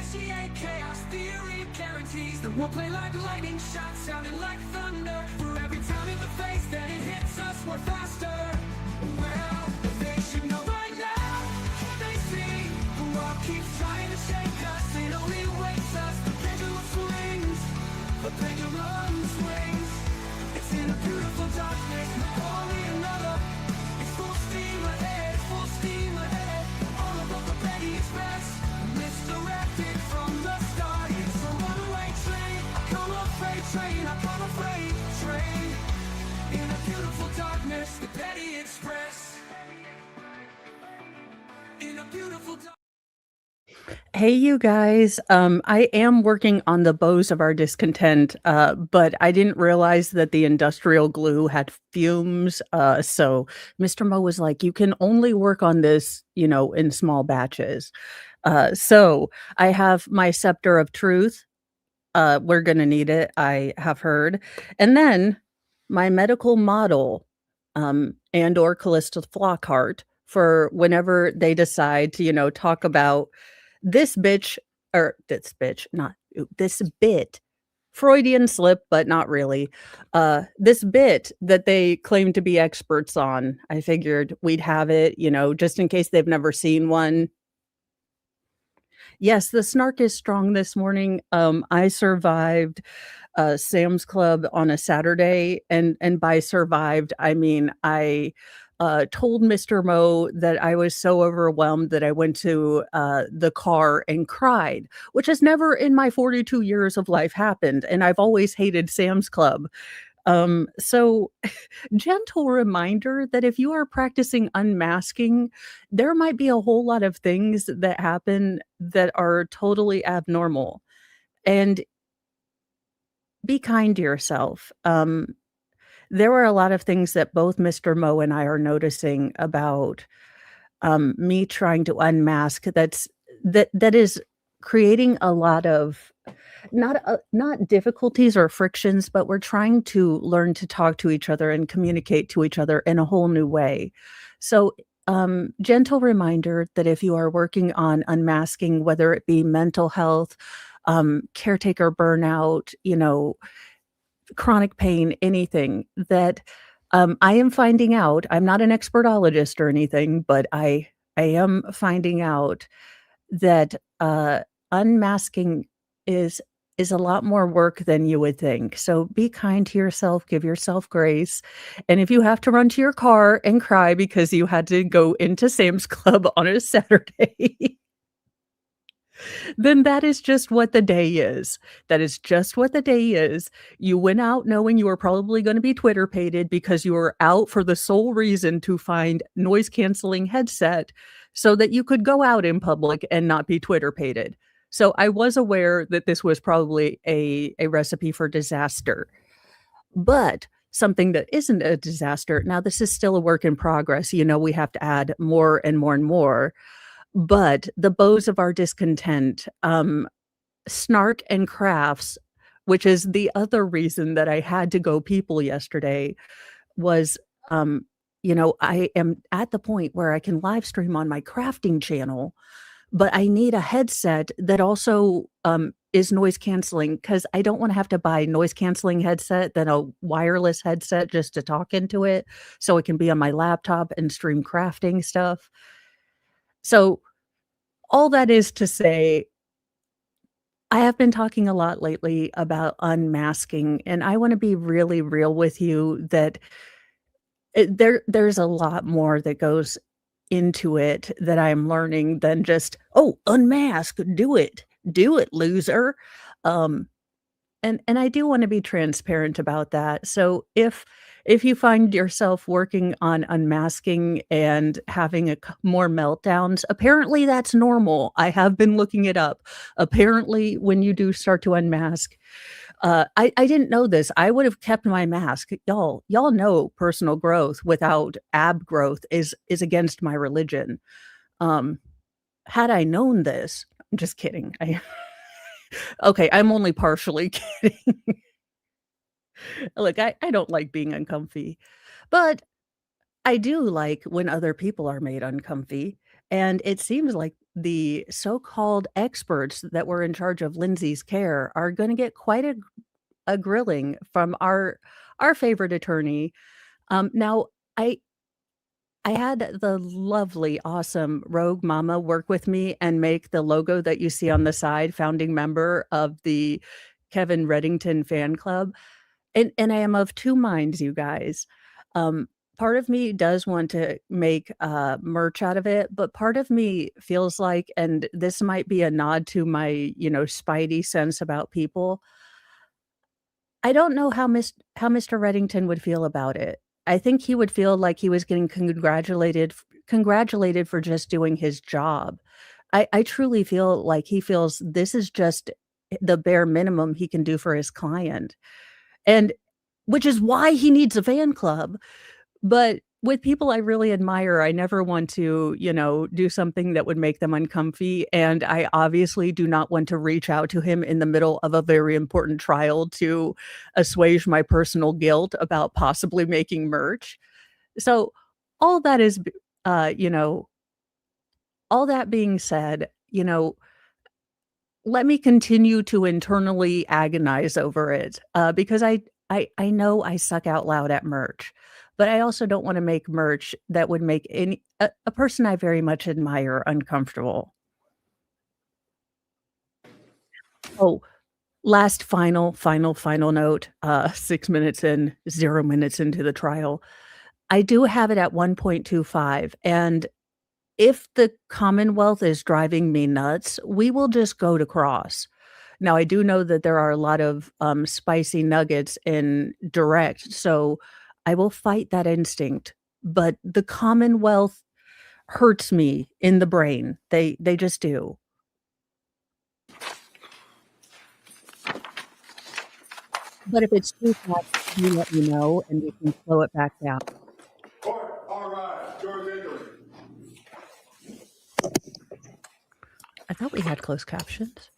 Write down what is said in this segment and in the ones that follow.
Initiate chaos theory guarantees that we'll play like lightning shots, sounding like thunder. For every time in the face that it hits us, we're faster. Well, they should know by now. They see the world keeps trying to shake us. It only wakes us. The pendulum swings. The pendulum swings. It's in a beautiful darkness. Only another. It's full steam ahead. Full steam ahead. All above the Betty Express. Misdirected from the start. It's a runaway train. I come a freight train. I come a freight train. In a beautiful darkness, the Betty Express. In a beautiful darkness. Hey, you guys. I am working on the bows of our discontent, but I didn't realize that the industrial glue had fumes. So Mr. Mo was like, you can only work on this, in small batches. So I have my scepter of truth. We're going to need it, I have heard. And then my medical model, and or Callista Flockhart for whenever they decide to, talk about this bitch or this bitch, not this bit, Freudian slip, but not really. This bit that they claim to be experts on. I figured we'd have it, just in case they've never seen one. Yes, the snark is strong this morning. I survived Sam's Club on a Saturday, and by survived, I mean told Mr. Mo that I was so overwhelmed that I went to the car and cried, which has never in my 42 years of life happened, and I've always hated Sam's Club. So gentle reminder that if you are practicing unmasking, there might be a whole lot of things that happen that are totally abnormal. And be kind to yourself. There were a lot of things that both Mr. Mo and I are noticing about me trying to unmask that is creating a lot of not difficulties or frictions, but we're trying to learn to talk to each other and communicate to each other in a whole new way. So, gentle reminder that if you are working on unmasking, whether it be mental health, caretaker burnout, chronic pain, anything that I am finding out. I'm not an expertologist or anything, but I am finding out that unmasking is is a lot more work than you would think. So be kind to yourself, give yourself grace. And if you have to run to your car and cry because you had to go into Sam's Club on a Saturday, then that is just what the day is. That is just what the day is. You went out knowing you were probably going to be Twitter pated because you were out for the sole reason to find noise canceling headset so that you could go out in public and not be Twitter pated. So I was aware that this was probably a recipe for disaster. But something that isn't a disaster, now this is still a work in progress. We have to add more and more and more. But the bows of our discontent, snark and crafts, which is the other reason that I had to go people yesterday, was, I am at the point where I can live stream on my crafting channel, but I need a headset that also is noise canceling because I don't want to have to buy noise canceling headset, then a wireless headset just to talk into it so it can be on my laptop and stream crafting stuff. So all that is to say, I have been talking a lot lately about unmasking, and I want to be really real with you that there's a lot more that goes into it that I'm learning than just, oh, unmask, do it, loser. Um, and I do want to be transparent about that. So if you find yourself working on unmasking and having more meltdowns, apparently that's normal. I have been looking it up. Apparently, when you do start to unmask, I didn't know this. I would have kept my mask. Y'all know personal growth without ab growth is against my religion. Had I known this, I'm just kidding. Okay, I'm only partially kidding. Look, I don't like being uncomfy, but I do like when other people are made uncomfy. And it seems like the so-called experts that were in charge of Lindsay's care are gonna get quite a grilling from our favorite attorney. Now I I had the lovely, awesome Rogue Mama work with me and make the logo that you see on the side, founding member of the Kevin Reddington fan club. And I am of 2 minds, you guys. Um, Part of me does want to make, merch out of it, but part of me feels like, and this might be a nod to my, spidey sense about people, I don't know how Mr. Reddington would feel about it. I think he would feel like he was getting congratulated for just doing his job. I truly feel like he feels this is just the bare minimum he can do for his client, and which is why he needs a fan club. But with people I really admire, I never want to, do something that would make them uncomfy, and I obviously do not want to reach out to him in the middle of a very important trial to assuage my personal guilt about possibly making merch. So, all that is b you know, all that being said, let me continue to internally agonize over it, because I know I suck out loud at merch, but I also don't wanna make merch that would make a person I very much admire uncomfortable. Oh, last final note, 6 minutes in, 0 minutes into the trial. I do have it at 1.25, and if the Commonwealth is driving me nuts, we will just go to cross. Now, I do know that there are a lot of, spicy nuggets in direct, so I will fight that instinct, but the Commonwealth hurts me in the brain. They just do. But if it's too fast, you let me know, and we can slow it back down. Court, all rise. George English. I thought we had closed captions.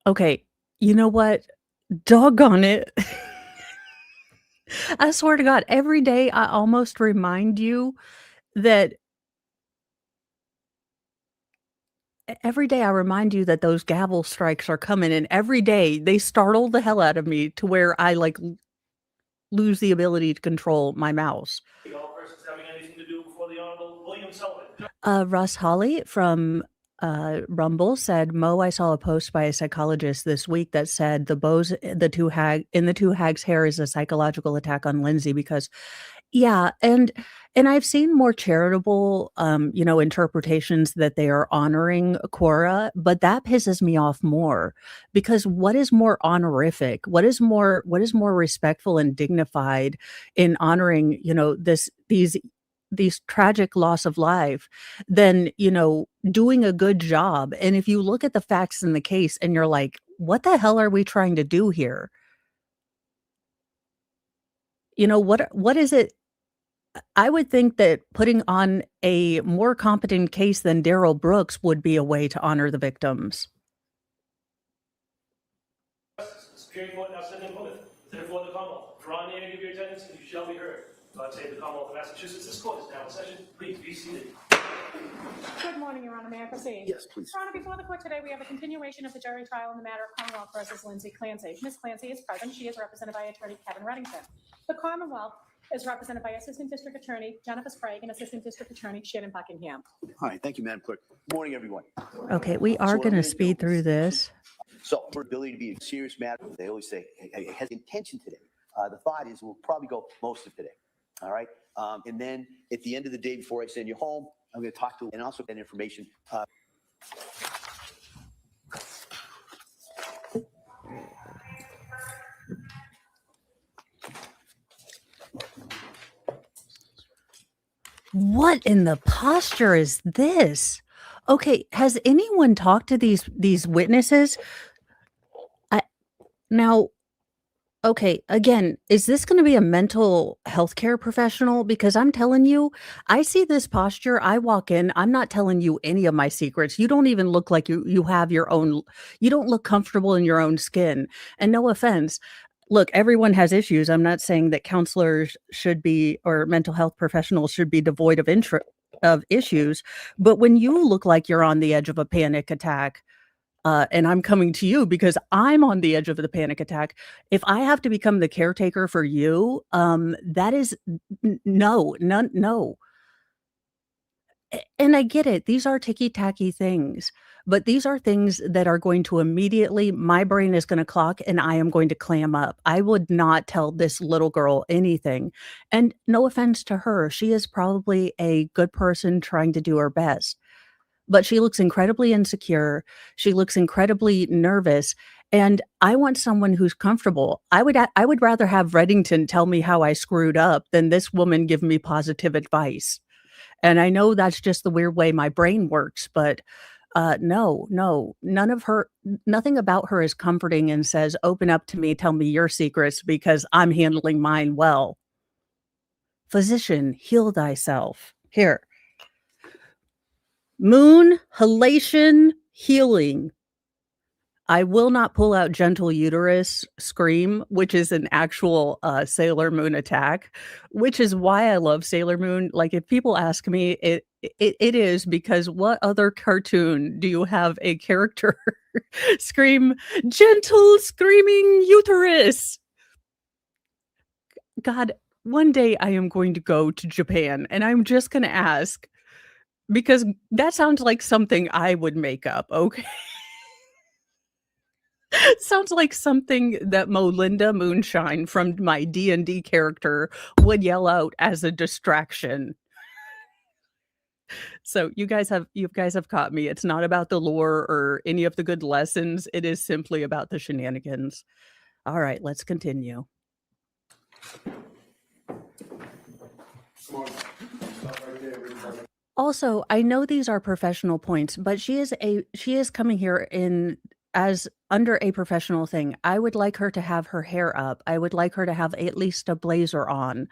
Okay, you know what? Doggone it. I swear to God, every day I almost remind you that every day I remind you that those gavel strikes are coming, and every day they startle the hell out of me to where I, like, lose the ability to control my mouse. All persons having anything to do before the Honorable William Sullivan. Russ Holly from, Rumble said, "Mo, I saw a post by a psychologist this week that said the two hags' hair is a psychological attack on Lindsay because." Yeah, and I've seen more charitable, interpretations that they are honoring Cora, but that pisses me off more because what is more honorific? What is more respectful and dignified in honoring, these tragic loss of life than, doing a good job? And if you look at the facts in the case and you're like, "What the hell are we trying to do here?" What is it? I would think that putting on a more competent case than Darrell Brooks would be a way to honor the victims. Superior Court now sitting in Plymouth, therefore the Commonwealth. Draw near and give your attendance, and you shall be heard. God save the Commonwealth of Massachusetts. This court is now in session. Please be seated. Good morning, Your Honor. May I proceed? Yes, please. Your Honor, before the court today, we have a continuation of the jury trial in the matter of Commonwealth versus Lindsay Clancy. Ms. Clancy is present. She is represented by attorney Kevin Reddington. The Commonwealth is represented by Assistant District Attorney Jennifer Sprague and Assistant District Attorney Shannon Buckingham. Hi, thank you, Madam Clerk. Good morning, everyone. Okay, we are So what I'm gonna gonna speed do through is- this. So, for ability to be a serious matter, they always say it has intention today. The thought is we'll probably go most of today. All right. And then at the end of the day, before I send you home, I'm going to talk to and also that information. What in the posture is this? Okay, has anyone talked to these witnesses? I now Okay, again, is this gonna be a mental health care professional? Because I'm telling you, I see this posture, I walk in, I'm not telling you any of my secrets. You don't even look like you have your own you don't look comfortable in your own skin. And no offense, look, everyone has issues. I'm not saying that counselors should be or mental health professionals should be devoid of issues, but when you look like you're on the edge of a panic attack, and I'm coming to you because I'm on the edge of the panic attack. If I have to become the caretaker for you, that is no, none, no. And I get it. These are ticky tacky things, but these are things that are going to immediately, my brain is going to clock and I am going to clam up. I would not tell this little girl anything. And no offense to her, she is probably a good person trying to do her best, but she looks incredibly insecure. She looks incredibly nervous, and I want someone who's comfortable. I would rather have Reddington tell me how I screwed up than this woman give me positive advice. And I know that's just the weird way my brain works, but no, no, nothing about her is comforting and says, "Open up to me, tell me your secrets because I'm handling mine well." Physician, heal thyself. Here. Moon halation healing. I will not pull out gentle uterus scream, which is an actual Sailor Moon attack, which is why I love Sailor Moon. Like, if people ask me, it is because what other cartoon do you have a character scream gentle screaming uterus? God, one day I am going to go to Japan and I'm just going to ask because that sounds like something I would make up, okay? Sounds like something that Molinda Moonshine from my D&D character would yell out as a distraction. So you guys have caught me. It's not about the lore or any of the good lessons. It is simply about the shenanigans. All right, let's continue. Also, I know these are professional points, but she is coming here in as under a professional thing. I would like her to have her hair up. I would like her to have at least a blazer on.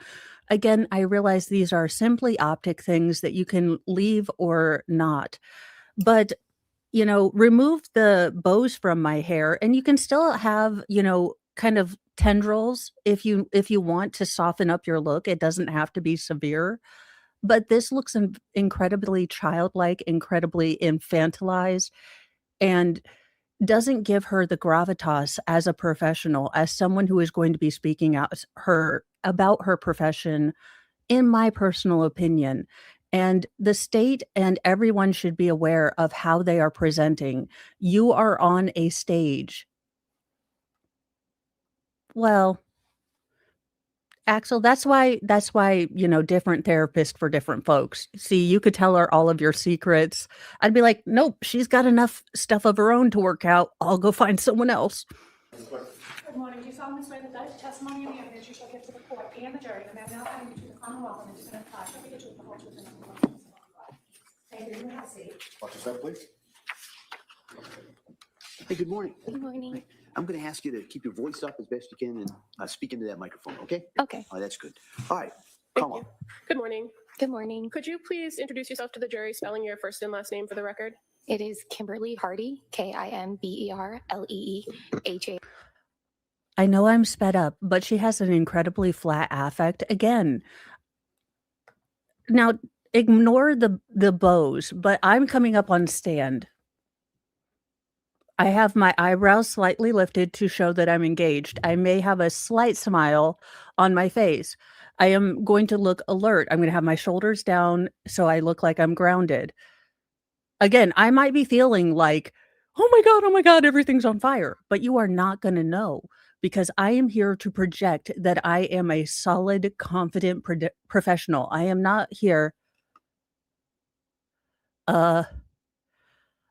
Again, I realize these are simply optic things that you can leave or not. But, remove the bows from my hair and you can still have, kind of tendrils if you want to soften up your look. It doesn't have to be severe. But this looks incredibly childlike, incredibly infantilized, and doesn't give her the gravitas as a professional, as someone who is going to be speaking out about her profession, in my personal opinion. And the state and everyone should be aware of how they are presenting. You are on a stage. Well, Axel, that's why, different therapist for different folks. See, you could tell her all of your secrets. I'd be like, "Nope, she's got enough stuff of her own to work out. I'll go find someone else." Good morning. Do you solemnly swear that the testimony and the evidence you shall give to the court and the jury, no matter how you to the Commonwealth and the defendant shall be the truth, the whole truth, and nothing but the truth, so help you God. Thank you. You may have a seat. Watch yourself, please. Hey, good morning. Good morning. I'm going to ask you to keep your voice up as best you can and speak into that microphone, okay? Okay. Oh, that's good. All right, Thank come you. on. Good morning. Good morning. Could you please introduce yourself to the jury, spelling your first and last name for the record? It is Kimberly Hardy, KIMBERLEEHA. I know I'm sped up, but she has an incredibly flat affect. Again, now ignore the bows, but I'm coming up on stand. I have my eyebrows slightly lifted to show that I'm engaged. I may have a slight smile on my face. I am going to look alert. I'm going to have my shoulders down so I look like I'm grounded. Again, I might be feeling like, oh my God, everything's on fire. But you are not going to know because I am here to project that I am a solid, confident professional. I am not here. My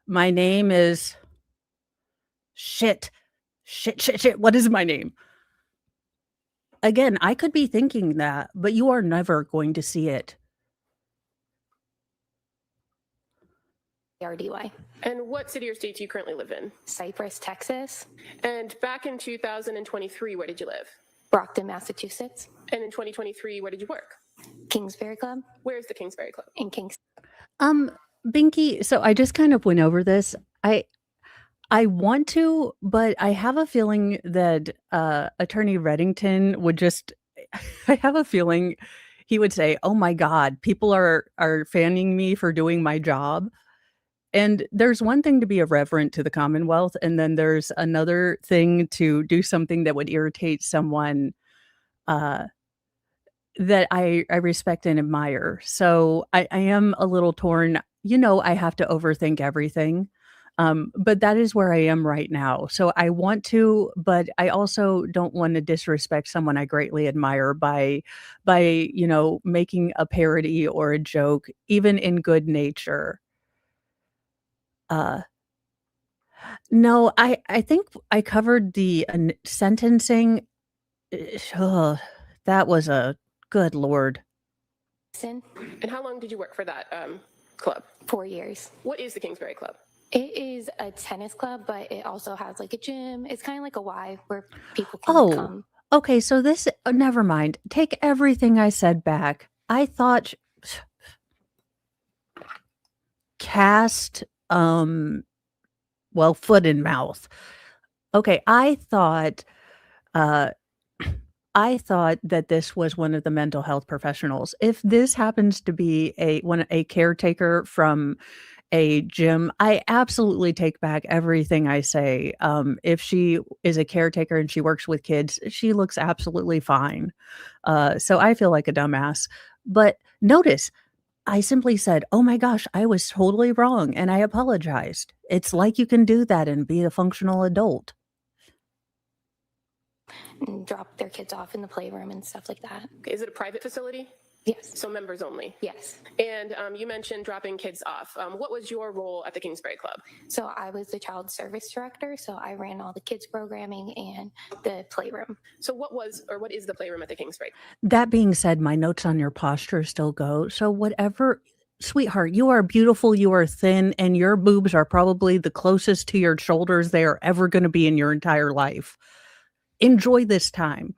name is... Shit. What is my name? Again, I could be thinking that, but you are never going to see it. RDY. And what city or state do you currently live in? Cypress, Texas. And back in 2023, where did you live? Brockton, Massachusetts. And in 2023, where did you work? Kingsbury Club Where's the Kingsbury Club? in Kingston. Binky, so I just kind of went over this. I want to, but I have a feeling that Attorney Reddington would just I have a feeling he would say, "Oh my God, people are fanning me for doing my job." And there's one thing to be irreverent to the Commonwealth, and then there's another thing to do something that would irritate someone that I respect and admire. So I am a little torn. I have to overthink everything. But that is where I am right now. So I want to, but I also don't want to disrespect someone I greatly admire by making a parody or a joke, even in good nature. No, I think I covered the sentencing. Ugh, that was a good Lord. And how long did you work for that club? 4 years. What is the Kingsbury Club? It is a tennis club, but it also has like a gym. It's kind of like a Y where people can Oh, come. okay. So never mind. Take everything I said back. I thought cast, foot and mouth. Okay. I thought that this was one of the mental health professionals. If this happens to be a caretaker from a gym, I absolutely take back everything I say. If she is a caretaker and she works with kids, she looks absolutely fine. So I feel like a dumbass. But notice, I simply said, "Oh my gosh, I was totally wrong," and I apologized. It's like you can do that and be a functional adult. And drop their kids off in the playroom and stuff like that. Okay, is it a private facility? Yes. So members only? Yes. And you mentioned dropping kids off. What was your role at the Kingsbury Club? So I was the child service director. So I ran all the kids programming and the playroom. So what is the playroom at the Kingsbury? That being said, my notes on your posture still go. So whatever, sweetheart, you are beautiful, you are thin, and your boobs are probably the closest to your shoulders they are ever going to be in your entire life. Enjoy this time.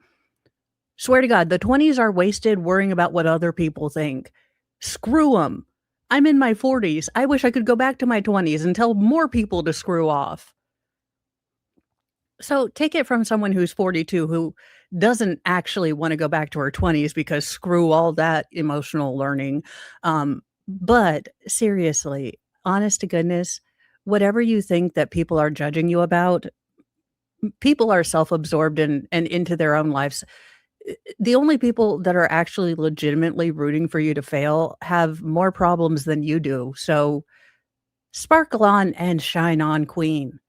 Swear to God, the 20s are wasted worrying about what other people think. Screw them. I'm in my 40s. I wish I could go back to my 20s and tell more people to screw off. So take it from someone who's 42 who doesn't actually want to go back to her 20s because screw all that emotional learning. But seriously, honest to goodness, whatever you think that people are judging you about, people are self-absorbed and into their own lives. The only people that are actually legitimately rooting for you to fail have more problems than you do. So sparkle on and shine on, queen.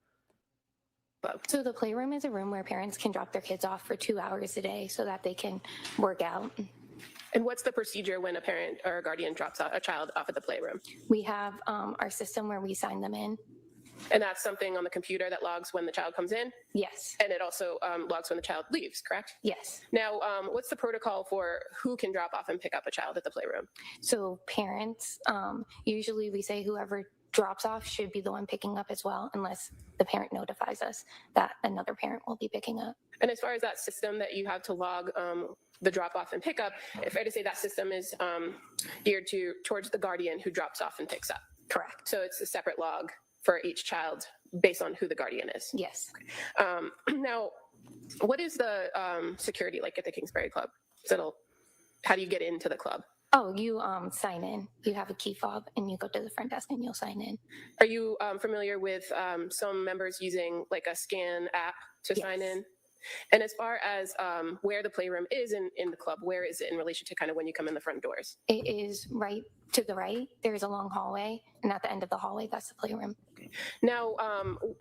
So the playroom is a room where parents can drop their kids off for 2 hours a day so that they can work out. And what's the procedure when a parent or a guardian drops a child off at the playroom? We have our system where we sign them in. And that's something on the computer that logs when the child comes in? Yes. And it also logs when the child leaves, correct? Yes. Now, what's the protocol for who can drop off and pick up a child at the playroom? So parents, usually we say whoever drops off should be the one picking up as well, unless the parent notifies us that another parent will be picking up. And as far as that system that you have to log the drop off and pick up, fair to say that system is geared towards the guardian who drops off and picks up? Correct. So it's a separate log for each child based on who the guardian is? Yes. Now, what is the security like at the Kingsbury Club? How do you get into the club? Oh, you sign in. You have a key fob and you go to the front desk and you'll sign in. Are you familiar with some members using like a scan app to sign in? And as far as where the playroom is in the club, where is it in relation to kind of when you come in the front doors? It is right to the right. There's a long hallway, and at the end of the hallway, that's the playroom. Okay. Now,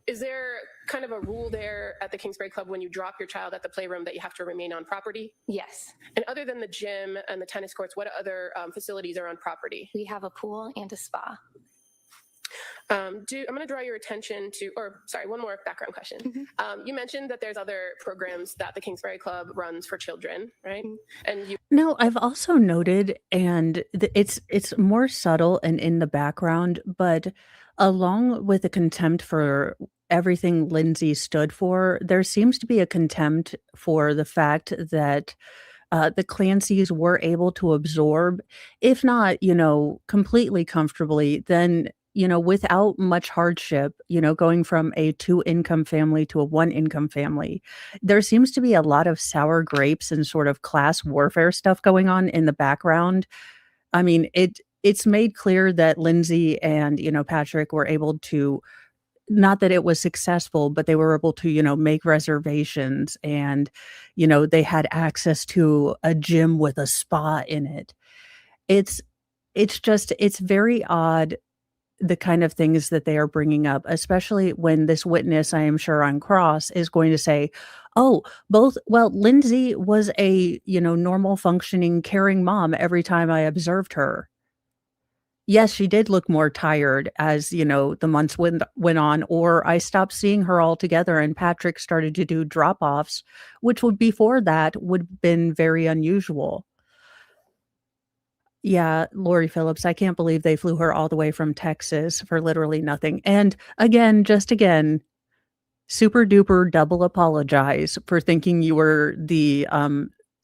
is there kind of a rule there at the Kingsbury Club when you drop your child at the playroom that you have to remain on property? Yes. And other than the gym and the tennis courts, what other facilities are on property? We have a pool and a spa. I'm going to draw your attention to, one more background question. Mm-hmm. You mentioned that there's other programs that the Kingsbury Club runs for children, right? Mm-hmm. No, I've also noted, and it's more subtle and in the background, but Along with the contempt for everything Lindsay stood for, there seems to be a contempt for the fact that the Clancys were able to absorb, if not, completely comfortably, then, without much hardship, going from a two-income family to a one-income family. There seems to be a lot of sour grapes and sort of class warfare stuff going on in the background. I mean, it's made clear that Lindsay and, Patrick were able to, not that it was successful, but they were able to, make reservations and, they had access to a gym with a spa in it. It's it's very odd, the kind of things that they are bringing up, especially when this witness, I am sure on cross, is going to say, "Oh, Lindsay was a, normal functioning, caring mom every time I observed her." Yes, she did look more tired as, the months went on, or I stopped seeing her altogether and Patrick started to do drop-offs, which would before that would been very unusual. Yeah, Lori Phillips, I can't believe they flew her all the way from Texas for literally nothing. And again, just again, super duper double apologize for thinking you were the,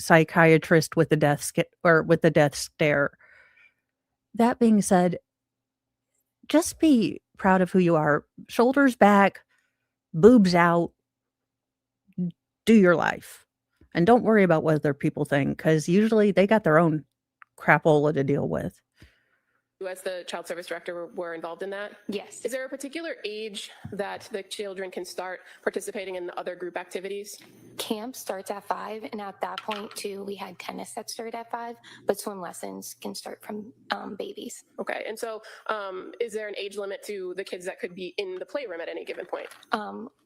psychiatrist with the with the death stare. That being said, just be proud of who you are. Shoulders back, boobs out, do your life. And don't worry about what other people think, because usually they got their own crapola to deal with. You, as the child service director, were involved in that? Yes. Is there a particular age that the children can start participating in the other group activities? Camp starts at 5, and at that point, too, we had tennis that started at 5, but swim lessons can start from babies. Okay, and so is there an age limit to the kids that could be in the playroom at any given point?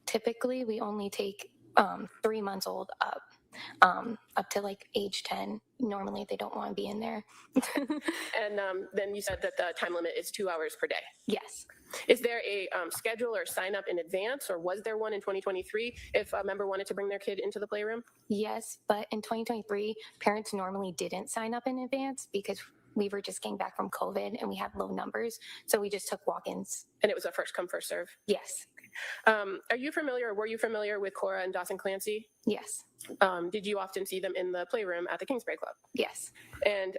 Typically, we only take 3 months old up to like age 10. Normally, they don't want to be in there. And then you said that the time limit is 2 hours per day. Yes. Is there a schedule or sign up in advance, or was there one in 2023 if a member wanted to bring their kid into the playroom? Yes, but in 2023, parents normally didn't sign up in advance because we were just getting back from COVID and we had low numbers. So we just took walk-ins. And it was a first come, first serve? Yes. Are you familiar, or were you familiar with Cora and Dawson Clancy? Yes. Did you often see them in the playroom at the Kingsbury Club? Yes. And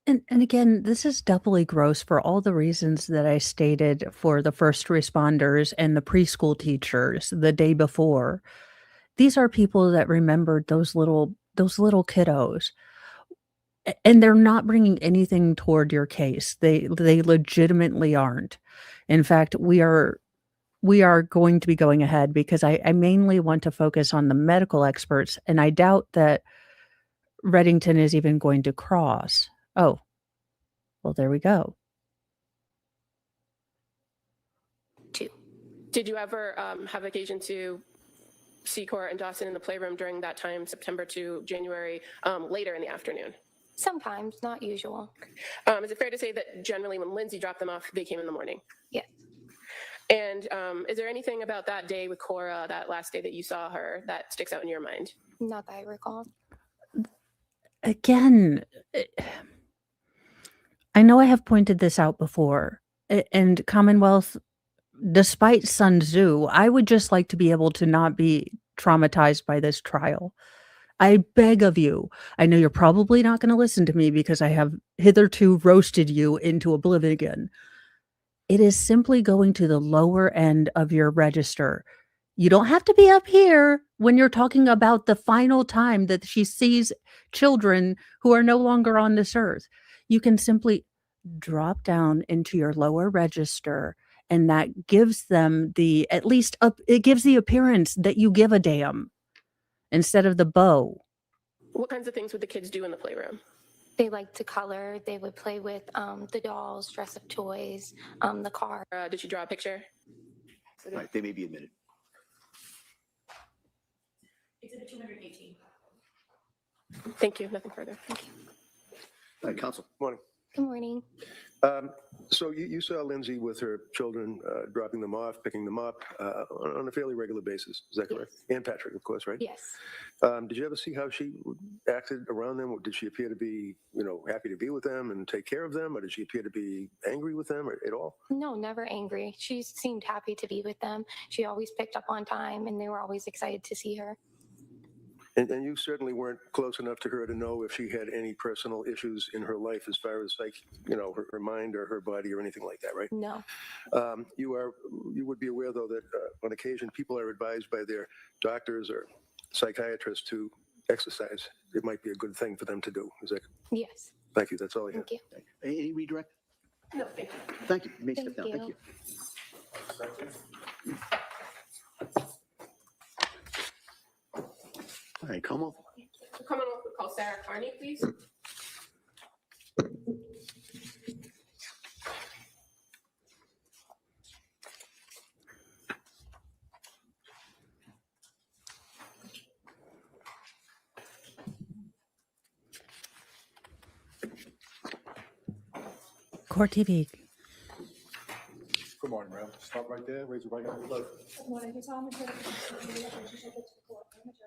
And again, this is doubly gross for all the reasons that I stated for the first responders and the preschool teachers the day before. These are people that remembered those little kiddos. And they're not bringing anything toward your case. They legitimately aren't. In fact, we are going to be going ahead because I mainly want to focus on the medical experts, and I doubt that Reddington is even going to cross. Oh, well, there we go. 2. did you ever have occasion to see Cora and Dawson in the playroom during that time, September to January, later in the afternoon? Sometimes, not usual. Is it fair to say that generally when Lindsay dropped them off, they came in the morning? Yes. And is there anything about that day with Cora, that last day that you saw her, that sticks out in your mind? Not that I recall. Again, I know I have pointed this out before, and Commonwealth, despite Sun Tzu, I would just like to be able to not be traumatized by this trial. I beg of you. I know you're probably not going to listen to me because I have hitherto roasted you into oblivion. It is simply going to the lower end of your register. You don't have to be up here when you're talking about the final time that she sees children who are no longer on this earth. You can simply drop down into your lower register, and that gives them at least it gives the appearance that you give a damn instead of the bow. What kinds of things would the kids do in the playroom? They like to color. They would play with the dolls, dress up toys, the car. Did you draw a picture? Right, they may be admitted. Exhibit 218. Thank you. Nothing further. Thank you. All right, counsel. Morning. Good morning. So you saw Lindsay with her children, dropping them off, picking them up on a fairly regular basis. Is that correct? Yes. And Patrick, of course, right? Yes. Did you ever see how she acted around them? Did she appear to be, happy to be with them and take care of them, or did she appear to be angry with them at all? No, never angry. She seemed happy to be with them. She always picked up on time, and they were always excited to see her. And you certainly weren't close enough to her to know if she had any personal issues in her life as far as her mind or her body or anything like that, right? No. You would be aware though that on occasion people are advised by their doctors or psychiatrists to exercise. It might be a good thing for them to do. Is that? Yes. Thank you. That's all I have. Thank you. Any redirect? No, thank you. Thank you. You may step Thank down. Thank you. you. All right, come on. Come on, we'll call Sarah Carney, please. Court TV. Good morning, ma'am. Stop right there, raise your right hand. Look. Good morning. You solemnly swear to the relationship with the court and the jury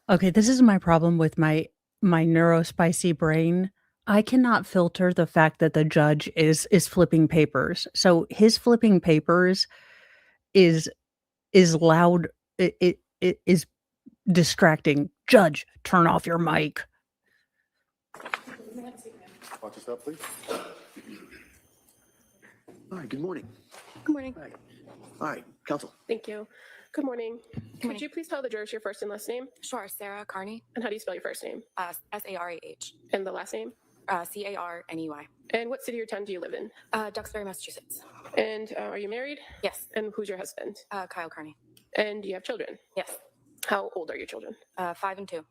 Okay, this is my problem with my neurospicy brain. I cannot filter the fact that the judge is flipping papers. So his flipping papers is loud. It is distracting. Judge, turn off your mic. Watch yourself, please. All right, good morning. Good morning. All right. All right, counsel. Thank you. Good morning. Could you please tell the jurors your first and last name? Sure, Sarah Carney, And how do you spell your first name? Sarah, And the last name? Carney. And what city or town do you live in? Duxbury, Massachusetts. And are you married? Yes, And who's your husband? Kyle Carney. And do you have children? Yes, How old are your children? 5 and 2.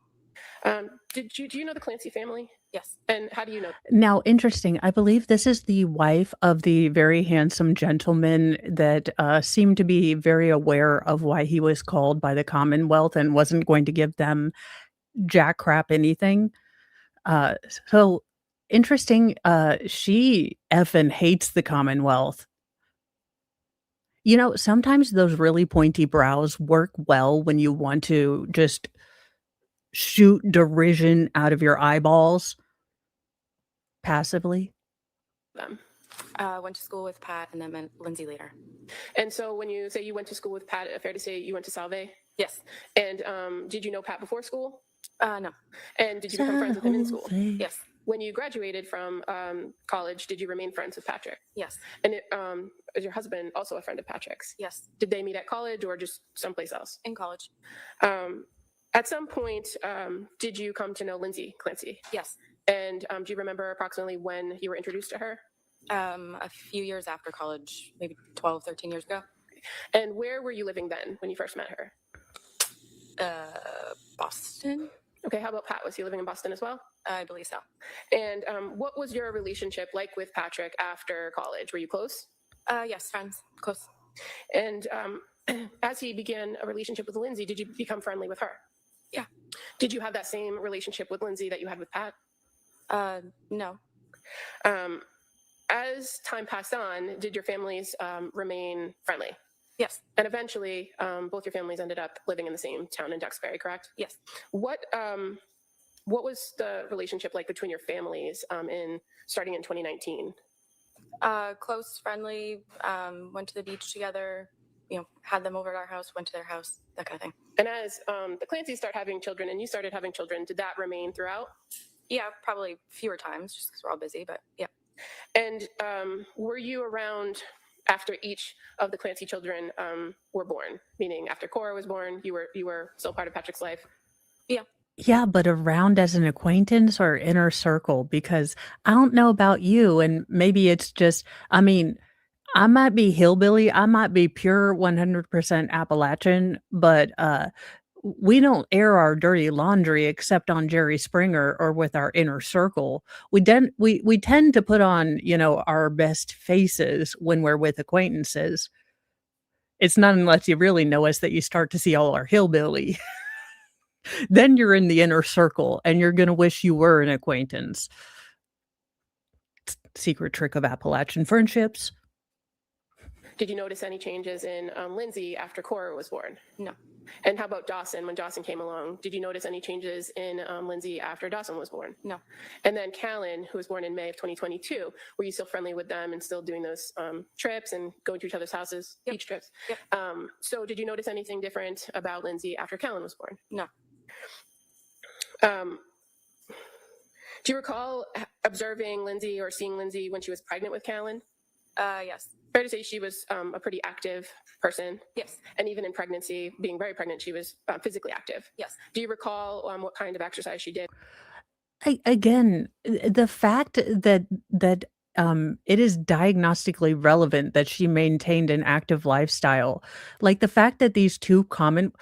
Do you know the Clancy family? Yes, And how do you know? Now, interesting. I believe this is the wife of the very handsome gentleman that seemed to be very aware of why he was called by the Commonwealth and wasn't going to give them jack crap anything. So interesting. She effing hates the Commonwealth. Sometimes those really pointy brows work well when you want to just shoot derision out of your eyeballs passively. Them. went to school with Pat and then met Lindsay later. And so when you say you went to school with Pat, fair to say you went to Salve? Yes. And did you know Pat before school? No. And did you become friends with him in school? Yes. When you graduated from college, did you remain friends with Patrick? Yes. And is your husband also a friend of Patrick's? Yes. Did they meet at college or just someplace else? In college. At some point, did you come to know Lindsay Clancy? Yes. And do you remember approximately when you were introduced to her? A few years after college, maybe 12, 13 years ago. And where were you living then when you first met her? Boston. Okay, how about Pat? Was he living in Boston as well? I believe so. And what was your relationship like with Patrick after college? Were you close? Yes, friends, close. And as he began a relationship with Lindsay, did you become friendly with her? Yeah. Did you have that same relationship with Lindsay that you had with Pat? No. As time passed on, did your families remain friendly? Yes. And eventually, both your families ended up living in the same town in Duxbury, correct? Yes. What was the relationship like between your families starting in 2019? Close, friendly. Went to the beach together. Had them over at our house. Went to their house. That kind of thing. And as the Clancys start having children and you started having children, did that remain throughout? Yeah, probably fewer times, just because we're all busy. But yeah. And were you around after each of the Clancy children were born? Meaning after Cora was born, you were still part of Patrick's life? Yeah. Yeah, but around as an acquaintance or inner circle, because I don't know about you, and maybe it's just, I might be hillbilly, I might be pure 100% Appalachian, but we don't air our dirty laundry except on Jerry Springer or with our inner circle. We tend to put on, our best faces when we're with acquaintances. It's not unless you really know us that you start to see all our hillbilly Then you're in the inner circle and you're going to wish you were an acquaintance. Secret trick of Appalachian friendships. Did you notice any changes in Lindsay after Cora was born? No. And how about Dawson? When Dawson came along, did you notice any changes in Lindsay after Dawson was born? No. And then Callan, who was born in May of 2022, were you still friendly with them and still doing those trips and going to each other's houses, Yep. beach trips? Yep. So did you notice anything different about Lindsay after Callan was born? No. Do you recall observing Lindsay or seeing Lindsay when she was pregnant with Callan? Yes. Fair to say she was a pretty active person. Yes. And even in pregnancy, being very pregnant, she was physically active. Yes. Do you recall what kind of exercise she did? Again, the fact that it is diagnostically relevant that she maintained an active lifestyle, like the fact that these two common,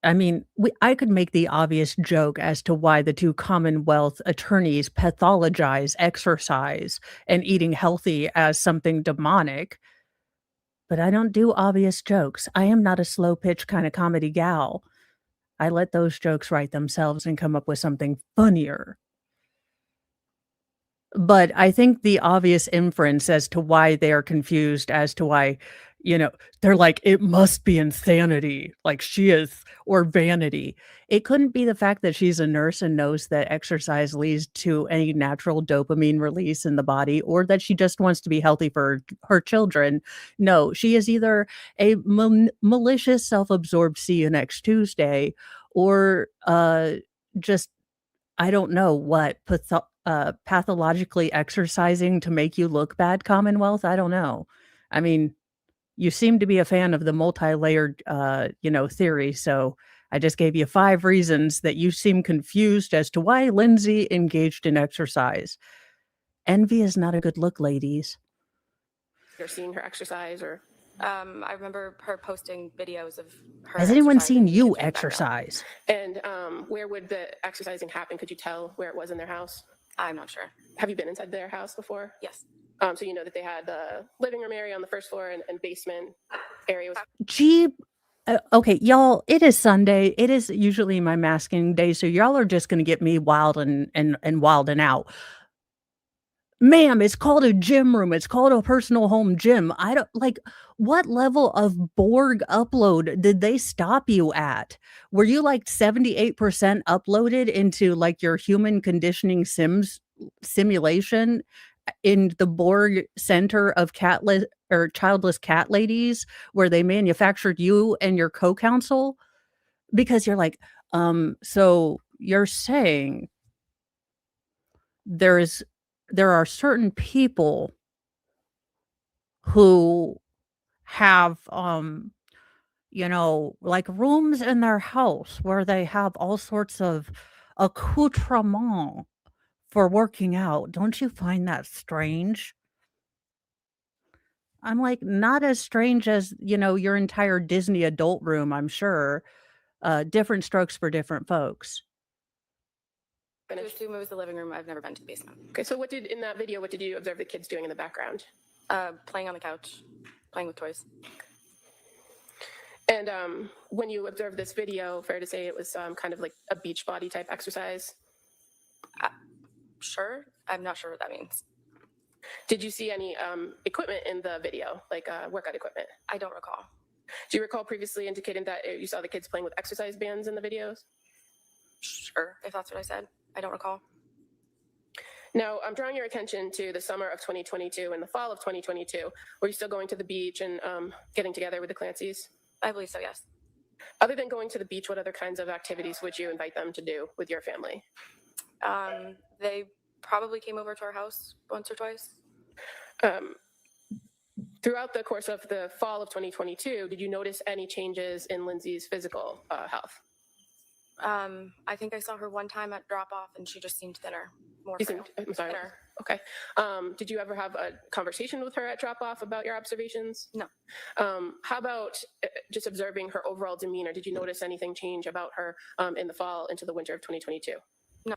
I mean, I could make the obvious joke as to why the two Commonwealth attorneys pathologize exercise and eating healthy as something demonic, but I don't do obvious jokes. I am not a slow pitch kind of comedy gal. I let those jokes write themselves and come up with something funnier. But I think the obvious inference as to why they are confused as to why, they're like, it must be insanity, like she is, or vanity. It couldn't be the fact that she's a nurse and knows that exercise leads to any natural dopamine release in the body, or that she just wants to be healthy for her children. No, she is either a malicious, self-absorbed see you next Tuesday, or just I don't know what, pathologically exercising to make you look bad, Commonwealth? I don't know. I mean, you seem to be a fan of the multi-layered, theory, so I just gave you 5 reasons that you seem confused as to why Lindsay engaged in exercise. Envy is not a good look, ladies. Or seeing her exercise or... I remember her posting videos of her. Has anyone seen exercising in you the background. exercise? And where would the exercising happen? Could you tell where it was in their house? I'm not sure. Have you been inside their house before? Yes. So you know that they had the living room area on the first floor and basement area was... Gee, okay, y'all, it is Sunday. It is usually my masking day, so y'all are just gonna get me wild and wilding out. Ma'am, it's called a gym room. It's called a personal home gym. I don't like what level of Borg upload did they stop you at? Were you like 78% uploaded into like your human conditioning simulation in the Borg Center of catless or childless cat ladies where they manufactured you and your co-counsel? Because you're like, so you're saying there are certain people who have like rooms in their house where they have all sorts of accoutrement for working out. Don't you find that strange? I'm like, not as strange as, your entire Disney adult room, I'm sure. Different strokes for different folks. To assume it was the living room. I've never been to the basement. Okay, so what did you observe the kids doing in the background? Playing on the couch, playing with toys. And when you observed this video, fair to say it was kind of like a beach body type exercise? Sure. I'm not sure what that means. Did you see any equipment in the video, like workout equipment? I don't recall. Do you recall previously indicating that you saw the kids playing with exercise bands in the videos? Sure, if that's what I said. I don't recall. Now, I'm drawing your attention to the summer of 2022 and the fall of 2022. Were you still going to the beach and getting together with the Clancys? I believe so, yes. Other than going to the beach, what other kinds of activities would you invite them to do with your family? They probably came over to our house once or twice. Throughout the course of the fall of 2022, did you notice any changes in Lindsay's physical health? I think I saw her one time at drop off and she just seemed thinner. I'm sorry. Thinner. Okay. Did you ever have a conversation with her at drop off about your observations? No. How about just observing her overall demeanor? Did you notice anything change about her in the fall into the winter of 2022? No.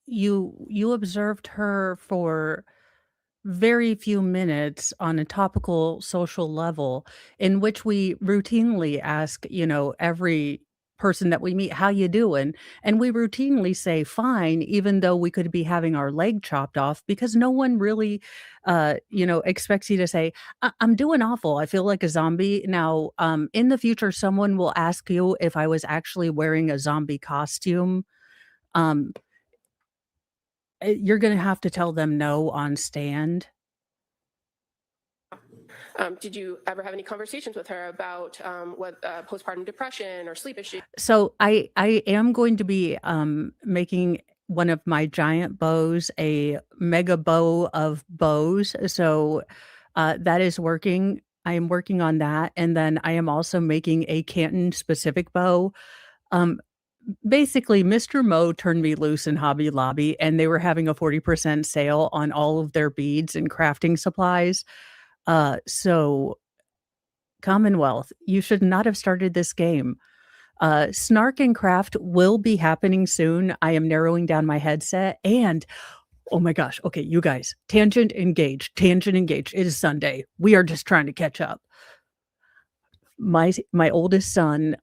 You observed her for very few minutes on a topical social level in which we routinely ask, every person that we meet, "How you doing?" And we routinely say, "Fine," even though we could be having our leg chopped off because no one really, expects you to say, I'm doing awful. I feel like a zombie." Now, in the future, someone will ask you if I was actually wearing a zombie costume. Um, you're gonna have to tell them no on stand. Did you ever have any conversations with her about what postpartum depression or sleep issues? So I am going to be making one of my giant bows a mega bow of bows. So that is working. I am working on that, and then I am also making a Canton specific bow. Um, Basically, Mr. Mo turned me loose in Hobby Lobby, and they were having a 40% sale on all of their beads and crafting supplies. So Commonwealth, you should not have started this game. Snark and Craft will be happening soon. I am narrowing down my headset and oh my gosh. Okay, you guys, tangent engaged. Tangent engaged. It is Sunday. We are just trying to catch up. My oldest son,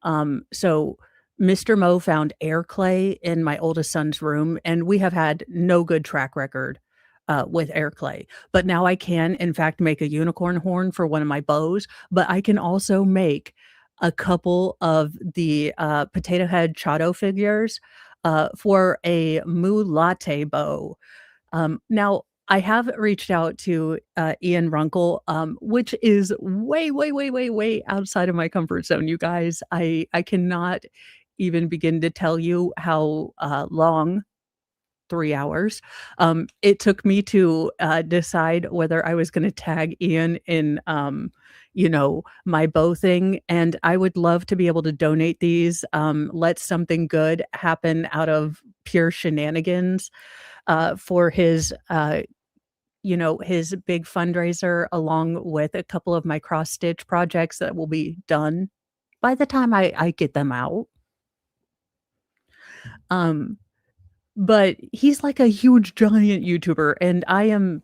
so Mr. Mo found air clay in my oldest son's room, and we have had no good track record with air clay. But now I can, in fact, make a unicorn horn for one of my bows, but I can also make a couple of the potato head Chado figures for a Moo Latte bow. Now, I have reached out to Ian Runkle, which is way, way, way, way, way outside of my comfort zone, you guys. I cannot even begin to tell you how long 3 hours. It took me to decide whether I was gonna tag Ian in, my bow thing, and I would love to be able to donate these, let something good happen out of pure shenanigans, for his big fundraiser along with a couple of my cross stitch projects that will be done by the time I get them out. Um, but he's like a huge giant YouTuber, and I am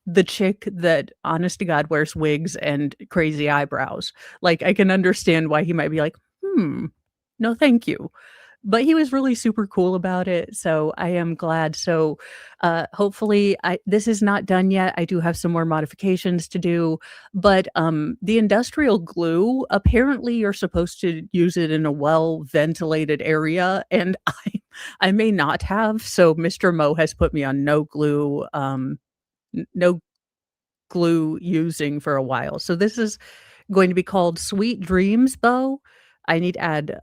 the chick that honest to God wears wigs and crazy eyebrows. Like, I can understand why he might be like, no, thank you. But he was really super cool about it, so I am glad. So, hopefully, this is not done yet. I do have some more modifications to do, but the industrial glue, apparently, you're supposed to use it in a well-ventilated area, and I may not have. So, Mr. Mo has put me on no glue using for a while. So, this is going to be called Sweet Dreams Bow. I need to add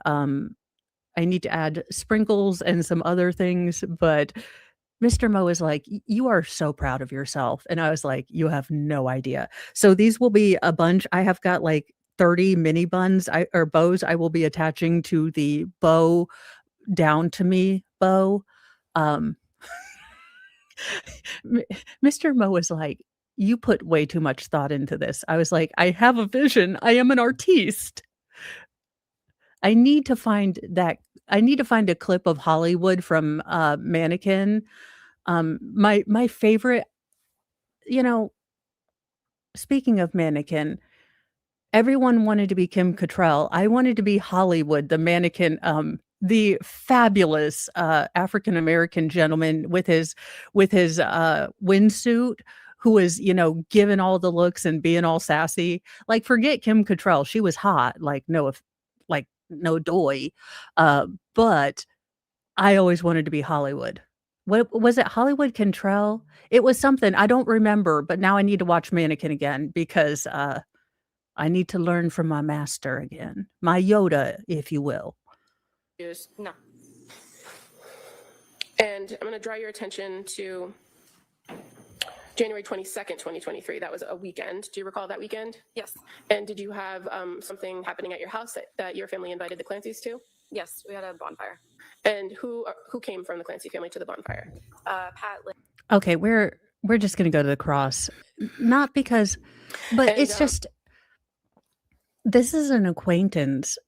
I need to add sprinkles and some other things, but Mr. Mo is like, You are so proud of yourself." And I was like, "You have no idea." So these will be a bunch. I have got like 30 mini buns or bows I will be attaching to the bow down to me bow. Um, Mr. Mo is like, "You put way too much thought into this." I was like, "I have a vision. I am an artiste." I need to find that I need to find a clip of Hollywood from, Mannequin. My favorite you know, speaking of Mannequin, everyone wanted to be Kim Cattrall. I wanted to be Hollywood, the mannequin, the fabulous, African American gentleman with his windsuit who was, giving all the looks and being all sassy. Like, forget Kim Cattrall, she was hot, no doy, but I always wanted to be Hollywood. What was it, Hollywood Cantrell? It was something, I don't remember, but now I need to watch Mannequin again because, I need to learn from my master again, my Yoda, if you will. No. And I'm going to draw your attention to January 22nd, 2023. That was a weekend. Do you recall that weekend? Yes. And did you have something happening at your house that your family invited the Clancys to? Yes, we had a bonfire. And who came from the Clancy family to the bonfire? Pat. Okay, we're just gonna go to the cross. Not because but And, it's just this is an acquaintance.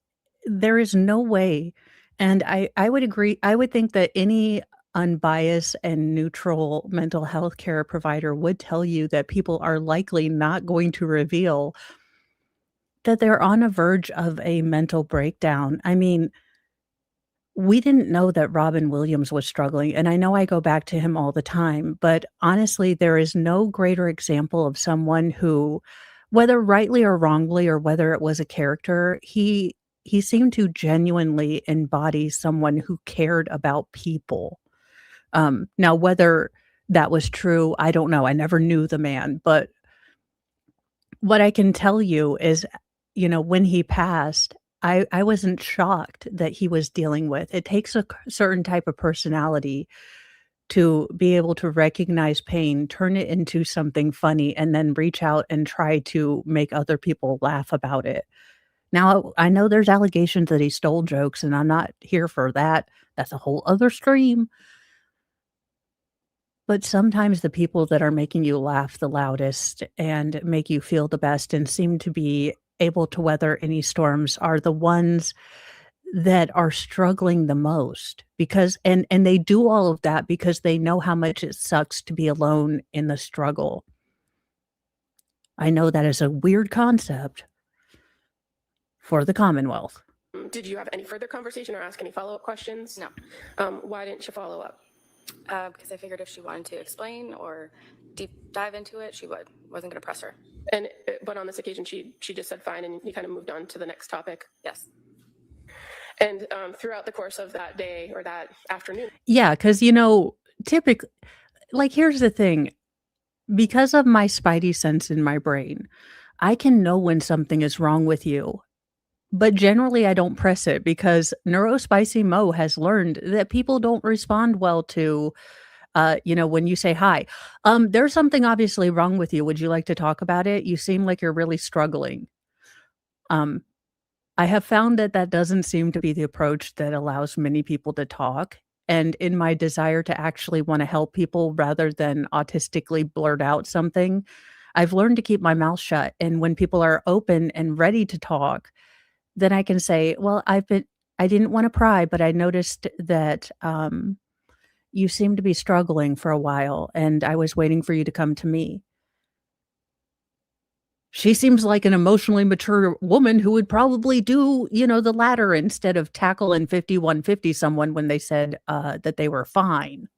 There is no way, and I would agree. I would think that any unbiased and neutral mental health care provider would tell you that people are likely not going to reveal that they're on a verge of a mental breakdown. I mean, we didn't know that Robin Williams was struggling, and I know I go back to him all the time, but honestly, there is no greater example of someone who, whether rightly or wrongly or whether it was a character, he seemed to genuinely embody someone who cared about people. Now whether that was true, I don't know, I never knew the man, but what I can tell you is, when he passed, I wasn't shocked that he was dealing with it takes a certain type of personality to be able to recognize pain, turn it into something funny, and then reach out and try to make other people laugh about it. Now, I know there's allegations that he stole jokes, and I'm not here for that. That's a whole other stream. But sometimes the people that are making you laugh the loudest and make you feel the best and seem to be able to weather any storms are the ones that are struggling the most because and they do all of that because they know how much it sucks to be alone in the struggle. I know that is a weird concept for the Commonwealth. Did you have any further conversation or ask any follow-up questions? No. Why didn't you follow up? Because I figured if she wanted to explain or deep dive into it, she would. Wasn't going to press her. But on this occasion, she just said fine, and you kind of moved on to the next topic. Yes. And throughout the course of that day or that afternoon. Yeah, because typically, like, here's the thing. Because of my spidey sense in my brain, I can know when something is wrong with you. But generally, I don't press it because Neurospicy Mo has learned that people don't respond well to, when you say, "Hi, there's something obviously wrong with you. Would you like to talk about it? You seem like you're really struggling." I have found that that doesn't seem to be the approach that allows many people to talk. And in my desire to actually want to help people rather than autistically blurt out something, I've learned to keep my mouth shut. And when people are open and ready to talk, then I can say, "Well, I didn't want to pry, but I noticed that you seem to be struggling for a while, and I was waiting for you to come to me." She seems like an emotionally mature woman who would probably do, the latter instead of tackle and 5150 someone when they said that they were fine.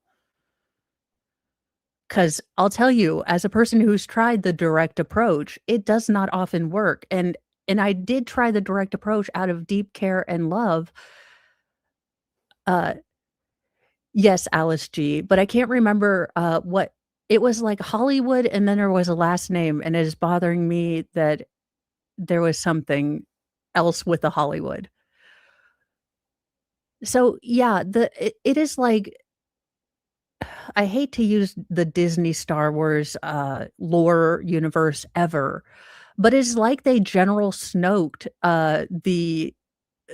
Because I'll tell you, as a person who's tried the direct approach, it does not often work. And I did try the direct approach out of deep care and love. Uh, yes, Alice G, but I can't remember what it was like Hollywood, and then there was a last name, and it is bothering me that there was something else with the Hollywood. So yeah, it is like I hate to use the Disney Star Wars lore universe ever, but it's like they General Snoked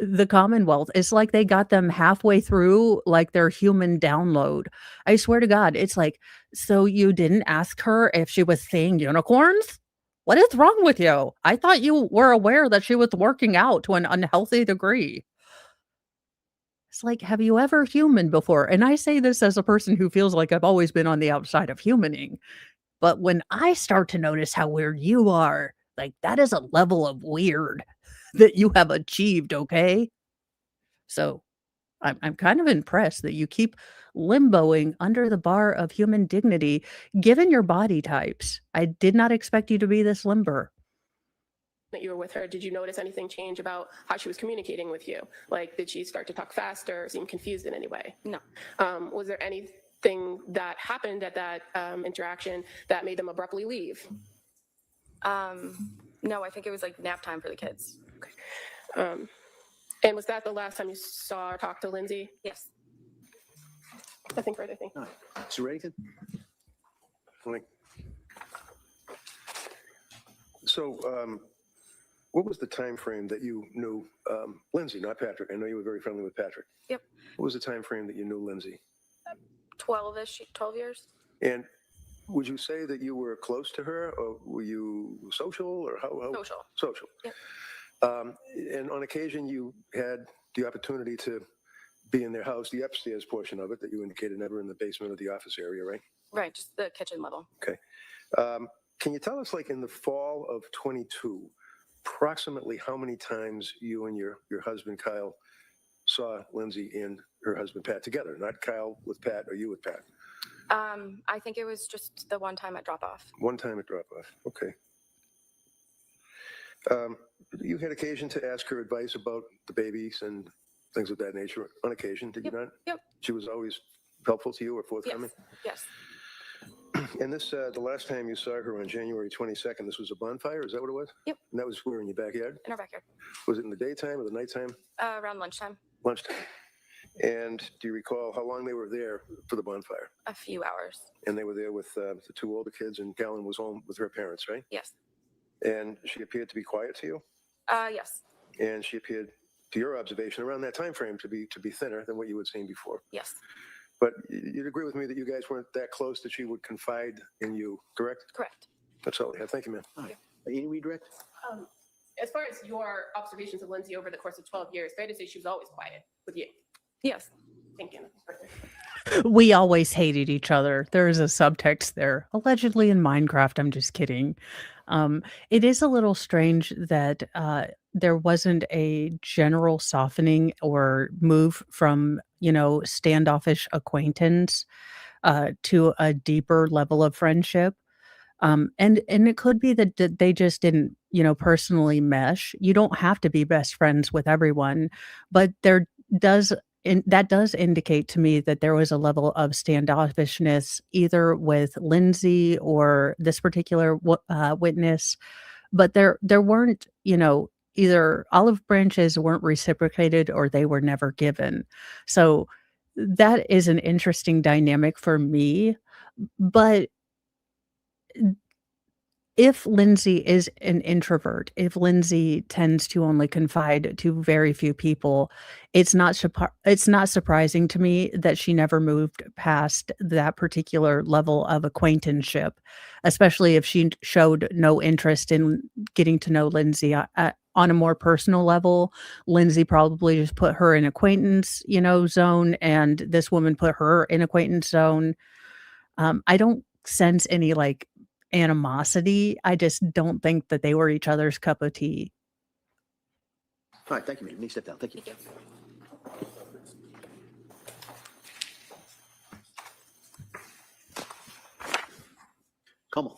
the Commonwealth. It's like they got them halfway through, like, their human download. I swear to God, it's like, "So you didn't ask her if she was seeing unicorns? What is wrong with you? I thought you were aware that she was working out to an unhealthy degree." It's like, have you ever humaned before? And I say this as a person who feels like I've always been on the outside of humaning. But when I start to notice how weird you are, like, that is a level of weird that you have achieved, okay? So I'm kind of impressed that you keep limboing under the bar of human dignity, given your body types. I did not expect you to be this limber. That you were with her, did you notice anything change about how she was communicating with you? Like, did she start to talk faster or seem confused in any way? No. Was there anything that happened at that interaction that made them abruptly leave? No, I think it was like nap time for the kids. Okay. And was that the last time you saw or talked to Lindsay? Yes. Nothing further, thank you. All right. Mr. Reddington? Morning. So, what was the time frame that you knew Lindsay, not Patrick? I know you were very friendly with Patrick. Yep. What was the time frame that you knew Lindsay? 12 years. And would you say that you were close to her, or were you social, or how? Social. Social. Yep. And on occasion, you had the opportunity to be in their house, the upstairs portion of it that you indicated, never in the basement or the office area, right? Right, just the kitchen level. Okay. Can you tell us, like, in the fall of 22, approximately how many times you and your husband, Kyle, saw Lindsay and her husband Pat together, not Kyle with Pat or you with Pat. I think it was just the one time at drop off. One time at drop off. Okay. You had occasion to ask her advice about the babies and things of that nature on occasion, did you not? Yep. She was always helpful to you or forthcoming? Yes. And this, the last time you saw her on January 22nd, this was a bonfire, is that what it was? Yep. And that was where, in your backyard? In our backyard. Was it in the daytime or the nighttime? Around lunchtime. Lunchtime. And do you recall how long they were there for the bonfire? A few hours. And they were there with the two older kids, and Callan was home with her parents, right? Yes. And she appeared to be quiet to you? Yes. And she appeared, to your observation, around that time frame to be thinner than what you had seen before. Yes. But you'd agree with me that you guys weren't that close that she would confide in you, correct? Correct. That's all I have. Thank you, ma'am. All right. Any redirect? As far as your observations of Lindsay over the course of 12 years, fair to say she was always quiet with you. Yes. Thank you. We always hated each other. There is a subtext there. Allegedly in Minecraft. I'm just kidding. It is a little strange that there wasn't a general softening or move from, standoffish acquaintance to a deeper level of friendship. And it could be that they just didn't, personally mesh. You don't have to be best friends with everyone, but that does indicate to me that there was a level of standoffishness either with Lindsay or this particular witness, but there weren't, either olive branches weren't reciprocated or they were never given. So that is an interesting dynamic for me. But if Lindsay is an introvert, if Lindsay tends to only confide to very few people, it's not surprising to me that she never moved past that particular level of acquaintanceship, especially if she showed no interest in getting to know Lindsay on a more personal level. Lindsay probably just put her in acquaintance, zone, and this woman put her in acquaintance zone. I don't sense any animosity. I just don't think that they were each other's cup of tea. All right, thank you, ma'am. Let me step down. Thank you. Come on.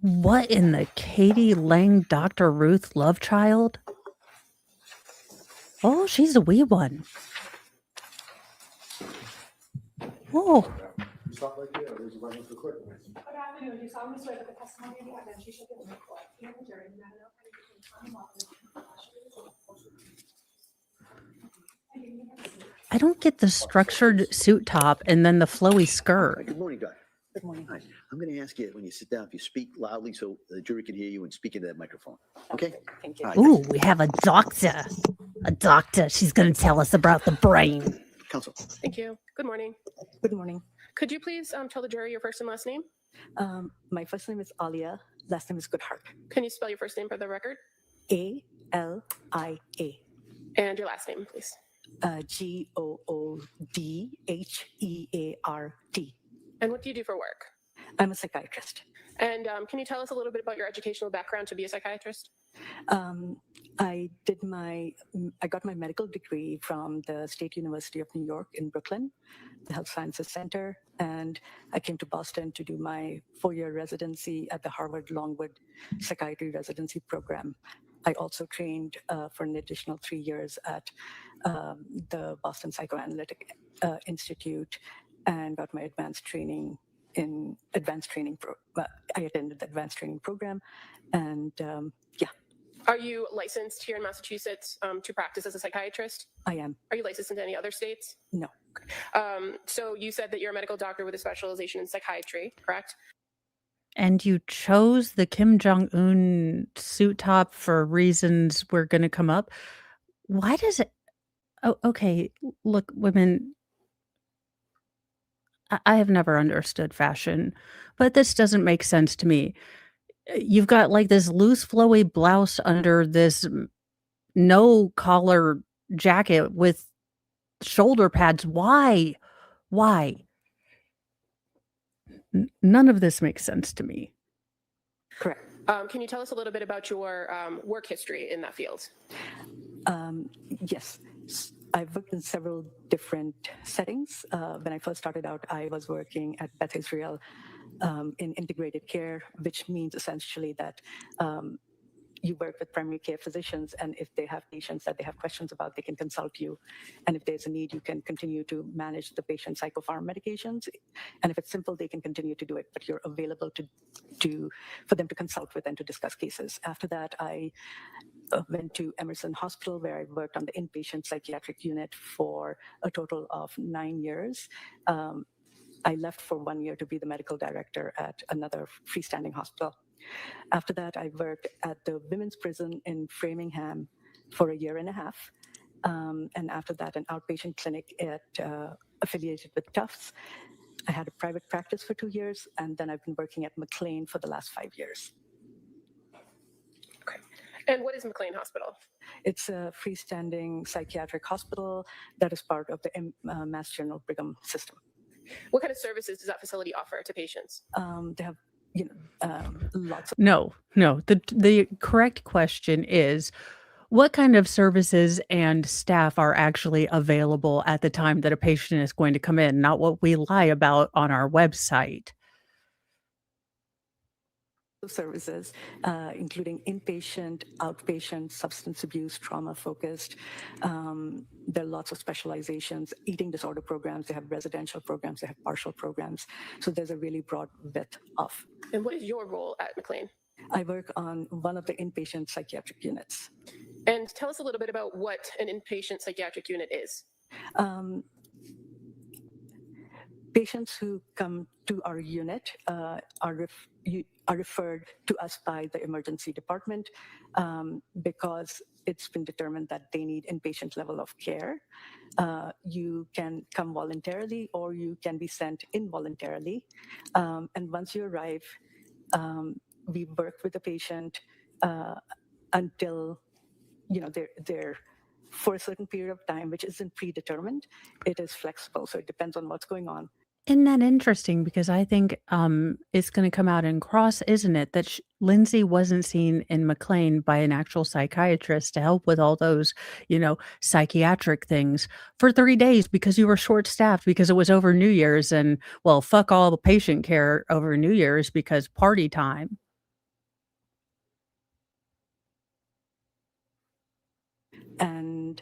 What in the Katie Lang Dr. Ruth Lovechild? Oh, she's a wee one. Oh. You stop right there, raise your right hand for the clerk. Good afternoon. Do you solemnly swear that the testimony you have given, she shall give in court and the jury, no matter how many between Commonwealth and I don't get the structured suit top and then the flowy All right, skirt. good morning, Doc. Good morning. All right. I'm going to ask you when you sit down if you speak loudly so the jury can hear you and speak into that microphone. Okay? Thank you. All right. Ooh, we have a doctor. A doctor. She's going to tell us about the brain. Counsel. Thank you. Good morning. Good morning. Could you please tell the jury your first and last name? My first name is Alia. Last name is Goodhart. Can you spell your first name for the record? Alia. And your last name, please. Goodheart. And what do you do for work? I'm a psychiatrist. And can you tell us a little bit about your educational background to be a psychiatrist? I got my medical degree from the State University of New York in Brooklyn, the Health Sciences Center, and I came to Boston to do my 4-year residency at the Harvard Longwood Psychiatry Residency Program. I also trained for an additional 3 years at the Boston Psychoanalytic Institute and got my advanced training in I attended the advanced training program, and Are you licensed here in Massachusetts to practice as a psychiatrist? I am. Are you licensed in any other states? No. So you said that you're a medical doctor with a specialization in psychiatry, correct? And you chose the Kim Jong-un suit top for reasons we're going to come up. Why does it? Oh, okay. Look, women, I have never understood fashion, but this doesn't make sense to me. You've got this loose flowy blouse under this no collar jacket with shoulder pads. Why? None of this makes sense to me. Correct. Can you tell us a little bit about your work history in that field? Yes. I've worked in several different settings. When I first started out, I was working at Beth Israel in integrated care, which means essentially that you work with primary care physicians, and if they have patients that they have questions about, they can consult you. And if there's a need, you can continue to manage the patient's psychopharm medications. And if it's simple, they can continue to do it, but you're available for them to consult with and to discuss cases. After that, I went to Emerson Hospital, where I worked on the inpatient psychiatric unit for a total of 9 years. I left for 1 year to be the medical director at another freestanding hospital. After that, I worked at the women's prison in Framingham for 1.5 years. And after that, an outpatient clinic affiliated with Tufts. I had a private practice for 2 years, and then I've been working at McLean for the last 5 years. Okay. And what is McLean Hospital? It's a freestanding psychiatric hospital that is part of the Mass General Brigham system. What kind of services does that facility offer to patients? They have lots of. No. The correct question is, what kind of services and staff are actually available at the time that a patient is going to come in, not what we lie about on our website. Services, including inpatient, outpatient, substance abuse, trauma-focused. There are lots of specializations, eating disorder programs. They have residential programs. They have partial programs. So there's a really broad width of. And what is your role at McLean? I work on one of the inpatient psychiatric units. And tell us a little bit about what an inpatient psychiatric unit is. Patients who come to our unit are referred to us by the emergency department because it's been determined that they need inpatient level of care. You can come voluntarily or you can be sent involuntarily. And once you arrive, we work with the patient until they're for a certain period of time, which isn't predetermined. It is flexible, so it depends on what's going on. Isn't that interesting? Because I think it's going to come out in cross, isn't it? That Lindsay wasn't seen in McLean by an actual psychiatrist to help with all those, psychiatric things for 3 days because you were short-staffed because it was over New Year's and, well, fuck all the patient care over New Year's because party time. And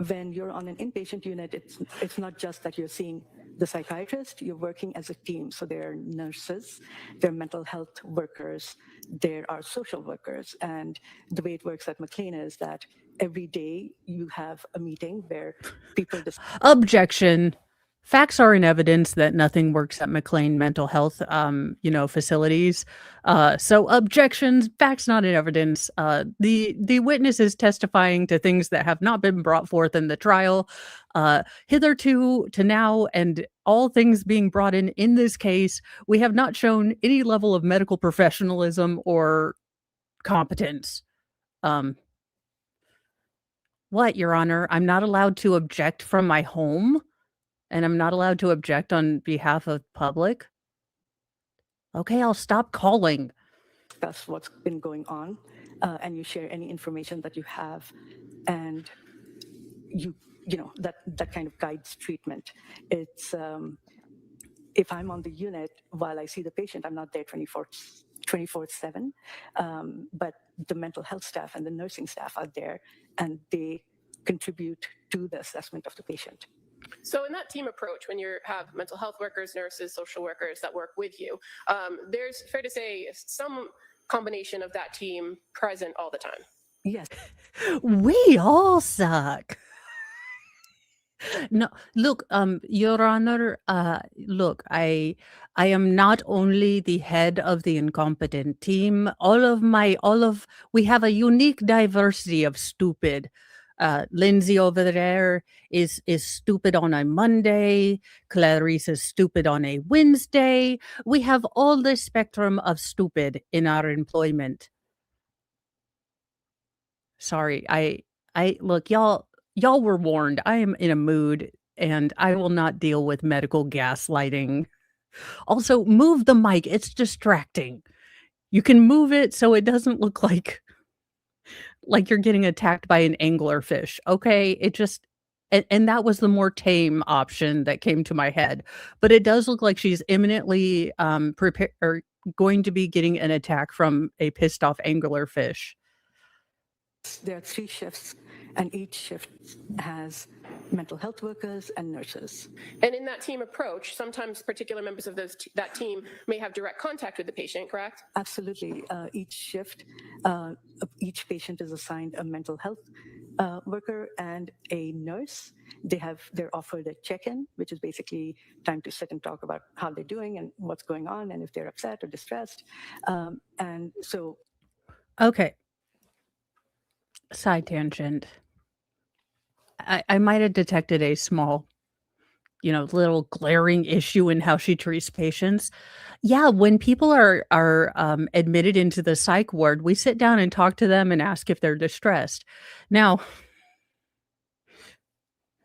when you're on an inpatient unit, it's not just that you're seeing the psychiatrist, you're working as a team. So there are nurses, there are mental health workers, there are social workers. And the way it works at McLean is that every day you have a meeting where people Objection. Facts are in evidence that nothing works at McLean mental health, facilities. So objections, facts not in evidence. The witnesses testifying to things that have not been brought forth in the trial, hitherto to now, and all things being brought in this case, we have not shown any level of medical professionalism or competence. What, Your Honor? I'm not allowed to object from my home? And I'm not allowed to object on behalf of public? Okay, I'll stop calling. Discuss what's been going on, and you share any information that you have, and that kind of guides treatment. It's if I'm on the unit while I see the patient, I'm not there 24/7, but the mental health staff and the nursing staff are there, and they contribute to the assessment of the patient. So in that team approach, when you have mental health workers, nurses, social workers that work with you, there's, fair to say, some combination of that team present all the time. Yes. We all suck. No, look, Your Honor, look, I am not only the head of the incompetent team. We have a unique diversity of stupid. Lindsay over there is stupid on a Monday. Clarice is stupid on a Wednesday. We have all the spectrum of stupid in our employment. Sorry, I look, y'all were warned. I am in a mood and I will not deal with medical gaslighting. Also, move the mic. It's distracting. You can move it so it doesn't look like you're getting attacked by an anglerfish, okay? It just and that was the more tame option that came to my head, but it does look like she's imminently, prepare or going to be getting an attack from a pissed off anglerfish. There are 3 shifts, and each shift has mental health workers and nurses. And in that team approach, sometimes particular members of that team may have direct contact with the patient, correct? Absolutely. Each shift, each patient is assigned a mental health worker and a nurse. They're offered a check-in, which is basically time to sit and talk about how they're doing and what's going on, and if they're upset or distressed. And so, Okay. Side tangent. I might have detected a small, little glaring issue in how she treats patients. Yeah, when people are admitted into the psych ward, we sit down and talk to them and ask if they're distressed. Now,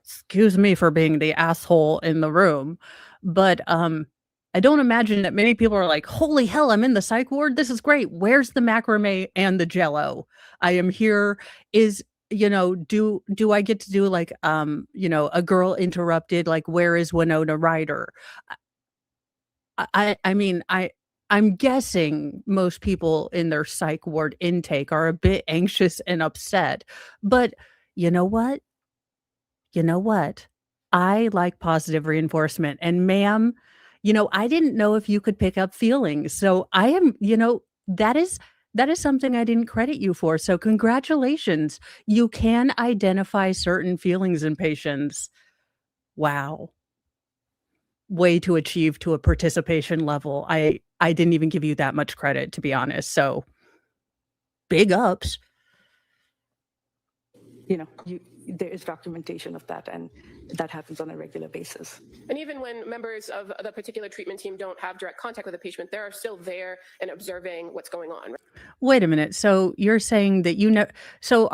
excuse me for being the asshole in the room, but I don't imagine that many people are like, "Holy hell, I'm in the psych ward. This is great. Where's the macrame and the jello? I am here. Is do I get to do like a girl interrupted, like where is Winona Ryder? I mean, I'm guessing most people in their psych ward intake are a bit anxious and upset. But you know what? You know what? I like positive reinforcement. And ma'am, I didn't know if you could pick up feelings. So I am, that is something I didn't credit you for. So congratulations. You can identify certain feelings in patients. Wow. Way to achieve to a participation level. I didn't even give you that much credit, to be honest. So big ups. there is documentation of that, and that happens on a regular basis. And even when members of the particular treatment team don't have direct contact with the patient, they're still there and observing what's going on. Right? Wait a minute. So you're saying that so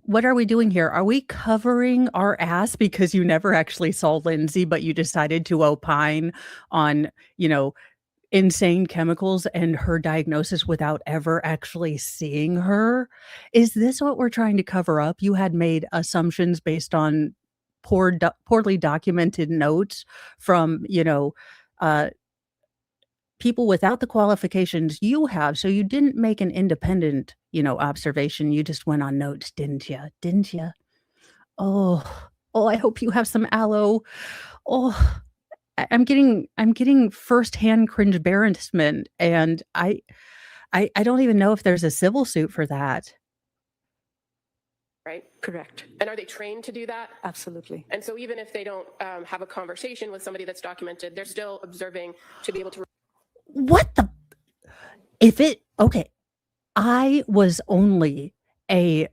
what are we doing here? Are we covering our ass because you never actually saw Lindsay, but you decided to opine on, insane chemicals and her diagnosis without ever actually seeing her? Is this what we're trying to cover up? You had made assumptions based on poorly documented notes from, uh, people without the qualifications you have. So you didn't make an independent, observation. You just went on notes, didn't you? Didn't you? Oh, I hope you have some aloe. Oh, I'm getting firsthand cringe embarrassment, and I don't even know if there's a civil suit for that. Right? Correct. And are they trained to do that? Absolutely. And so even if they don't have a conversation with somebody that's documented, they're still observing to be able to. What the? Okay, I was only an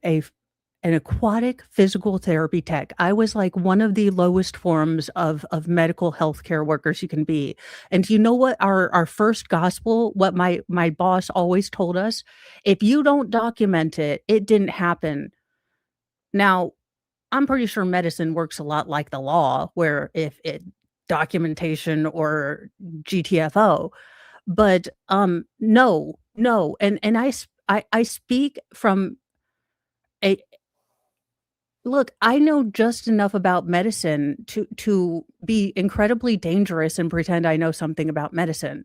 aquatic physical therapy tech. I was like one of the lowest forms of medical healthcare workers you can be. And you know what our first gospel, what my boss always told us? If you don't document it, it didn't happen. Now, I'm pretty sure medicine works a lot like the law, where if it documentation or GTFO, but no, and I speak from a look, I know just enough about medicine to be incredibly dangerous and pretend I know something about medicine.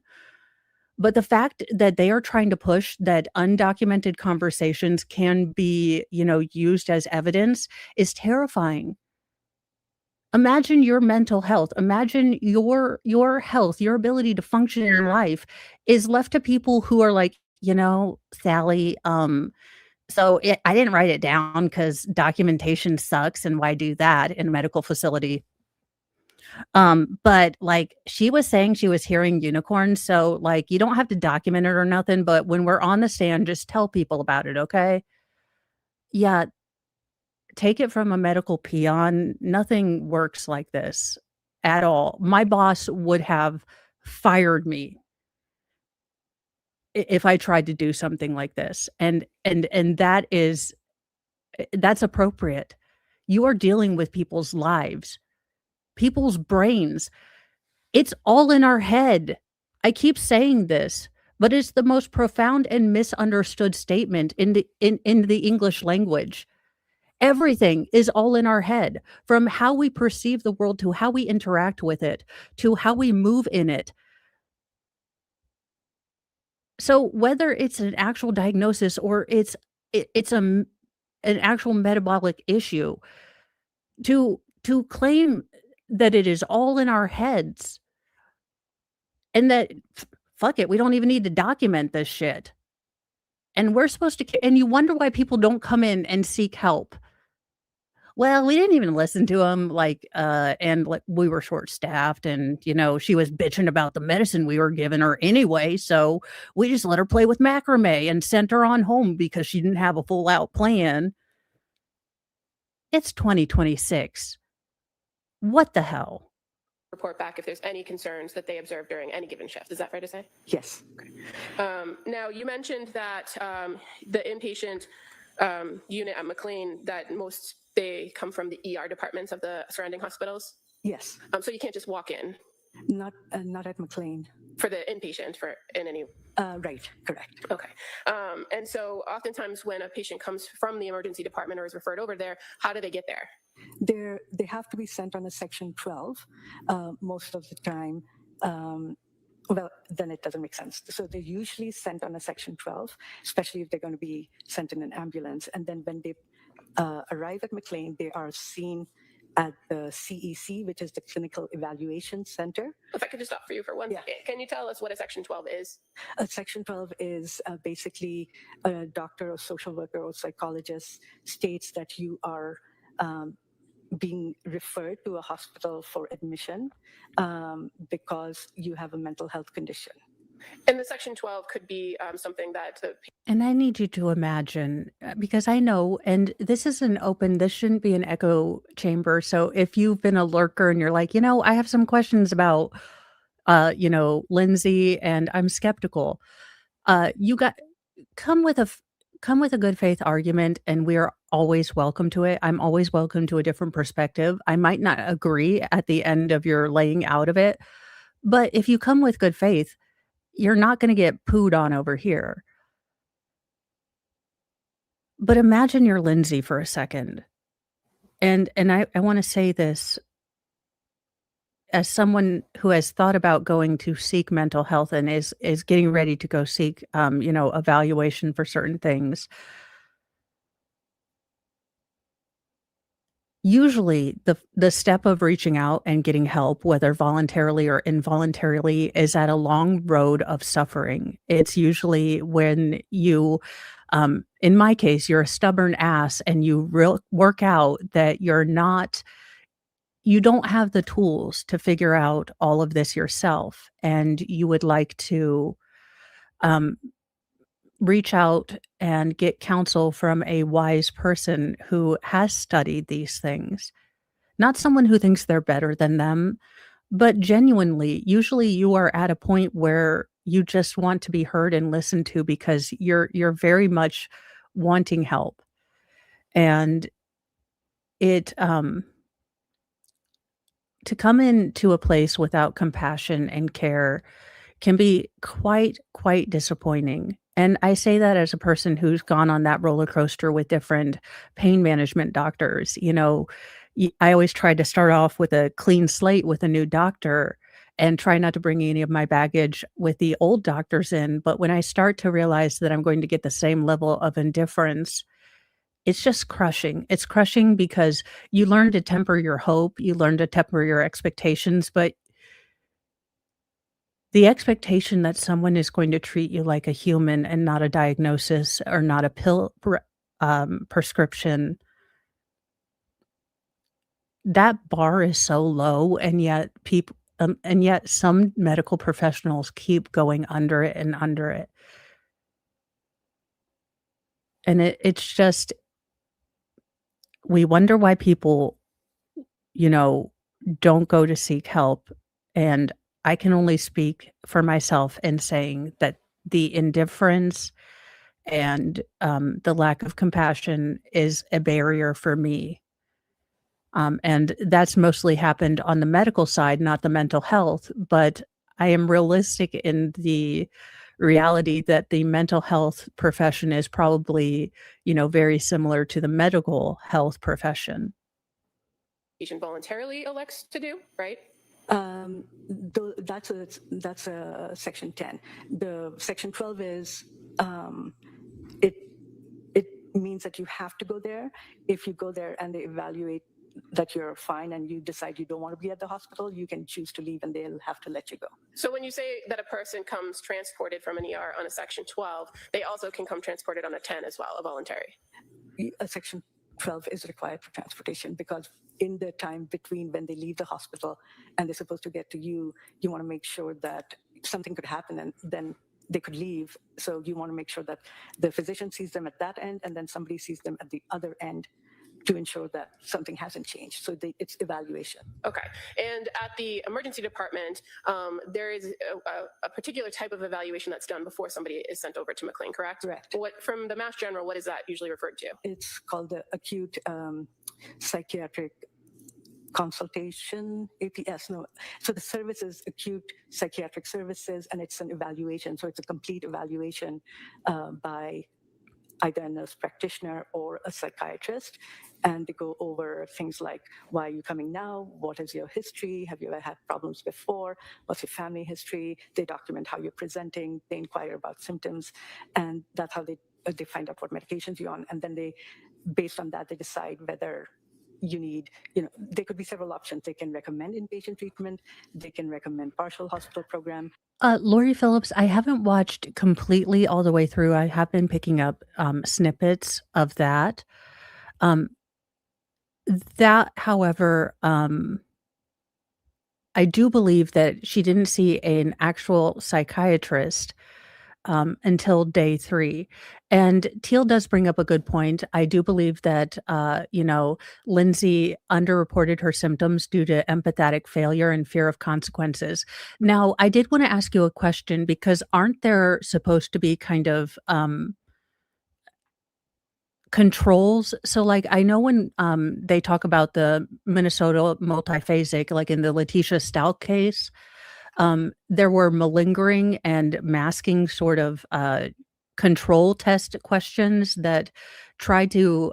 But the fact that they are trying to push that undocumented conversations can be, used as evidence is terrifying. Imagine your mental health. Imagine your health, your ability to function in life is left to people who are like, Sally, so I didn't write it down because documentation sucks, and why do that in a medical facility? But like she was saying she was hearing unicorns, so like you don't have to document it or nothing, but when we're on the stand, just tell people about it, okay? Yeah, take it from a medical peon. Nothing works like this at all. My boss would have fired me if I tried to do something like this. And that's appropriate. You are dealing with people's lives, people's brains. It's all in our head. I keep saying this, but it's the most profound and misunderstood statement in the English language. Everything is all in our head, from how we perceive the world to how we interact with it, to how we move in it. So whether it's an actual diagnosis or it's an actual metabolic issue, to claim that it is all in our heads and that fuck it, we don't even need to document this shit. And we're supposed to and you wonder why people don't come in and seek help. Well, we didn't even listen to him, and, like, we were short-staffed and, she was bitching about the medicine we were giving her anyway, so we just let her play with macrame and sent her on home because she didn't have a full-out plan. It's 2026. What the hell? Report back if there's any concerns that they observe during any given shift. Is that fair to say? Yes. Now, you mentioned that the inpatient unit at McLean, that they come from the ER departments of the surrounding hospitals. Yes. So you can't just walk in Not at McLean. for the inpatient in any. Right. Correct. Okay. And so oftentimes when a patient comes from the emergency department or is referred over there, how do they get there? They have to be sent on a Section 12 most of the time. Well, then it doesn't make sense. So they're usually sent on a Section 12, especially if they're going to be sent in an ambulance. And then when they arrive at McLean, they are seen at the CEC, which is the Clinical Evaluation Center. If I could just stop for you for one second. Can you tell us what a Section 12 is? Section 12 is basically a doctor or social worker or psychologist states that you are being referred to a hospital for admission because you have a mental health condition. And the Section 12 could be something that And I need you to imagine, because I know, and this shouldn't be an echo chamber. So if you've been a lurker and you're like, I have some questions about, Lindsay, and I'm skeptical, you come with a good faith argument, and we're always welcome to it. I'm always welcome to a different perspective. I might not agree at the end of your laying out of it, but if you come with good faith, you're not going to get pooed on over here. But imagine you're Lindsay for a second. And I want to say this as someone who has thought about going to seek mental health and is getting ready to go seek evaluation for certain things. Usually the step of reaching out and getting help, whether voluntarily or involuntarily, is at a long road of suffering. It's usually when you, in my case, you're a stubborn ass and you work out that you don't have the tools to figure out all of this yourself. And you would like to reach out and get counsel from a wise person who has studied these things. Not someone who thinks they're better than them, but genuinely, usually you are at a point where you just want to be heard and listened to because you're very much wanting help. And it to come into a place without compassion and care can be quite disappointing. And I say that as a person who's gone on that roller coaster with different pain management doctors. I always tried to start off with a clean slate with a new doctor and try not to bring any of my baggage with the old doctors in. But when I start to realize that I'm going to get the same level of indifference, it's just crushing. It's crushing because you learn to temper your hope, you learn to temper your expectations, but the expectation that someone is going to treat you like a human and not a diagnosis or not a pill prescription, that bar is so low, and yet some medical professionals keep going under it and under it. And it's just, we wonder why people, don't go to seek help. And I can only speak for myself in saying that the indifference and the lack of compassion is a barrier for me. And that's mostly happened on the medical side, not the mental health. But I am realistic in the reality that the mental health profession is probably, very similar to the medical health profession. Patient voluntarily elects to do, right? That's a section 10. The section 12 is it means that you have to go there. If you go there and they evaluate that you're fine and you decide you don't want to be at the hospital, you can choose to leave and they'll have to let you go. So when you say that a person comes transported from an ER on a section 12, they also can come transported on a 10 as well, a voluntary. A section 12 is required for transportation because in the time between when they leave the hospital and they're supposed to get to you, you want to make sure that something could happen and then they could leave. So you want to make sure that the physician sees them at that end and then somebody sees them at the other end to ensure that something hasn't changed. So it's evaluation. Okay. And at the emergency department, there is a particular type of evaluation that's done before somebody is sent over to McLean, correct? Correct. From the Mass General, what is that usually referred to? It's called the acute psychiatric consultation, APS. No, so the service is acute psychiatric services, and it's an evaluation. So it's a complete evaluation by either a nurse practitioner or a psychiatrist, and they go over things like, why are you coming now? What is your history? Have you ever had problems before? What's your family history? They document how you're presenting. They inquire about symptoms, and that's how they find out what medications you're on, and then based on that, they decide whether you need, there could be several options. They can recommend inpatient treatment. They can recommend partial hospital program. Lori Phillips, I haven't watched completely all the way through. I have been picking up snippets of that. However, I do believe that she didn't see an actual psychiatrist until day 3. And Teal does bring up a good point. I do believe that, Lindsay underreported her symptoms due to empathetic failure and fear of consequences. Now, I did want to ask you a question because aren't there supposed to be kind of controls? So like I know when they talk about the Minnesota multiphasic, like in the Letitia Stout case, there were malingering and masking sort of control test questions that tried to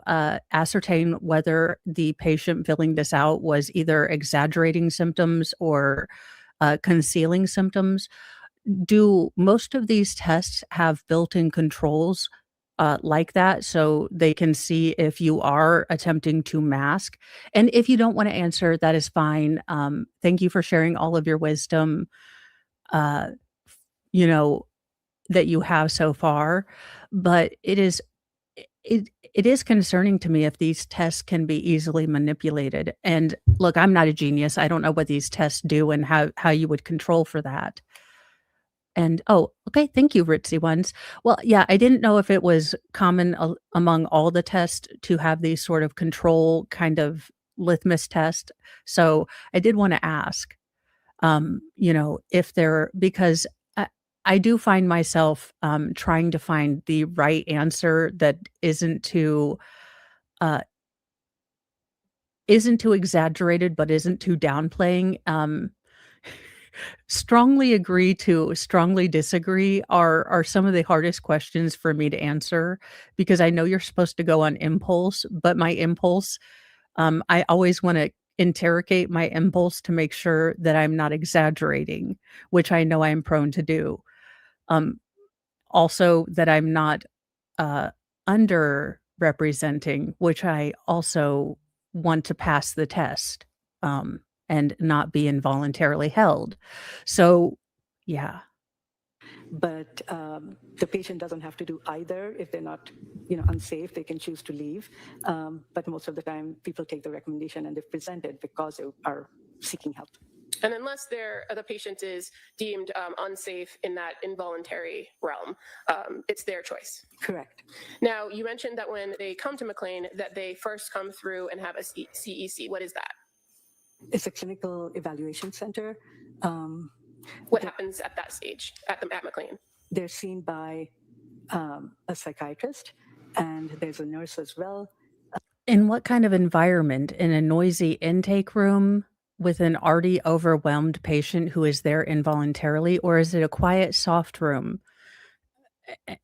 ascertain whether the patient filling this out was either exaggerating symptoms or concealing symptoms. Do most of these tests have built-in controls like that so they can see if you are attempting to mask? And if you don't want to answer, that is fine. Thank you for sharing all of your wisdom, that you have so far. But it is concerning to me if these tests can be easily manipulated. And look, I'm not a genius. I don't know what these tests do and how you would control for that. And okay, thank you, Ritzy Ones. Well, yeah, I didn't know if it was common among all the tests to have these sort of control kind of litmus test. So I did want to ask, if because I do find myself trying to find the right answer that isn't too exaggerated, but isn't too downplaying. Strongly agree to strongly disagree are some of the hardest questions for me to answer because I know you're supposed to go on impulse, but my impulse, I always want to interrogate my impulse to make sure that I'm not exaggerating, which I know I'm prone to do. Also that I'm not underrepresenting, which I also want to pass the test. And not be involuntarily held. So, yeah. But the patient doesn't have to do either. If they're not, unsafe, they can choose to leave. But most of the time, people take the recommendation and they present it because they are seeking help. And unless the patient is deemed unsafe in that involuntary realm, it's their choice. Correct. Now, you mentioned that when they come to McLean, that they first come through and have a CEC. What is that? It's a clinical evaluation center. What happens at that stage at McLean? They're seen by a psychiatrist, and there's a nurse as well. In what kind of environment? In a noisy intake room with an already overwhelmed patient who is there involuntarily, or is it a quiet, soft room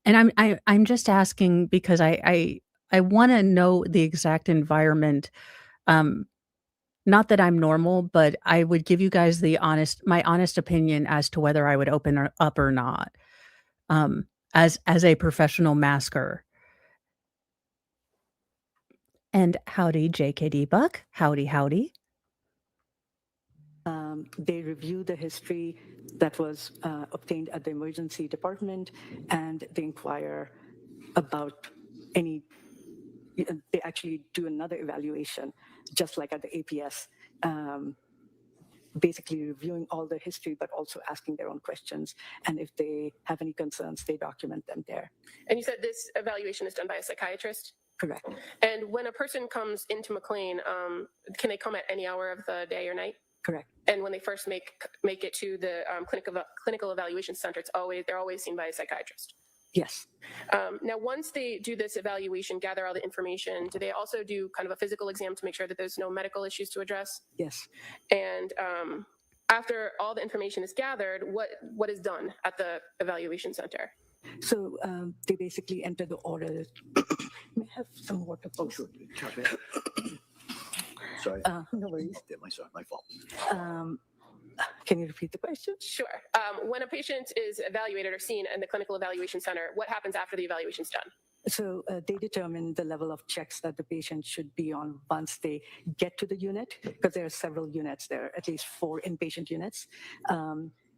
And I'm just asking because I want to know the exact environment. Um, Not that I'm normal, but I would give you guys my honest opinion as to whether I would up or not. Um, as a professional masker. And howdy, JKD Buck. Howdy, howdy. They review the history that was obtained at the emergency department, and they inquire about any. They actually do another evaluation, just like at the APS, basically reviewing all the history, but also asking their own questions. And if they have any concerns, they document them there. And you said this evaluation is done by a psychiatrist? Correct. And when a person comes into McLean, can they come at any hour of the day or night? Correct. And when they first make it to the clinical evaluation center, they're always seen by a psychiatrist. Yes. Now, once they do this evaluation, gather all the information, do they also do kind of a physical exam to make sure that there's no medical issues to address? Yes. And after all the information is gathered, what is done at the evaluation center? So they basically enter the order. May I have some water? Oh, sure. Sorry. No worries. My fault. Can you repeat the question? Sure. When a patient is evaluated or seen in the clinical evaluation center, what happens after the evaluation is done? So they determine the level of checks that the patient should be on once they get to the unit, because there are several units. There are at least 4 inpatient units.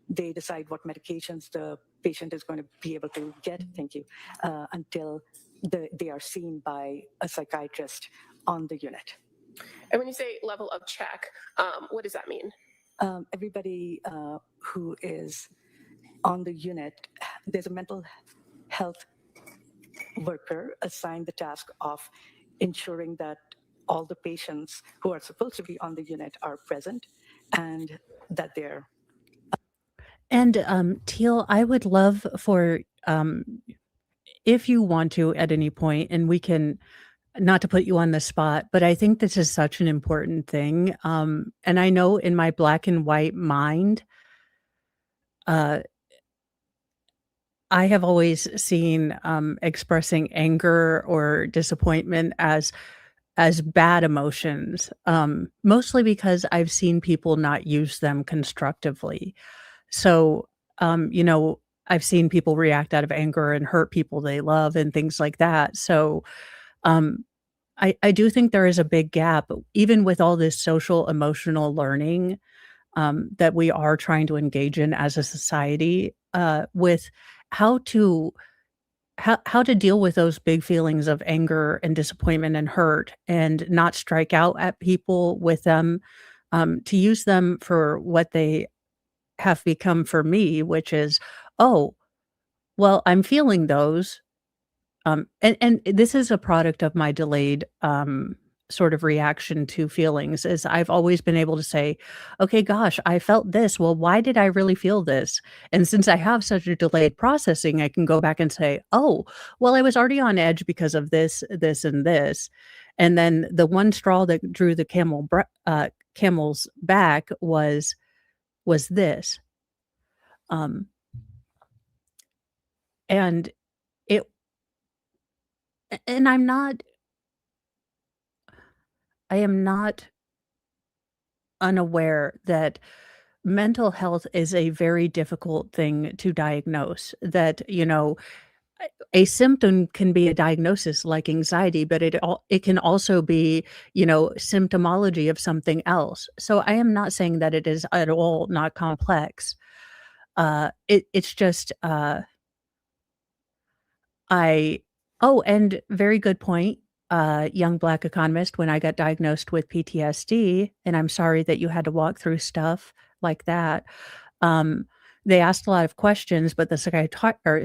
They decide what medications the patient is going to be able to get, thank you, until they are seen by a psychiatrist on the unit. And when you say level of check, what does that mean? Everybody who is on the unit, there's a mental health worker assigned the task of ensuring that all the patients who are supposed to be on the unit are present and that they're. And Teal, I would love for if you want to at any point, and we can, not to put you on the spot, but I think this is such an important thing. And I know in my black and white mind, I have always seen expressing anger or disappointment as bad emotions, mostly because I've seen people not use them constructively. So, I've seen people react out of anger and hurt people they love and things like that. So, I do think there is a big gap, even with all this social emotional learning that we are trying to engage in as a society, with how to deal with those big feelings of anger and disappointment and hurt, and not strike out at people with them, to use them for what they have become for me, which is, oh, well, I'm feeling those. And this is a product of my delayed sort of reaction to feelings, is I've always been able to say, okay, gosh, I felt this. Well, why did I really feel this? And since I have such a delayed processing, I can go back and say, oh, well, I was already on edge because of this, this, and this. And then the one straw that drew the camel's back was this. And it, and I am not unaware that mental health is a very difficult thing to diagnose, that, a symptom can be a diagnosis like anxiety, but it can also be, symptomology of something else. So I am not saying that it is at all not complex. It's just, and very good point, young Black economist, when I got diagnosed with PTSD, and I'm sorry that you had to walk through stuff like that. They asked a lot of questions, but the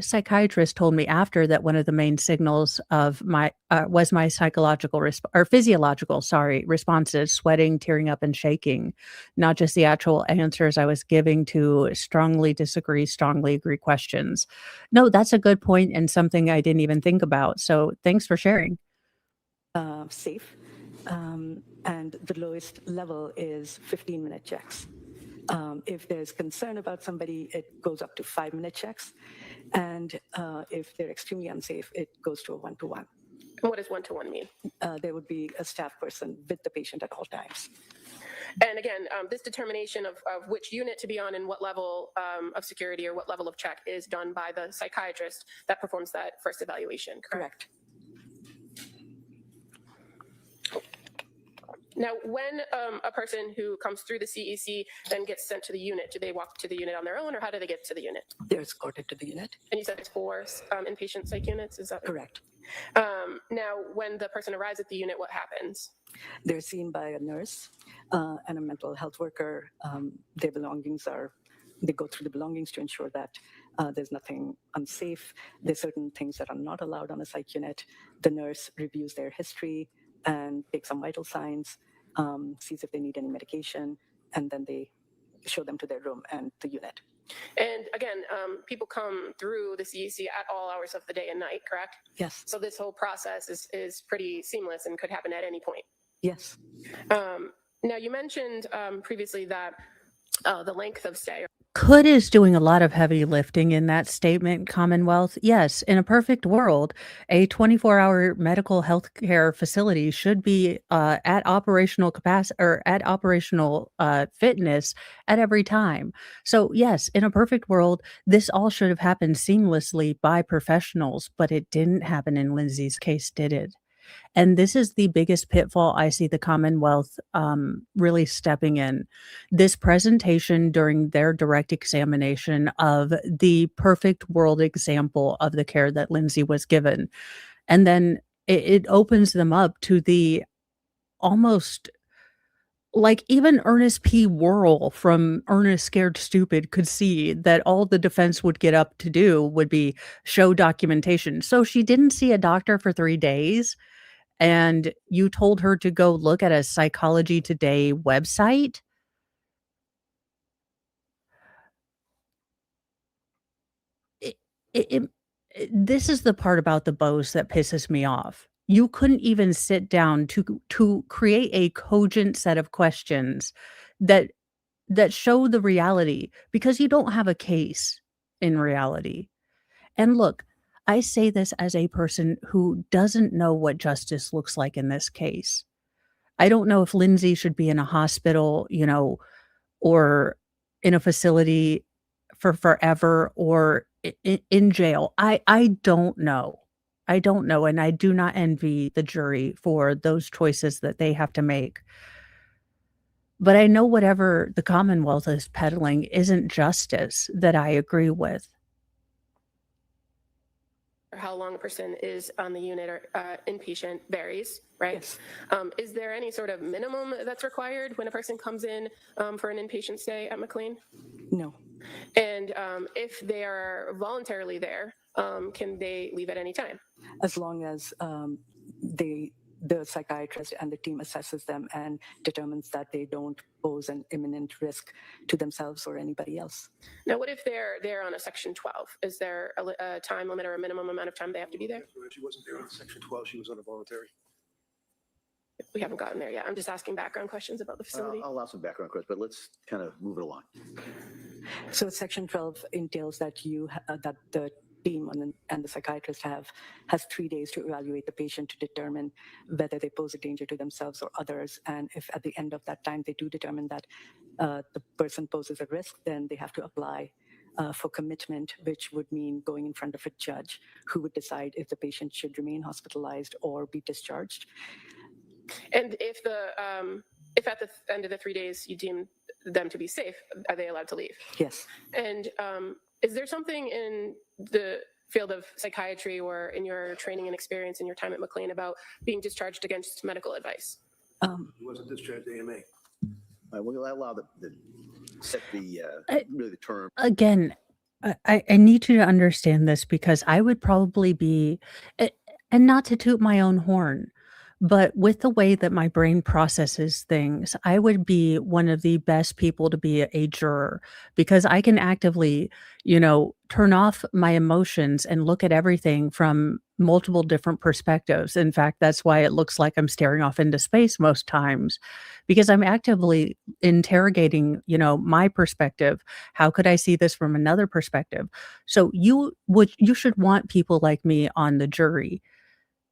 psychiatrist told me after that one of the main signals of my was my physiological responses: sweating, tearing up, and shaking, not just the actual answers I was giving to strongly disagree, strongly agree questions. No, that's a good point and something I didn't even think about. So thanks for sharing. Safe, and the lowest level is 15-minute checks. If there's concern about somebody, it goes up to 5-minute checks. And if they're extremely unsafe, it goes to a 1-to-1. And what does 1-to-1 mean? There would be a staff person with the patient at all times. And again, this determination of which unit to be on and what level of security or what level of check is done by the psychiatrist that performs that first evaluation, correct? Now, when a person who comes through the CEC then gets sent to the unit, do they walk to the unit on their own, or how do they get to the unit? They're escorted to the unit. And you said it's 4 inpatient psych units, is that correct? Now, when the person arrives at the unit, what happens? They're seen by a nurse and a mental health worker. Their belongings are, they go through the belongings to ensure that there's nothing unsafe. There's certain things that are not allowed on a psych unit. The nurse reviews their history and takes some vital signs, sees if they need any medication, and then they show them to their room and the unit. And again, people come through the CEC at all hours of the day and night, correct? Yes. So this whole process is pretty seamless and could happen at any point. Yes. Now, you mentioned previously that the length of stay. Could is doing a lot of heavy lifting in that statement, Commonwealth. Yes, in a perfect world, a 24-hour medical health care facility should be at operational capacity or at operational fitness at every time. So yes, in a perfect world, this all should have happened seamlessly by professionals, but it didn't happen in Lindsay's case, did it? And this is the biggest pitfall I see the Commonwealth really stepping in. This presentation during their direct examination of the perfect world example of the care that Lindsay was given. And then it opens them up to the almost like even Ernest P. Worrell from Ernest Scared Stupid could see that all the defense would get up to do would be show documentation. So she didn't see a doctor for 3 days. And you told her to go look at a Psychology Today website? This is the part about the Bose that pisses me off. You couldn't even sit down to create a cogent set of questions that show the reality because you don't have a case in reality. And look, I say this as a person who doesn't know what justice looks like in this case. I don't know if Lindsay should be in a hospital, or in a facility for forever or in jail. I don't know. I don't know. And I do not envy the jury for those choices that they have to make. But I know whatever the Commonwealth is peddling isn't justice that I agree with. How long a person is on the unit or inpatient varies, right? Yes. Is there any sort of minimum that's required when a person comes in for an inpatient stay at McLean? No. And if they are voluntarily there, can they leave at any time? As long as the psychiatrist and the team assesses them and determines that they don't pose an imminent risk to themselves or anybody else. Now, what if they're there on a Section 12? Is there a time limit or a minimum amount of time they have to be there? She wasn't there on Section 12. She was on a voluntary. We haven't gotten there yet. I'm just asking background questions about the facility. I'll allow some background questions, but let's kind of move it along. So Section 12 entails that that the team and the psychiatrist has 3 days to evaluate the patient to determine whether they pose a danger to themselves or others. And if at the end of that time they do determine that the person poses a risk, then they have to apply for commitment, which would mean going in front of a judge who would decide if the patient should remain hospitalized or be discharged. And if at the end of the 3 days you deem them to be safe, are they allowed to leave? Yes. And is there something in the field of psychiatry or in your training and experience in your time at McLean about being discharged against medical advice? He wasn't discharged AMA. We'll allow the set the really the term. Again, I need you to understand this because I would probably be, and not to toot my own horn, But with the way that my brain processes things, I would be one of the best people to be a juror because I can actively, turn off my emotions and look at everything from multiple different perspectives. In fact, that's why it looks like I'm staring off into space most times because I'm actively interrogating, my perspective. How could I see this from another perspective? So you should want people like me on the jury.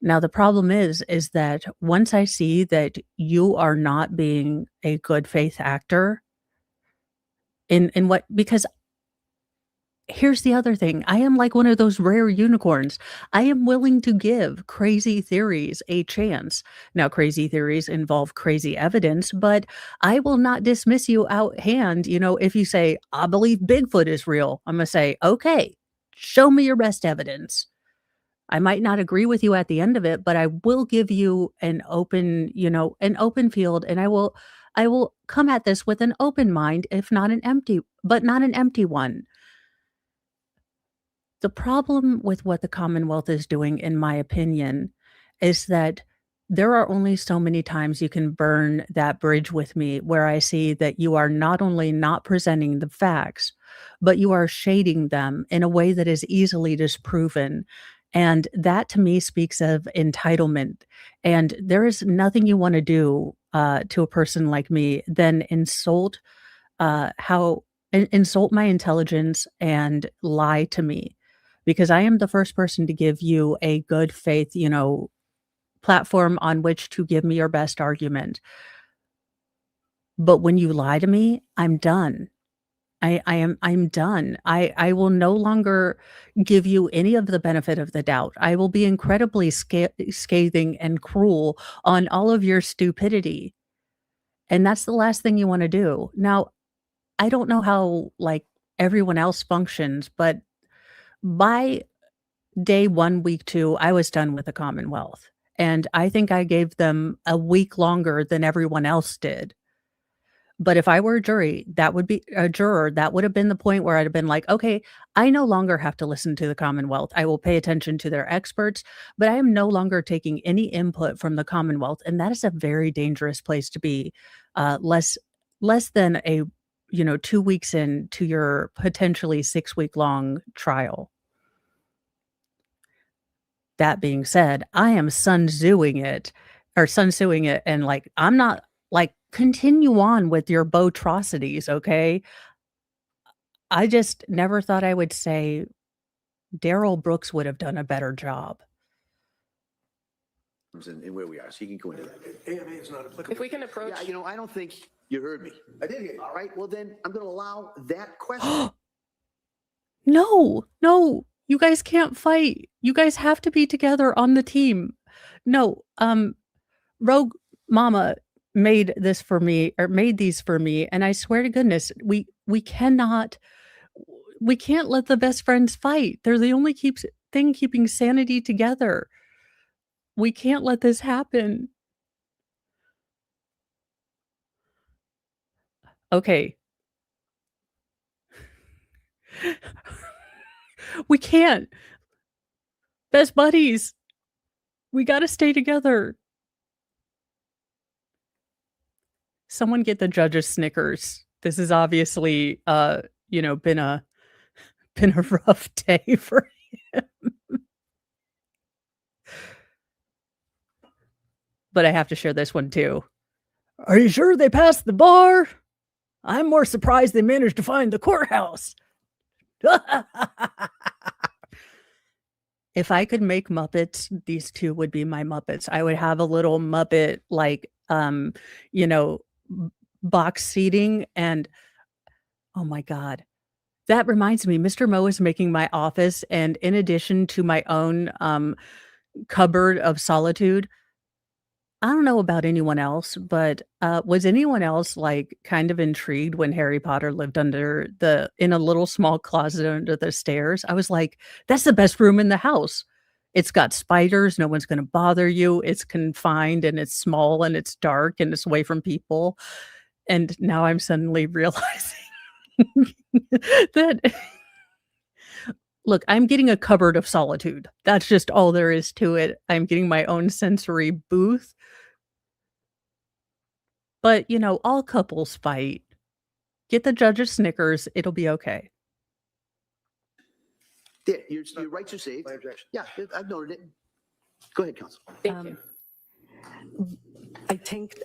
Now the problem is that once I see that you are not being a good faith actor in what because here's the other thing, I am like one of those rare unicorns. I am willing to give crazy theories a chance. Now crazy theories involve crazy evidence, but I will not dismiss you out hand, if you say, "I believe Bigfoot is real." Imma say, "Okay, show me your best evidence." I might not agree with you at the end of it, but I will give you an open field, and I will come at this with an open mind, if not an empty but not an empty one. The problem with what the Commonwealth is doing, in my opinion, is that there are only so many times you can burn that bridge with me where I see that you are not only not presenting the facts, but you are shading them in a way that is easily disproven. And that to me speaks of entitlement. And there is nothing you want to do to a person like me than how insult my intelligence and lie to me because I am the first person to give you a good faith, platform on which to give me your best argument. But when you lie to me, I'm done. I'm done. I will no longer give you any of the benefit of the doubt. I will be incredibly scathing and cruel on all of your stupidity. And that's the last thing you want to do. Now, I don't know how like everyone else functions, but by day 1, week 2, I was done with the Commonwealth. And I think I gave them a week longer than everyone else did. But if I were a juror, that would have been the point where I'd have been like, okay, I no longer have to listen to the Commonwealth. I will pay attention to their experts, but I am no longer taking any input from the Commonwealth. And that is a very dangerous place to be. Less than 2 weeks into your potentially 6-week long trial. That being said, I am Sun Tzuing it, and, like, I'm not like, continue on with your botrocities, okay? I just never thought I would say Daryl Brooks would have done a better job. And where we are, so you can go into that. AMA is not applicable. If we can approach, Yeah, I don't think you heard me. I did hear you. All right, well then, I'm gonna allow that question. No, no, you guys can't fight. You guys have to be together on the team. No, Rogue Mama made these for me, and I swear to goodness, we can't let the best friends fight. They're the only thing keeping sanity together. We can't let this happen. Okay. We can't. Best buddies. We gotta stay together. Someone get the judges Snickers. This has obviously, been a rough day for him. But I have to share this one too. Are you sure they passed the bar? I'm more surprised they managed to find the courthouse. If I could make Muppets, these two would be my Muppets. I would have a little Muppet like you know, box seating and oh my god. That reminds me, Mr. Mo is making my office, and in addition to my own cupboard of solitude, I don't know about anyone else, but was anyone else like kind of intrigued when Harry Potter lived in a little small closet under the stairs? I was like, that's the best room in the house. It's got spiders, no one's gonna bother you, it's confined and it's small and it's dark and it's away from people. And now I'm suddenly realizing that Look, I'm getting a cupboard of solitude. That's just all there is to it. I'm getting my own sensory booth. But, all couples fight. Get the judge's Snickers, it'll be okay. There, your rights are saved. My objection. Yeah, I've noted it. Go ahead, counsel. Thank you. I think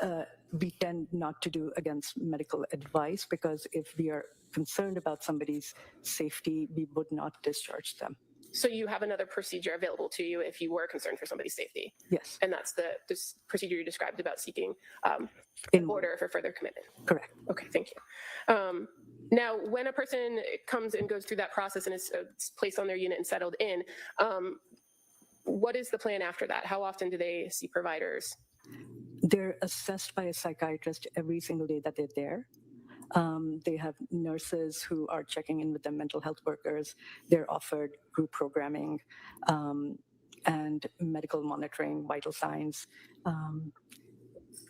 we tend not to do against medical advice, because if we are concerned about somebody's safety, we would not discharge them. So you have another procedure available to you if you were concerned for somebody's safety. Yes. And that's this procedure you described about seeking In- an order for further commitment. Correct. Okay, thank you. Now, when a person comes and goes through that process and is placed on their unit and settled in, what is the plan after that? How often do they see providers? They're assessed by a psychiatrist every single day that they're there. They have nurses who are checking in with the mental health workers. They're offered group programming and medical monitoring, vital signs.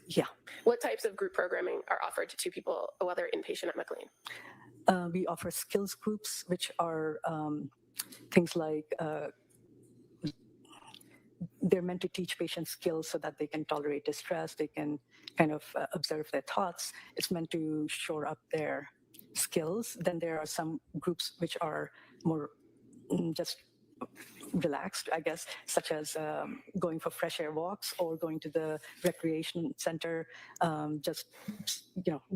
Yeah. What types of group programming are offered to people while they're inpatient at McLean? We offer skills groups, which are things like they're meant to teach patients skills so that they can tolerate distress, they can kind of observe their thoughts. It's meant to shore up their skills. Then there are some groups which are more just relaxed, I guess, such as going for fresh air walks or going to the recreation center, just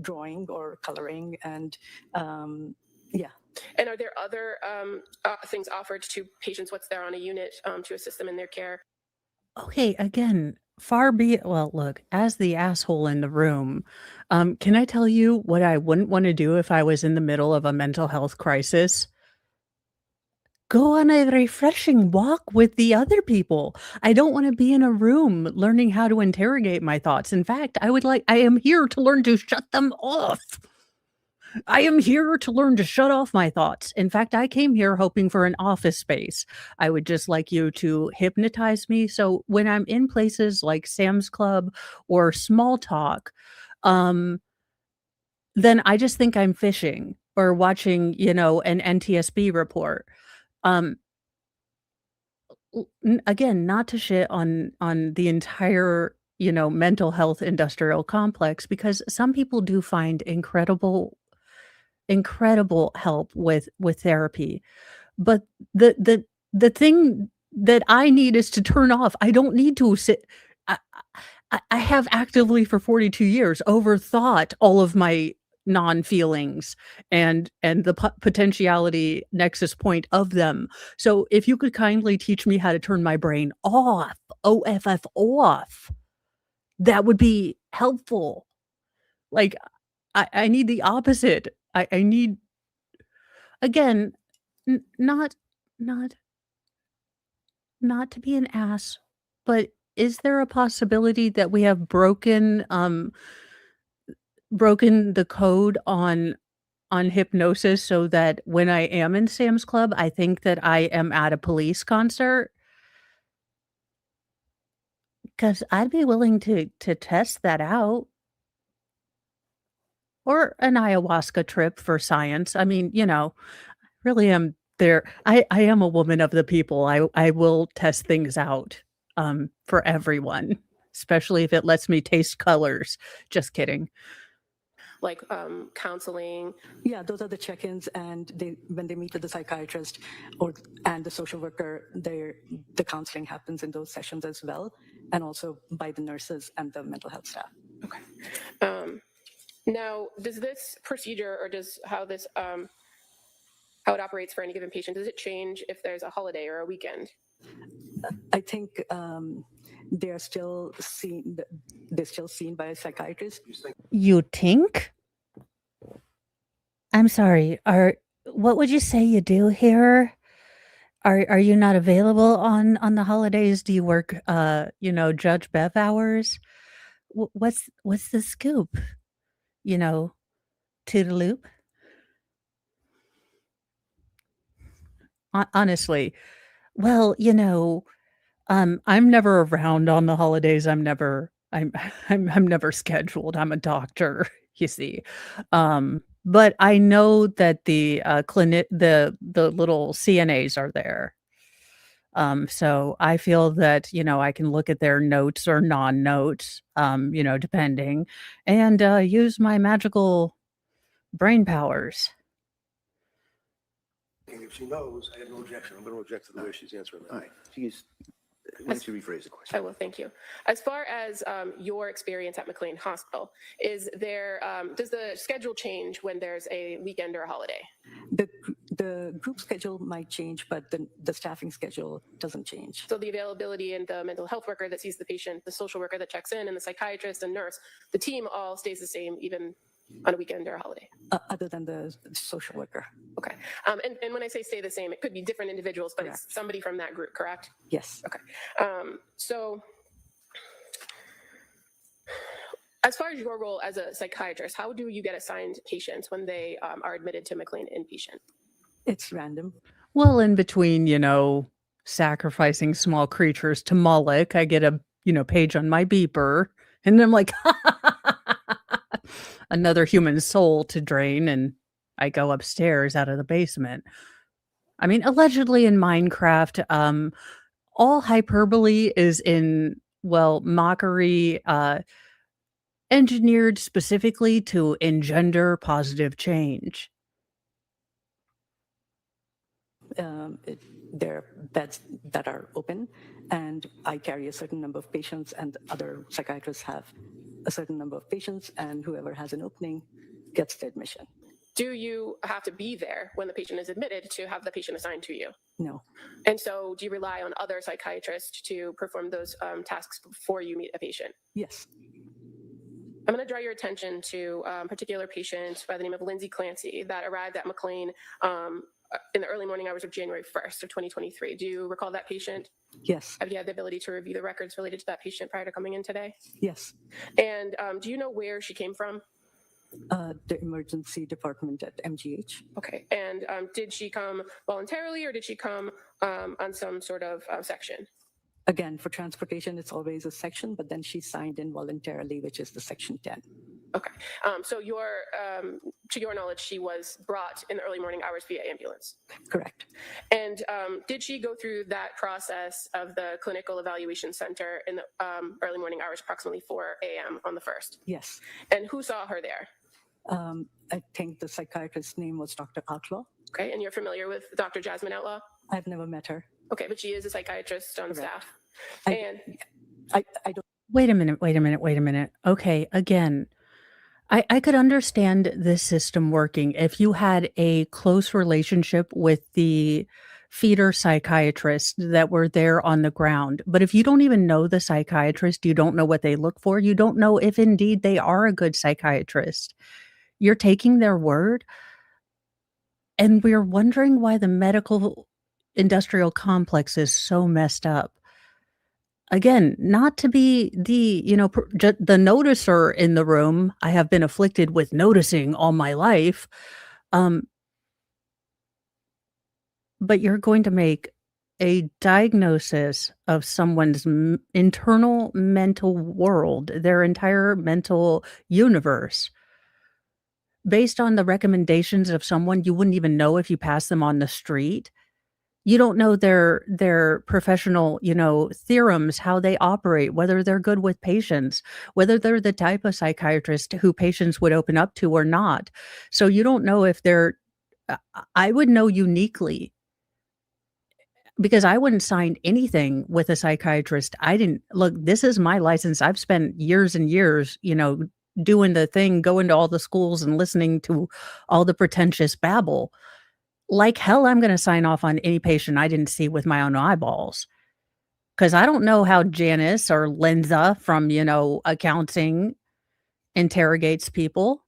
drawing or coloring, and yeah. And are there other things offered to patients once they're on a unit to assist them in their care? Okay, again, far be it. Well, look, as the asshole in the room, can I tell you what I wouldn't want to do if I was in the middle of a mental health crisis? Go on a refreshing walk with the other people. I don't want to be in a room learning how to interrogate my thoughts. In fact, I am here to learn to shut them off. I am here to learn to shut off my thoughts. In fact, I came here hoping for an office space. I would just like you to hypnotize me. So when I'm in places like Sam's Club or Small Talk, then I just think I'm fishing or watching, an NTSB report. Again, not to shit on the entire, mental health industrial complex, because some people do find incredible help with therapy. But the thing that I need is to turn off. I don't need to sit. I have actively for 42 years overthought all of my non-feelings and the potentiality nexus point of them. So if you could kindly teach me how to turn my brain off, off, that would be helpful. Like, I need the opposite. I need, again, not to be an ass, but is there a possibility that we have broken the code on hypnosis, so that when I am in Sam's Club, I think that I am at a police concert? Because I'd be willing to test that out. Or an ayahuasca trip for science. I mean, really am there. I am a woman of the people. I will test things out for everyone, especially if it lets me taste colors. Just kidding. Like counseling? Yeah, those are the check-ins, and when they meet with the psychiatrist and the social worker, the counseling happens in those sessions as well, and also by the nurses and the mental health staff. Okay. Now, does this procedure, or how it operates for any given patient, does it change if there's a holiday or a weekend? I think they're still seen by a psychiatrist. You think? I'm sorry. What would you say you do here? Are you not available on the holidays? Do you work Judge Bev hours? What's the scoop? Toodaloop? Honestly, well, I'm never around on the holidays. I'm never scheduled. I'm a doctor, you see. but I know that the clinic, the little CNAs are there. So I feel that, I can look at their notes or non-notes, depending, and use my magical brain powers. And if she knows, I have no objection. I'm going to object to the way she's answering All that. right. Why don't you rephrase the question? I will, thank you. As far as your experience at McLean Hospital, is there, does the schedule change when there's a weekend or a holiday? The group schedule might change, but the staffing schedule doesn't change. So the availability and the mental health worker that sees the patient, the social worker that checks in, and the psychiatrist and nurse, the team all stays the same even on a weekend or a holiday? Other than the social worker. Okay. And when I say stay the same, it could be different individuals, but Correct. it's somebody from that group, correct? Yes. Okay. So as far as your role as a psychiatrist, how do you get assigned patients when they are admitted to McLean inpatient? It's random. Well, in between, sacrificing small creatures to Moloch, I get a, page on my beeper, and I'm like, another human soul to drain, and I go upstairs out of the basement. I mean, allegedly in Minecraft, all hyperbole is in, mockery, engineered specifically to engender positive change. There are beds that are open, and I carry a certain number of patients, and other psychiatrists have a certain number of patients, and whoever has an opening gets the admission. Do you have to be there when the patient is admitted to have the patient assigned to you? No. And so do you rely on other psychiatrists to perform those tasks before you meet a patient? Yes. I'm going to draw your attention to a particular patient by the name of Lindsay Clancy that arrived at McLean in the early morning hours of January 1st of 2023. Do you recall that patient? Yes. Have you had the ability to review the records related to that patient prior to coming in today? Yes. And do you know where she came from? The emergency department at MGH. Okay. And did she come voluntarily, or did she come on some sort of section? Again, for transportation, it's always a section, but then she signed in voluntarily, which is the section 10. Okay. So to your knowledge, she was brought in the early morning hours via ambulance? Correct. And did she go through that process of the clinical evaluation center in the early morning hours, approximately 4 a.m. on the 1st? Yes. And who saw her there? I think the psychiatrist's name was Dr. Outlaw. Okay. And you're familiar with Dr. Jasmine Outlaw? I've never met her. Okay, but she is a psychiatrist on staff. I don't. Wait a minute. Okay, again, I could understand this system working if you had a close relationship with the feeder psychiatrists that were there on the ground. But if you don't even know the psychiatrist, you don't know what they look for, you don't know if indeed they are a good psychiatrist, you're taking their word, and we're wondering why the medical industrial complex is so messed up. Again, not to be the, the noticer in the room. I have been afflicted with noticing all my life. But you're going to make a diagnosis of someone's internal mental world, their entire mental universe, based on the recommendations of someone you wouldn't even know if you pass them on the street. You don't know their professional, theorems, how they operate, whether they're good with patients, whether they're the type of psychiatrist who patients would open up to or not. So you don't know if they're, I would know uniquely, because I wouldn't sign anything with a psychiatrist. I didn't look, this is my license. I've spent years and years, doing the thing, going to all the schools and listening to all the pretentious babble. Like hell, I'm going to sign off on any patient I didn't see with my own eyeballs. Because I don't know how Janice or Lindsay from, accounting interrogates people.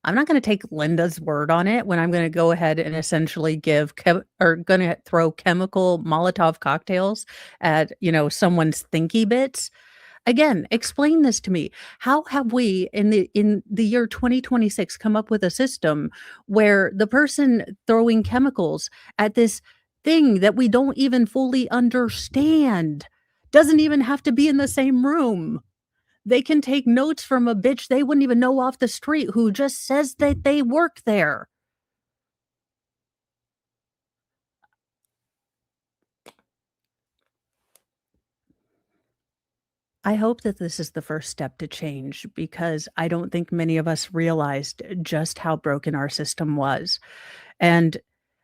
I'm not going to take Linda's word on it when I'm going to go ahead and essentially going to throw chemical Molotov cocktails at, someone's thinky bits. Again, explain this to me. How have we in the year 2026 come up with a system where the person throwing chemicals at this thing that we don't even fully understand doesn't even have to be in the same room? They can take notes from a bitch they wouldn't even know off the street who just says that they work there. I hope that this is the first step to change because I don't think many of us realized just how broken our system was. And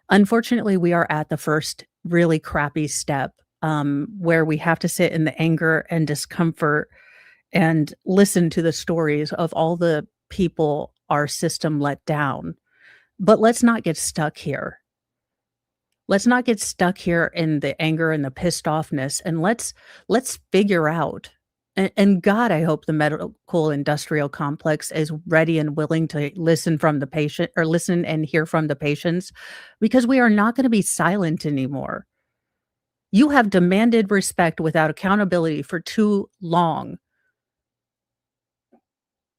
unfortunately, we are at the first really crappy step where we have to sit in the anger and discomfort and listen to the stories of all the people our system let down. But let's not get stuck here. Let's not get stuck here in the anger and the pissed offness, and let's figure out and God, I hope the medical industrial complex is ready and willing to listen from the patient or listen and hear from the patients because we are not gonna be silent anymore. You have demanded respect without accountability for too long.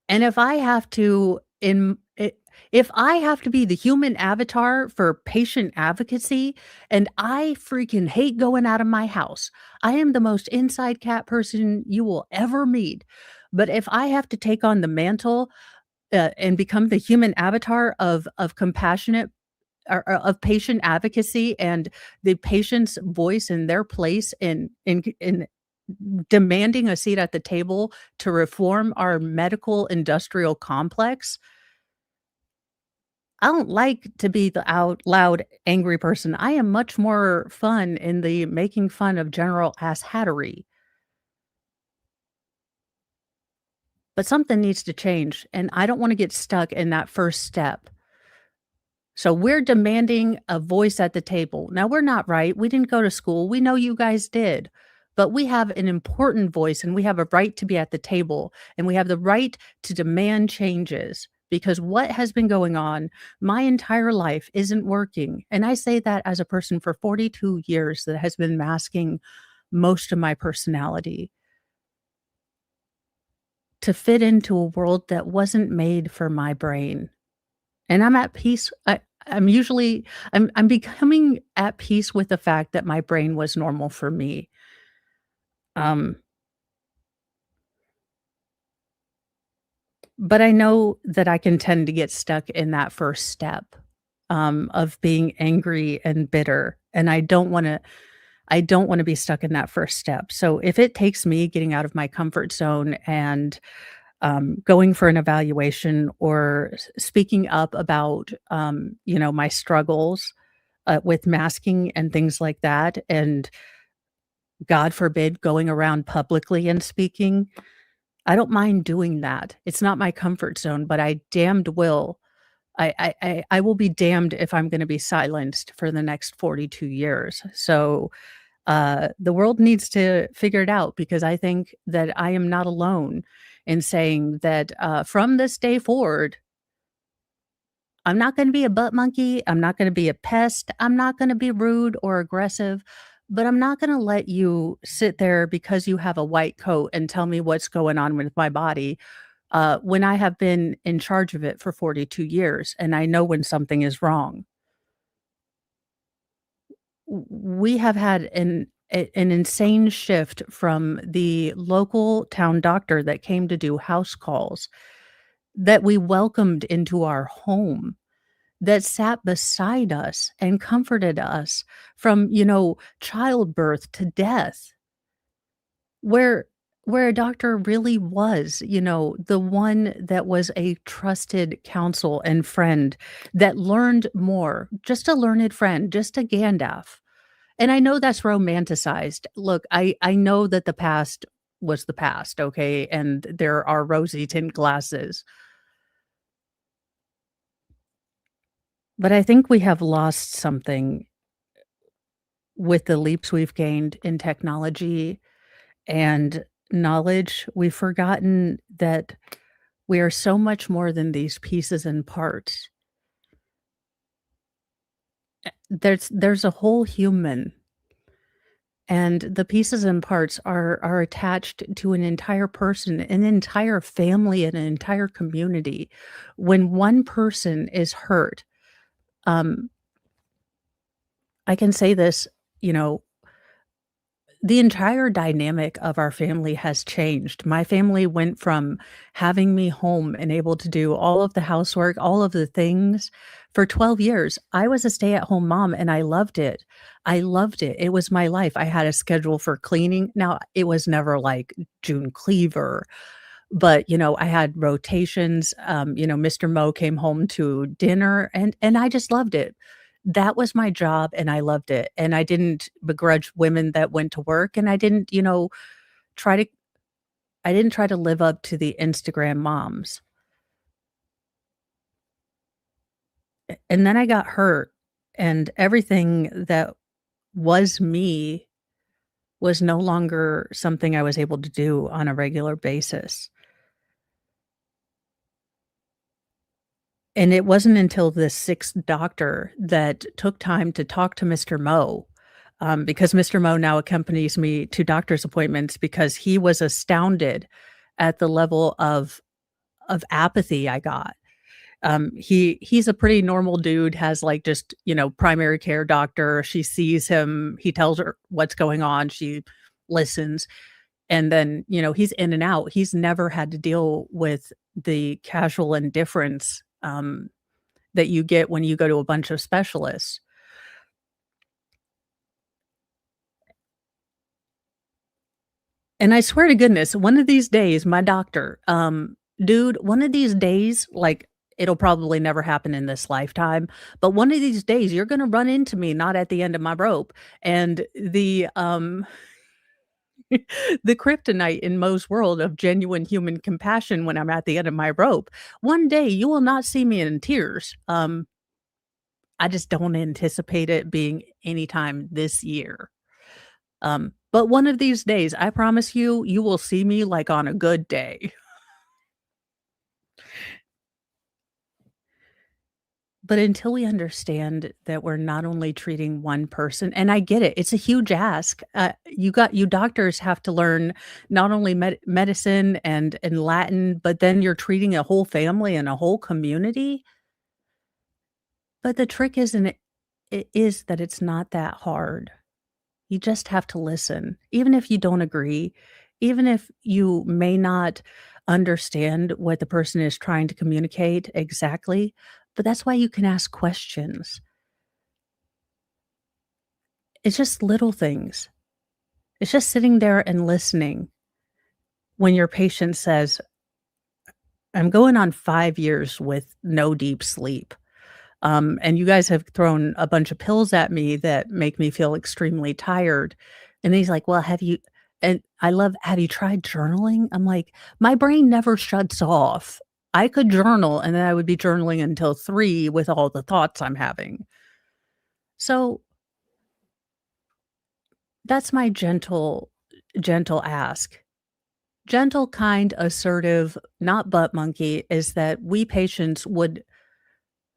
And if I have to be the human avatar for patient advocacy, and I freaking hate going out of my house. I am the most inside cat person you will ever meet. But if I have to take on the mantle, and become the human avatar of compassionate or of patient advocacy and the patient's voice and their place in demanding a seat at the table to reform our medical industrial complex, I don't like to be the out loud angry person. I am much more fun in the making fun of general asshattery. But something needs to change, and I don't wanna get stuck in that first step. So we're demanding a voice at the table. Now we're not right. We didn't go to school. We know you guys did. But we have an important voice and we have a right to be at the table and we have the right to demand changes because what has been going on my entire life isn't working. And I say that as a person for 42 years that has been masking most of my personality to fit into a world that wasn't made for my brain. And I'm at peace. I'm becoming at peace with the fact that my brain was normal for me. Um, but I know that I can tend to get stuck in that first step, of being angry and bitter, and I don't wanna be stuck in that first step. So if it takes me getting out of my comfort zone and going for an evaluation or speaking up about, my struggles with masking and things like that, and God forbid going around publicly and speaking. I don't mind doing that. It's not my comfort zone, but I damned will. I will be damned if I'm going to be silenced for the next 42 years. So the world needs to figure it out because I think that I am not alone in saying that from this day forward, I'm not gonna be a butt monkey, I'm not gonna be a pest, I'm not gonna be rude or aggressive, but I'm not gonna let you sit there because you have a white coat and tell me what's going on with my body, when I have been in charge of it for 42 years, and I know when something is wrong. We have had an insane shift from the local town doctor that came to do house calls, that we welcomed into our home, that sat beside us and comforted us from, childbirth to death, where a doctor really was, the one that was a trusted counsel and friend that learned more, just a learned friend, just a Gandalf. And I know that's romanticized. Look, I know that the past was the past, okay? And there are rosy tint glasses. But I think we have lost something with the leaps we've gained in technology and knowledge. We've forgotten that we are so much more than these pieces and parts. There's a whole human, and the pieces and parts are attached to an entire person, an entire family, and an entire community. When one person is hurt, um, I can say this, you know, the entire dynamic of our family has changed. My family went from having me home and able to do all of the housework, all of the things for 12 years. I was a stay-at-home mom and I loved it. I loved it. It was my life. I had a schedule for cleaning. Now, it was never like June Cleaver, but I had rotations. Mr. Mo came home to dinner and I just loved it. That was my job and I loved it. And I didn't begrudge women that went to work and try to I didn't try to live up to the Instagram moms. And then I got hurt and everything that was me was no longer something I was able to do on a regular basis. And it wasn't until the 6th doctor that took time to talk to Mr. Mo, because Mr. Mo now accompanies me to doctor's appointments because he was astounded at the level of apathy I got. He's a pretty normal dude, has like just, primary care doctor. She sees him, he tells her what's going on, she listens, and then, he's in and out. He's never had to deal with the casual indifference that you get when you go to a bunch of specialists. And I swear to goodness, one of these days, my doctor, dude, one of these days, like it'll probably never happen in this lifetime, but one of these days you're gonna run into me not at the end of my rope. And the kryptonite in Mo's world of genuine human compassion when I'm at the end of my rope, one day you will not see me in tears. I just don't anticipate it being anytime this year. But one of these days, I promise you, you will see me like on a good day. But until we understand that we're not only treating one person, and I get it, it's a huge ask. You doctors have to learn not only medicine and Latin, but then you're treating a whole family and a whole community. But the trick is that it's not that hard. You just have to listen, even if you don't agree, even if you may not understand what the person is trying to communicate exactly, but that's why you can ask questions. It's just little things. It's just sitting there and listening when your patient says, "I'm going on 5 years with no deep sleep. And you guys have thrown a bunch of pills at me that make me feel extremely tired." And he's like, "Well, have you tried journaling?" I'm like, "My brain never shuts off. I could journal and then I would be journaling until 3 with all the thoughts I'm having." So that's my gentle ask. Gentle, kind, assertive, not butt monkey, is that we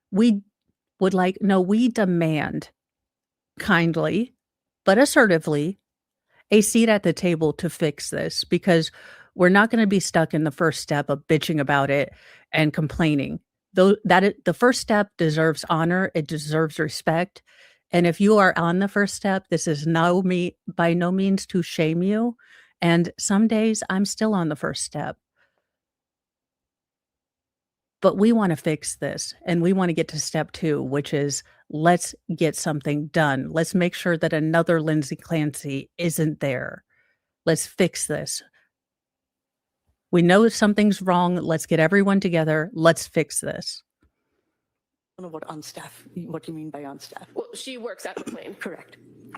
we demand kindly, but assertively, a seat at the table to fix this because we're not gonna be stuck in the first step of bitching about it and complaining. Though the first step deserves honor, it deserves respect, and if you are on the first step, this is by no means to shame you, and some days I'm still on the first step. But we wanna fix this, and we wanna get to step 2, which is let's get something done. Let's make sure that another Lindsay Clancy isn't there. Let's fix this. We know something's wrong. Let's get everyone together. Let's fix this. I don't know what you mean by on staff. Well, she works at McLean. Correct.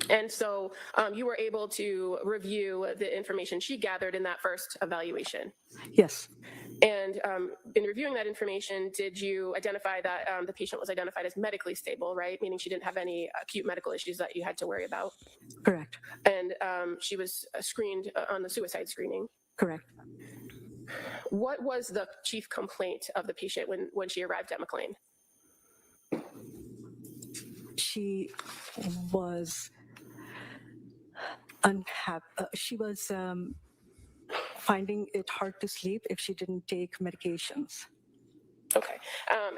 And so you were able to review the information she gathered in that first evaluation. Yes. And in reviewing that information, did you identify that the patient was identified as medically stable, right? Meaning she didn't have any acute medical issues that you had to worry about. Correct. And she was screened on the suicide screening. Correct. What was the chief complaint of the patient when she arrived at McLean? She was unhappy. She was finding it hard to sleep if she didn't take medications. Okay.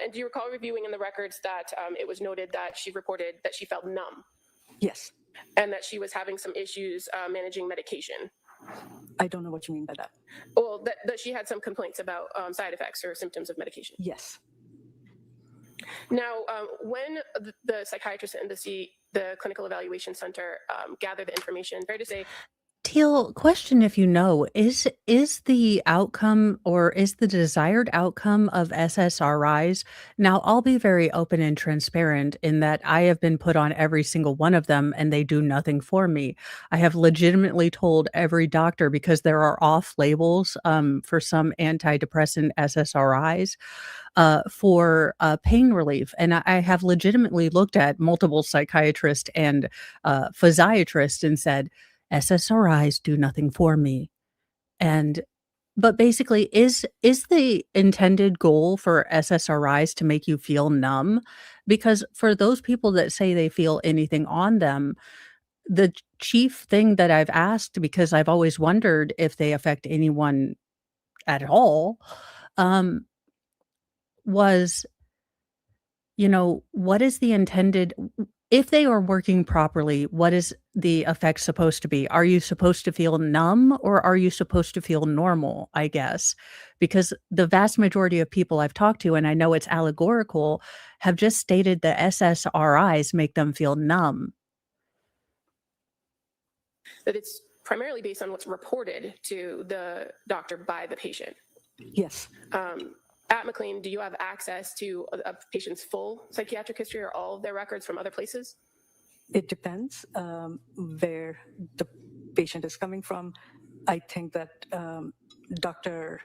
And do you recall reviewing in the records that it was noted that she reported that she felt numb? Yes. and that she was having some issues managing medication. I don't know what you mean by that. Well, that she had some complaints about side effects or symptoms of medication. Yes. Now, when the psychiatrist and the clinical evaluation center gathered the information, fair to say, Teal, question if you know, is the outcome or is the desired outcome of SSRIs? Now, I'll be very open and transparent in that I have been put on every single one of them and they do nothing for me. I have legitimately told every doctor because there are off labels for some antidepressant SSRIs for pain relief. And I have legitimately looked at multiple psychiatrists and physiatrists and said, SSRIs do nothing for me. And but basically is the intended goal for SSRIs to make you feel numb? Because for those people that say they feel anything on them, the chief thing that I've asked, because I've always wondered if they affect anyone at all, was, what is the intended if they are working properly, what is the effect supposed to be? Are you supposed to feel numb or are you supposed to feel normal, I guess? Because the vast majority of people I've talked to, and I know it's allegorical, have just stated that SSRIs make them feel numb. that it's primarily based on what's reported to the doctor by the patient. Yes. At McLean, do you have access to a patient's full psychiatric history or all of their records from other places? It depends where the patient is coming from. I think that Dr.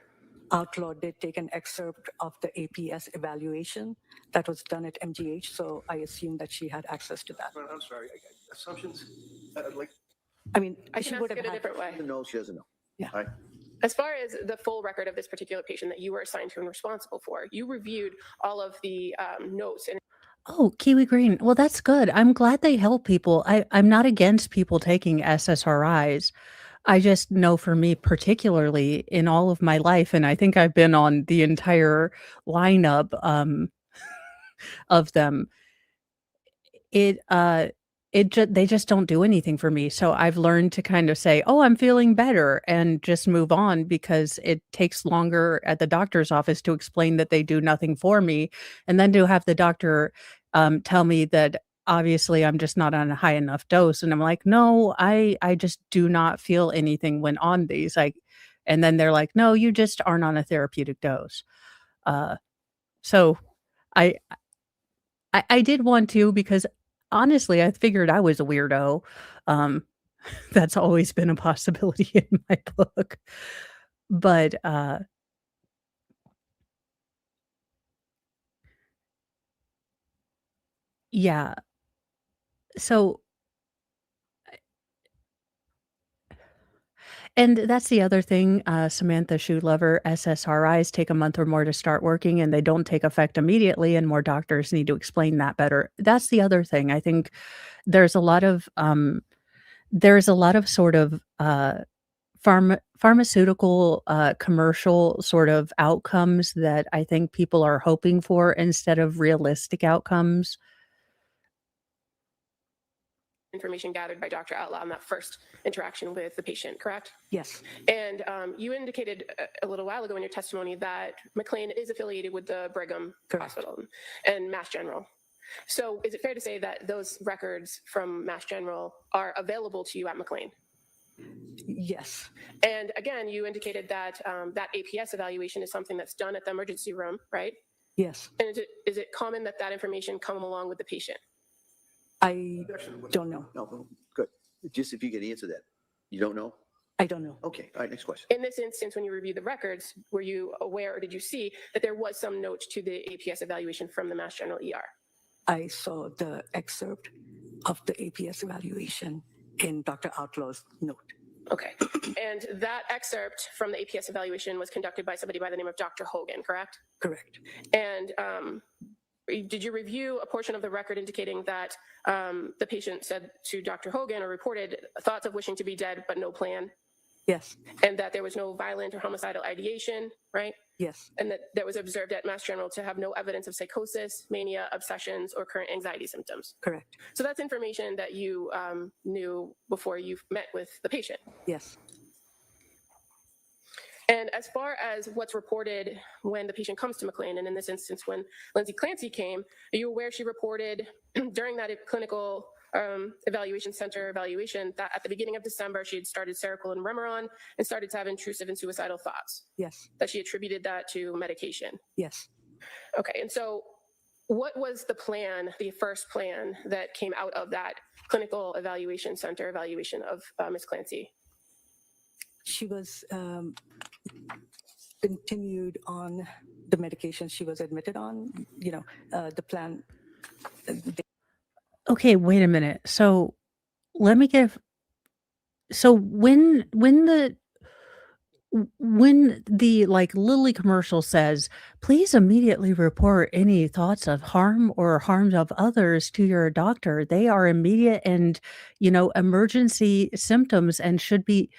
Outlaw did take an excerpt of the APS evaluation that was done at MGH, so I assume that she had access to that. I'm sorry. Assumptions? I mean, I she can would ask it have a had. different way. She doesn't know, she doesn't know. Yeah. All right. As far as the full record of this particular patient that you were assigned to and responsible for, you reviewed all of the notes and Oh, Kiwi Green. Well, that's good. I'm glad they help people. I'm not against people taking SSRIs. I just know for me, particularly in all of my life, and I think I've been on the entire lineup of them, it they just don't do anything for me. So I've learned to kind of say, "Oh, I'm feeling better," and just move on because it takes longer at the doctor's office to explain that they do nothing for me, and then to have the doctor tell me that obviously I'm just not on a high enough dose, and I'm like, "No, I just do not feel anything when on these." And then they're like, "No, you just aren't on a therapeutic dose." So I I did want to because honestly, I figured I was a weirdo. Um, that's always been a possibility in my book. But, yeah. So and that's the other thing, Samantha Shoe Lover, SSRIs take a month or more to start working, and they don't take effect immediately, and more doctors need to explain that better. That's the other thing. I think there's a lot of, sort of, pharmaceutical, commercial sort of outcomes that I think people are hoping for instead of realistic outcomes. information gathered by Dr. Outlaw in that first interaction with the patient, correct? Yes. And you indicated a little while ago in your testimony that McLean is affiliated with the Brigham Correct. Hospital and Mass General. So is it fair to say that those records from Mass General are available to you at McLean? Yes. And again, you indicated that that APS evaluation is something that's done at the emergency room, right? Yes. And is it common that that information come along with the patient? I don't know. No, good. Just if you could answer that. You don't know? I don't know. Okay. All right. Next question. In this instance, when you reviewed the records, were you aware or did you see that there was some note to the APS evaluation from the Mass General ER? I saw the excerpt of the APS evaluation in Dr. Outlaw's note. Okay. And that excerpt from the APS evaluation was conducted by somebody by the name of Dr. Hogan, correct? Correct. And did you review a portion of the record indicating that the patient said to Dr. Hogan or reported thoughts of wishing to be dead but no plan, Yes. and that there was no violent or homicidal ideation, right? Yes. And that was observed at Mass General to have no evidence of psychosis, mania, obsessions, or current anxiety symptoms. Correct. So that's information that you knew before you met with the patient. Yes. And as far as what's reported when the patient comes to McLean, and in this instance, when Lindsay Clancy came, are you aware she reported during that clinical evaluation center evaluation that at the beginning of December, she had started Seroquel and Remeron and started to have intrusive and suicidal thoughts? Yes. That she attributed that to medication? Yes. Okay, and so what was the plan, the first plan that came out of that clinical evaluation center evaluation of Ms. Clancy? She was continued on the medication she was admitted on. The plan. Okay, wait a minute. So let me give. So when the like Lilly commercial says, please immediately report any thoughts of harm or harms of others to your doctor, they are immediate and emergency symptoms and should be.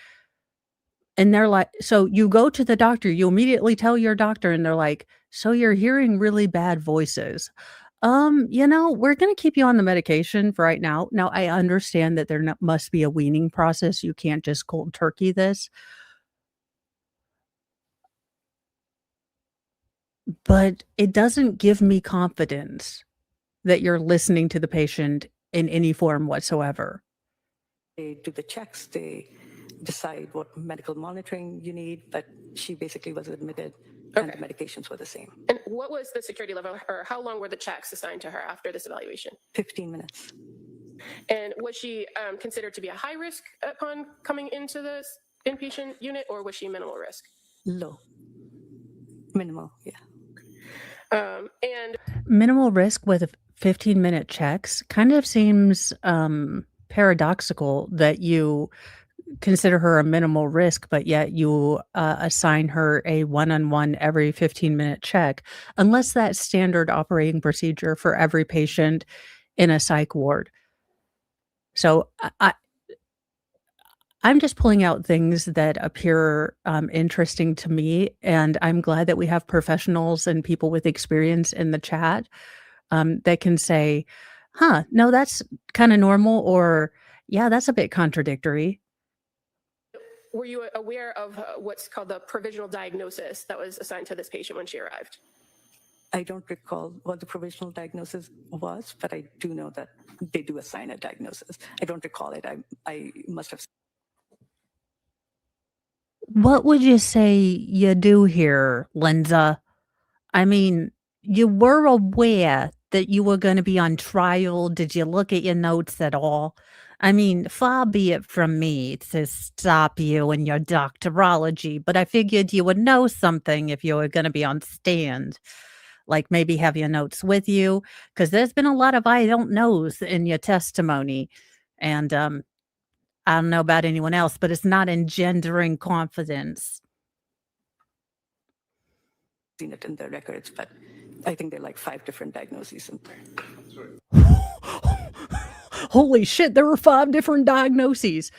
And they're like, so you go to the doctor, you immediately tell your doctor, and they're like, so you're hearing really bad voices. We're going to keep you on the medication for right now. Now, I understand that must be a weaning process. You can't just cold turkey this. But it doesn't give me confidence that you're listening to the patient in any form whatsoever. They do the checks. They decide what medical monitoring you need, but she basically was admitted and the medications were the same. And what was the security level, or how long were the checks assigned to her after this evaluation? 15 minutes. And was she considered to be a high risk upon coming into this inpatient unit, or was she minimal risk? Low. Minimal, yeah. And minimal risk with 15-minute checks kind of seems paradoxical that you consider her a minimal risk, but yet you assign her a one-on-one every 15-minute check, unless that's standard operating procedure for every patient in a psych ward. So I'm just pulling out things that appear interesting to me, and I'm glad that we have professionals and people with experience in the chat that can say, no, that's kind of normal, or yeah, that's a bit contradictory. were you aware of what's called the provisional diagnosis that was assigned to this patient when she arrived? I don't recall what the provisional diagnosis was, but I do know that they do assign a diagnosis. I don't recall it. I must have. What would you say you do here, Lindsay? I mean, you were aware that you were going to be on trial. Did you look at your notes at all? I mean, far be it from me to stop you in your doctorology, but I figured you would know something if you were going to be on stand. Like maybe have your notes with you, because there's been a lot of I don't knows in your testimony. And I don't know about anyone else, but it's not engendering confidence. Seen it in the records, but I think there are like 5 different diagnoses in there. Holy shit, there were 5 different diagnoses.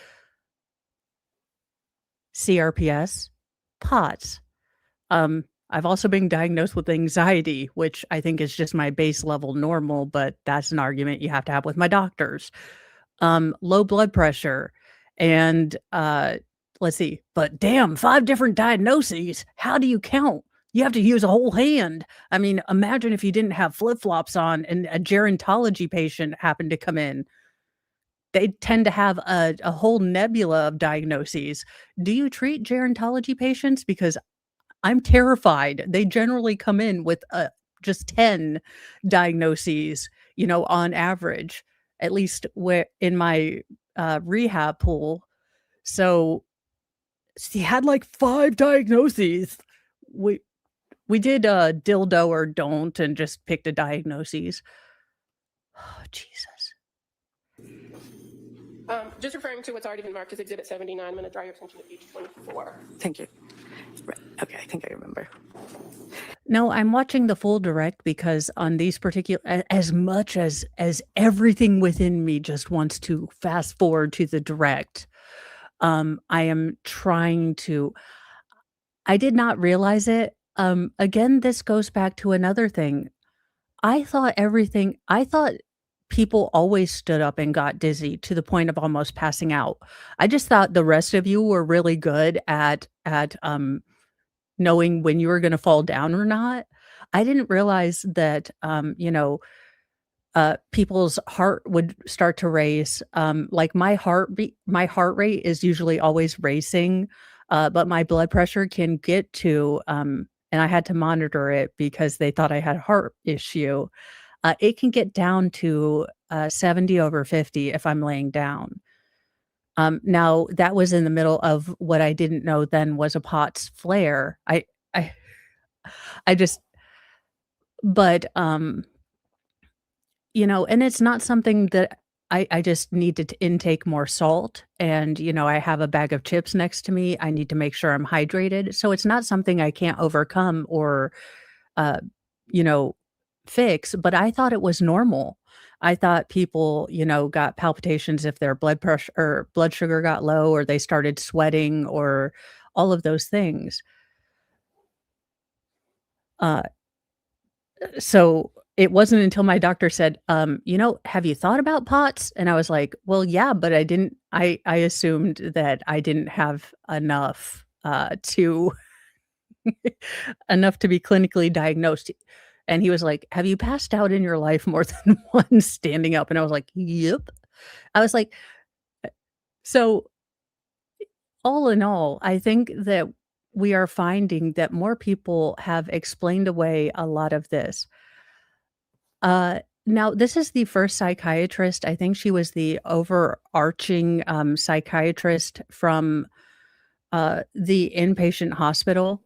CRPS, POTS. I've also been diagnosed with anxiety, which I think is just my base level normal, but that's an argument you have to have with my doctors. Low blood pressure, and let's see, but damn, 5 different diagnoses. How do you count? You have to use a whole hand. I mean, imagine if you didn't have flip-flops on and a gerontology patient happened to come in. They tend to have a whole nebula of diagnoses. Do you treat gerontology patients? Because I'm terrified. They generally come in with just 10 diagnoses, on average, at least where in my rehab pool. So she had like 5 diagnoses. We did dildo or don't and just picked a diagnoses. Oh, Jesus. Just referring to what's already been marked as Exhibit 79, I'm going to draw your attention to page 24. Thank you. Right. Okay, I think I remember. No, I'm watching the full direct because on these particular, as much as everything within me just wants to fast forward to the direct, I am trying to. I did not realize it Again, this goes back to another thing. I thought people always stood up and got dizzy to the point of almost passing out. I just thought the rest of you were really good at knowing when you were gonna fall down or not. I didn't realize that, people's heart would start to race. Like, my heart rate is usually always racing, but my blood pressure can get to, and I had to monitor it because they thought I had a heart issue. It can get down to, 70 over 50 if I'm laying down. Now that was in the middle of what I didn't know then was a POTS flare. I I just but, and it's not something that I just need to intake more salt, and, I have a bag of chips next to me, I need to make sure I'm hydrated, so it's not something I can't overcome or, uh, you know, fix, but I thought it was normal. I thought people, got palpitations if their blood pressure or blood sugar got low or they started sweating or all of those things. Uh, so it wasn't until my doctor said, "Have you thought about POTS?" And I was like, "Well, yeah, but I assumed that I didn't have enough, to enough to be clinically diagnosed." And he was like, "Have you passed out in your life more than once standing up?" And I was like, "Yep." I was like, so all in all, I think that we are finding that more people have explained away a lot of this. Now this is the first psychiatrist, I think she was the overarching, psychiatrist from, the inpatient hospital.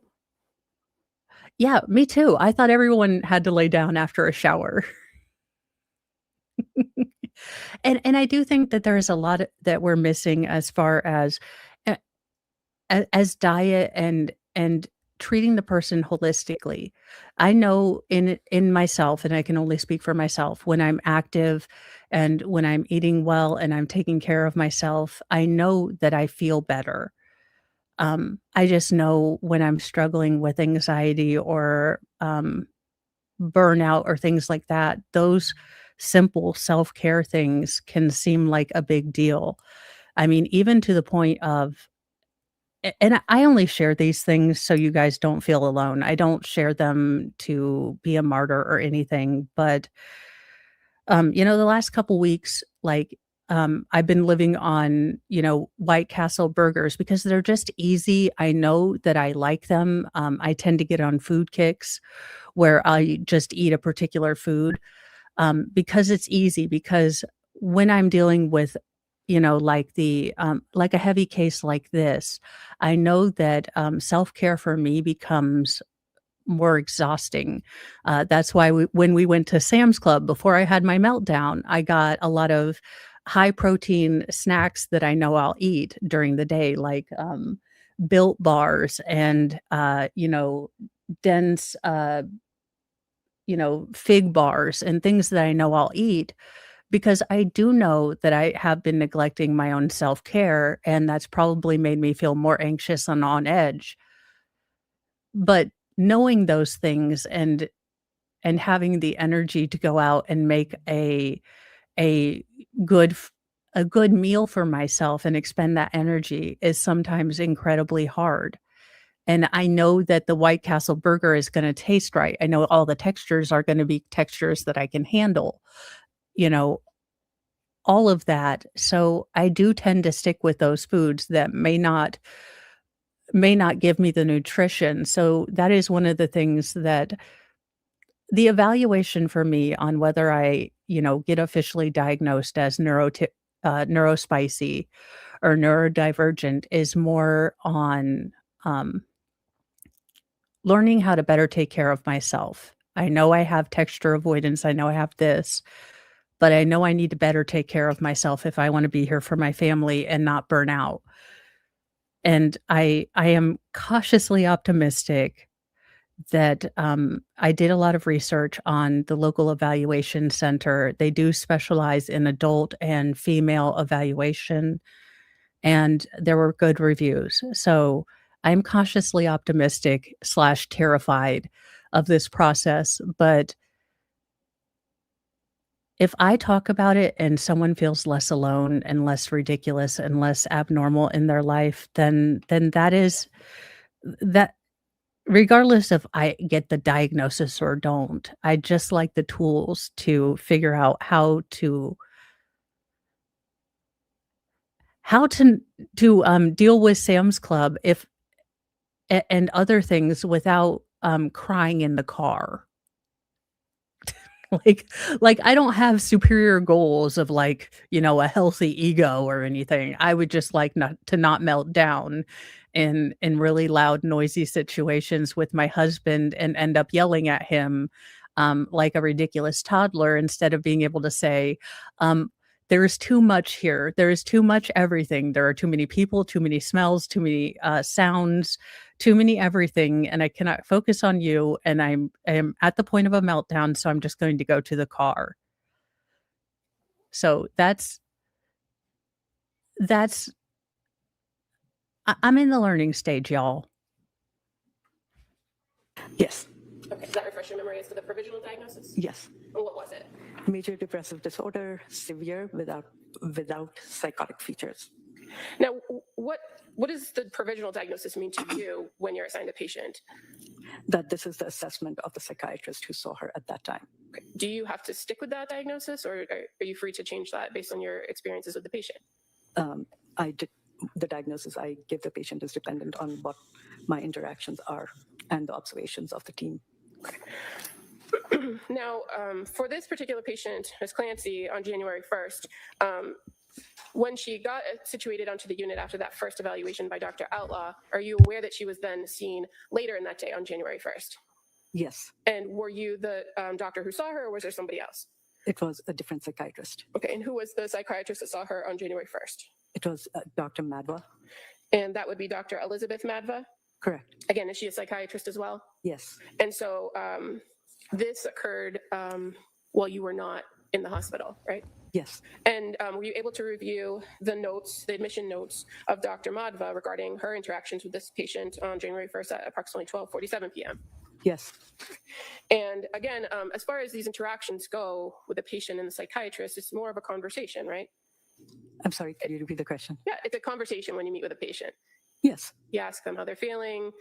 Yeah, me too. I thought everyone had to lay down after a shower. And I do think that there is a lot that we're missing as far as as diet and treating the person holistically. I know in myself, and I can only speak for myself, when I'm active and when I'm eating well and I'm taking care of myself, I know that I feel better. I just know when I'm struggling with anxiety or burnout or things like that, those simple self-care things can seem like a big deal. I mean, even to the point of and I only share these things so you guys don't feel alone. I don't share them to be a martyr or anything, but, the last couple weeks, like, I've been living on, White Castle burgers because they're just easy. I know that I like them. I tend to get on food kicks where I just eat a particular food, because it's easy, because when I'm dealing with, like a heavy case like this, I know that, self-care for me becomes more exhausting. That's why when we went to Sam's Club before I had my meltdown, I got a lot of high protein snacks that I know I'll eat during the day, like, Built bars and, dense, fig bars and things that I know I'll eat because I do know that I have been neglecting my own self-care, and that's probably made me feel more anxious and on edge. But knowing those things and having the energy to go out and make a good f a good meal for myself and expend that energy is sometimes incredibly hard. And I know that the White Castle burger is gonna taste right. I know all the textures are gonna be textures that I can handle, you know, all of that. So I do tend to stick with those foods that may not give me the nutrition. So that is one of the things that the evaluation for me on whether I, get officially diagnosed as neurospicy or neurodivergent is more on, um, learning how to better take care of myself. I know I have texture avoidance, I know I have this, but I know I need to better take care of myself if I wanna be here for my family and not burn out. And I am cautiously optimistic that, I did a lot of research on the local evaluation center. They do specialize in adult and female evaluation, and there were good reviews. So I'm cautiously optimistic / terrified of this process, but if I talk about it and someone feels less alone and less ridiculous and less abnormal in their life, then that is that regardless if I get the diagnosis or don't, I just like the tools to figure out how to deal with Sam's Club if and other things without, crying in the car. Like, I don't have superior goals of, like, a healthy ego or anything. I would just like not melt down in really loud, noisy situations with my husband and end up yelling at him, like a ridiculous toddler instead of being able to say, "There is too much here. There is too much everything. There are too many people, too many smells, too many, sounds, too many everything, and I cannot focus on you, and I am at the point of a meltdown, so I'm just going to go to the car." So that's I'm in the learning stage, y'all. Yes, Okay, does that refresh your memory as to the provisional diagnosis? yes. And what was it? Major depressive disorder, severe without psychotic features. Now, what does the provisional diagnosis mean to you when you're assigned a patient? That this is the assessment of the psychiatrist who saw her at that time. Okay. Do you have to stick with that diagnosis, or are you free to change that based on your experiences with the patient? The diagnosis I give the patient is dependent on what my interactions are and the observations of the team. Now, for this particular patient, Ms. Clancy, on January 1st, when she got situated onto the unit after that first evaluation by Dr. Outlaw, are you aware that she was then seen later in that day on January 1st? Yes, And were you the doctor who saw her, or was there somebody else? it was a different psychiatrist. Okay, and who was the psychiatrist that saw her on January 1st? It was Dr. Madhva. And that would be Dr. Elizabeth Madhva? Correct. Again, is she a psychiatrist as well? Yes. And so this occurred while you were not in the hospital, right? Yes. And were you able to review the notes, the admission notes of Dr. Madhva regarding her interactions with this patient on January 1st at approximately 12:47 p.m.? Yes. And again, as far as these interactions go with the patient and the psychiatrist, it's more of a conversation, right? I'm sorry, could you repeat the question? Yeah, it's a conversation when you meet with a patient. Yes. You ask them how they're feeling,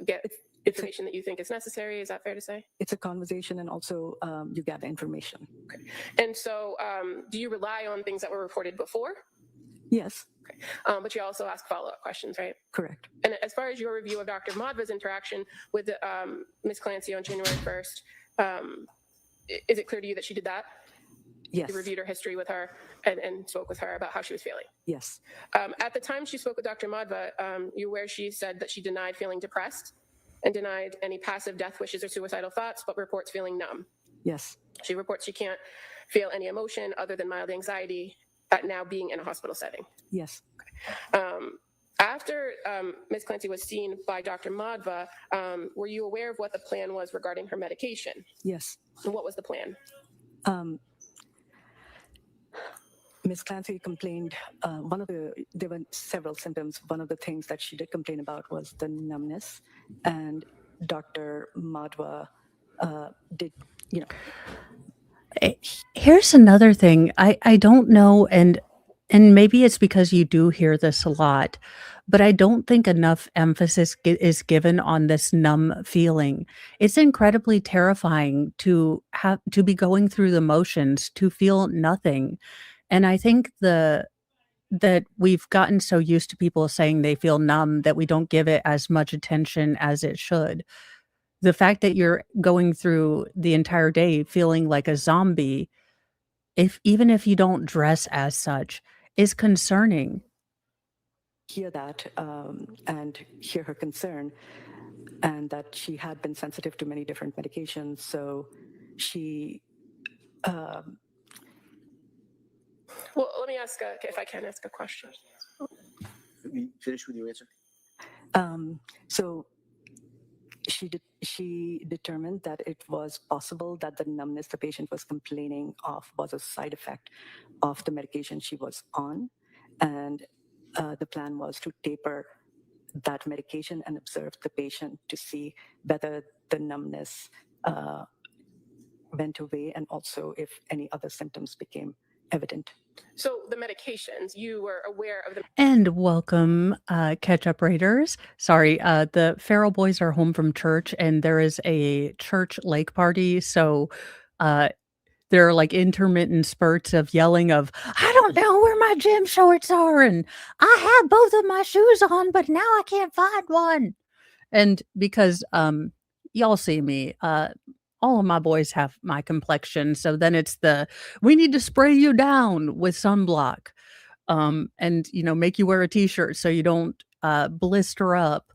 get information that you think is necessary. Is that fair to say? It's a conversation, and also you gather information. Okay. And so do you rely on things that were reported before? Yes. Okay. But you also ask follow-up questions, right? Correct. And as far as your review of Dr. Madhva's interaction with Ms. Clancy on January 1st, is it clear to you that she did that? Yes. You reviewed her history with her and spoke with her about how she was feeling? Yes. At the time she spoke with Dr. Madhva, you were aware she said that she denied feeling depressed and denied any passive death wishes or suicidal thoughts, but reports feeling numb. Yes. She reports she can't feel any emotion other than mild anxiety at now being in a hospital setting. Yes. After Ms. Clancy was seen by Dr. Madhva, were you aware of what the plan was regarding her medication? Yes. And what was the plan? Ms. Clancy complained, there were several symptoms. One of the things that she did complain about was the numbness, and Dr. Madhva did, Here's another thing. I don't know, and maybe it's because you do hear this a lot, but I don't think enough emphasis is given on this numb feeling. It's incredibly terrifying to be going through the motions, to feel nothing. And I think that we've gotten so used to people saying they feel numb that we don't give it as much attention as it should. The fact that you're going through the entire day feeling like a zombie, even if you don't dress as such, is concerning. hear that and hear her concern, and that she had been sensitive to many different medications. So she Well, let me ask, if I can ask a question. Finish with your answer. So she determined that it was possible that the numbness the patient was complaining of was a side effect of the medication she was on, and the plan was to taper that medication and observed the patient to see whether the numbness went away and also if any other symptoms became evident. So the medications, you were aware of the And welcome, Catch-Up Raiders. Sorry, the Farrell boys are home from church, and there is a church lake party, so, uh, there are, like, intermittent spurts of yelling of, "I don't know where my gym shorts are," and, "I have both of my shoes on, but now I can't find one." And because, y'all see me, all of my boys have my complexion, so then it's the, "We need to spray you down with sunblock." And, make you wear a t-shirt so you don't, blister up,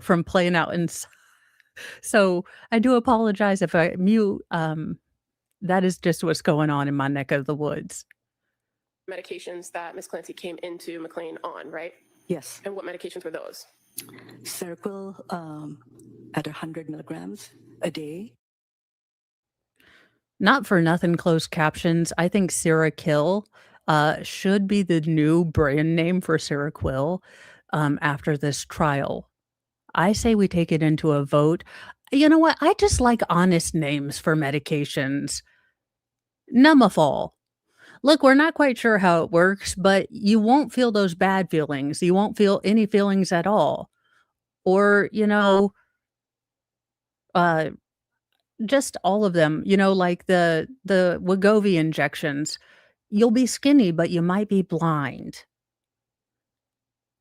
from playing out so I do apologize if I mute, that is just what's going on in my neck of the woods. medications that Ms. Clancy came into McLean on, right? Yes, And what medications were those? Seroquel at 100 milligrams a day. Not for nothing, closed captions, I think Seroquel, should be the new brand name for Seroquel, after this trial. I say we take it into a vote. You know what? I just like honest names for medications. Numbafol. Look, we're not quite sure how it works, but you won't feel those bad feelings. You won't feel any feelings at all. Or, uh, just all of them, like the Wegovy injections. You'll be skinny, but you might be blind,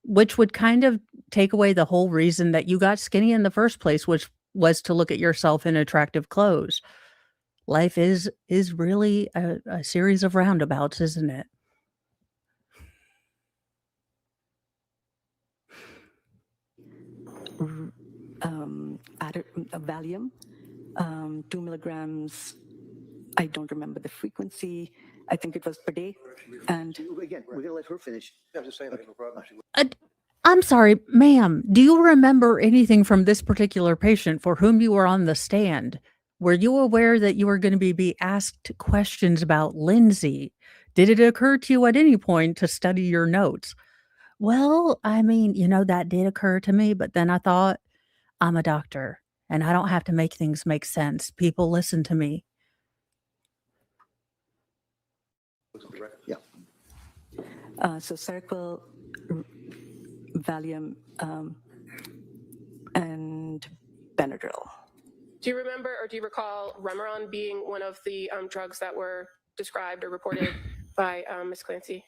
which would kind of take away the whole reason that you got skinny in the first place, which was to look at yourself in attractive clothes. Life is really a series of roundabouts, isn't it? Valium, 2 milligrams. I don't remember the frequency. I think it was per day. And Again, we're going to let her finish. I'm just saying, I have no problem. I'm sorry, ma'am, do you remember anything from this particular patient for whom you were on the stand? Were you aware that you were gonna be asked questions about Lindsay? Did it occur to you at any point to study your notes? Well, I mean, that did occur to me, but then I thought, I'm a doctor, and I don't have to make things make sense. People listen to me. Yeah. so Seroquel, Valium, and Benadryl. Do you remember or do you recall Remeron being one of the drugs that were described or reported by Ms. Clancy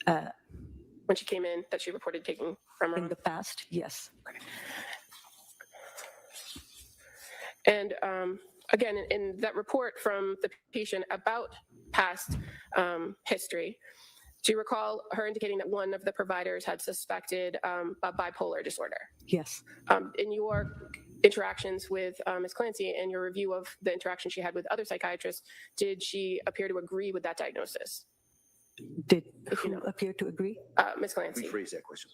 when she came in, that she reported taking In Remeron? the past, yes. And again, in that report from the patient about past history, do you recall her indicating that one of the providers had suspected a bipolar disorder? Yes. In your interactions with Ms. Clancy and your review of the interaction she had with other psychiatrists, did she appear to agree with that diagnosis? Did If you who know. appear to agree? Ms. Clancy. Rephrase that question.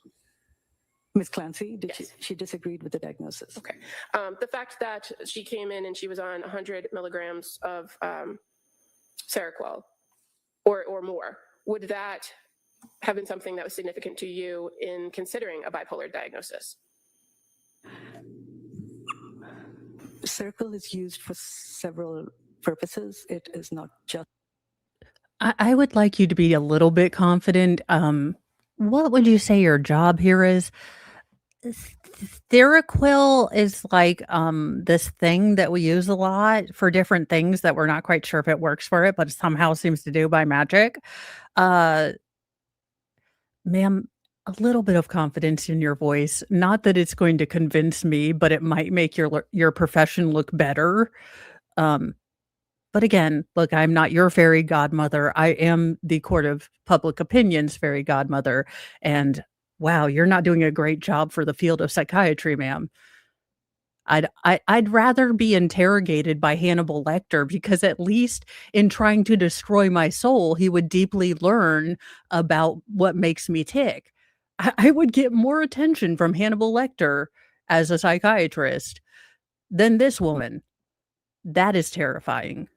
Ms. Clancy, did Yes. she disagreed with the diagnosis? Okay. The fact that she came in and she was on 100 milligrams of Seroquel or more, would that have been something that was significant to you in considering a bipolar diagnosis? Seroquel is used for several purposes. It is not just. I would like you to be a little bit confident. What would you say your job here is? Seroquel is like this thing that we use a lot for different things that we're not quite sure if it works for it, but it somehow seems to do by magic. Ma'am, a little bit of confidence in your voice. Not that it's going to convince me, but it might make your profession look better. But again, look, I'm not your fairy godmother. I am the court of public opinion's fairy godmother. And wow, you're not doing a great job for the field of psychiatry, ma'am. I'd rather be interrogated by Hannibal Lecter because at least in trying to destroy my soul, he would deeply learn about what makes me tick. I would get more attention from Hannibal Lecter as a psychiatrist than this woman. That is terrifying.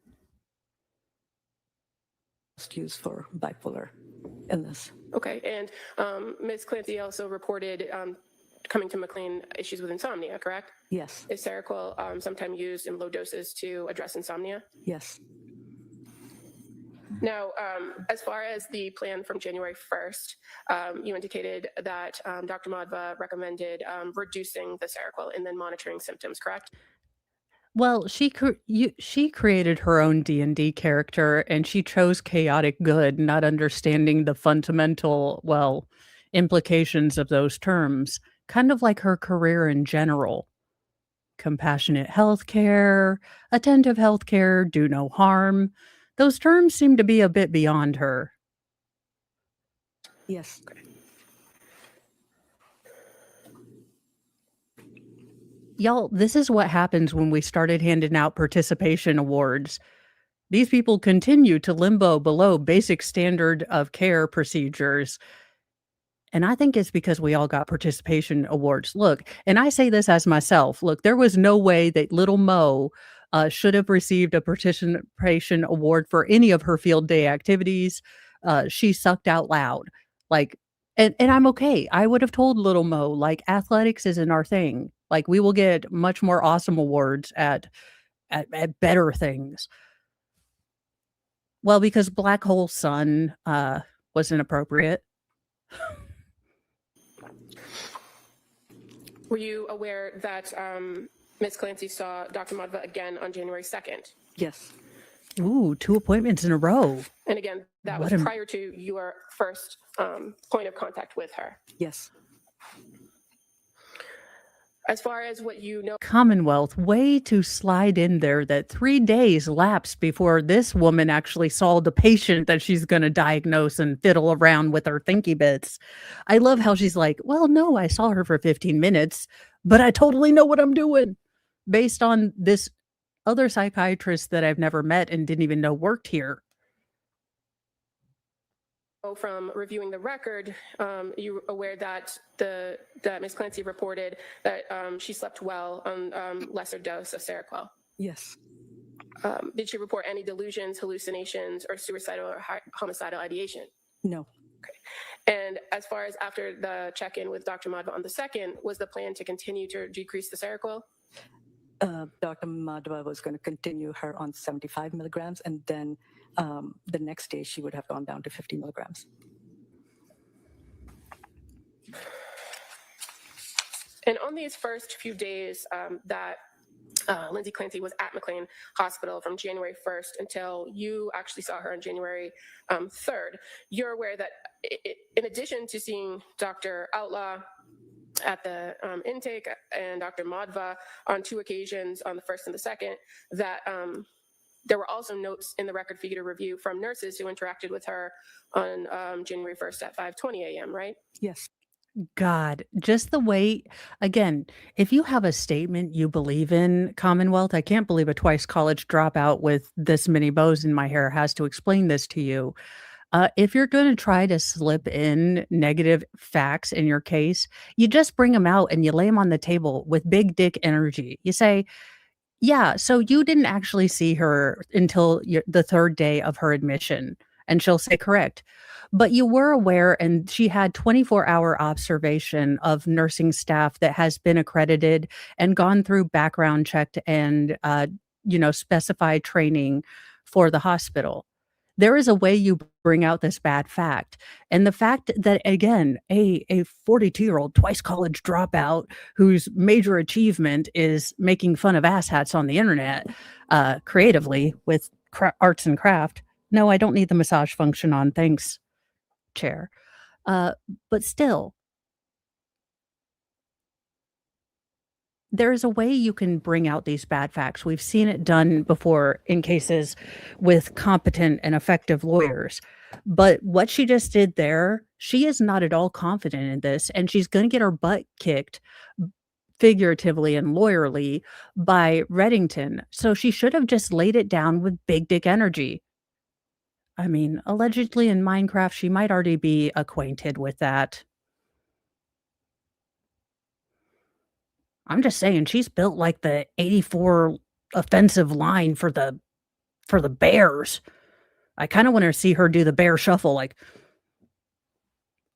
Used for bipolar illness. Okay. And Ms. Clancy also reported coming to McLean issues with insomnia, correct? Yes. Is Seroquel sometimes used in low doses to address insomnia? Yes. Now, as far as the plan from January 1st, you indicated that Dr. Madhva recommended reducing the Seroquel and then monitoring symptoms, correct? Well, she created her own D&D character, and she chose chaotic good, not understanding the fundamental, well, implications of those terms, kind of like her career in general. Compassionate healthcare, attentive healthcare, do no harm. Those terms seem to be a bit beyond her. Yes. Y'all, this is what happens when we started handing out participation awards. These people continue to limbo below basic standard of care procedures. And I think it's because we all got participation awards. Look, and I say this as myself. Look, there was no way that little Mo should have received a participation award for any of her field day activities. She sucked out loud. Like, and I'm okay. I would have told little Mo, like, athletics isn't our thing. Like, we will get much more awesome awards at better things. Well, because Black Hole Sun was inappropriate. Were you aware that Ms. Clancy saw Dr. Madhva again on January 2nd? Yes. Ooh, 2 appointments in a row. And again, that was prior to your first point of contact with her. Yes. As far as what you know, Commonwealth, way to slide in there that 3 days lapsed before this woman actually saw the patient that she's going to diagnose and fiddle around with her thinky bits. I love how she's like, well, no, I saw her for 15 minutes, but I totally know what I'm doing based on this other psychiatrist that I've never met and didn't even know worked here. from reviewing the record, you were aware that that Ms. Clancy reported that she slept well on lesser dose of Seroquel. Yes. Did she report any delusions, hallucinations, or suicidal or homicidal ideation? No. And as far as after the check-in with Dr. Madhva on the 2nd, was the plan to continue to decrease the Seroquel? Dr. Madhva was going to continue her on 75 milligrams, and then the next day she would have gone down to 50 milligrams. And on these first few days that Lindsay Clancy was at McLean Hospital from January 1st until you actually saw her on January 3rd, you're aware that in addition to seeing Dr. Outlaw at the intake and Dr. Madhva on 2 occasions on the 1st and the 2nd, that there were also notes in the record for you to review from nurses who interacted with her on January 1st at 5:20 a.m., right? Yes. God, just the way, again, if you have a statement you believe in, Commonwealth, I can't believe a twice college dropout with this many bows in my hair has to explain this to you. If you're going to try to slip in negative facts in your case, you just bring them out and you lay them on the table with big dick energy. You say, yeah, so you didn't actually see her until the 3rd day of her admission. And she'll say, correct. But you were aware, and she had 24-hour observation of nursing staff that has been accredited and gone through background checked and, specified training for the hospital. There is a way you bring out this bad fact. And the fact that, again, a 42-year-old twice college dropout whose major achievement is making fun of asshats on the internet creatively with arts and craft. No, I don't need the massage function on. Thanks, chair. But still, there is a way you can bring out these bad facts. We've seen it done before in cases with competent and effective lawyers. But what she just did there, she is not at all confident in this, and she's going to get her butt kicked figuratively and lawyerly by Reddington. So she should have just laid it down with big dick energy. I mean, allegedly in Minecraft, she might already be acquainted with that. I'm just saying, she's built like the 84 offensive line for the Bears. I kind of want to see her do the bear shuffle, like,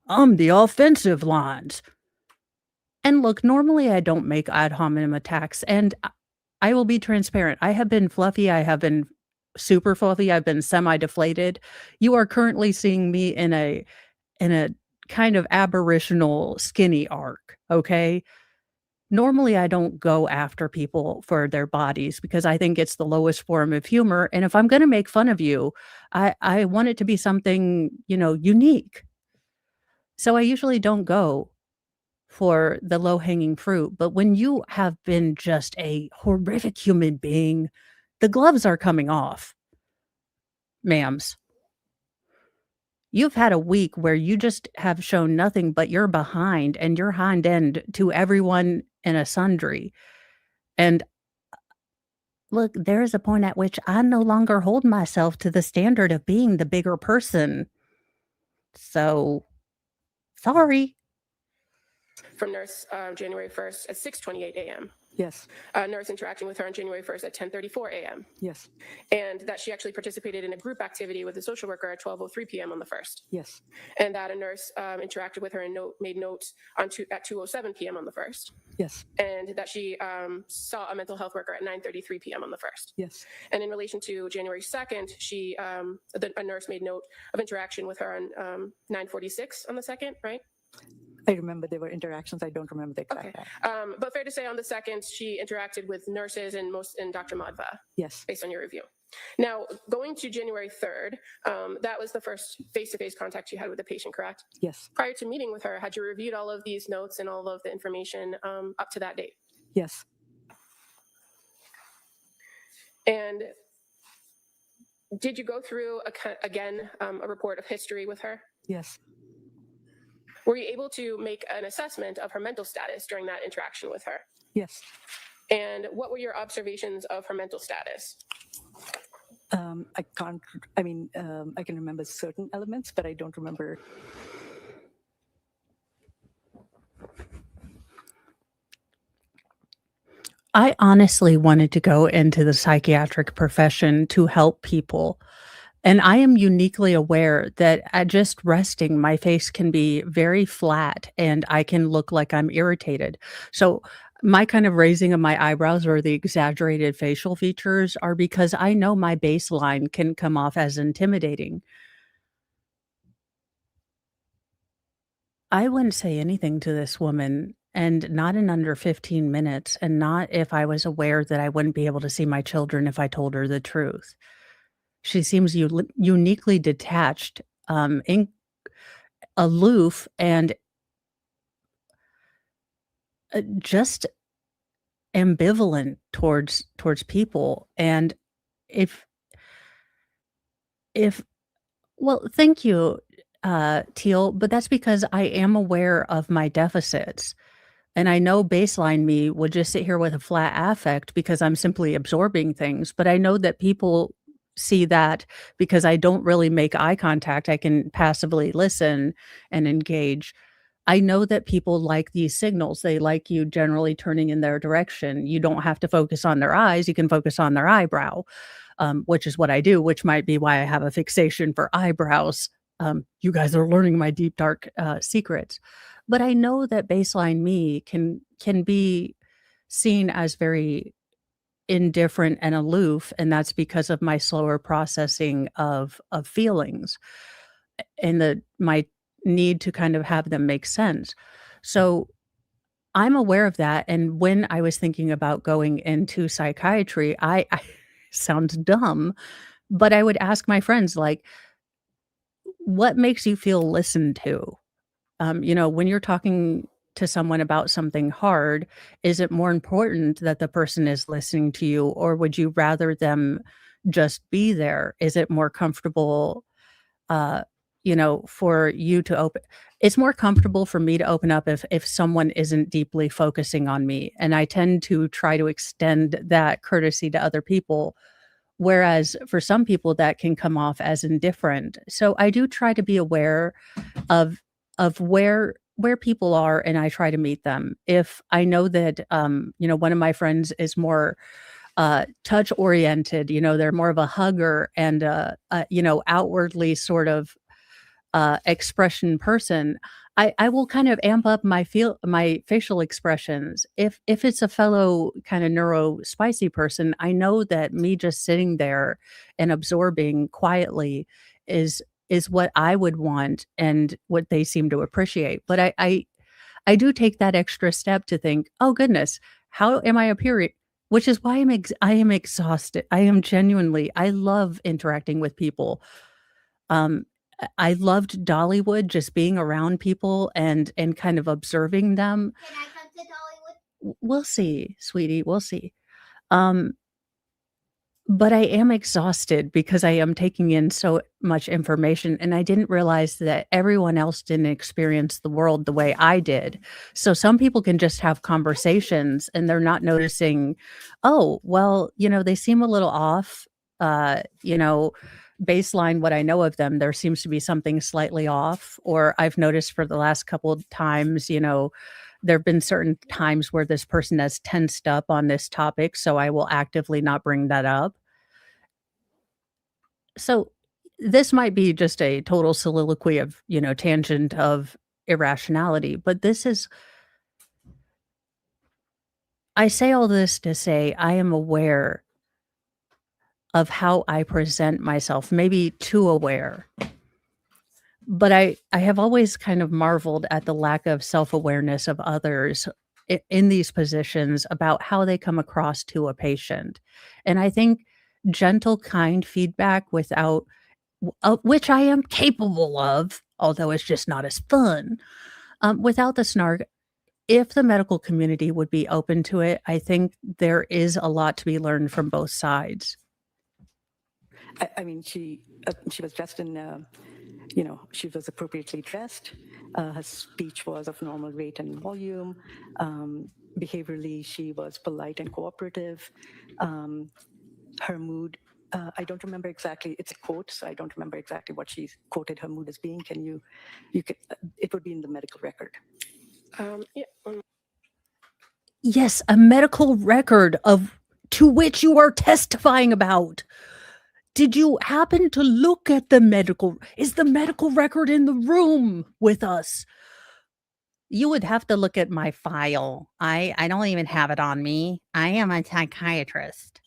I'm the offensive lines. And look, normally I don't make ad hominem attacks, and I will be transparent. I have been fluffy, I have been super fluffy, I've been semi-deflated. You are currently seeing me in a kind of aberrational skinny arc, okay? Normally, I don't go after people for their bodies because I think it's the lowest form of humor, and if I'm gonna make fun of you, I want it to be something, unique. So I usually don't go for the low-hanging fruit, but when you have been just a horrific human being, the gloves are coming off, ma'ams. You've had a week where you just have shown nothing but your behind and your hind end to everyone and a sundry, and look, there is a point at which I no longer hold myself to the standard of being the bigger person. So, sorry. From nurse January 1st at 6:28 a.m. Yes. Nurse interacting with her on January 1st at 10:34 a.m. Yes. And that she actually participated in a group activity with a social worker at 12:03 p.m. on the 1st. Yes. And that a nurse interacted with her and made notes at 2:07 p.m. on the 1st. Yes. And that she saw a mental health worker at 9:33 p.m. on the 1st. Yes. And in relation to January 2nd, a nurse made note of interaction with her on 9:46 on the 2nd, right? I remember there were interactions. I don't remember the exact time. But fair to say on the 2nd, she interacted with nurses and Dr. Madhva. Yes. Based on your review. Now, going to January 3rd, that was the first face-to-face contact you had with the patient, correct? Yes. Prior to meeting with her, had you reviewed all of these notes and all of the information up to that date? Yes. And did you go through, a report of history with her? Yes. Were you able to make an assessment of her mental status during that interaction with her? Yes. And what were your observations of her mental status? I can remember certain elements, but I don't remember. I honestly wanted to go into the psychiatric profession to help people. And I am uniquely aware that at just resting, my face can be very flat and I can look like I'm irritated. So, my kind of raising of my eyebrows or the exaggerated facial features are because I know my baseline can come off as intimidating. I wouldn't say anything to this woman, and not in under 15 minutes, and not if I was aware that I wouldn't be able to see my children if I told her the truth. She seems uniquely detached, aloof, and just ambivalent towards people. And if if well, thank you, Teal, but that's because I am aware of my deficits. And I know baseline me would just sit here with a flat affect because I'm simply absorbing things, but I know that people see that because I don't really make eye contact. I can passively listen and engage. I know that people like these signals. They like you generally turning in their direction. You don't have to focus on their eyes. You can focus on their eyebrow, which is what I do, which might be why I have a fixation for eyebrows. You guys are learning my deep, dark secrets. But I know that baseline me can be seen as very indifferent and aloof, and that's because of my slower processing of feelings and my need to kind of have them make sense. So I'm aware of that, and when I was thinking about going into psychiatry, I sounds dumb, but I would ask my friends, like, "What makes you feel listened to?" When you're talking to someone about something hard, is it more important that the person is listening to you, or would you rather them just be there? Is it more comfortable, for you to open? It's more comfortable for me to open up if someone isn't deeply focusing on me, and I tend to try to extend that courtesy to other people. Whereas for some people that can come off as indifferent. So I do try to be aware of where people are, and I try to meet them. If I know that one of my friends is more touch oriented, they're more of a hugger and outwardly sort of expression person, I will kind of amp up my facial expressions. If it's a fellow kind of neuro spicy person, I know that me just sitting there and absorbing quietly is what I would want and what they seem to appreciate. But I do take that extra step to think, "Oh goodness, how am I appearing?" Which is why I am exhausted. I am genuinely I love interacting with people. Um, I loved Dollywood, just being around people and kind of observing them. Can I come to Dollywood? We'll see, sweetie, we'll see. Um, but I am exhausted because I am taking in so much information, and I didn't realize that everyone else didn't experience the world the way I did. So some people can just have conversations and they're not noticing, "Oh, well, they seem a little off." Uh, you know, baseline what I know of them, there seems to be something slightly off, or I've noticed for the last couple of times, there've been certain times where this person has tensed up on this topic, so I will actively not bring that up. So this might be just a total soliloquy of, tangent of irrationality, but I say all this to say I am aware of how I present myself, maybe too aware. But I have always kind of marveled at the lack of self-awareness of others in these positions about how they come across to a patient. And I think gentle, kind feedback without which I am capable of, although it's just not as fun, without the snark. If the medical community would be open to it, I think there is a lot to be learned from both sides. I mean, she was dressed in, she was appropriately dressed. Her speech was of normal rate and volume. Behaviorally, she was polite and cooperative. Her mood, I don't remember exactly. It's a quote, so I don't remember exactly what she quoted her mood as being. Can you could, it would be in the medical record. Yeah. Yes, a medical record to which you are testifying about. Did you happen to look at is the medical record in the room with us? You would have to look at my file. I don't even have it on me. I am a psychiatrist.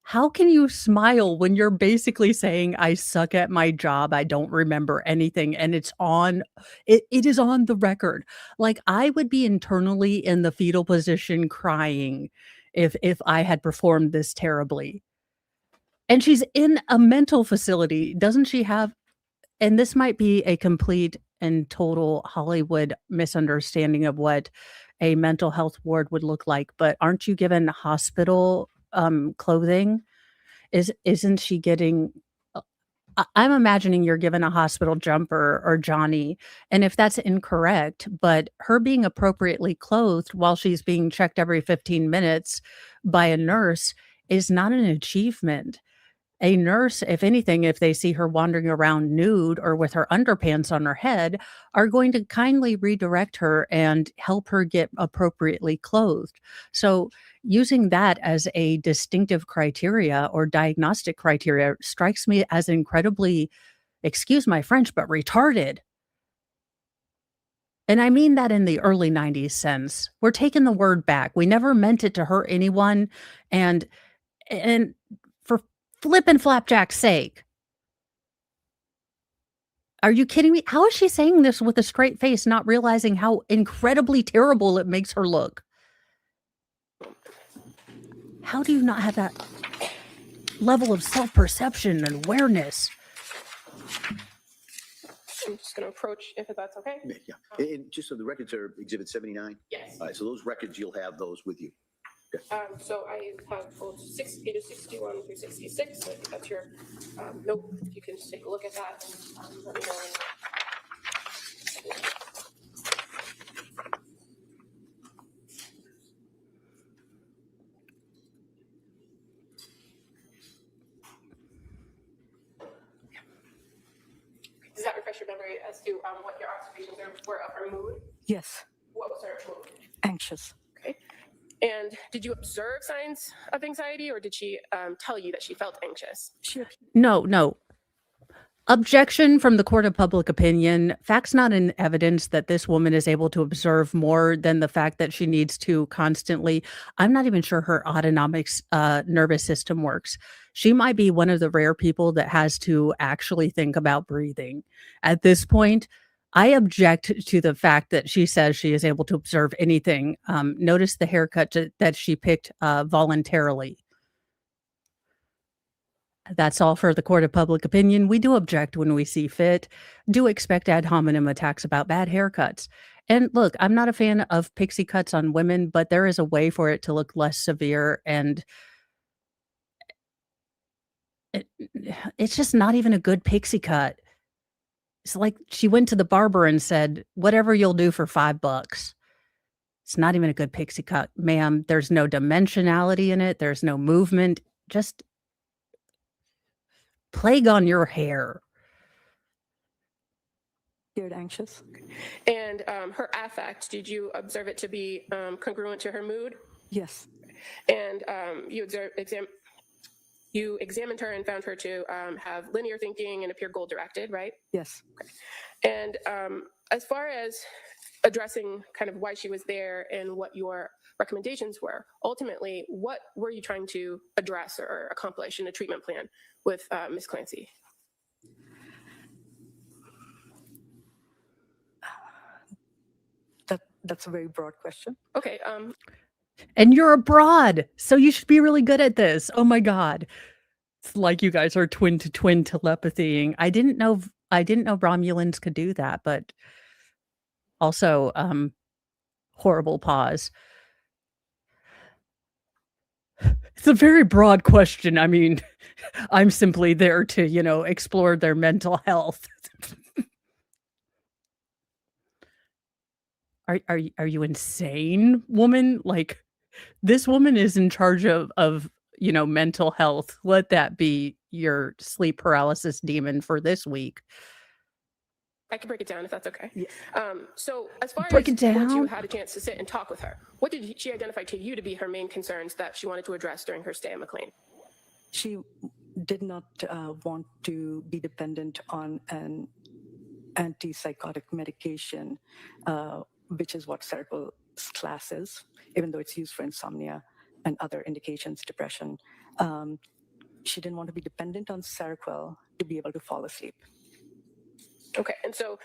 How can you smile when you're basically saying, "I suck at my job, I don't remember anything," and it is on the record? Like, I would be internally in the fetal position crying if I had performed this terribly. And she's in a mental facility. Doesn't she have and this might be a complete and total Hollywood misunderstanding of what a mental health ward would look like, but aren't you given hospital, clothing? Isn't she getting I'm imagining you're given a hospital jumper or Johnny, and if that's incorrect, but her being appropriately clothed while she's being checked every 15 minutes by a nurse is not an achievement. A nurse, if anything, if they see her wandering around nude or with her underpants on her head, are going to kindly redirect her and help her get appropriately clothed. So, using that as a distinctive criteria or diagnostic criteria strikes me as incredibly, excuse my French, but retarded. And I mean that in the early 90s sense. We're taking the word back. We never meant it to hurt anyone. And for flippin' flapjack's sake. Are you kidding me? How is she saying this with a straight face, not realizing how incredibly terrible it makes her look? How do you not have that level of self-perception and awareness? I'm just going to approach if that's okay. Yeah. And just so the records are Exhibit 79? Yes. All right, so those records, you'll have those with you. So I have both pages 61 through 66. So I think that's your note. You can just take a look at that and let me know. Does that refresh your memory as to what your observations were of her mood? Yes. What was her mood? Anxious. Okay. And did you observe signs of anxiety, or did she tell you that she felt anxious? Sure. No. Objection from the court of public opinion. Facts not in evidence that this woman is able to observe more than the fact that she needs to constantly. I'm not even sure her autonomic nervous system works. She might be one of the rare people that has to actually think about breathing. At this point, I object to the fact that she says she is able to observe anything. Notice the haircut that she picked voluntarily. That's all for the court of public opinion. We do object when we see fit. Do expect ad hominem attacks about bad haircuts. And look, I'm not a fan of pixie cuts on women, but there is a way for it to look less severe. And it's just not even a good pixie cut. It's like she went to the barber and said, whatever you'll do for $5. It's not even a good pixie cut, ma'am. There's no dimensionality in it. There's no movement. Just plague on your hair. You're anxious? And her affect, did you observe it to be congruent to her mood? Yes. And you examined her and found her to have linear thinking and appear goal-directed, right? Yes. And as far as addressing kind of why she was there and what your recommendations were, ultimately, what were you trying to address or accomplish in a treatment plan with Ms. Clancy? That's a very broad question. Okay. And you're abroad, so you should be really good at this. Oh my God. It's like you guys are twin to twin telepathying. I didn't know Romulans could do that, but also horrible pause. It's a very broad question. I mean, I'm simply there to, explore their mental health. Are you insane, woman? Like, this woman is in charge of mental health. Let that be your sleep paralysis demon for this week. I can break it down if that's okay. Yes. So as far Break as it down. once you had a chance to sit and talk with her, what did she identify to you to be her main concerns that she wanted to address during her stay at McLean? She did not want to be dependent on an antipsychotic medication, which is what Seroquel's class is, even though it's used for insomnia and other indications, depression. She didn't want to be dependent on Seroquel to be able to fall asleep. Okay, and so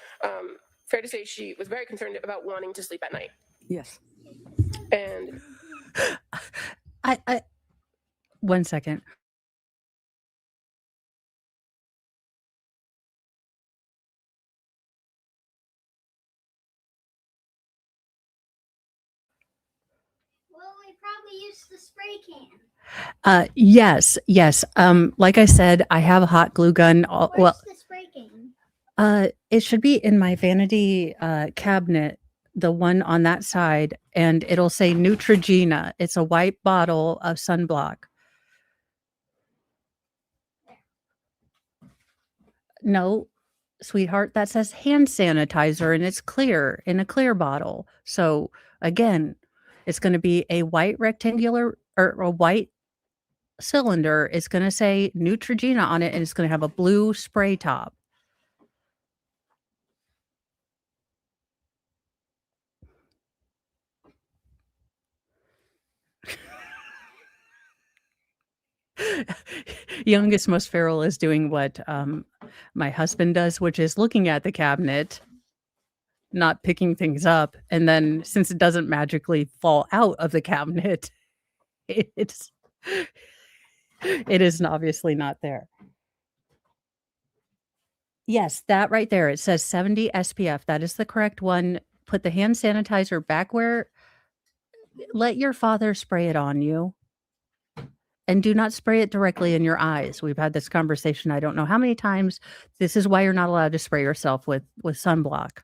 fair to say she was very concerned about wanting to sleep at night. Yes. And I 1 second. Well, we probably used the spray can. Yes. Like I said, I have a hot glue gun. Where's the spray can? It should be in my vanity cabinet, the one on that side, and it'll say Neutrogena. It's a white bottle of sunblock. No, sweetheart, that says hand sanitizer, and it's clear in a clear bottle. So again, it's going to be a white rectangular or a white cylinder. It's going to say Neutrogena on it, and it's going to have a blue spray top. Youngest, most feral is doing what my husband does, which is looking at the cabinet, not picking things up, and then since it doesn't magically fall out of the cabinet, it is obviously not there. Yes, that right there. It says 70 SPF. That is the correct one. Put the hand sanitizer back where. Let your father spray it on you. And do not spray it directly in your eyes. We've had this conversation I don't know how many times. This is why you're not allowed to spray yourself with sunblock.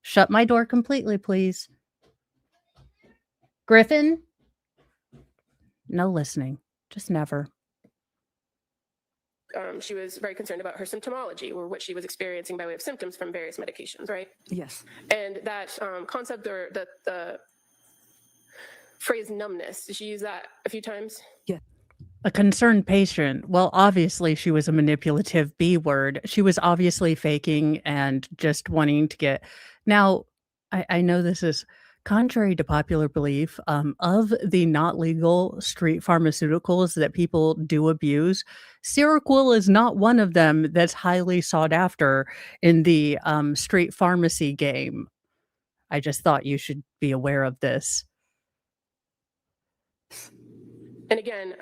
Shut my door completely, please. Griffin? No listening. Just never. She was very concerned about her symptomology, or what she was experiencing by way of symptoms from various medications, right? Yes. And that concept, or the phrase numbness, did she use that a few times? Yeah. A concerned patient. Well, obviously, she was a manipulative B word. She was obviously faking and just wanting to get. Now, I know this is contrary to popular belief. Of the not legal street pharmaceuticals that people do abuse, Seroquel is not one of them that's highly sought after in the street pharmacy game. I just thought you should be aware of this. And again,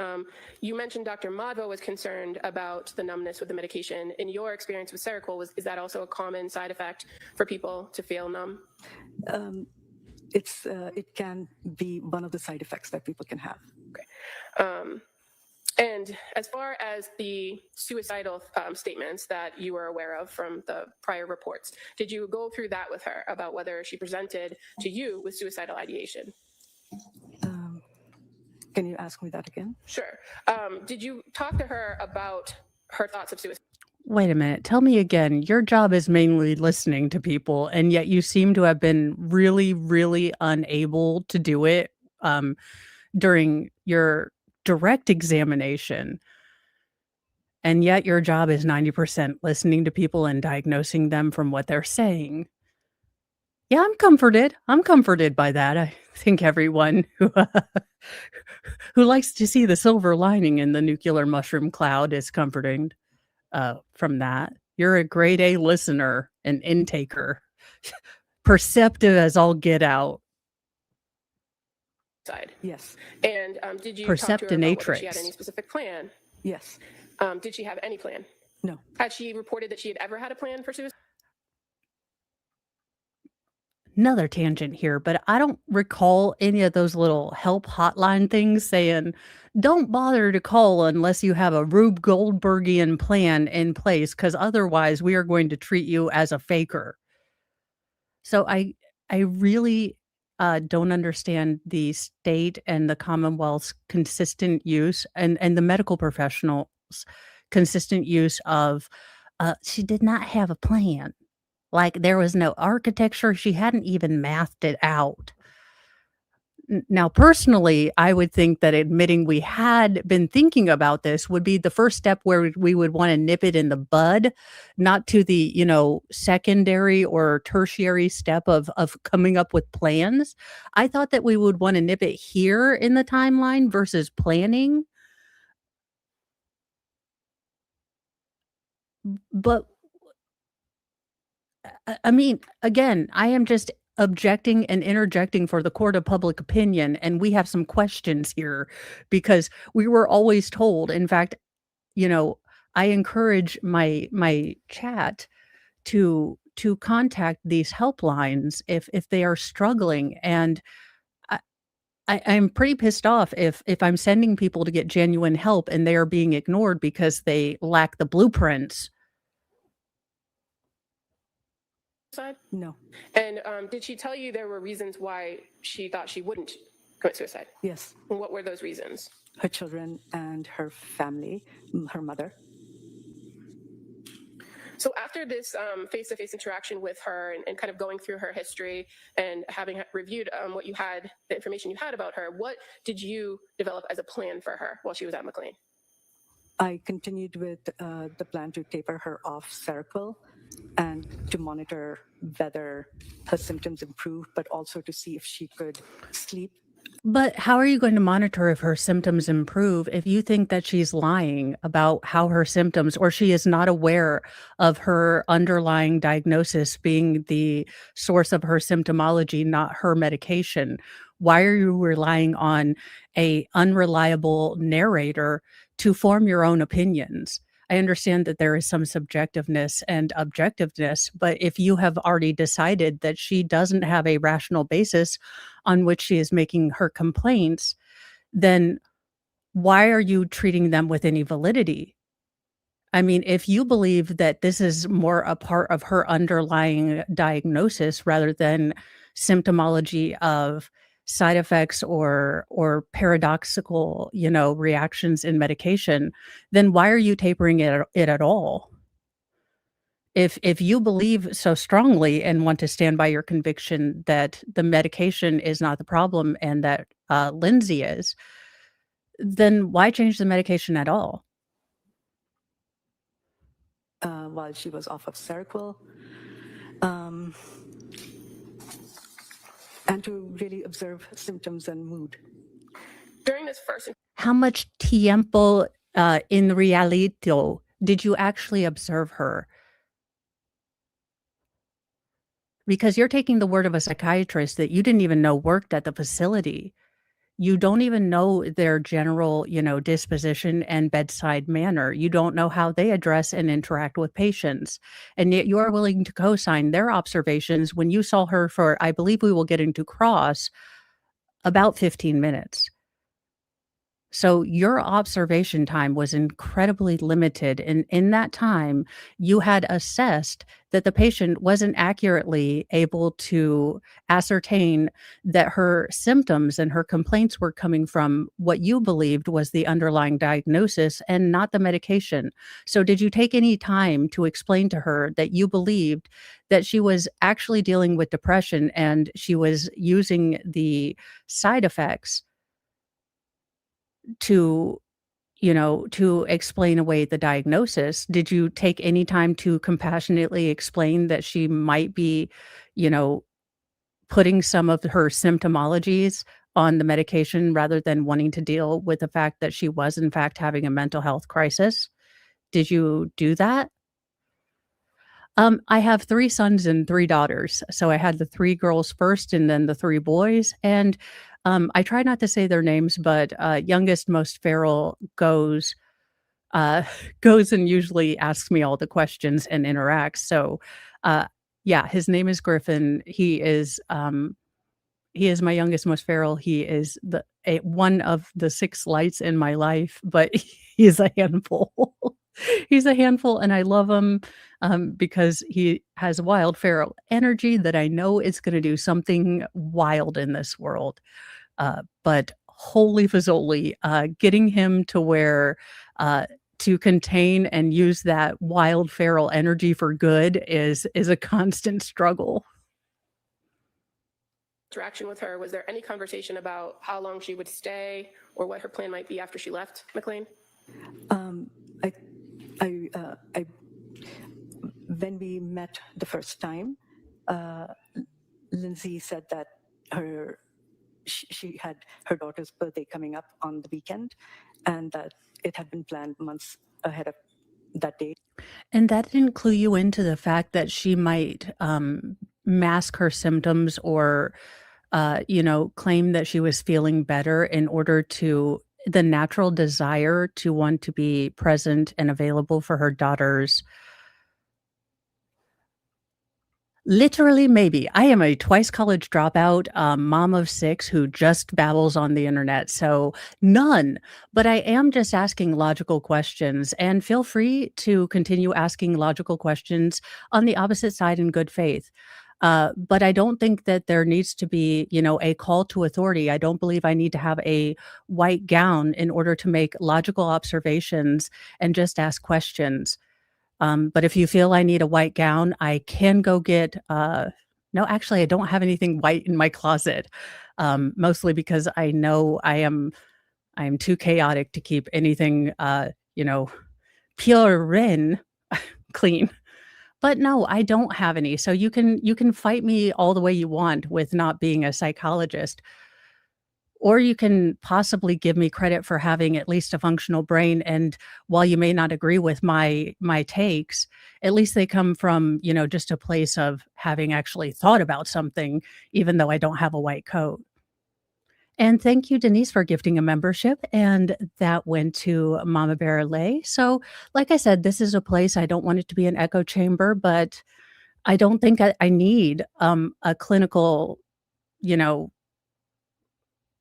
you mentioned Dr. Madvo was concerned about the numbness with the medication. In your experience with Seroquel, is that also a common side effect for people to feel numb? It can be one of the side effects that people can have. Okay. And as far as the suicidal statements that you were aware of from the prior reports, did you go through that with her about whether she presented to you with suicidal ideation? Can you ask me that again? Sure. Did you talk to her about her thoughts of suicide? Wait a minute. Tell me again. Your job is mainly listening to people, and yet you seem to have been really, really unable to do it during your direct examination. And yet your job is 90% listening to people and diagnosing them from what they're saying. Yeah, I'm comforted. I'm comforted by that. I think everyone who likes to see the silver lining in the nuclear mushroom cloud is comforted from that. You're a grade A listener and intaker, perceptive as all get out. Yes. And did you talk to her about whether she had Perceptinatrix. any specific plan? Yes. Did she have any plan? No. Had she reported that she had ever had a plan for suicide? Another tangent here, but I don't recall any of those little help hotline things saying, don't bother to call unless you have a Rube Goldbergian plan in place, because otherwise we are going to treat you as a faker. So I really don't understand the state and the Commonwealth's consistent use and the medical professionals' consistent use of she did not have a plan. Like there was no architecture. She hadn't even mathed it out. Now, personally, I would think that admitting we had been thinking about this would be the first step where we would want to nip it in the bud, not to the, secondary or tertiary step of coming up with plans. I thought that we would want to nip it here in the timeline versus planning. But I mean, again, I am just objecting and interjecting for the court of public opinion, and we have some questions here because we were always told. In fact, I encourage my chat to contact these helplines if they are struggling, and I'm pretty pissed off if I'm sending people to get genuine help and they are being ignored because they lack the blueprints. Suicide? No. And did she tell you there were reasons why she thought she wouldn't commit suicide? Yes. And what were those reasons? Her children and her family, her mother. So after this face-to-face interaction with her and kind of going through her history and having reviewed what you had, the information you had about her, what did you develop as a plan for her while she was at McLean? I continued with the plan to taper her off Seroquel and to monitor whether her symptoms improve, but also to see if she could sleep. But how are you going to monitor if her symptoms improve if you think that she's lying about how her symptoms, or she is not aware of her underlying diagnosis being the source of her symptomology, not her medication? Why are you relying on a unreliable narrator to form your own opinions? I understand that there is some subjectiveness and objectiveness, but if you have already decided that she doesn't have a rational basis on which she is making her complaints, then why are you treating them with any validity? I mean, if you believe that this is more a part of her underlying diagnosis rather than symptomology of side effects or paradoxical, reactions in medication, then why are you tapering it at all? If you believe so strongly and want to stand by your conviction that the medication is not the problem and that Lindsay is, Then why change the medication at all? While she was off of Seroquel, and to really observe symptoms and mood. During this first How much tiempo in realito did you actually observe her? Because you're taking the word of a psychiatrist that you didn't even know worked at the facility. You don't even know their general, disposition and bedside manner. You don't know how they address and interact with patients. And yet you're willing to co-sign their observations when you saw her for, I believe we will get into cross, about 15 minutes. So your observation time was incredibly limited, and in that time, you had assessed that the patient wasn't accurately able to ascertain that her symptoms and her complaints were coming from what you believed was the underlying diagnosis and not the medication. So did you take any time to explain to her that you believed that she was actually dealing with depression and she was using the side effects to to explain away the diagnosis? Did you take any time to compassionately explain that she might be, you know, putting some of her symptomologies on the medication rather than wanting to deal with the fact that she was in fact having a mental health crisis? Did you do that? I have 3 sons and 3 daughters. So I had the 3 girls first and then the 3 boys, and, I try not to say their names, but, youngest, most feral uh, goes and usually asks me all the questions and interacts. So, uh, yeah, his name is Griffin. He is my youngest, most feral. He is one of the 6 lights in my life, but he's a handful. He's a handful, and I love him, because he has wild feral energy that I know is gonna do something wild in this world. But holy fazoli, getting him to where, to contain and use that wild feral energy for good is a constant struggle. interaction with her, was there any conversation about how long she would stay or what her plan might be after she left McLean? Um, I, I, when we met the first time, uh, Lindsay said that she had her daughter's birthday coming up on the weekend, and that it had been planned months ahead of that date. And that didn't clue you into the fact that she might, mask her symptoms or, claim that she was feeling better in order to the natural desire to want to be present and available for her daughters. Literally, maybe. I am a twice college dropout, mom of 6 who just babbles on the internet, so none. But I am just asking logical questions, and feel free to continue asking logical questions on the opposite side in good faith. But I don't think that there needs to be, a call to authority. I don't believe I need to have a white gown in order to make logical observations and just ask questions. But if you feel I need a white gown, I can go get, no, actually, I don't have anything white in my closet, mostly because I know I am too chaotic to keep anything, pure clean. But no, I don't have any. So you can fight me all the way you want with not being a psychologist. Or you can possibly give me credit for having at least a functional brain, and while you may not agree with my takes, at least they come from, just a place of having actually thought about something, even though I don't have a white coat. And thank you, Denise, for gifting a membership, and that went to Mama Bear Lay. So, like I said, this is a place I don't want it to be an echo chamber, but I don't think I need, a clinical, you know,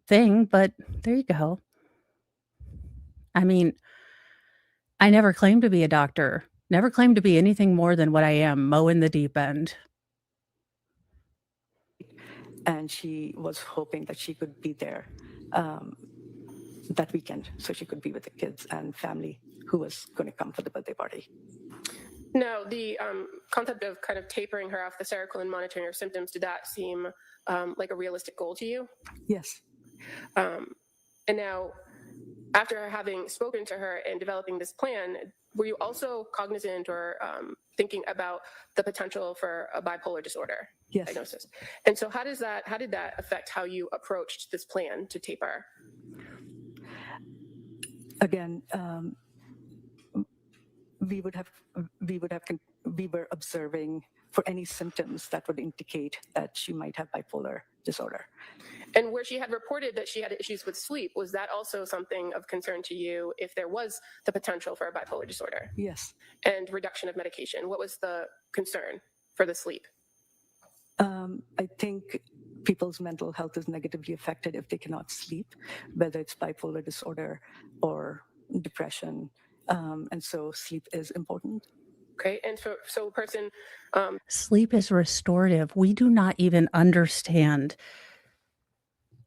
thing, but there you go. I mean, I never claimed to be a doctor, never claimed to be anything more than what I am, Mo in the deep end. And she was hoping that she could be there that weekend so she could be with the kids and family who was going to come for the birthday party. No, the concept of kind of tapering her off the Seroquel and monitoring her symptoms, did that seem like a realistic goal to you? Yes. And now, after having spoken to her and developing this plan, were you also cognizant or thinking about the potential for a bipolar disorder Yes. diagnosis? And so how did that affect how you approached this plan to taper? Again, we were observing for any symptoms that would indicate that she might have bipolar disorder. And where she had reported that she had issues with sleep, was that also something of concern to you if there was the potential for a bipolar disorder? Yes. And reduction of medication, what was the concern for the sleep? I think people's mental health is negatively affected if they cannot sleep, whether it's bipolar disorder or depression. And so sleep is important. Okay, and so a person... Sleep is restorative. We do not even understand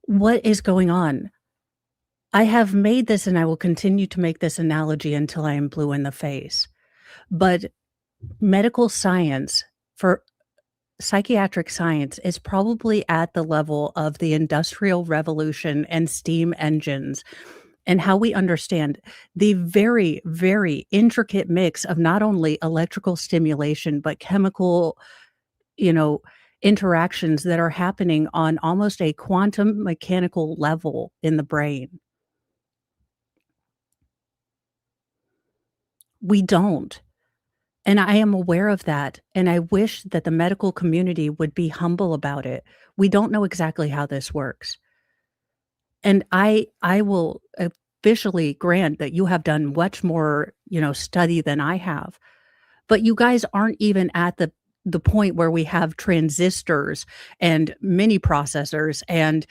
what is going on. I have made this and I will continue to make this analogy until I am blue in the face. But medical science, for psychiatric science, is probably at the level of the Industrial Revolution and steam engines, and how we understand the very, very intricate mix of not only electrical stimulation, but chemical, interactions that are happening on almost a quantum mechanical level in the brain. We don't. And I am aware of that, and I wish that the medical community would be humble about it. We don't know exactly how this works. And I will officially grant that you have done much more, study than I have. But you guys aren't even at the point where we have transistors and mini processors and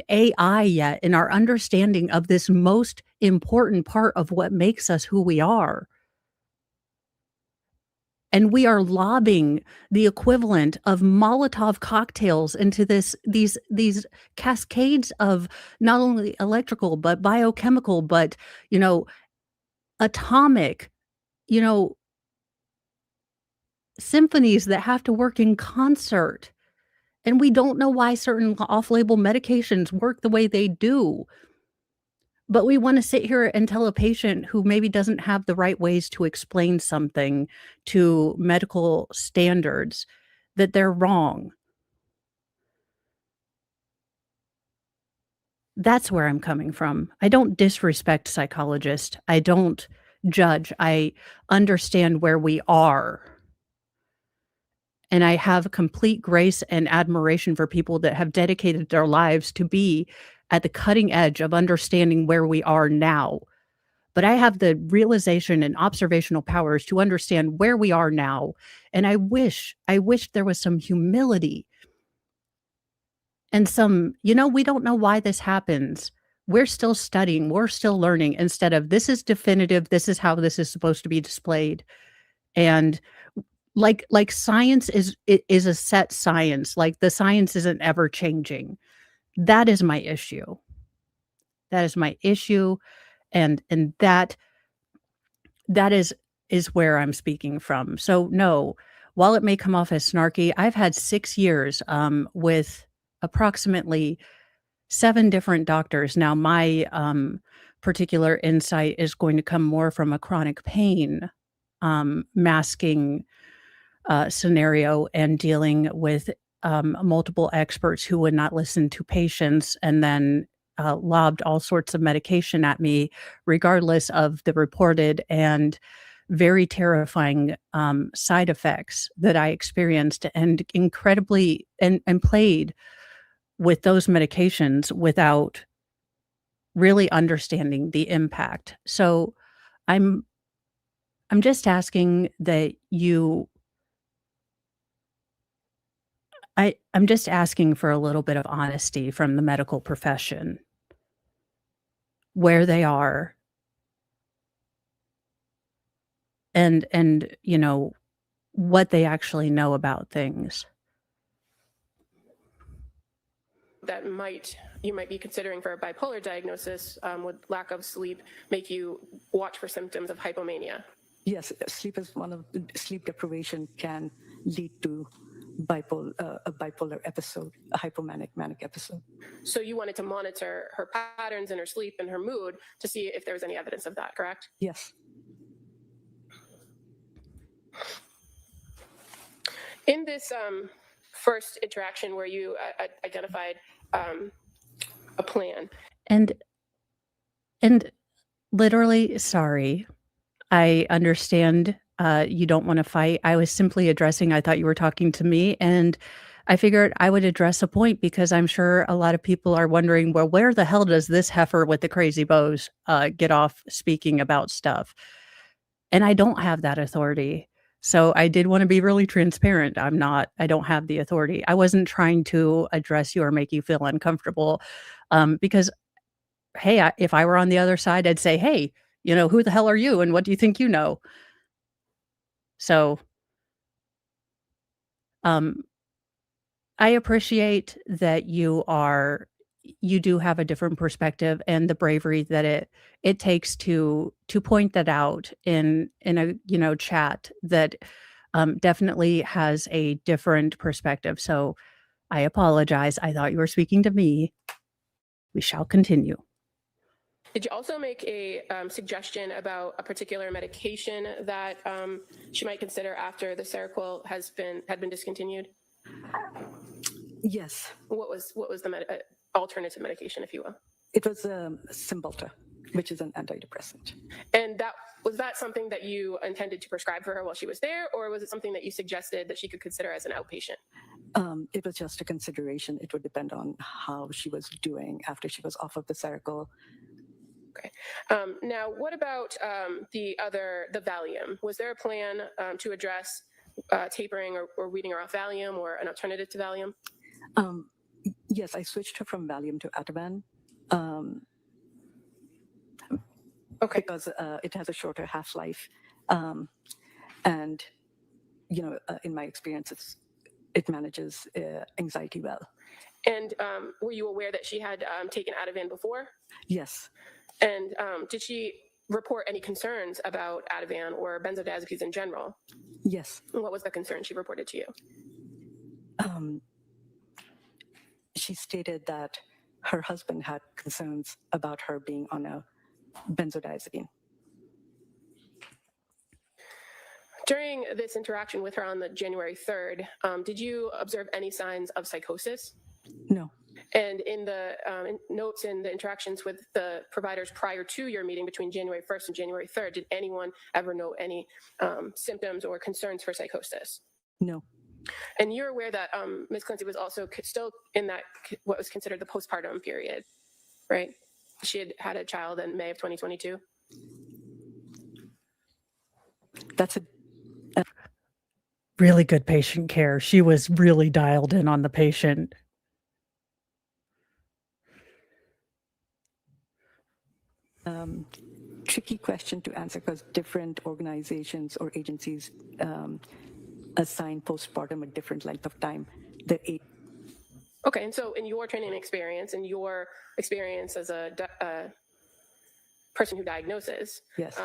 AI yet in our understanding of this most important part of what makes us who we are. And we are lobbing the equivalent of Molotov cocktails into these cascades of not only electrical, but biochemical, but, atomic, symphonies that have to work in concert. And we don't know why certain off-label medications work the way they do. But we want to sit here and tell a patient who maybe doesn't have the right ways to explain something to medical standards that they're wrong. That's where I'm coming from. I don't disrespect psychologists. I don't judge. I understand where we are. And I have complete grace and admiration for people that have dedicated their lives to be at the cutting edge of understanding where we are now. But I have the realization and observational powers to understand where we are now. And I wish there was some humility and some, we don't know why this happens. We're still studying, we're still learning, instead of this is definitive, this is how this is supposed to be displayed. And like science is a set science. Like the science isn't ever changing. That is my issue. That is my issue. And that is where I'm speaking from. So no, while it may come off as snarky, I've had 6 years with approximately 7 different doctors. Now my particular insight is going to come more from a chronic pain masking scenario and dealing with multiple experts who would not listen to patients and then lobbed all sorts of medication at me, regardless of the reported and very terrifying side effects that I experienced, and incredibly and played with those medications without really understanding the impact. So I'm just asking that I'm just asking for a little bit of honesty from the medical profession, where they are, and what they actually know about things. That you might be considering for a bipolar diagnosis, would lack of sleep make you watch for symptoms of hypomania? Yes, sleep deprivation can lead to a bipolar episode, a hypomanic manic episode. So you wanted to monitor her patterns in her sleep and her mood to see if there was any evidence of that, correct? Yes. In this first interaction where you identified a plan. And literally, sorry, I understand you don't want to fight. I was simply addressing, I thought you were talking to me, and I figured I would address a point because I'm sure a lot of people are wondering, well, where the hell does this heifer with the crazy bows get off speaking about stuff? And I don't have that authority. So I did want to be really transparent. I don't have the authority. I wasn't trying to address you or make you feel uncomfortable because, hey, if I were on the other side, I'd say, hey, who the hell are you? And what do you think you know? So I appreciate that you do have a different perspective and the bravery that it takes to point that out in a chat that definitely has a different perspective. So I apologize. I thought you were speaking to me. We shall continue. Did you also make a suggestion about a particular medication that she might consider after the Seroquel had been discontinued? Yes. What was the alternative medication, if you will? It was Cymbalta, which is an antidepressant. And was that something that you intended to prescribe for her while she was there, or was it something that you suggested that she could consider as an outpatient? It was just a consideration. It would depend on how she was doing after she was off of the Seroquel. Okay. Now, what about the Valium? Was there a plan to address tapering or weaning her off Valium or an alternative to Valium? Yes, I switched her from Valium to Ativan. Okay. Because it has a shorter half-life. And, in my experience, it manages anxiety well. And were you aware that she had taken Ativan before? Yes. And did she report any concerns about Ativan or benzodiazepines in general? Yes. And what was the concern she reported to you? She stated that her husband had concerns about her being on a benzodiazepine. During this interaction with her on the January 3rd, did you observe any signs of psychosis? No. And in the notes and the interactions with the providers prior to your meeting between January 1st and January 3rd, did anyone ever note any symptoms or concerns for psychosis? No. And you're aware that Ms. Clancy was also still in that what was considered the postpartum period, right? She had had a child in May of 2022. That's a really good patient care. She was really dialed in on the patient. Tricky question to answer because different organizations or agencies assign postpartum a different length of time. Okay, and so in your training experience and your experience as a person who diagnoses, yes.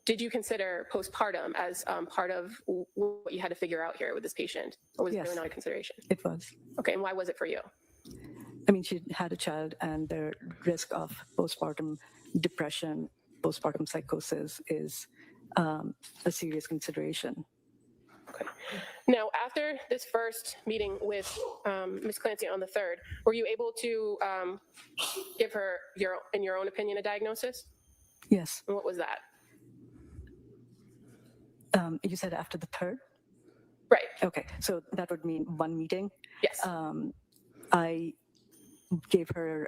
Did you consider postpartum as part of what you had to figure out here with this patient? Or was it really not a consideration? It was. Okay, and why was it for you? I mean, she had a child and the risk of postpartum depression, postpartum psychosis is a serious consideration. Okay. Now, after this first meeting with Ms. Clancy on the 3rd, were you able to give her, in your own opinion, a diagnosis? Yes. And what was that? You said after the 3rd? Right. Okay, so that would mean one meeting. Yes. I gave her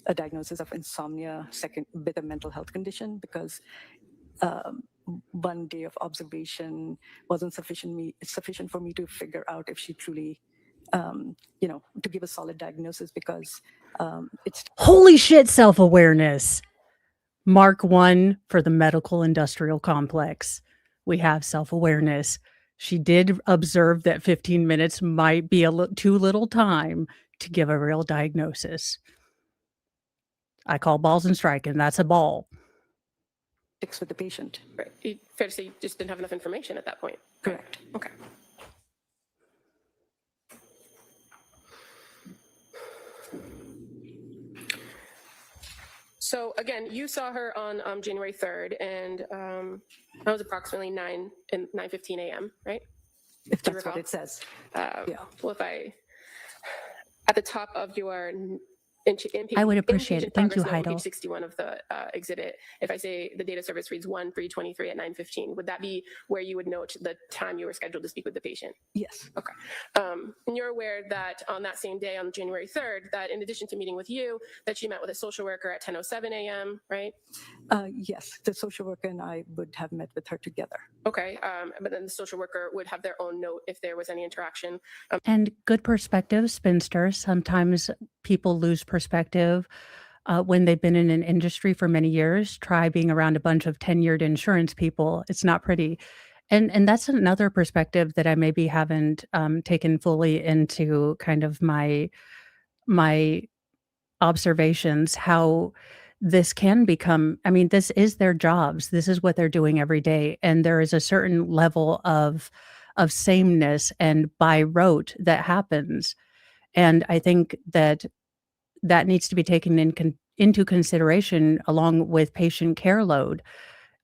a diagnosis of insomnia with a mental health condition because one day of observation wasn't sufficient for me to figure out if she truly, to give a solid diagnosis because it's... Holy shit, self-awareness. Mark 1 for the medical industrial complex. We have self-awareness. She did observe that 15 minutes might be too little time to give a real diagnosis. I call balls and strike, and that's a ball. With the patient. Right. Fair to say you just didn't have enough information at that point. Correct. Okay. So again, you saw her on January 3rd, and that was approximately 9:15 a.m., right? If Do you that's what recall? it says. Well, if I, at the top of your I would appreciate it. inpatient Thank you, progress note on Heidel. page 61 of the exhibit, if I say the date of service reads 1/3/23 at 9:15, would that be where you would note the time you were scheduled to speak with the patient? Yes. Okay. And you're aware that on that same day, on January 3rd, that in addition to meeting with you, that she met with a social worker at 10:07 a.m., right? Yes, the social worker and I would have met with her together. Okay. But then the social worker would have their own note if there was any interaction. And good perspective, spinster. Sometimes people lose perspective when they've been in an industry for many years. Try being around a bunch of tenured insurance people. It's not pretty. And that's another perspective that I maybe haven't taken fully into kind of my observations, how this can become, I mean, this is their jobs. This is what they're doing every day. And there is a certain level of sameness and by rote that happens. And I think that that needs to be taken into consideration along with patient care load.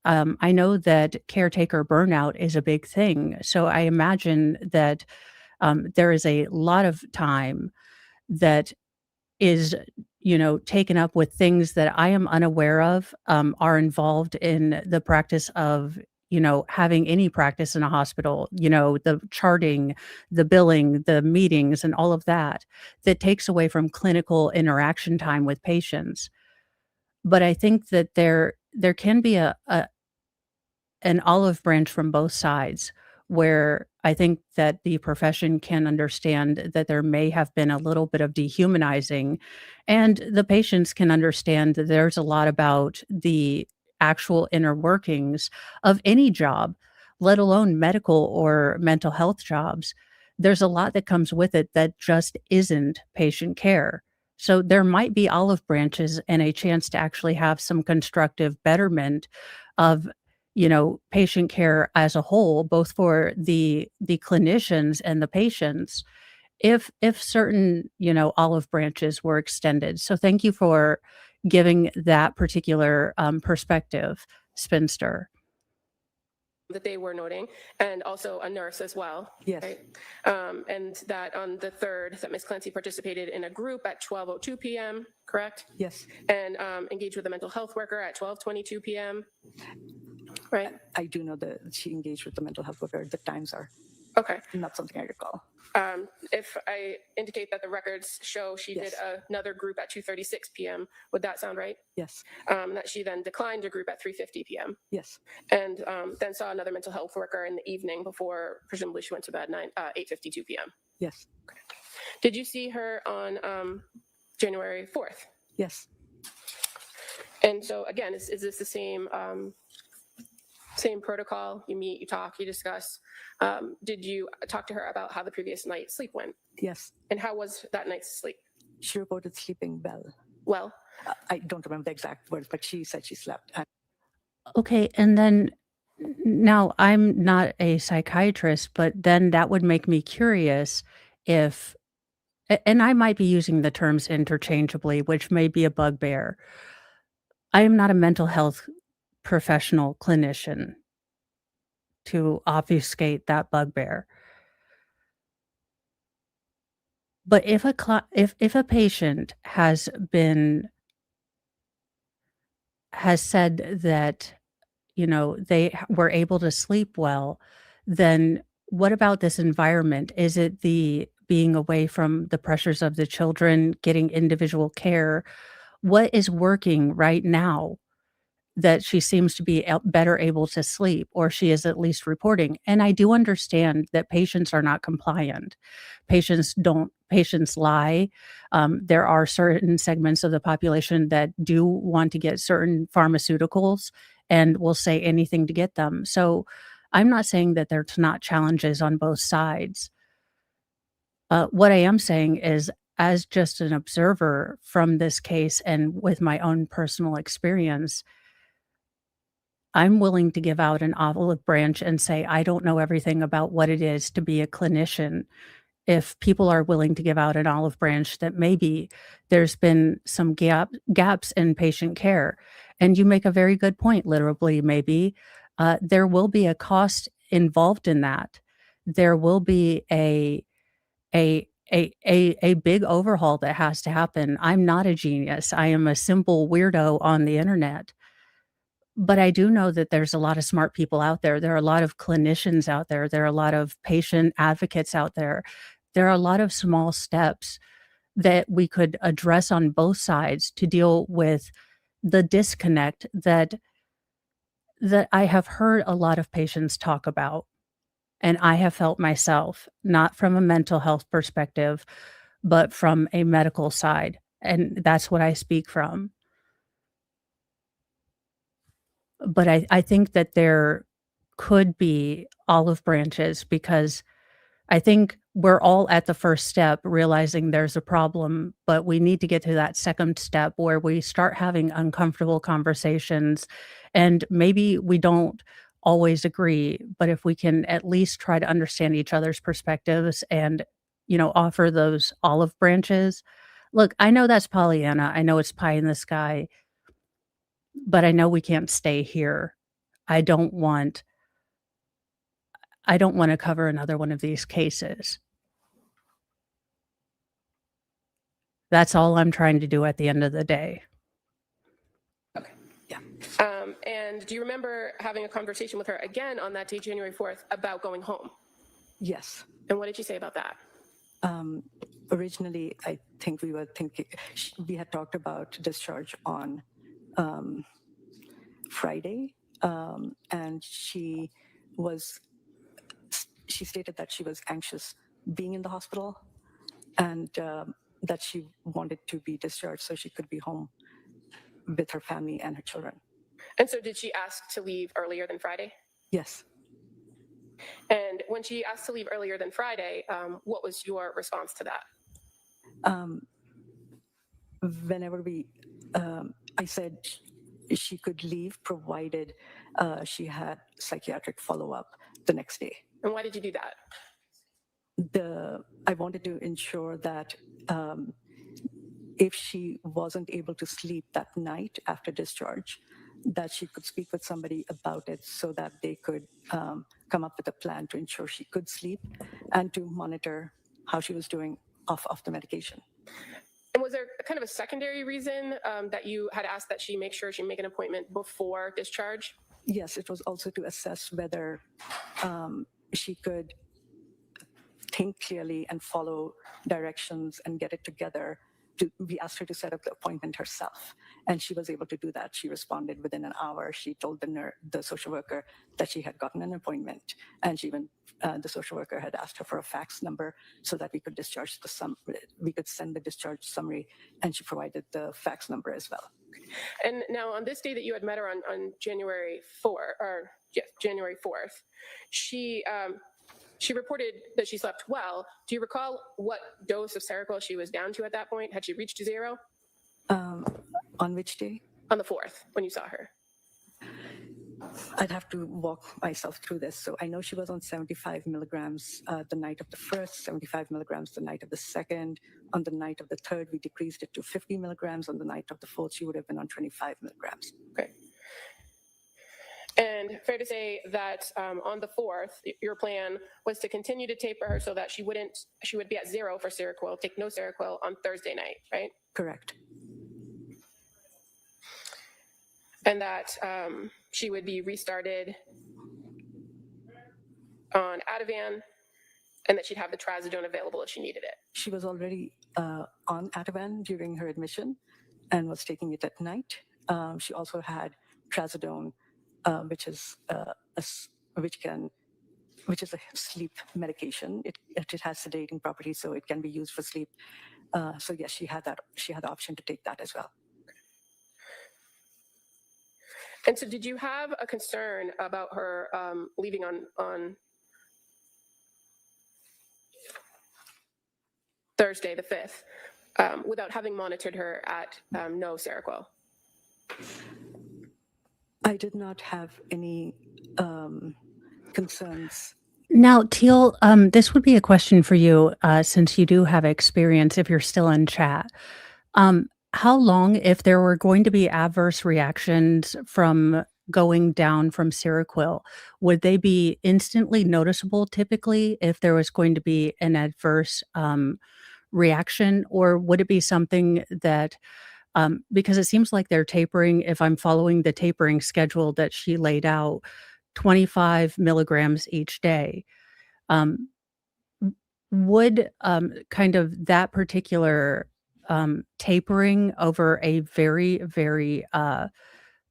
I know that caretaker burnout is a big thing. So I imagine that there is a lot of time that is, taken up with things that I am unaware of, are involved in the practice of, having any practice in a hospital, the charting, the billing, the meetings, and all of that, that takes away from clinical interaction time with patients. But I think that there can be an olive branch from both sides, where I think that the profession can understand that there may have been a little bit of dehumanizing, and the patients can understand that there's a lot about the actual inner workings of any job, let alone medical or mental health jobs. There's a lot that comes with it that just isn't patient care. So there might be olive branches and a chance to actually have some constructive betterment of, patient care as a whole, both for the clinicians and the patients, if certain, olive branches were extended. So thank you for giving that particular perspective, spinster. That they were noting, and also a nurse as well. Yes. Right? And that on the 3rd, that Ms. Clancy participated in a group at 12:02 p.m., correct? Yes. And engaged with a mental health worker at 12:22 p.m., right? I do know that she engaged with the mental health worker. The times are Okay. not something I recall. If I indicate that the records show she did another group at 2:36 p.m., would that sound right? Yes. That she then declined a group at 3:50 p.m. Yes. And then saw another mental health worker in the evening before presumably she went to bed 8:52 p.m. Yes. Okay. Did you see her on January 4th? Yes. And so again, is this the same protocol? You meet, you talk, you discuss. Did you talk to her about how the previous night's sleep went? Yes. And how was that night's sleep? She reported sleeping well. Well, I don't remember the exact words, but she said she slept. Okay, and then now I'm not a psychiatrist, but then that would make me curious if, and I might be using the terms interchangeably, which may be a bugbear. I am not a mental health professional clinician to obfuscate that bugbear. But if a patient has said that, they were able to sleep well, then what about this environment? Is it the being away from the pressures of the children, getting individual care? What is working right now that she seems to be better able to sleep, or she is at least reporting? And I do understand that patients are not compliant. Patients lie. There are certain segments of the population that do want to get certain pharmaceuticals and will say anything to get them. So I'm not saying that there's not challenges on both sides. What I am saying is, as just an observer from this case and with my own personal experience, I'm willing to give out an olive branch and say, I don't know everything about what it is to be a clinician if people are willing to give out an olive branch, that maybe there's been some gaps in patient care. And you make a very good point, literally, maybe. There will be a cost involved in that. There will be a big overhaul that has to happen. I'm not a genius. I am a simple weirdo on the internet. But I do know that there's a lot of smart people out there. There are a lot of clinicians out there. There are a lot of patient advocates out there. There are a lot of small steps that we could address on both sides to deal with the disconnect that I have heard a lot of patients talk about, and I have felt myself, not from a mental health perspective, but from a medical side, and that's what I speak from. But I think that there could be olive branches because I think we're all at the first step realizing there's a problem, but we need to get to that second step where we start having uncomfortable conversations, and maybe we don't always agree, but if we can at least try to understand each other's perspectives and, offer those olive branches. Look, I know that's Pollyanna. I know it's pie in the sky, but I know we can't stay here. I don't want I don't want to cover another one of these cases. That's all I'm trying to do at the end of the day. And do you remember having a conversation with her again on that day, January 4th, about going home? Yes. And what did she say about that? Originally, I think we were thinking, we had talked about discharge on Friday, and she stated that she was anxious being in the hospital, and that she wanted to be discharged so she could be home with her family and her children. And so did she ask to leave earlier than Friday? Yes. And when she asked to leave earlier than Friday, what was your response to that? Whenever I said she could leave provided she had psychiatric follow-up the next day. And why did you do that? I wanted to ensure that if she wasn't able to sleep that night after discharge, that she could speak with somebody about it so that they could come up with a plan to ensure she could sleep and to monitor how she was doing off the medication. And was there kind of a secondary reason that you had asked that she make sure she make an appointment before discharge? Yes, it was also to assess whether she could think clearly and follow directions and get it together. We asked her to set up the appointment herself, and she was able to do that. She responded within an hour. She told the social worker that she had gotten an appointment, and the social worker had asked her for a fax number so that we could we could send the discharge summary, and she provided the fax number as well. And now on this day that you had met her on January 4th, she reported that she slept well. Do you recall what dose of Seroquel she was down to at that point? Had she reached 0? On which day? On the 4th, when you saw her. I'd have to walk myself through this. So I know she was on 75 milligrams the night of the 1st, 75 milligrams the night of the 2nd. On the night of the 3rd, we decreased it to 50 milligrams. On the night of the 4th, she would have been on 25 milligrams. Okay. And fair to say that on the 4th, your plan was to continue to taper her so that she would be at 0 for Seroquel, take no Seroquel on Thursday night, right? Correct. And that she would be restarted on Ativan, and that she'd have the trazodone available if she needed it. She was already on Ativan during her admission and was taking it at night. She also had trazodone, which is a sleep medication. It has sedating properties, so it can be used for sleep. So yes, she had that. She had the option to take that as well. And so did you have a concern about her leaving on Thursday the 5th without having monitored her at no Seroquel? I did not have any concerns Now, Teal, this would be a question for you, since you do have experience if you're still in chat. How long, if there were going to be adverse reactions from going down from Seroquel, would they be instantly noticeable typically if there was going to be an adverse reaction? Or would it be something that, because it seems like they're tapering, if I'm following the tapering schedule that she laid out, 25 milligrams each day. Um, would kind of that particular tapering over a very, very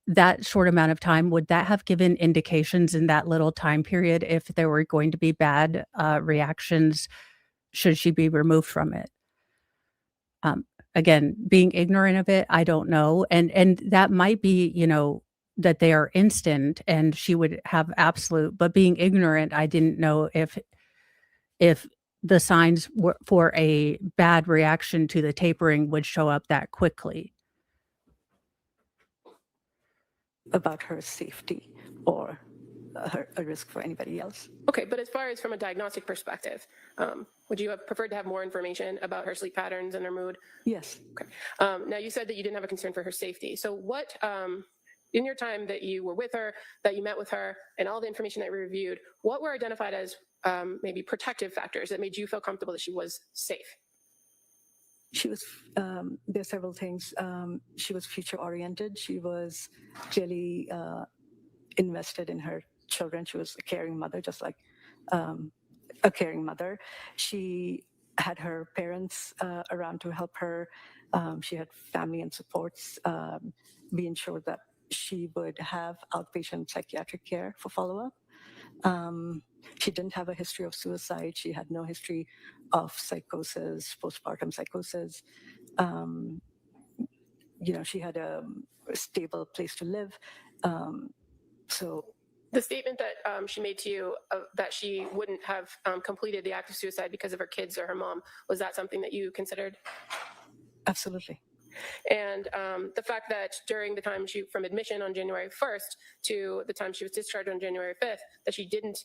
that short amount of time, would that have given indications in that little time period if there were going to be bad reactions? Should she be removed from it? Um, Again, being ignorant of it, I don't know, and that might be, that they are instant and she would have absolute, but being ignorant, I didn't know if the signs were for a bad reaction to the tapering would show up that quickly. About her safety or a risk for anybody else. Okay, but as far as from a diagnostic perspective, would you have preferred to have more information about her sleep patterns and her mood? Yes. Okay. Now, you said that you didn't have a concern for her safety. So what, in your time that you were with her, that you met with her, and all the information that we reviewed, what were identified as maybe protective factors that made you feel comfortable that she was safe? She was, there are several things. She was future oriented. She was clearly invested in her children. She was a caring mother, just like a caring mother. She had her parents around to help her. She had family and supports. We ensured that she would have outpatient psychiatric care for follow-up. She didn't have a history of suicide. She had no history of psychosis, postpartum psychosis. She had a stable place to live. So the statement that she made to you that she wouldn't have completed the act of suicide because of her kids or her mom, was that something that you considered? Absolutely. And the fact that during the time from admission on January 1st to the time she was discharged on January 5th, that she didn't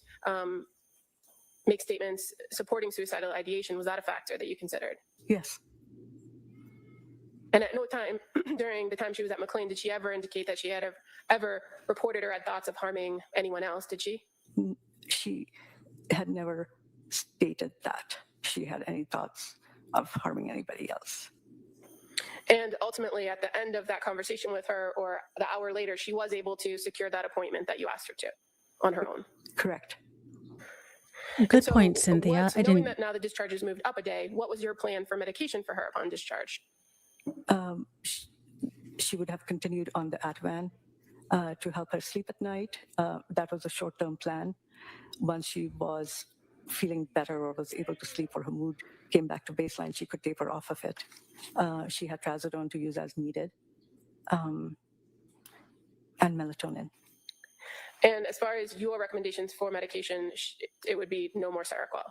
make statements supporting suicidal ideation, was that a factor that you considered? Yes. And at no time during the time she was at McLean did she ever indicate that she had ever reported or had thoughts of harming anyone else, did she? She had never stated that she had any thoughts of harming anybody else. And ultimately, at the end of that conversation with her, or the hour later, she was able to secure that appointment that you asked her to on her own. Correct. Good point, Cynthia. Knowing that now the discharge has moved up a day, what was your plan for medication for her upon discharge? She would have continued on the Ativan to help her sleep at night. That was a short-term plan. Once she was feeling better or was able to sleep or her mood came back to baseline, she could taper off of it. She had trazodone to use as needed, and melatonin. And as far as your recommendations for medication, it would be no more Seroquel.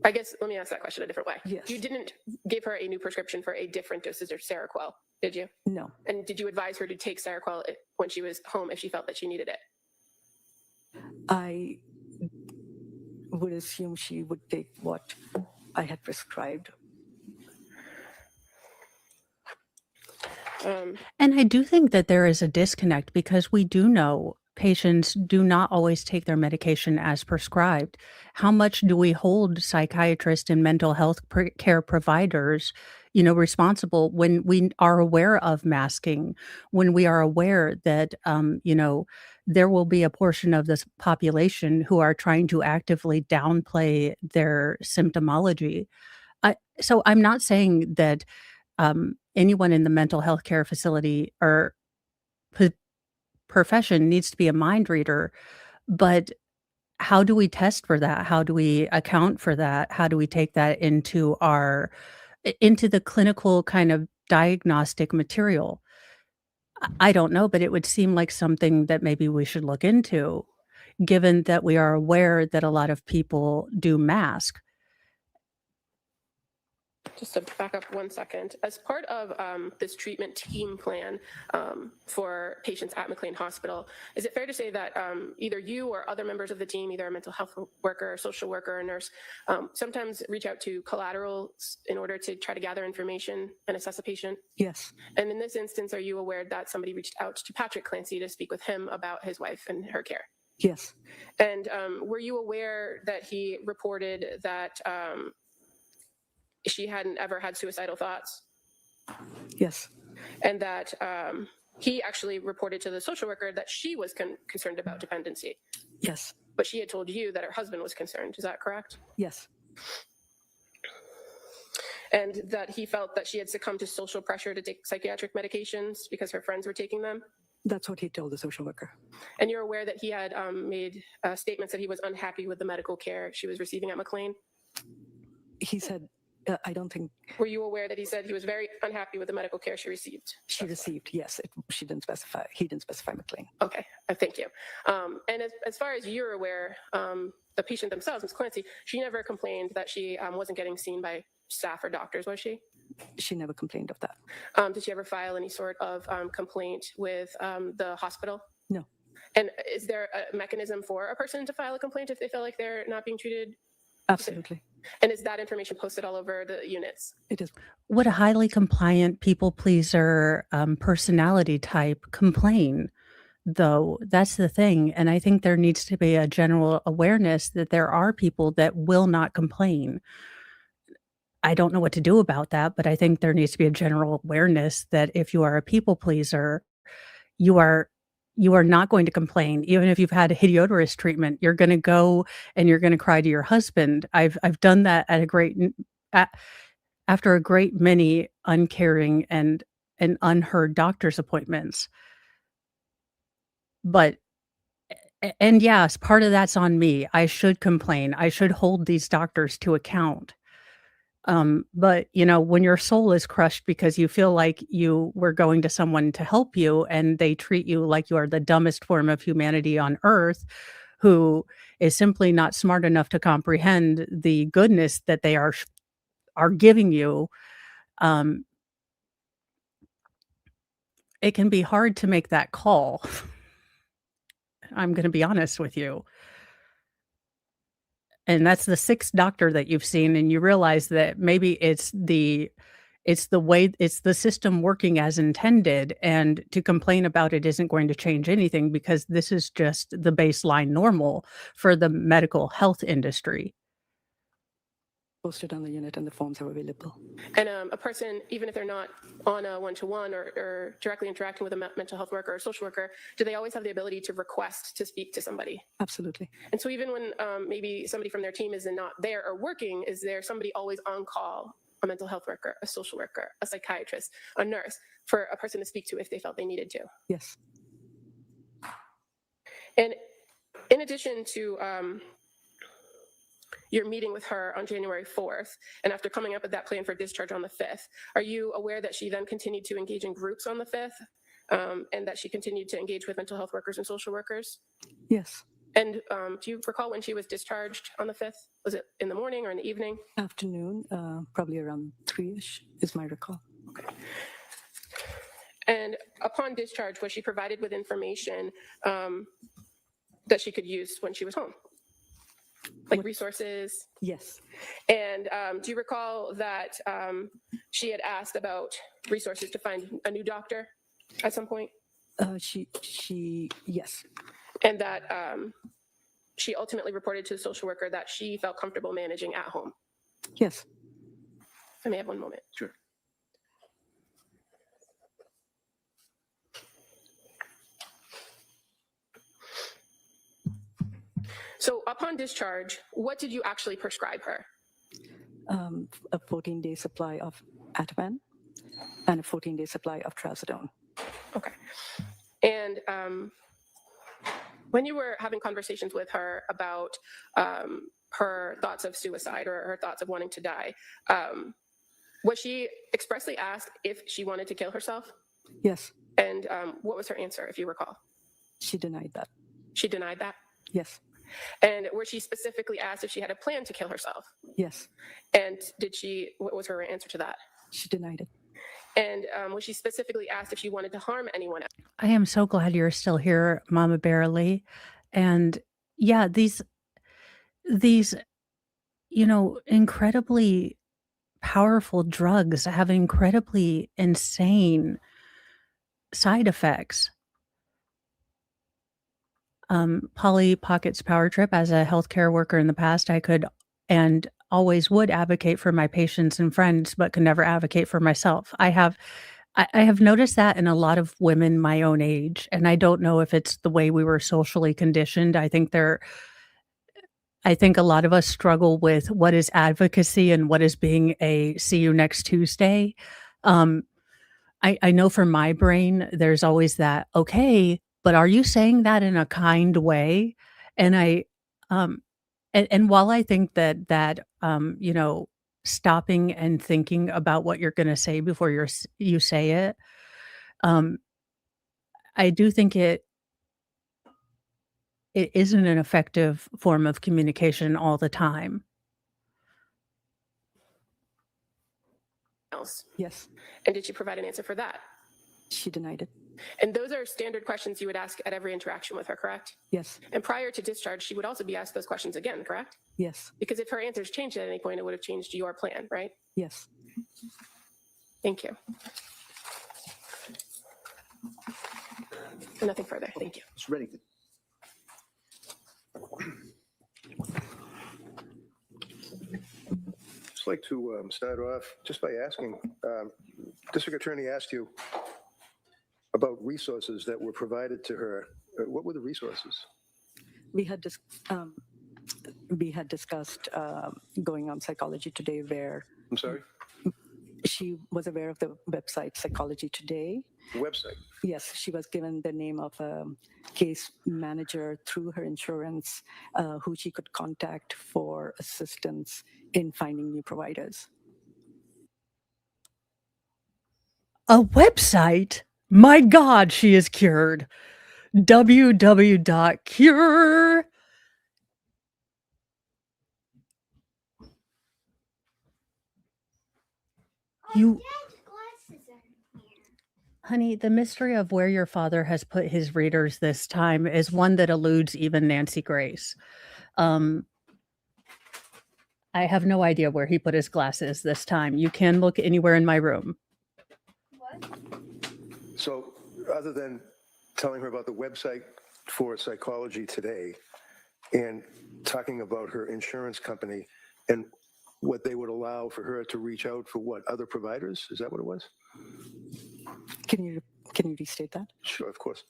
I guess, let me ask that question a different way. Yes. You didn't give her a new prescription for a different dosage of Seroquel, did you? No. And did you advise her to take Seroquel when she was home if she felt that she needed it? I would assume she would take what I had prescribed. And I do think that there is a disconnect because we do know patients do not always take their medication as prescribed. How much do we hold psychiatrists and mental health care providers, responsible when we are aware of masking, when we are aware that, there will be a portion of this population who are trying to actively downplay their symptomology. So I'm not saying that anyone in the mental health care facility or profession needs to be a mind reader, but how do we test for that? How do we account for that? How do we take that into the clinical kind of diagnostic material? I don't know, but it would seem like something that maybe we should look into, given that we are aware that a lot of people do mask. Just to back up 1 second, as part of this treatment team plan for patients at McLean Hospital, is it fair to say that either you or other members of the team, either a mental health worker, social worker, or nurse, sometimes reach out to collaterals in order to try to gather information and assess a patient? Yes. And in this instance, are you aware that somebody reached out to Patrick Clancy to speak with him about his wife and her care? Yes. And were you aware that he reported that she hadn't ever had suicidal thoughts? Yes. And that he actually reported to the social worker that she was concerned about dependency. Yes. But she had told you that her husband was concerned. Is that correct? Yes. And that he felt that she had succumbed to social pressure to take psychiatric medications because her friends were taking them? That's what he told the social worker. And you're aware that he had made statements that he was unhappy with the medical care she was receiving at McLean? He said, I don't think. Were you aware that he said he was very unhappy with the medical care she received? She received, yes. She didn't specify. He didn't specify McLean. Okay, thank you. And as far as you're aware, the patient themselves, Ms. Clancy, she never complained that she wasn't getting seen by staff or doctors, was she? She never complained of that. Did she ever file any sort of complaint with the hospital? No. And is there a mechanism for a person to file a complaint if they feel like they're not being treated? Absolutely. And is that information posted all over the units? It is. Would a highly compliant people pleaser personality type complain? Though that's the thing. And I think there needs to be a general awareness that there are people that will not complain. I don't know what to do about that, but I think there needs to be a general awareness that if you are a people pleaser, you are not going to complain. Even if you've had a hidiotorous treatment, you're going to go and you're going to cry to your husband. I've done that after a great many uncaring and unheard doctor's appointments. But and yes, part of that's on me. I should complain. I should hold these doctors to account. But when your soul is crushed because you feel like you were going to someone to help you and they treat you like you are the dumbest form of humanity on earth, who is simply not smart enough to comprehend the goodness that they are giving you, it can be hard to make that call. I'm going to be honest with you. And that's the sixth doctor that you've seen, and you realize that maybe it's the system working as intended, and to complain about it isn't going to change anything because this is just the baseline normal for the medical health industry. Posted on the unit and the forms are available. And a person, even if they're not on a one-to-one or directly interacting with a mental health worker or social worker, do they always have the ability to request to speak to somebody? Absolutely. And so even when maybe somebody from their team is not there or working, is there somebody always on call, a mental health worker, a social worker, a psychiatrist, a nurse, for a person to speak to if they felt they needed to? Yes. And in addition to your meeting with her on January 4th, and after coming up with that plan for discharge on the 5th, are you aware that she then continued to engage in groups on the 5th, and that she continued to engage with mental health workers and social workers? Yes. And do you recall when she was discharged on the 5th? Was it in the morning or in the evening? Afternoon, probably around 3-ish is my recall. Okay. And upon discharge, was she provided with information that she could use when she was home? Like resources? Yes. And do you recall that she had asked about resources to find a new doctor at some point? Yes. And that she ultimately reported to the social worker that she felt comfortable managing at home? Yes. I may have one moment. Sure. So upon discharge, what did you actually prescribe her? A 14-day supply of Ativan and a 14-day supply of trazodone. Okay. And when you were having conversations with her about her thoughts of suicide or her thoughts of wanting to die, was she expressly asked if she wanted to kill herself? Yes. And what was her answer, if you recall? She denied that. She denied that? Yes. And were she specifically asked if she had a plan to kill herself? Yes, And what was her answer to that? she denied it. And was she specifically asked if she wanted to harm anyone? I am so glad you're still here, Mama Bear Lee. And yeah, these, incredibly powerful drugs have incredibly insane side effects. Polly Pocket's power trip, as a healthcare worker in the past, I could and always would advocate for my patients and friends, but could never advocate for myself. I have noticed that in a lot of women my own age, and I don't know if it's the way we were socially conditioned. I think a lot of us struggle with what is advocacy and what is being a see you next Tuesday. Um, I know for my brain, there's always that, okay, but are you saying that in a kind way? And um, and while I think that stopping and thinking about what you're going to say before you say it, um, I do think it isn't an effective form of communication all the time. Else? Yes, And did she provide an answer for that? she denied it. And those are standard questions you would ask at every interaction with her, correct? Yes, And prior to discharge, she would also be asked those questions again, correct? yes, Because if her answers changed at any point, it would have changed your plan, right? yes. Thank you. Nothing further. Thank you. Mr. Reddington. Just like to start off just by asking, District Attorney asked you about resources that were provided to her. What were the resources? We had discussed going on Psychology Today, where I'm sorry? she was aware of the website Psychology Today. The website. Yes, she was given the name of a case manager through her insurance who she could contact for assistance in finding new providers. A website? My God, she is cured. www.cure. You, Dad's glasses are here. honey, the mystery of where your father has put his readers this time is one that eludes even Nancy Grace. I have no idea where he put his glasses this time. You can look anywhere in my room. What? So other than telling her about the website for Psychology Today and talking about her insurance company and what they would allow for her to reach out for what, other providers? Is that what it was? Can you restate that? Sure, of course.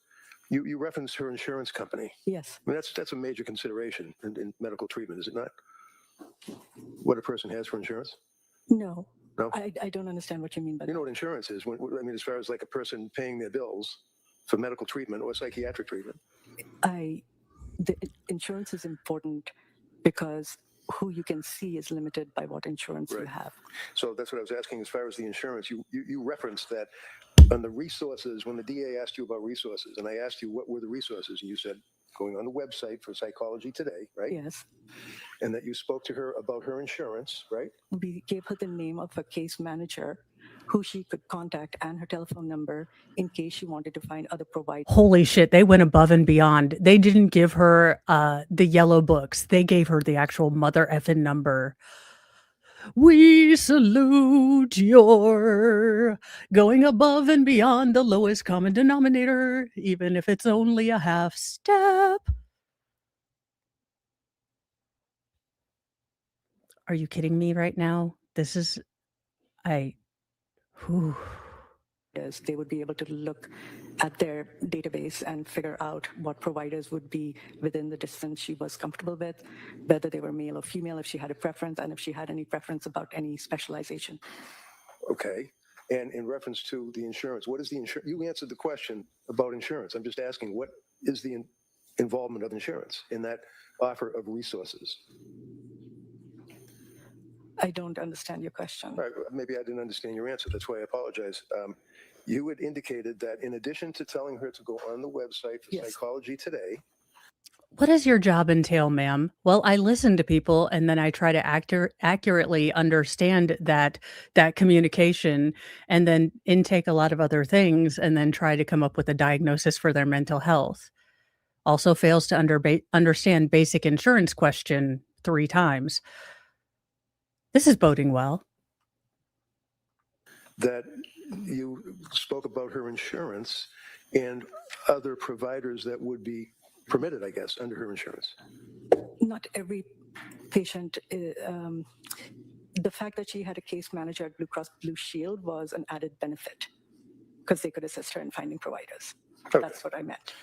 You referenced her insurance company. Yes. I mean, that's a major consideration in medical treatment, is it not? What a person has for insurance? No. No? I don't understand what you mean by You know that. what insurance is? I mean, as far as like a person paying their bills for medical treatment or psychiatric treatment. The insurance is important because who you can see is limited by what insurance you Right. have. So that's what I was asking as far as the insurance. You referenced that on the resources, when the DA asked you about resources, and I asked you what were the resources, and you said going on the website for Psychology Today, right? Yes. And that you spoke to her about her insurance, right? We gave her the name of a case manager who she could contact and her telephone number in case she wanted to find other providers. Holy shit, they went above and beyond. They didn't give her the yellow books. They gave her the actual mother effing number. We salute your going above and beyond the lowest common denominator, even if it's only a half step. Are you kidding me right now? This is, whew. They would be able to look at their database and figure out what providers would be within the distance she was comfortable with, whether they were male or female, if she had a preference, and if she had any preference about any specialization. Okay. And in reference to the insurance, what is the insurance? You answered the question about insurance. I'm just asking, what is the involvement of insurance in that offer of resources? I don't understand your question. All right, maybe I didn't understand your answer. That's why I apologize. You had indicated that in addition to telling her to go on the website for Yes. Psychology Today, What does your job entail, ma'am? Well, I listen to people and then I try to accurately understand that communication and then intake a lot of other things and then try to come up with a diagnosis for their mental health. Also fails to understand basic insurance question 3 times. This is boding well. That you spoke about her insurance and other providers that would be permitted, I guess, under her insurance. Not every patient, the fact that she had a case manager at Blue Cross Blue Shield was an added benefit because they could assist her in finding providers. Okay. That's what I meant.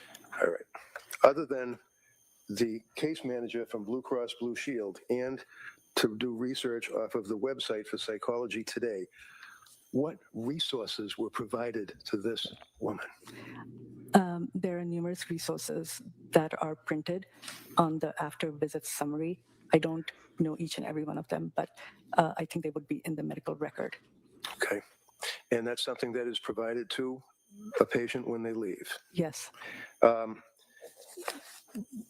All right. Other than the case manager from Blue Cross Blue Shield and to do research off of the website for Psychology Today, what resources were provided to this woman? There are numerous resources that are printed on the after visit summary. I don't know each and every one of them, but I think they would be in the medical record. Okay. And that's something that is provided to a patient when they leave. Yes.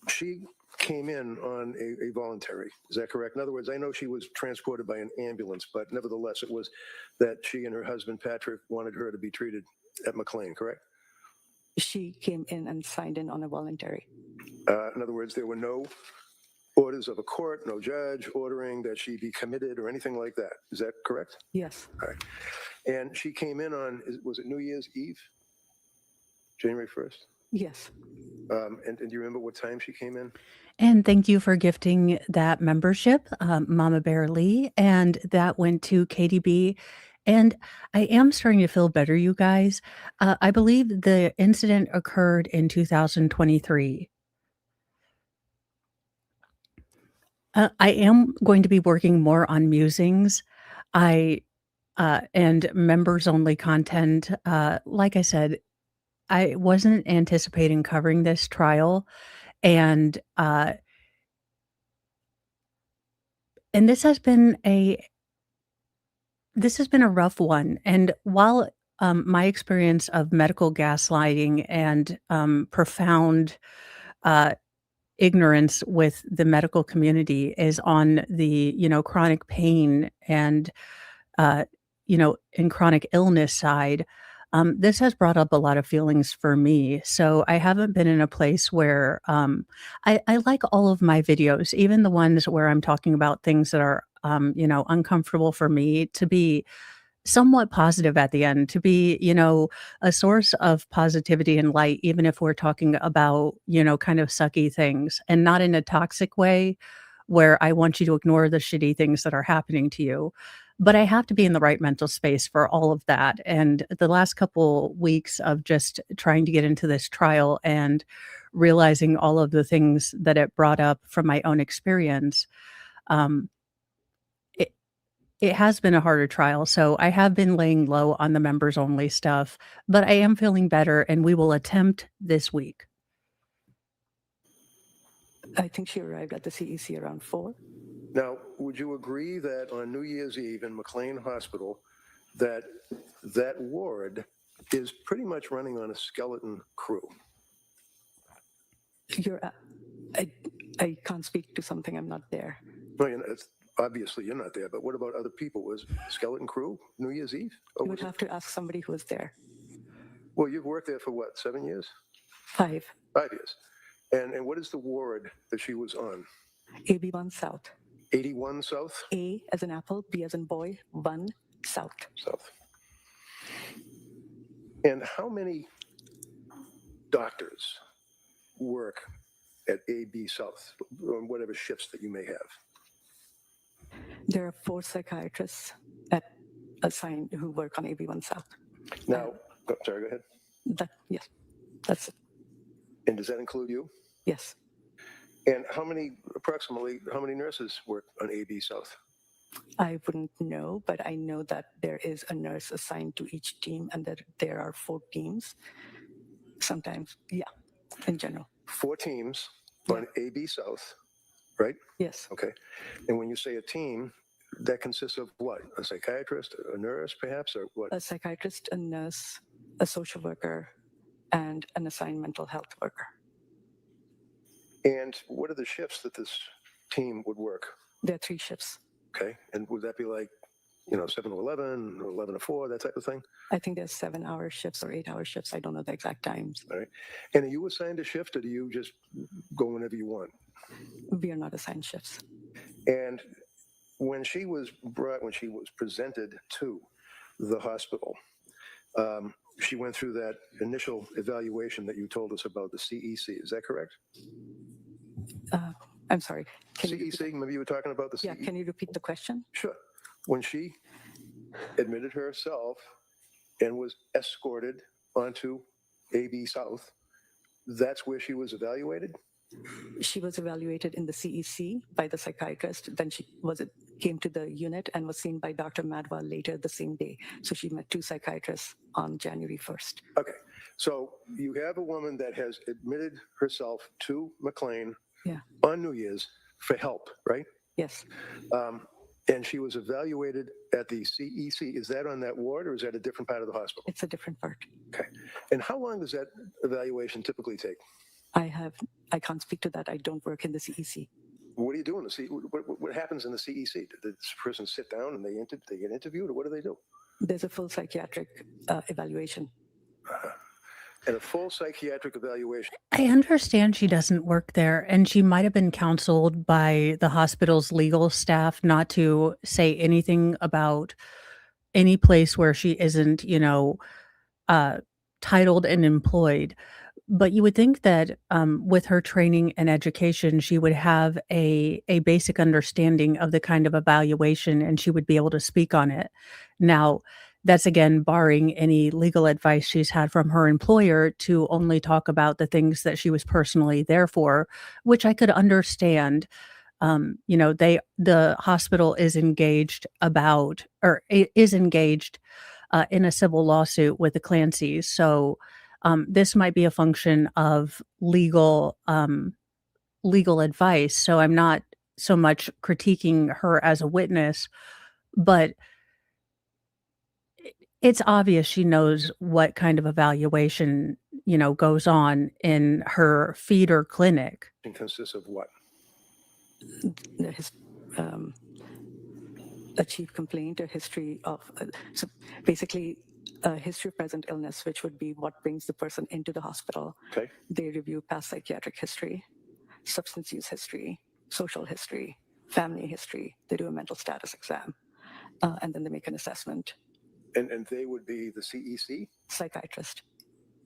She came in on a voluntary, is that correct? In other words, I know she was transported by an ambulance, but nevertheless, it was that she and her husband, Patrick, wanted her to be treated at McLean, correct? She came in and signed in on a voluntary. In other words, there were no orders of a court, no judge ordering that she be committed or anything like that. Is that correct? Yes. All right. And she came in on, was it New Year's Eve? January 1st? Yes. And do you remember what time she came in? And thank you for gifting that membership, Mama Bear Lee. And that went to KDB. And I am starting to feel better, you guys. I believe the incident occurred in 2023. I am going to be working more on musings. And members only content. Like I said, I wasn't anticipating covering this trial. And this has been a rough one. And while my experience of medical gaslighting and profound ignorance with the medical community is on the chronic pain and in chronic illness side, this has brought up a lot of feelings for me. So I haven't been in a place where I like all of my videos, even the ones where I'm talking about things that are uncomfortable for me, to be somewhat positive at the end, to be a source of positivity and light, even if we're talking about kind of sucky things, and not in a toxic way where I want you to ignore the shitty things that are happening to you. But I have to be in the right mental space for all of that. And the last couple weeks of just trying to get into this trial and realizing all of the things that it brought up from my own experience, it has been a harder trial. So I have been laying low on the members only stuff, but I am feeling better and we will attempt this week. I think she arrived at the CEC around 4. Now, would you agree that on New Year's Eve in McLean Hospital, that ward is pretty much running on a skeleton crew? I can't speak to something I'm not there. Well, obviously you're not there, but what about other people? Was skeleton crew New Year's Eve? You would have to ask somebody who was there. Well, you've worked there for what, 7 years? 5. 5 years. And what is the ward that she was on? AB1 South. 81 South? A as in apple, B as in boy, 1 South. South. And how many doctors work at AB South, or whatever shifts that you may have? There are 4 psychiatrists assigned who work on AB1 South. Now, sorry, go ahead. Yes, that's it. And does that include you? Yes. And approximately how many nurses work on AB South? I wouldn't know, but I know that there is a nurse assigned to each team and that there are 4 teams. Sometimes, yeah, in general. 4 teams on AB South, right? Yes. Okay. And when you say a team, that consists of what? A psychiatrist, a nurse perhaps, or what? A psychiatrist, a nurse, a social worker, and an assigned mental health worker. And what are the shifts that this team would work? There are 3 shifts. Okay. And would that be like, 7 to 11 or 11 to 4, that type of thing? I think there's 7-hour shifts or 8-hour shifts. I don't know the exact times. All right. And are you assigned a shift, or do you just go whenever you want? We are not assigned shifts. And when she was presented to the hospital, she went through that initial evaluation that you told us about, the CEC. Is that correct? I'm sorry. CEC, maybe you were talking about the CEC? Yeah, can you repeat the question? Sure. When she admitted herself and was escorted onto AB South, that's where she was evaluated? She was evaluated in the CEC by the psychiatrist. Then she came to the unit and was seen by Dr. Madwa later the same day. So she met 2 psychiatrists on January 1st. Okay. So you have a woman that has admitted herself to McLean on New Year's for help, right? Yes. And she was evaluated at the CEC. Is that on that ward, or is that a different part of the hospital? It's a different part. Okay. And how long does that evaluation typically take? I can't speak to that. I don't work in the CEC. What do you do in the CEC? What happens in the CEC? Did this person sit down and they get interviewed, or what do they do? There's a full psychiatric evaluation. And a full psychiatric evaluation. I understand she doesn't work there, and she might have been counseled by the hospital's legal staff not to say anything about any place where she isn't, titled and employed. But you would think that with her training and education, she would have a basic understanding of the kind of evaluation, and she would be able to speak on it. Now, that's again barring any legal advice she's had from her employer to only talk about the things that she was personally there for, which I could understand. The hospital is engaged in a civil lawsuit with the Clancys. So this might be a function of legal advice. So I'm not so much critiquing her as a witness, but it's obvious she knows what kind of evaluation, goes on in her feeder clinic. It consists of what? A chief complaint, a history of, so basically a history of present illness, which would be what brings the person into the hospital. Okay. They review past psychiatric history, substance use history, social history, family history. They do a mental status exam, and then they make an assessment. And they would be the CEC? Psychiatrist.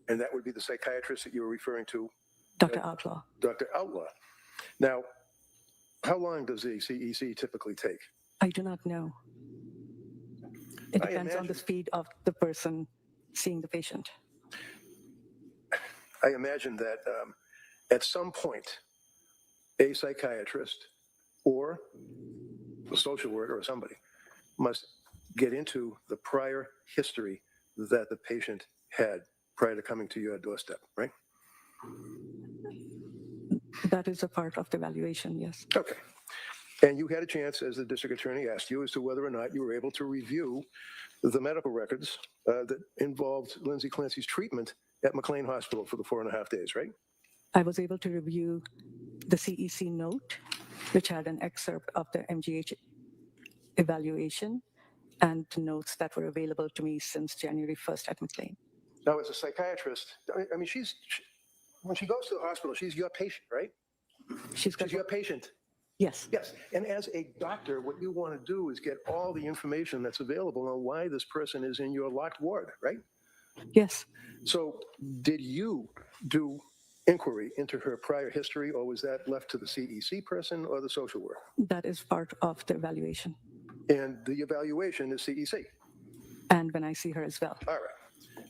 And that would be the psychiatrist that you were referring to? Dr. Outlaw. Dr. Outlaw. Now, how long does the CEC typically take? I do not know. It depends on the speed of the person seeing the patient. I imagine that at some point, a psychiatrist or a social worker or somebody must get into the prior history that the patient had prior to coming to your doorstep, right? That is a part of the evaluation, yes. Okay. And you had a chance, as the district attorney asked you, as to whether or not you were able to review the medical records that involved Lindsay Clancy's treatment at McLean Hospital for the 4.5 days, right? I was able to review the CEC note, which had an excerpt of the MGH evaluation and the notes that were available to me since January 1st at McLean. Now, as a psychiatrist, I mean, when she goes to the hospital, she's your patient, right? She's your patient. Yes. Yes. And as a doctor, what you want to do is get all the information that's available on why this person is in your locked ward, right? Yes. So did you do inquiry into her prior history, or was that left to the CEC person or the social worker? That is part of the evaluation. And the evaluation is CEC? And when I see her as well. All right.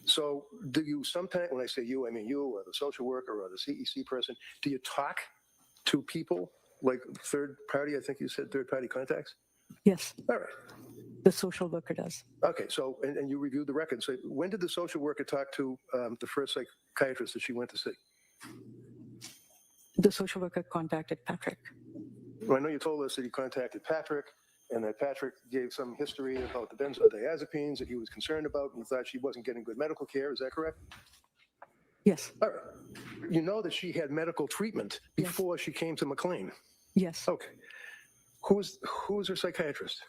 So do you sometimes, when I say you, I mean you or the social worker or the CEC person, do you talk to people like third party? I think you said third party contacts? Yes. All right. The social worker does. Okay, so, and you reviewed the records. So when did the social worker talk to the first psychiatrist that she went to see? The social worker contacted Patrick. Well, I know you told us that he contacted Patrick, and that Patrick gave some history about the benzodiazepines that he was concerned about and thought she wasn't getting good medical care. Is that correct? Yes. All right. You know that she had medical treatment Yes. before she came to McLean. Yes. Okay. Who's her psychiatrist?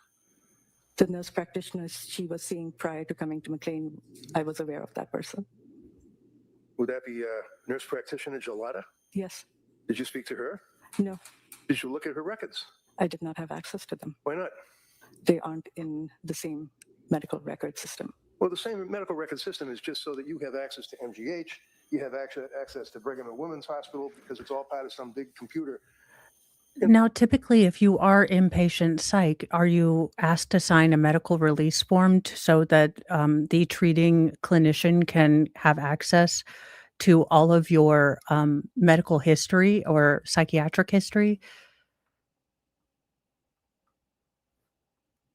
The nurse practitioner she was seeing prior to coming to McLean, I was aware of that person. Would that be nurse practitioner Gelada? Yes. Did you speak to her? No, Did you look at her records? I did not have access to them. Why not? They aren't in the same medical record system. Well, the same medical record system is just so that you have access to MGH, you have access to Brigham and Women's Hospital, because it's all part of some big computer. Now, typically, if you are inpatient psych, are you asked to sign a medical release form so that the treating clinician can have access to all of your medical history or psychiatric history?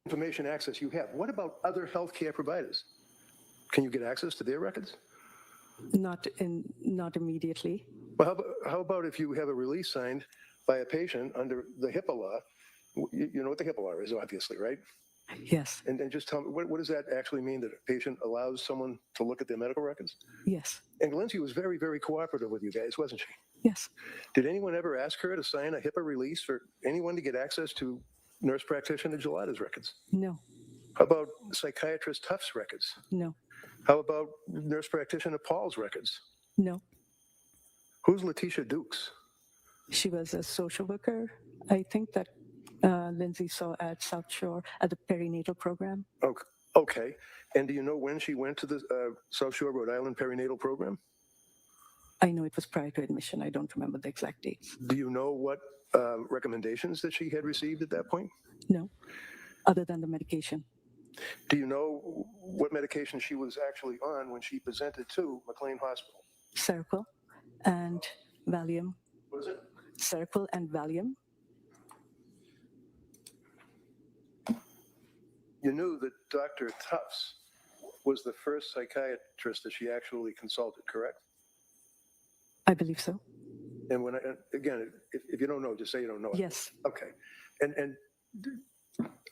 Information access you have. What about other healthcare providers? Can you get access to their records? Not immediately. Well, how about if you have a release signed by a patient under the HIPAA law? You know what the HIPAA law is, obviously, right? Yes. And just tell me, what does that actually mean, that a patient allows someone to look at their medical records? Yes. And Lindsay was very, very cooperative with you guys, wasn't she? Yes. Did anyone ever ask her to sign a HIPAA release for anyone to get access to nurse practitioner Gelada's records? No. How about psychiatrist Tufts' records? No. How about nurse practitioner Paul's records? No. Who's Letitia Dukes? She was a social worker, I think, that Lindsay saw at South Shore at the perinatal program. Okay. And do you know when she went to the South Shore, Rhode Island perinatal program? I know it was prior to admission. I don't remember the exact dates. Do you know what recommendations that she had received at that point? No, other than the medication. Do you know what medication she was actually on when she presented to McLean Hospital? Seroquel and Valium. What is it? Seroquel and Valium. You knew that Dr. Tufts was the first psychiatrist that she actually consulted, correct? I believe so. And when again, if you don't know, just say you don't know. Yes. Okay. And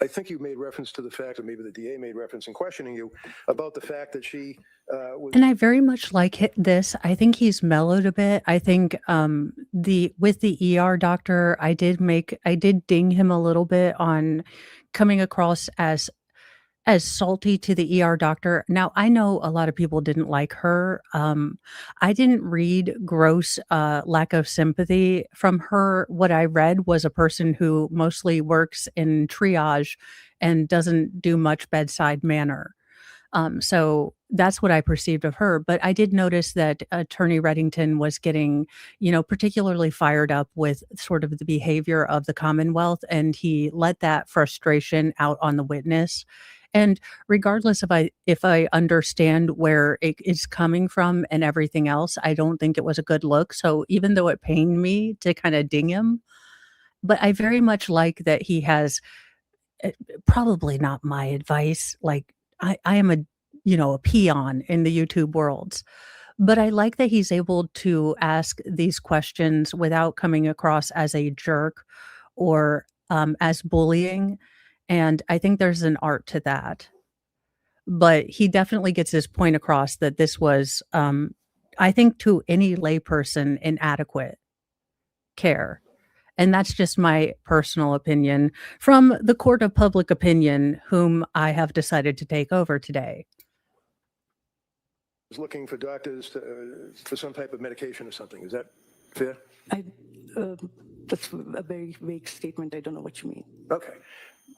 I think you made reference to the fact, or maybe the DA made reference in questioning you about the fact that she was. And I very much like this. I think he's mellowed a bit. I think with the ER doctor, I did ding him a little bit on coming across as salty to the ER doctor. Now, I know a lot of people didn't like her. I didn't read gross lack of sympathy from her. What I read was a person who mostly works in triage and doesn't do much bedside manner. So that's what I perceived of her. But I did notice that Attorney Reddington was getting, particularly fired up with sort of the behavior of the Commonwealth, and he let that frustration out on the witness. And regardless if I understand where it is coming from and everything else, I don't think it was a good look. So even though it pained me to kind of ding him, but I very much like that he has probably not my advice. Like I am a peon in the YouTube worlds, but I like that he's able to ask these questions without coming across as a jerk or as bullying. And I think there's an art to that. But he definitely gets his point across that this was, I think, to any layperson, inadequate care. And that's just my personal opinion from the court of public opinion, whom I have decided to take over today. Was looking for doctors for some type of medication or something. Is that fair? That's a very vague statement. I don't know what you mean. Okay.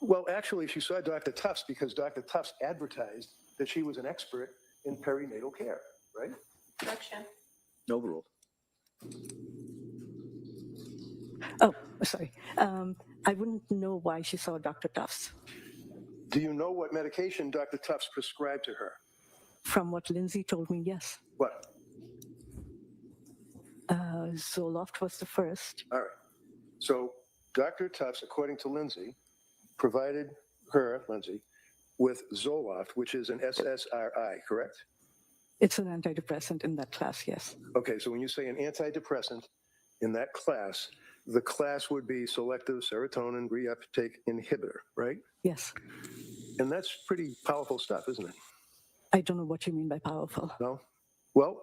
Well, actually, she saw Dr. Tufts because Dr. Tufts advertised that she was an expert in perinatal care, right? Objection. Overruled. Oh, sorry. I wouldn't know why she saw Dr. Tufts. Do you know what medication Dr. Tufts prescribed to her? From what Lindsay told me, yes. What? Zoloft was the first. All right. So Dr. Tufts, according to Lindsay, provided her, Lindsay, with Zoloft, which is an SSRI, correct? It's an antidepressant in that class, yes. Okay, so when you say an antidepressant in that class, the class would be selective serotonin reuptake inhibitor, right? Yes. And that's pretty powerful stuff, isn't it? I don't know what you mean by powerful. No? Well,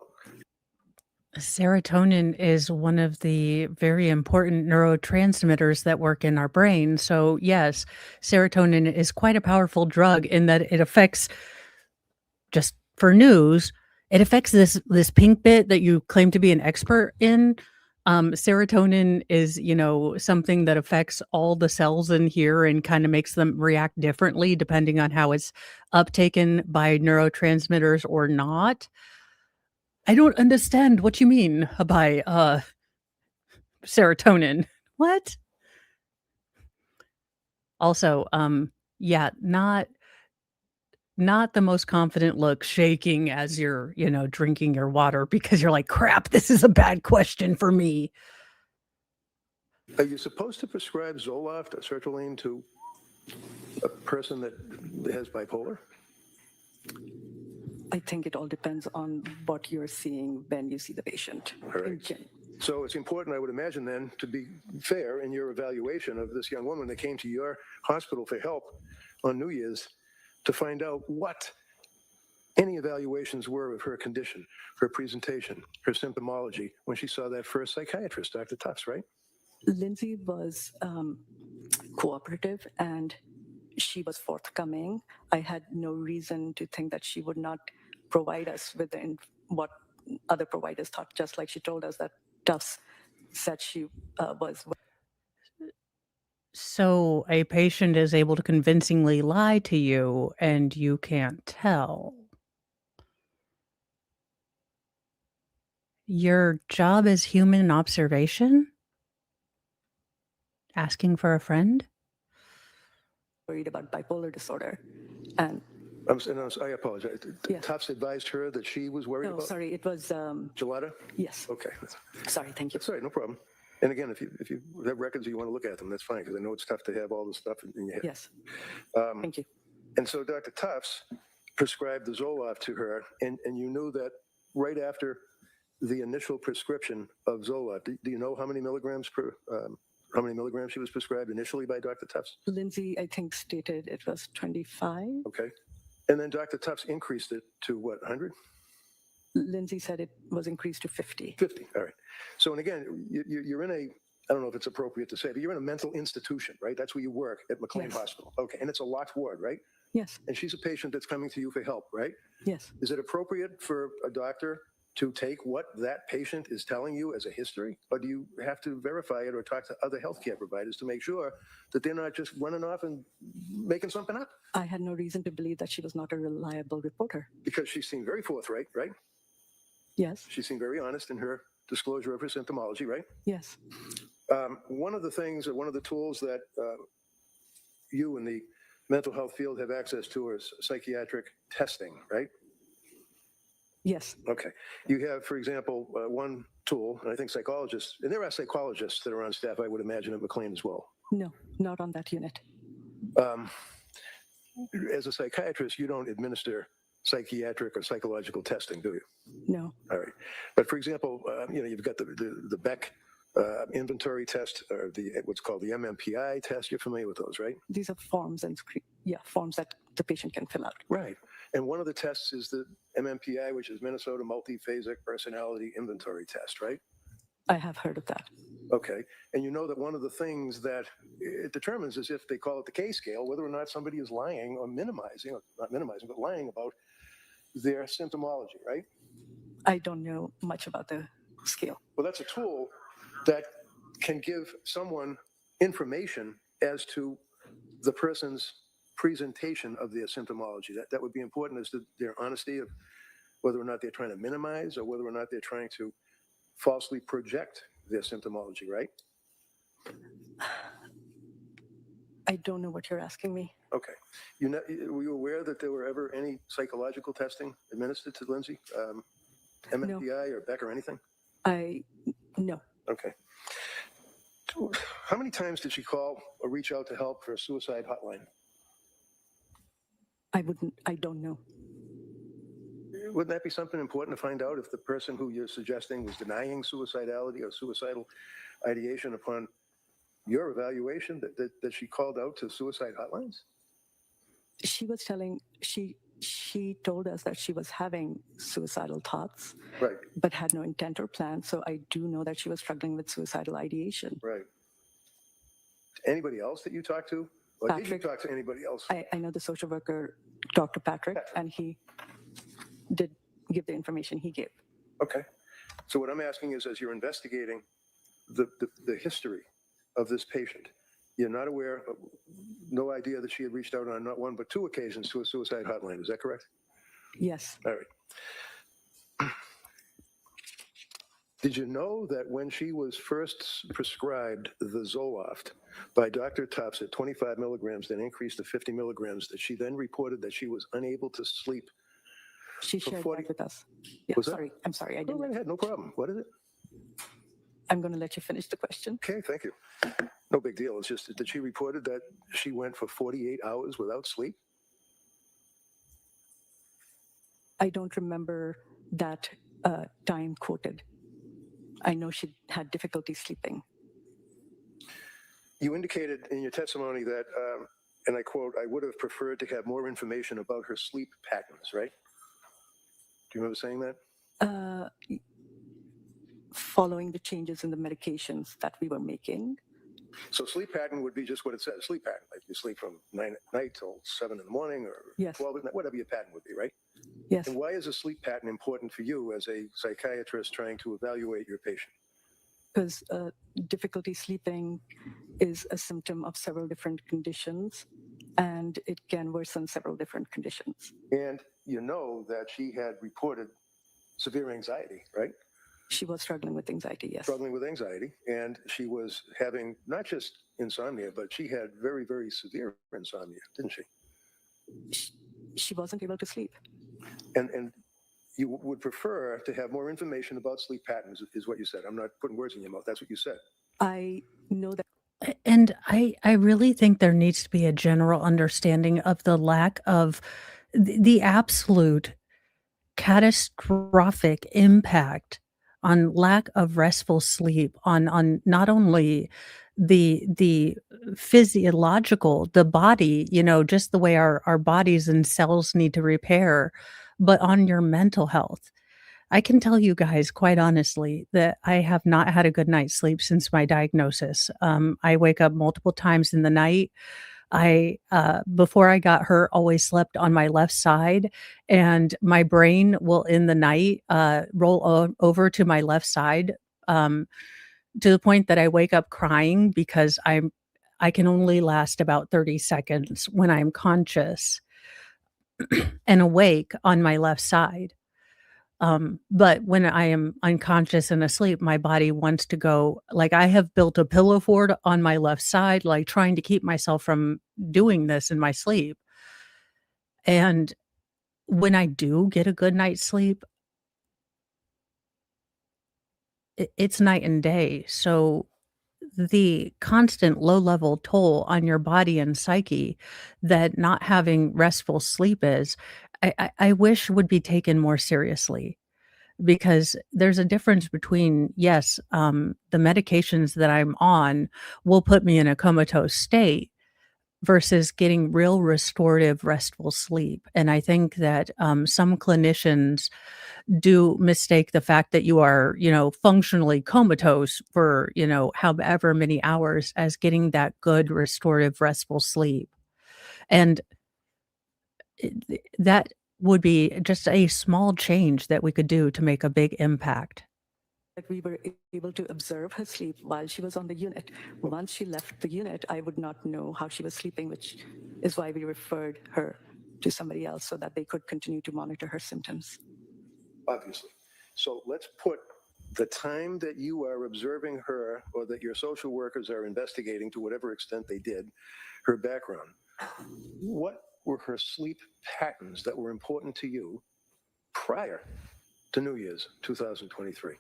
Serotonin is one of the very important neurotransmitters that work in our brain. So, yes, serotonin is quite a powerful drug in that it affects, just for news, it affects this pink bit that you claim to be an expert in. Serotonin is, something that affects all the cells in here and kind of makes them react differently depending on how it's uptaken by neurotransmitters or not. I don't understand what you mean by serotonin. What? Also, yeah, not the most confident look, shaking as you're, drinking your water because you're like, "Crap, this is a bad question for me." Are you supposed to prescribe Zoloft or sertraline to a person that has bipolar? I think it all depends on what you're seeing when you see the patient. All right. So it's important, I would imagine, then, to be fair in your evaluation of this young woman that came to your hospital for help on New Year's to find out what any evaluations were of her condition, her presentation, her symptomology when she saw that first psychiatrist, Dr. Tufts, right? Lindsay was cooperative and she was forthcoming. I had no reason to think that she would not provide us with what other providers thought, just like she told us that Tufts said she was. So a patient is able to convincingly lie to you and you can't tell. Your job is human observation? Asking for a friend? Worried about bipolar disorder. And I apologize. Yeah. Tufts advised her that she was worried about? sorry, it was, Gelada? yes. Okay. Sorry, thank you. That's all right, no problem. And again, if you have records or you want to look at them, that's fine, because I know it's tough to have all this stuff in your head. Yes, thank you. And so Dr. Tufts prescribed the Zoloft to her, and you knew that right after the initial prescription of Zoloft. Do you know how many milligrams she was prescribed initially by Dr. Tufts? Lindsay, I think, stated it was 25. Okay. And then Dr. Tufts increased it to what, 100? Lindsay said it was increased to 50. 50, all right. So, and again, you're in a, I don't know if it's appropriate to say, but you're in a mental institution, right? That's where you work at McLean Yes. Hospital. Okay, and it's a locked ward, right? Yes, And she's a patient that's coming to you for help, right? yes. Is it appropriate for a doctor to take what that patient is telling you as a history? Or do you have to verify it or talk to other healthcare providers to make sure that they're not just running off and making something up? I had no reason to believe that she was not a reliable reporter. Because she seemed very forthright, right? Yes, She seemed very honest in her disclosure of her symptomology, right? yes. One of the things, or one of the tools that you in the mental health field have access to is psychiatric testing, right? Yes, Okay. You have, for example, one tool, and I think psychologists, and there are psychologists that are on staff, I would imagine, at McLean as well. no, not on that unit. As a psychiatrist, you don't administer psychiatric or psychological testing, do you? No, All right. But for example, you've got the Beck inventory test, or what's called the MMPI test. You're familiar with those, right? these are forms and forms that the patient can fill out. Right. And one of the tests is the MMPI, which is Minnesota Multiphasic Personality Inventory Test, right? I have heard of that. Okay. And you know that one of the things that it determines is if they call it the K scale, whether or not somebody is lying or minimizing, or not minimizing, but lying about their symptomology, right? I don't know much about the scale. Well, that's a tool that can give someone information as to the person's presentation of their symptomology. That would be important as to their honesty of whether or not they're trying to minimize or whether or not they're trying to falsely project their symptomology, right? I don't know what you're asking me. Okay. Were you aware that there were ever any psychological testing administered to Lindsay? MMPI or Beck or anything? No. Okay. How many times did she call or reach out to help for a suicide hotline? I don't know. Wouldn't that be something important to find out if the person who you're suggesting was denying suicidality or suicidal ideation upon your evaluation that she called out to suicide hotlines? She was telling, She told us that she was having suicidal thoughts, Right, but had no intent or plan. So I do know that she was struggling with suicidal ideation. right. Anybody else that you talked to? Or did you Patrick. talk to anybody else? I know the social worker, Dr. Patrick, and he did give the information he gave. Okay. So what I'm asking is, as you're investigating the history of this patient, you're not aware, no idea that she had reached out on not one but two occasions to a suicide hotline. Is that correct? Yes. All right. Did you know that when she was first prescribed the Zoloft by Dr. Tufts at 25 milligrams, then increased to 50 milligrams, that she then reported that she was unable to sleep? She For shared 40 that with us. Yeah, Was that- sorry. I'm sorry. I Go didn't. right ahead, no problem. What is it? I'm going to let you finish the question. Okay, thank you. No big deal. It's just that she reported that she went for 48 hours without sleep. I don't remember that time quoted. I know she had difficulty sleeping. You indicated in your testimony that, and I quote, "I would have preferred to have more information about her sleep patterns," right? Do you remember saying that? Following the changes in the medications that we were making. So sleep pattern would be just what it says, sleep pattern. Like you sleep from 9 at night till 7 in the morning or Yes. 12 at night, whatever your pattern would be, right? Yes. And why is a sleep pattern important for you as a psychiatrist trying to evaluate your patient? Because difficulty sleeping is a symptom of several different conditions, and it can worsen several different conditions. And you know that she had reported severe anxiety, right? She was struggling with anxiety, yes. Struggling with anxiety, and she was having not just insomnia, but she had very, very severe insomnia, didn't she? She wasn't able to sleep. And you would prefer to have more information about sleep patterns, is what you said. I'm not putting words in your mouth. That's what you said. I know that. And I really think there needs to be a general understanding of the lack of the absolute catastrophic impact on lack of restful sleep on not only the physiological, the body, just the way our bodies and cells need to repair, but on your mental health. I can tell you guys quite honestly that I have not had a good night's sleep since my diagnosis. I wake up multiple times in the night. Before I got hurt, always slept on my left side, and my brain will in the night roll over to my left side, to the point that I wake up crying because I can only last about 30 seconds when I'm conscious and awake on my left side. But when I am unconscious and asleep, my body wants to go, like, I have built a pillow fort on my left side, like trying to keep myself from doing this in my sleep. And when I do get a good night's sleep, it's night and day. So the constant low level toll on your body and psyche that not having restful sleep is, I wish would be taken more seriously. Because there's a difference between, yes, the medications that I'm on will put me in a comatose state versus getting real restorative, restful sleep. And I think that some clinicians do mistake the fact that you are, functionally comatose for, however many hours as getting that good, restorative, restful sleep. And that would be just a small change that we could do to make a big impact. That we were able to observe her sleep while she was on the unit. Once she left the unit, I would not know how she was sleeping, which is why we referred her to somebody else so that they could continue to monitor her symptoms. Obviously. So let's put the time that you are observing her, or that your social workers are investigating to whatever extent they did, her background. What were her sleep patterns that were important to you prior to New Year's 2023?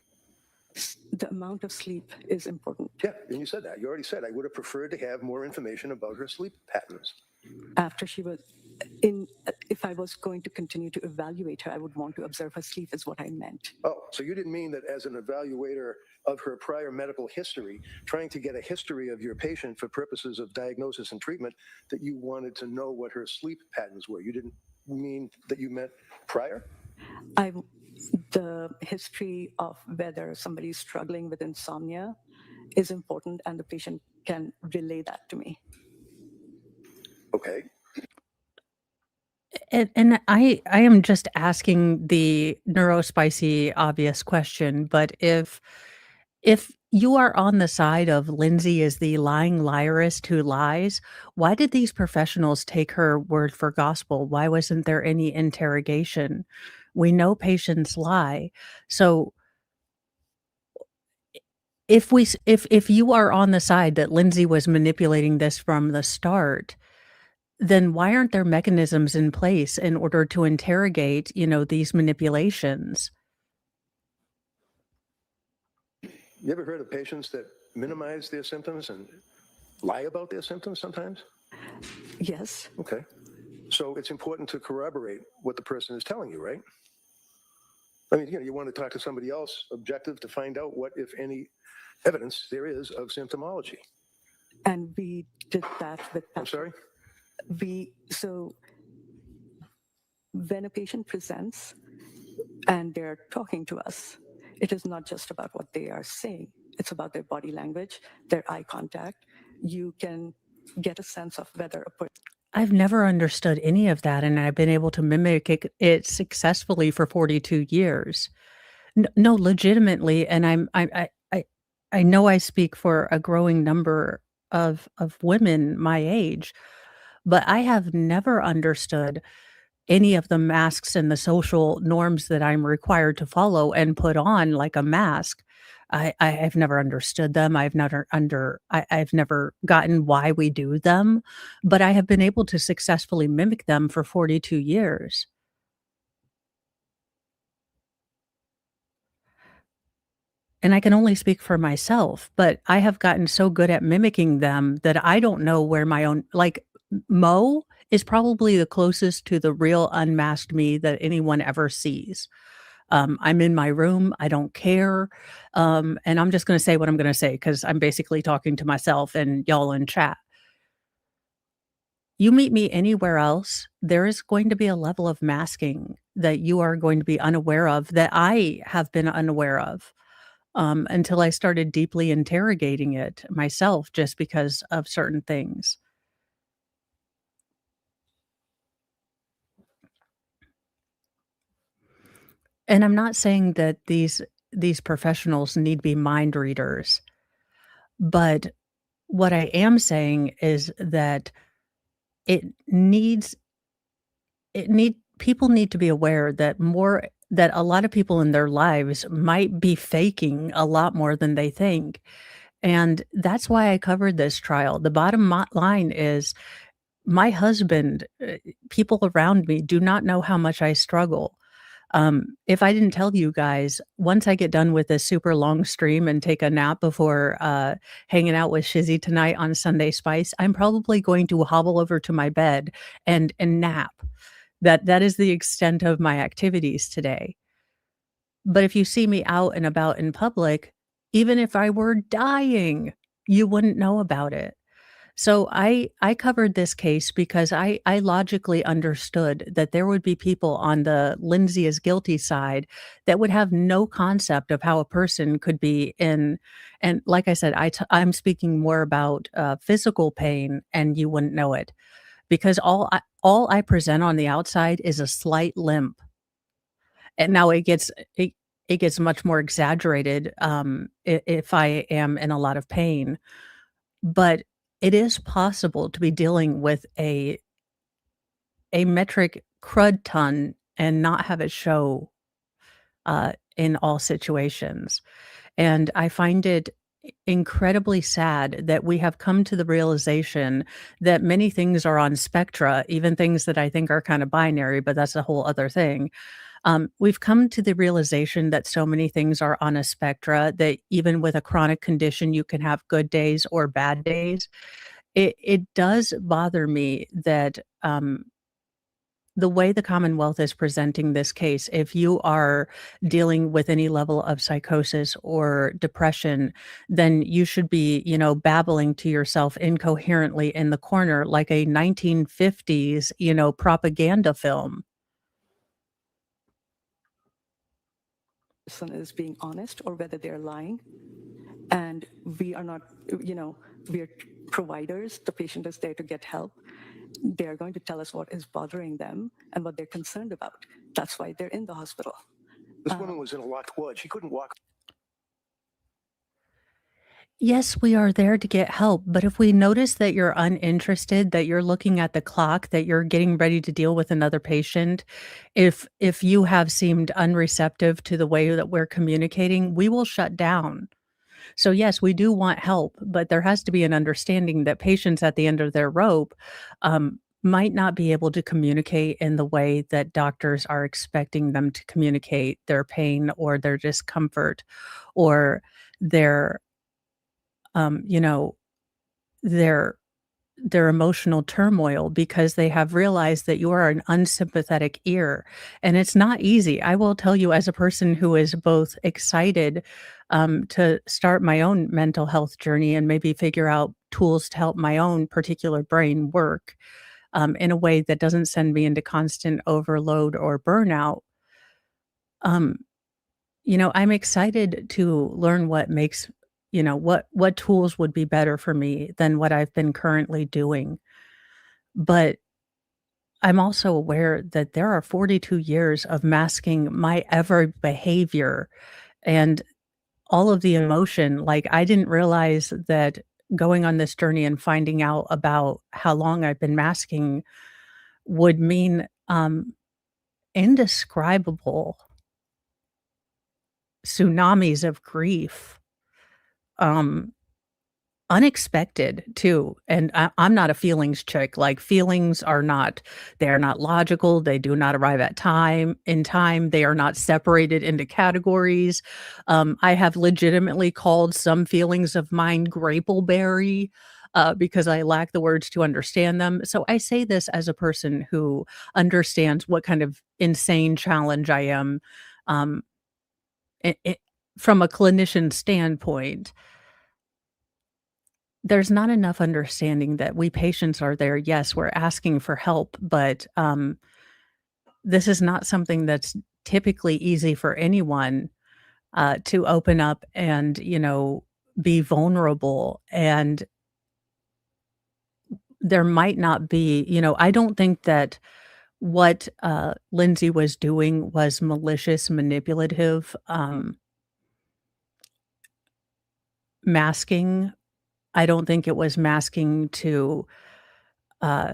The amount of sleep is important. Yeah, and you said that. You already said, I would have preferred to have more information about her sleep patterns. After she was if I was going to continue to evaluate her, I would want to observe her sleep, is what I meant. Oh, so you didn't mean that as an evaluator of her prior medical history, trying to get a history of your patient for purposes of diagnosis and treatment, that you wanted to know what her sleep patterns were. You mean that you met prior? The history of whether somebody's struggling with insomnia is important, and the patient can relay that to me. Okay. And I am just asking the neurospicy obvious question, but if you are on the side of Lindsay is the lying liarist who lies, why did these professionals take her word for gospel? Why wasn't there any interrogation? We know patients lie. So if you are on the side that Lindsay was manipulating this from the start, then why aren't there mechanisms in place in order to interrogate, these manipulations? You ever heard of patients that minimize their symptoms and lie about their symptoms sometimes? Yes. Okay. So it's important to corroborate what the person is telling you, right? I mean, you want to talk to somebody else objective to find out what, if any, evidence there is of symptomology. And we did that with. I'm sorry? So when a patient presents and they're talking to us, it is not just about what they are saying. It's about their body language, their eye contact. You can get a sense of whether a person. I've never understood any of that, and I've been able to mimic it successfully for 42 years. No, legitimately, and I know I speak for a growing number of women my age, but I have never understood any of the masks and the social norms that I'm required to follow and put on like a mask. I've never understood them. I've never gotten why we do them, but I have been able to successfully mimic them for 42 years. And I can only speak for myself, but I have gotten so good at mimicking them that I don't know where my own, like, Mo is probably the closest to the real unmasked me that anyone ever sees. I'm in my room, I don't care, and I'm just gonna say what I'm gonna say because 'cause I'm basically talking to myself and y'all in chat. You meet me anywhere else, there is going to be a level of masking that you are going to be unaware of that I have been unaware of, until I started deeply interrogating it myself just because of certain things. And I'm not saying that these professionals need be mind readers, but what I am saying is that it needs it need people need to be aware that a lot of people in their lives might be faking a lot more than they think. And that's why I covered this trial. The line is my husband, people around me do not know how much I struggle. If I didn't tell you guys, once I get done with this super long stream and take a nap before hanging out with Shizzy tonight on Sunday Spice, I'm probably going to hobble over to my bed and nap. That is the extent of my activities today. But if you see me out and about in public, even if I were dying, you wouldn't know about it. So I covered this case because I logically understood that there would be people on the Lindsay is guilty side that would have no concept of how a person could be in, and like I said, I'm speaking more about physical pain, and you wouldn't know it because all I present on the outside is a slight limp, and now it gets much more exaggerated if I am in a lot of pain, but it is possible to be dealing with a metric crud ton and not have it show in all situations. And I find it incredibly sad that we have come to the realization that many things are on spectra, even things that I think are kind of binary, but that's a whole other thing. We've come to the realization that so many things are on a spectra that even with a chronic condition, you can have good days or bad days. It does bother me that the way the Commonwealth is presenting this case, if you are dealing with any level of psychosis or depression, then you should be, babbling to yourself incoherently in the corner like a 1950s, propaganda film. Person is being honest or whether they're lying. And we are not, we're providers. The patient is there to get help. They're going to tell us what is bothering them and what they're concerned about. That's why they're in the hospital. This woman was in a locked ward. She couldn't walk. Yes, we are there to get help, but if we notice that you're uninterested, that you're looking at the clock, that you're getting ready to deal with another patient, if you have seemed unreceptive to the way that we're communicating, we will shut down. So yes, we do want help, but there has to be an understanding that patients at the end of their rope might not be able to communicate in the way that doctors are expecting them to communicate their pain or their discomfort or their you know, their emotional turmoil because they have realized that you are an unsympathetic ear. And it's not easy. I will tell you, as a person who is both excited to start my own mental health journey and maybe figure out tools to help my own particular brain work in a way that doesn't send me into constant overload or burnout. Um, I'm excited to learn what makes, what tools would be better for me than what I've been currently doing. But I'm also aware that there are 42 years of masking my every behavior and all of the emotion. Like, I didn't realize that going on this journey and finding out about how long I've been masking would mean indescribable tsunamis of grief. Um, Unexpected too, and I'm not a feelings chick, like, feelings are not they're not logical, they do not arrive at time, they are not separated into categories. I have legitimately called some feelings of mine grapelberry, because I lack the words to understand them, so I say this as a person who understands what kind of insane challenge I am, um, it from a clinician standpoint. There's not enough understanding that we patients are there. Yes, we're asking for help, but, this is not something that's typically easy for anyone, to open up and, be vulnerable, and there might not be I don't think that what, Lindsay was doing was malicious, manipulative, masking. I don't think it was masking uh,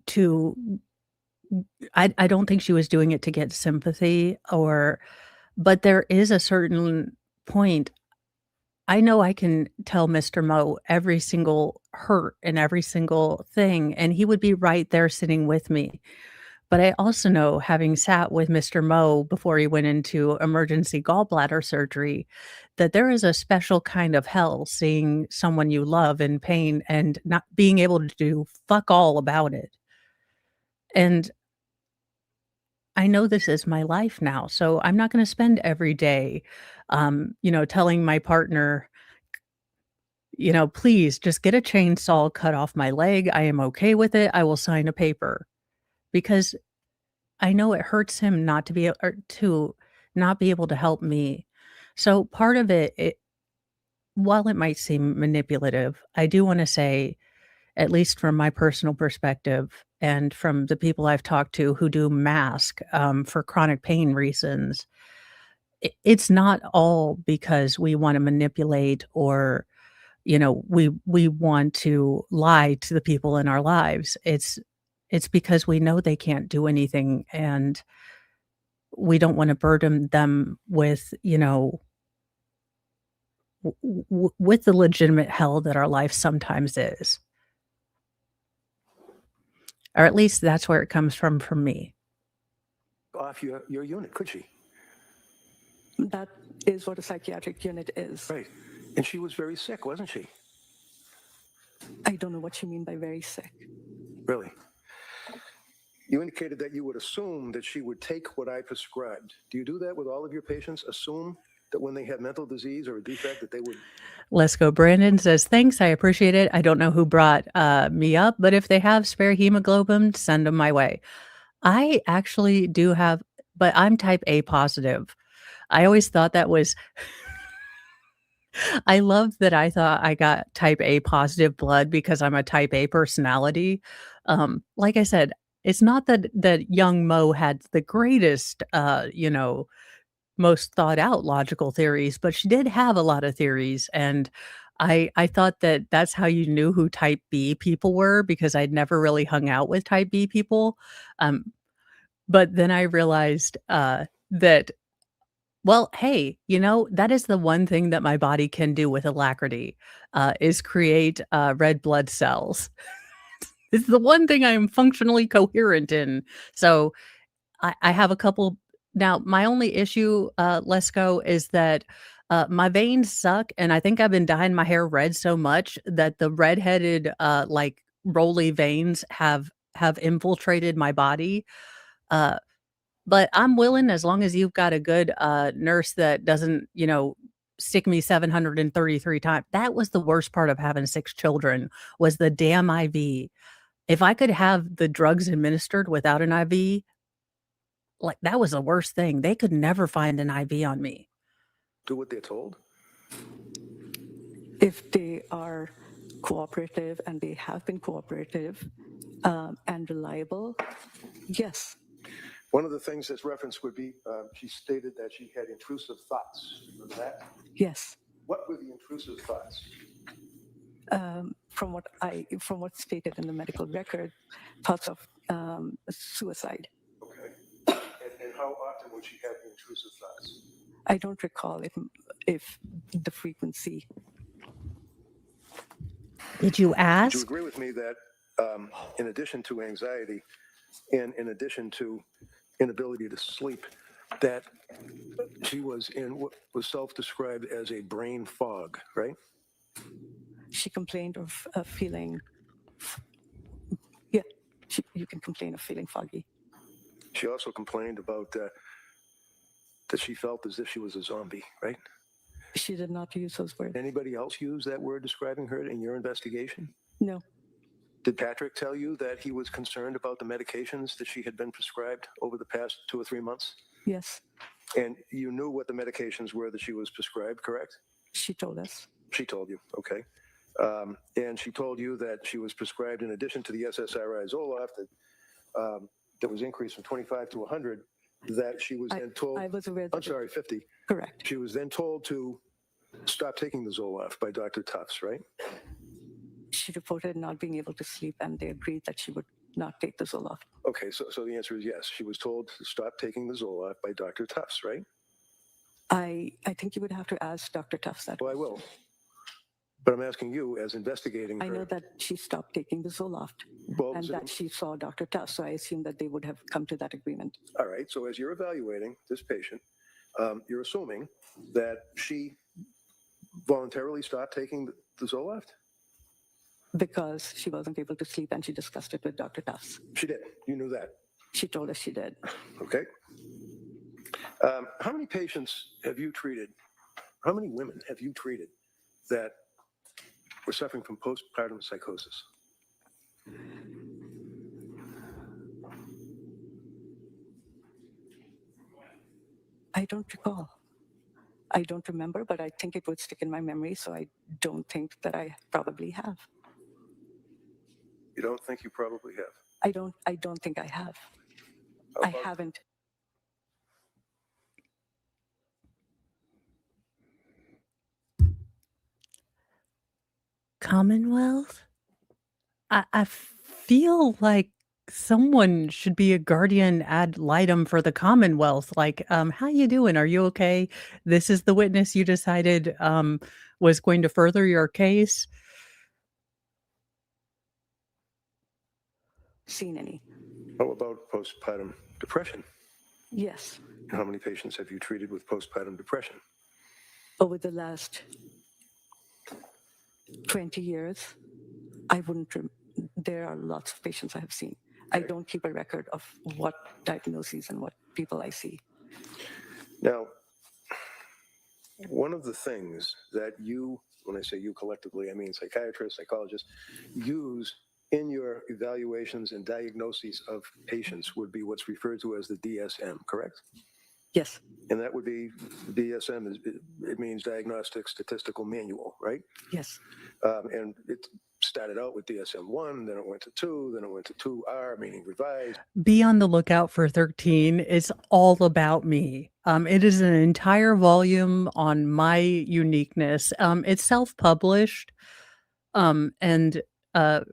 to I don't think she was doing it to get sympathy but there is a certain point. I know I can tell Mr. Mo every single hurt and every single thing, and he would be right there sitting with me. But I also know, having sat with Mr. Mo before he went into emergency gallbladder surgery, that there is a special kind of hell seeing someone you love in pain and not being able to do fuck all about it. And I know this is my life now, so I'm not gonna spend every day, telling my partner, "Please just get a chainsaw, cut off my leg. I am okay with it. I will sign a paper." Because I know it hurts him not to be or to not be able to help me. So part of it, while it might seem manipulative, I do wanna say, at least from my personal perspective and from the people I've talked to who do mask, for chronic pain reasons, it's not all because we wanna manipulate or, we want to lie to the people in our lives. It's because we know they can't do anything, and we don't wanna burden them with, with the legitimate hell that our life sometimes is. Or at least that's where it comes from for me. Off your unit, could she? That is what a psychiatric unit is. Right. And she was very sick, wasn't she? I don't know what you mean by very sick. Really? You indicated that you would assume that she would take what I prescribed. Do you do that with all of your patients? Assume that when they have mental disease or a defect that they would? Let's go. Brandon says, thanks. I appreciate it. I don't know who brought me up, but if they have spare hemoglobin, send them my way. I actually do have, but I'm type A positive. I always thought that was, I love that I thought I got type A positive blood because I'm a type A personality. Like I said, it's not that young Mo had the greatest, most thought out logical theories, but she did have a lot of theories. And I thought that that's how you knew who type B people were because I'd never really hung out with type B people. But then I realized that, well, hey, that is the one thing that my body can do with alacrity is create red blood cells. It's the one thing I am functionally coherent in. So I have a couple. Now, my only issue, Lesko, is that my veins suck, and I think I've been dyeing my hair red so much that the redheaded, like roly veins have infiltrated my body. Uh, but I'm willing as long as you've got a good nurse that doesn't, stick me 733 times. That was the worst part of having 6 children was the damn IV. If I could have the drugs administered without an IV, like, that was the worst thing. They could never find an IV on me. Do what they're told? If they are cooperative, and they have been cooperative and reliable, yes. One of the things that's referenced would be she stated that she had intrusive thoughts. Remember that? Yes. What were the intrusive thoughts? From what's stated in the medical record, thoughts of suicide. Okay. And how often would she have the intrusive thoughts? I don't recall if the frequency. Did you Do ask? you agree with me that in addition to anxiety and in addition to inability to sleep, that she was in what was self-described as a brain fog, right? She complained of feeling, you can complain of feeling foggy. She also complained about that she felt as if she was a zombie, right? She did not use those words. Anybody else use that word describing her in your investigation? No. Did Patrick tell you that he was concerned about the medications that she had been prescribed over the past 2 or 3 months? Yes. And you knew what the medications were that she was prescribed, correct? She told us. She told you, okay. And she told you that she was prescribed, in addition to the SSRI Zoloft, that was increased from 25 to 100, that she was then told, I was aware that 50. Correct. She was then told to stop taking the Zoloft by Dr. Tufts, right? She reported not being able to sleep, and they agreed that she would not take the Zoloft. Okay, so the answer is yes. She was told to stop taking the Zoloft by Dr. Tufts, right? I think you would have to ask Dr. Tufts that. Well, I will. But I'm asking you, as investigating I her. know that she stopped taking the Zoloft, and that she saw Dr. Tufts, so I assume that they would have come to that agreement. All right, so as you're evaluating this patient, you're assuming that she voluntarily stopped taking the Zoloft? Because she wasn't able to sleep, and she discussed it with Dr. Tufts. She did. You knew that. She told us she did. Okay. How many patients have you treated? How many women have you treated that were suffering from postpartum psychosis? I don't recall. I don't remember, but I think it would stick in my memory, so I don't think that I probably have. You don't think you probably have? I don't think I have. I haven't. Commonwealth? I feel like someone should be a guardian ad litem for the Commonwealth. Like, how you doing? Are you okay? This is the witness you decided was going to further your case. Seen any? How about postpartum depression? Yes. How many patients have you treated with postpartum depression? Over the last 20 years, I wouldn't. There are lots of patients I have seen. I don't keep a record of what diagnoses and what people I see. Now, one of the things that you, when I say you collectively, I mean psychiatrists, psychologists, use in your evaluations and diagnoses of patients would be what's referred to as the DSM, correct? Yes. And that would be, DSM, it means Diagnostic Statistical Manual, right? Yes. And it started out with DSM-1, then it went to 2, then it went to 2R, meaning revised. Be on the lookout for 13. It's all about me. It is an entire volume on my uniqueness. It's self-published, and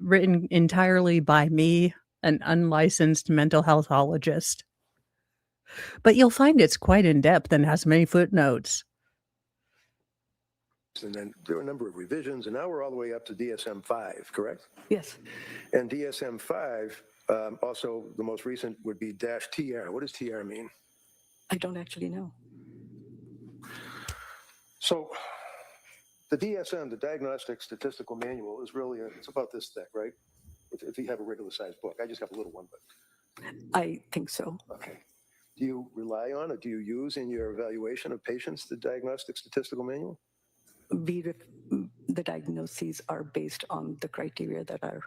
written entirely by me, an unlicensed mental healthologist. But you'll find it's quite in-depth and has many footnotes. And then there were a number of revisions, and now we're all the way up to DSM-5, correct? Yes. And DSM-5, also the most recent would be -TR. What does TR mean? I don't actually know. So the DSM, the Diagnostic Statistical Manual, is really, it's about this thick, right? If you have a regular sized book. I just have a little one, but. I think so. Okay. Do you rely on or do you use in your evaluation of patients the Diagnostic Statistical Manual? The diagnoses are based on the criteria that are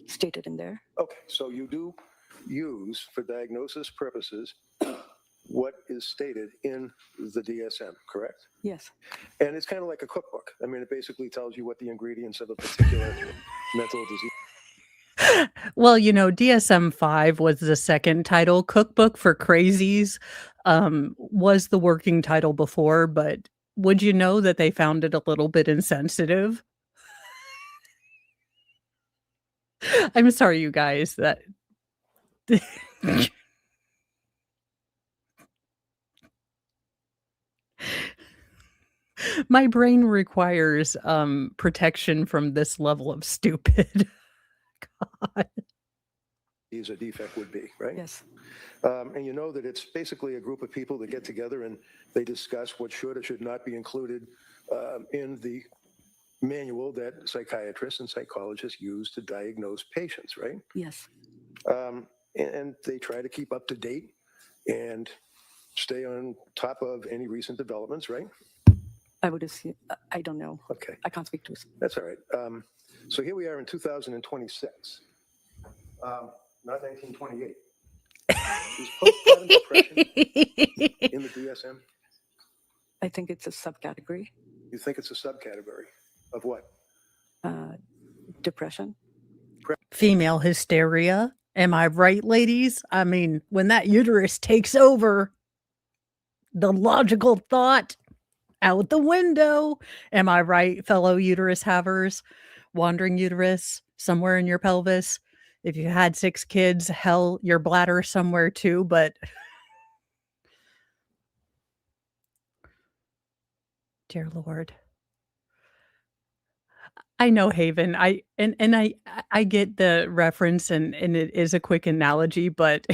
stated in there. Okay, so you do use, for diagnosis purposes, what is stated in the DSM, correct? Yes. And it's kind of like a cookbook. I mean, it basically tells you what the ingredients of a particular mental disease. Well, DSM-5 was the second title. Cookbook for Crazies was the working title before, but would you know that they found it a little bit insensitive? I'm sorry, you guys, that my brain requires protection from this level of stupid. God. A defect would be, right? Yes. And you know that it's basically a group of people that get together and they discuss what should or should not be included in the manual that psychiatrists and psychologists use to diagnose patients, right? Yes. And they try to keep up to date and stay on top of any recent developments, right? I would assume, I don't know. Okay. I can't speak to it. That's all right. So here we are in 2026, not 1928. Is postpartum depression in the DSM? I think it's a subcategory. You think it's a subcategory of what? Depression. Female hysteria. Am I right, ladies? I mean, when that uterus takes over, the logical thought out the window. Am I right, fellow uterus havers? Wandering uterus somewhere in your pelvis. If you had 6 kids, hell, your bladder somewhere too, but dear Lord. I know, Haven. I get the reference and it is a quick analogy, but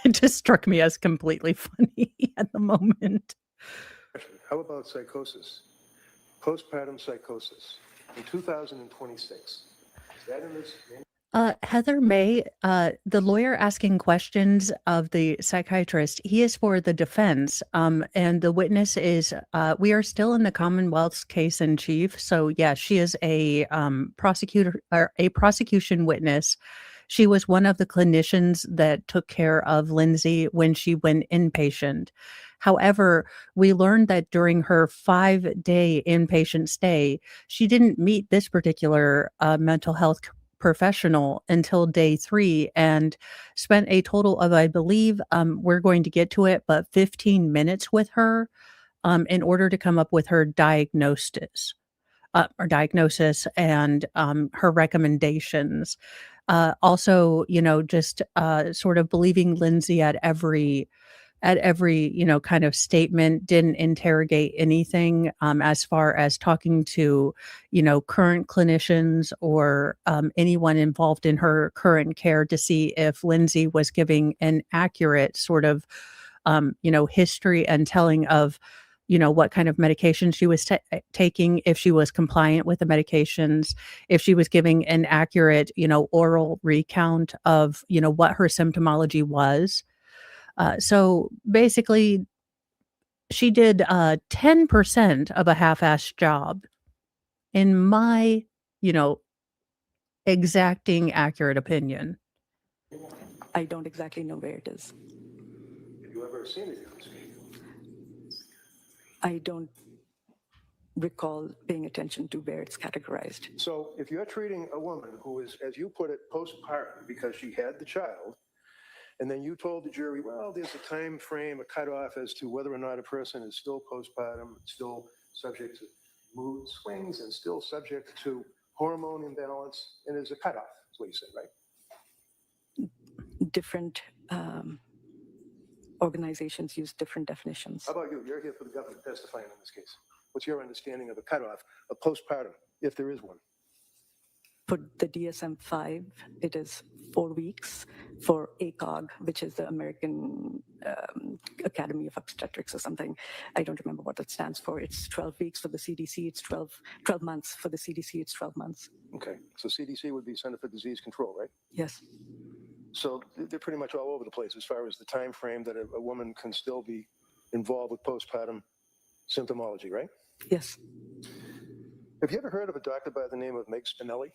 it just struck me as completely funny at the moment. How about psychosis? Postpartum psychosis in 2026. Is that in this? Heather May, the lawyer asking questions of the psychiatrist, he is for the defense. And the witness is, we are still in the Commonwealth's case in chief. So yeah, she is a prosecutor or a prosecution witness. She was one of the clinicians that took care of Lindsay when she went inpatient. However, we learned that during her 5-day inpatient stay, she didn't meet this particular mental health professional until day 3 and spent a total of, I believe, we're going to get to it, but 15 minutes with her in order to come up with her diagnosis and her recommendations. Also, just sort of believing Lindsay at every kind of statement, didn't interrogate anything as far as talking to, current clinicians or anyone involved in her current care to see if Lindsay was giving an accurate sort of, history and telling of what kind of medication she was taking, if she was compliant with the medications, if she was giving an accurate, oral recount of, what her symptomology was. So basically, she did 10% of a half-assed job, in my, you know, exacting accurate opinion. I don't exactly know where it is. Have you ever seen it? I don't recall paying attention to where it's categorized. So if you're treating a woman who is, as you put it, postpartum because she had the child, and then you told the jury, well, there's a time frame, a cutoff as to whether or not a person is still postpartum, still subject to mood swings, and still subject to hormone imbalance, and there's a cutoff, is what you said, right? Different organizations use different definitions. How about you? You're here for the government testifying in this case. What's your understanding of the cutoff of postpartum, if there is one? For the DSM-5, it is 4 weeks. For ACOG, which is the American Academy of Obstetrics or something, I don't remember what it stands for. It's 12 weeks for the CDC. It's 12 months for the CDC. It's 12 months. Okay, so CDC would be Center for Disease Control, right? Yes. So they're pretty much all over the place as far as the time frame that a woman can still be involved with postpartum symptomology, right? Yes. Have you ever heard of a doctor by the name of Meg Spinelli?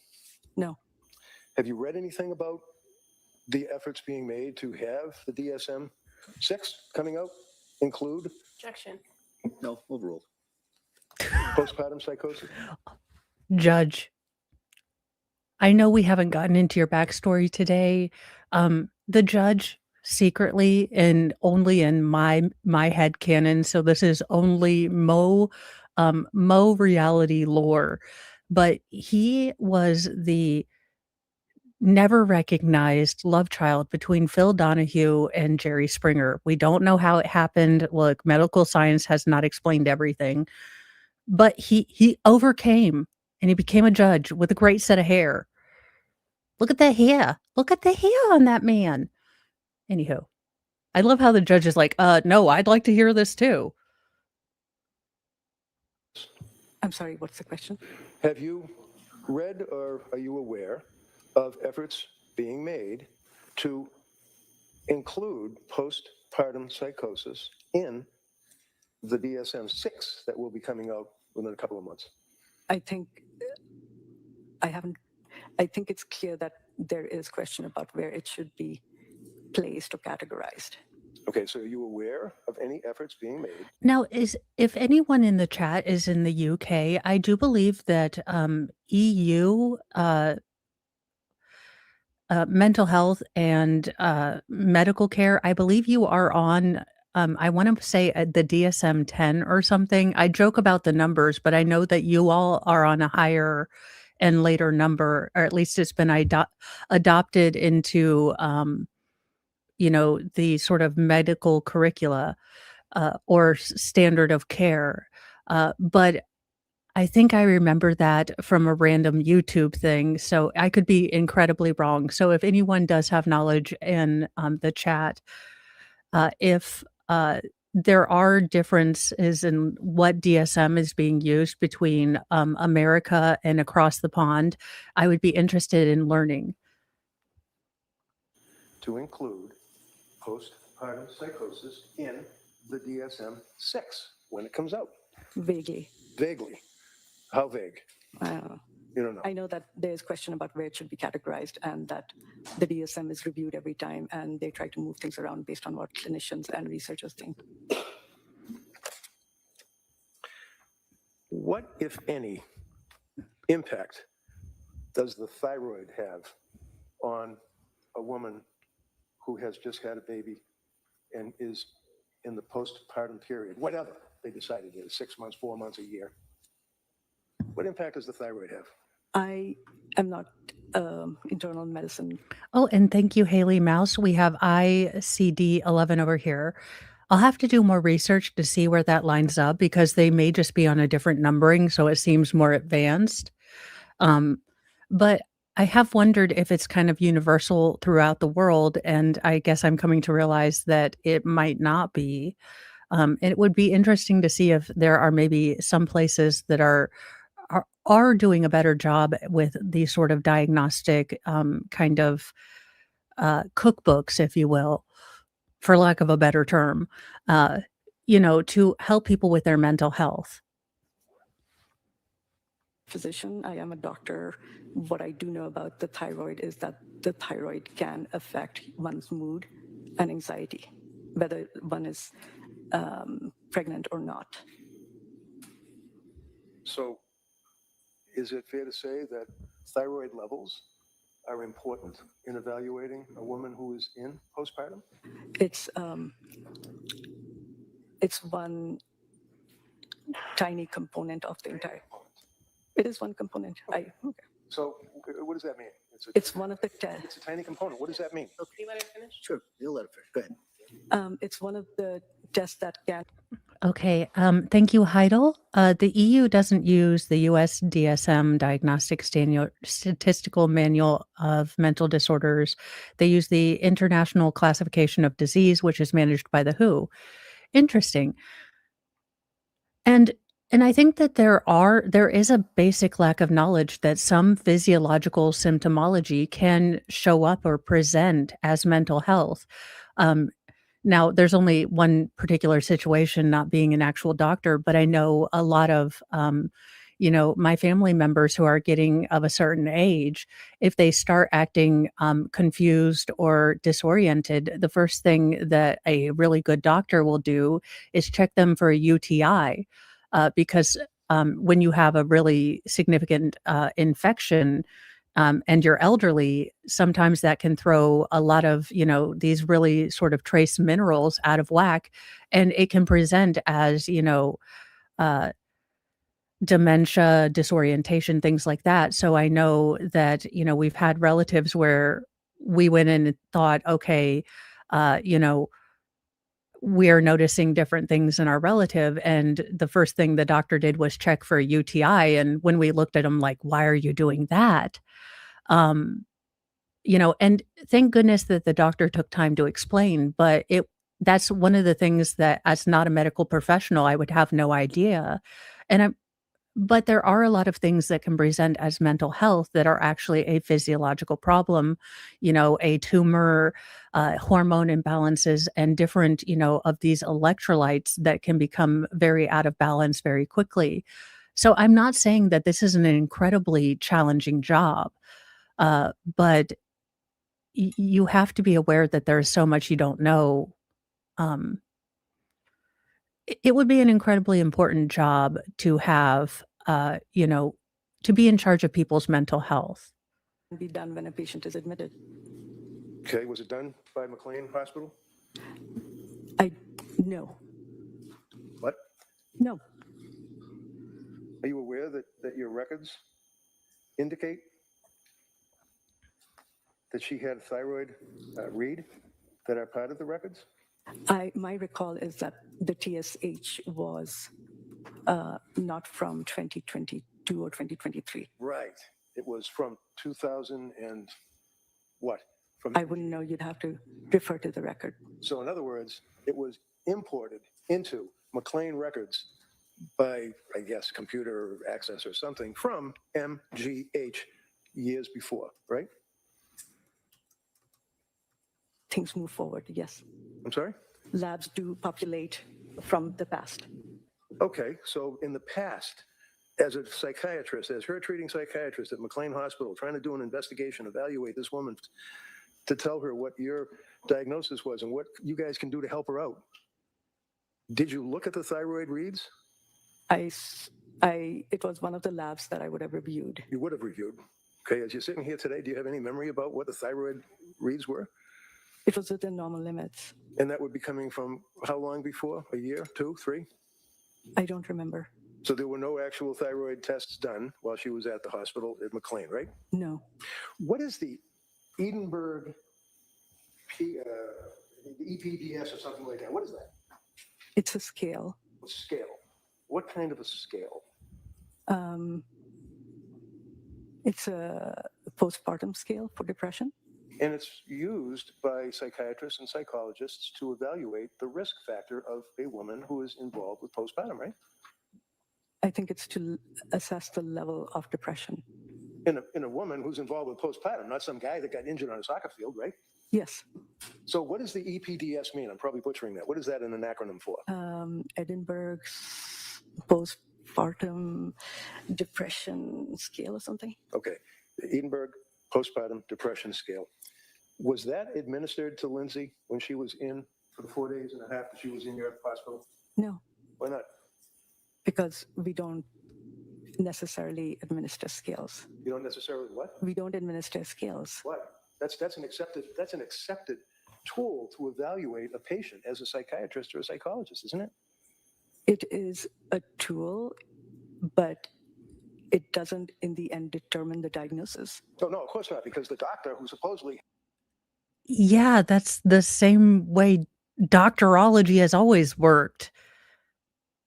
No. Have you read anything about the efforts being made to have the DSM-6 coming out include Objection. No, overruled. postpartum psychosis? Judge, I know we haven't gotten into your backstory today. The judge secretly, and only in my headcanon, so this is only Mo reality lore, but he was the never recognized love child between Phil Donahue and Jerry Springer. We don't know how it happened. Look, medical science has not explained everything, but he overcame, and he became a judge with a great set of hair. Look at that hair. Look at the hair on that man. Anywho, I love how the judge is like, no, I'd like to hear this too. I'm sorry, what's the question? Have you read or are you aware of efforts being made to include postpartum psychosis in the DSM-6 that will be coming out within a couple of months? I think it's clear that there is question about where it should be placed or categorized. Okay, so are you aware of any efforts being made? Now, if anyone in the chat is in the UK, I do believe that EU mental health and medical care, I believe you are on, I want to say the DSM-10 or something. I joke about the numbers, but I know that you all are on a higher and later number, or at least it's been adopted into, the sort of medical curricula or standard of care. But I think I remember that from a random YouTube thing, so I could be incredibly wrong. So if anyone does have knowledge in the chat, if there are differences in what DSM is being used between America and across the pond, I would be interested in learning. To include postpartum psychosis in the DSM-6 when it comes out? Vaguely. Vaguely. How vague? I don't know. You don't know. I know that there's question about where it should be categorized, and that the DSM is reviewed every time, and they try to move things around based on what clinicians and researchers think. What, if any, impact does the thyroid have on a woman who has just had a baby and is in the postpartum period, whatever they decided it is, 6 months, 4 months, a year? What impact does the thyroid have? I am not internal medicine. Oh, and thank you, Haley Mouse. We have ICD-11 over here. I'll have to do more research to see where that lines up, because they may just be on a different numbering, so it seems more advanced. But I have wondered if it's kind of universal throughout the world, and I guess I'm coming to realize that it might not be. And it would be interesting to see if there are maybe some places that are doing a better job with these sort of diagnostic kind of cookbooks, if you will, for lack of a better term, uh, to help people with their mental health. Physician, I am a doctor. What I do know about the thyroid is that the thyroid can affect one's mood and anxiety, whether one is pregnant or not. So is it fair to say that thyroid levels are important in evaluating a woman who is in postpartum? It's one tiny component of the entire. It is one component. Okay. So what does that mean? It's one of the tests. It's a tiny component. What does that mean? Can you let her finish? Sure, you'll let it finish. Go ahead. It's one of the tests that can. Okay, thank you, Heidel. The EU doesn't use the US DSM Diagnostic Statistical Manual of Mental Disorders. They use the International Classification of Disease, which is managed by the WHO. Interesting. And I think that there is a basic lack of knowledge that some physiological symptomology can show up or present as mental health. Um, Now, there's only one particular situation, not being an actual doctor, but I know a lot of, my family members who are getting of a certain age, if they start acting confused or disoriented, the first thing that a really good doctor will do is check them for a UTI, because when you have a really significant infection, and you're elderly, sometimes that can throw a lot of, these really sort of trace minerals out of whack, and it can present as, uh, dementia, disorientation, things like that. So I know that, we've had relatives where we went in and thought, okay, you know, we're noticing different things in our relative. And the first thing the doctor did was check for a UTI. And when we looked at him like, why are you doing that? Um, and thank goodness that the doctor took time to explain, but that's one of the things that as not a medical professional, I would have no idea. And but there are a lot of things that can present as mental health that are actually a physiological problem, a tumor, hormone imbalances, and different, of these electrolytes that can become very out of balance very quickly. So I'm not saying that this is an incredibly challenging job, but you have to be aware that there's so much you don't know. Um, it would be an incredibly important job to have, to be in charge of people's mental health. Be done when a patient is admitted. Okay, was it done by McLean Hospital? No. What? No. Are you aware that your records indicate that she had thyroid read that are part of the records? My recall is that the TSH was not from 2022 or 2023. Right. It was from 2000 and what? I wouldn't know. You'd have to refer to the record. So in other words, it was imported into McLean records by, I guess, computer access or something from MGH years before, right? Things move forward, yes. I'm sorry? Labs do populate from the past. Okay, so in the past, as a psychiatrist, as her treating psychiatrist at McLean Hospital, trying to do an investigation, evaluate this woman to tell her what your diagnosis was and what you guys can do to help her out, did you look at the thyroid reads? It was one of the labs that I would have reviewed. You would have reviewed. Okay, as you're sitting here today, do you have any memory about what the thyroid reads were? It was within normal limits. And that would be coming from how long before? A year, 2, 3? I don't remember. So there were no actual thyroid tests done while she was at the hospital at McLean, right? No. What is the Edinburgh the EPDS or something like that? What is that? It's a scale. A scale. What kind of a scale? It's a postpartum scale for depression. And it's used by psychiatrists and psychologists to evaluate the risk factor of a woman who is involved with postpartum, right? I think it's to assess the level of depression. In a woman who's involved with postpartum, not some guy that got injured on a soccer field, right? Yes. So what does the EPDS mean? I'm probably butchering that. What is that in an acronym for? Edinburgh's postpartum depression scale or something. Okay, the Edinburgh postpartum depression scale. Was that administered to Lindsay when she was in for the 4 days and a half that she was in your hospital? No, Why not? because we don't necessarily administer scales. You don't necessarily what? We don't administer scales. What? That's an accepted tool to evaluate a patient as a psychiatrist or a psychologist, isn't it? It is a tool, but it doesn't in the end determine the diagnosis. Oh, no, of course not, because the doctor who supposedly Yeah, that's the same way doctorology has always worked.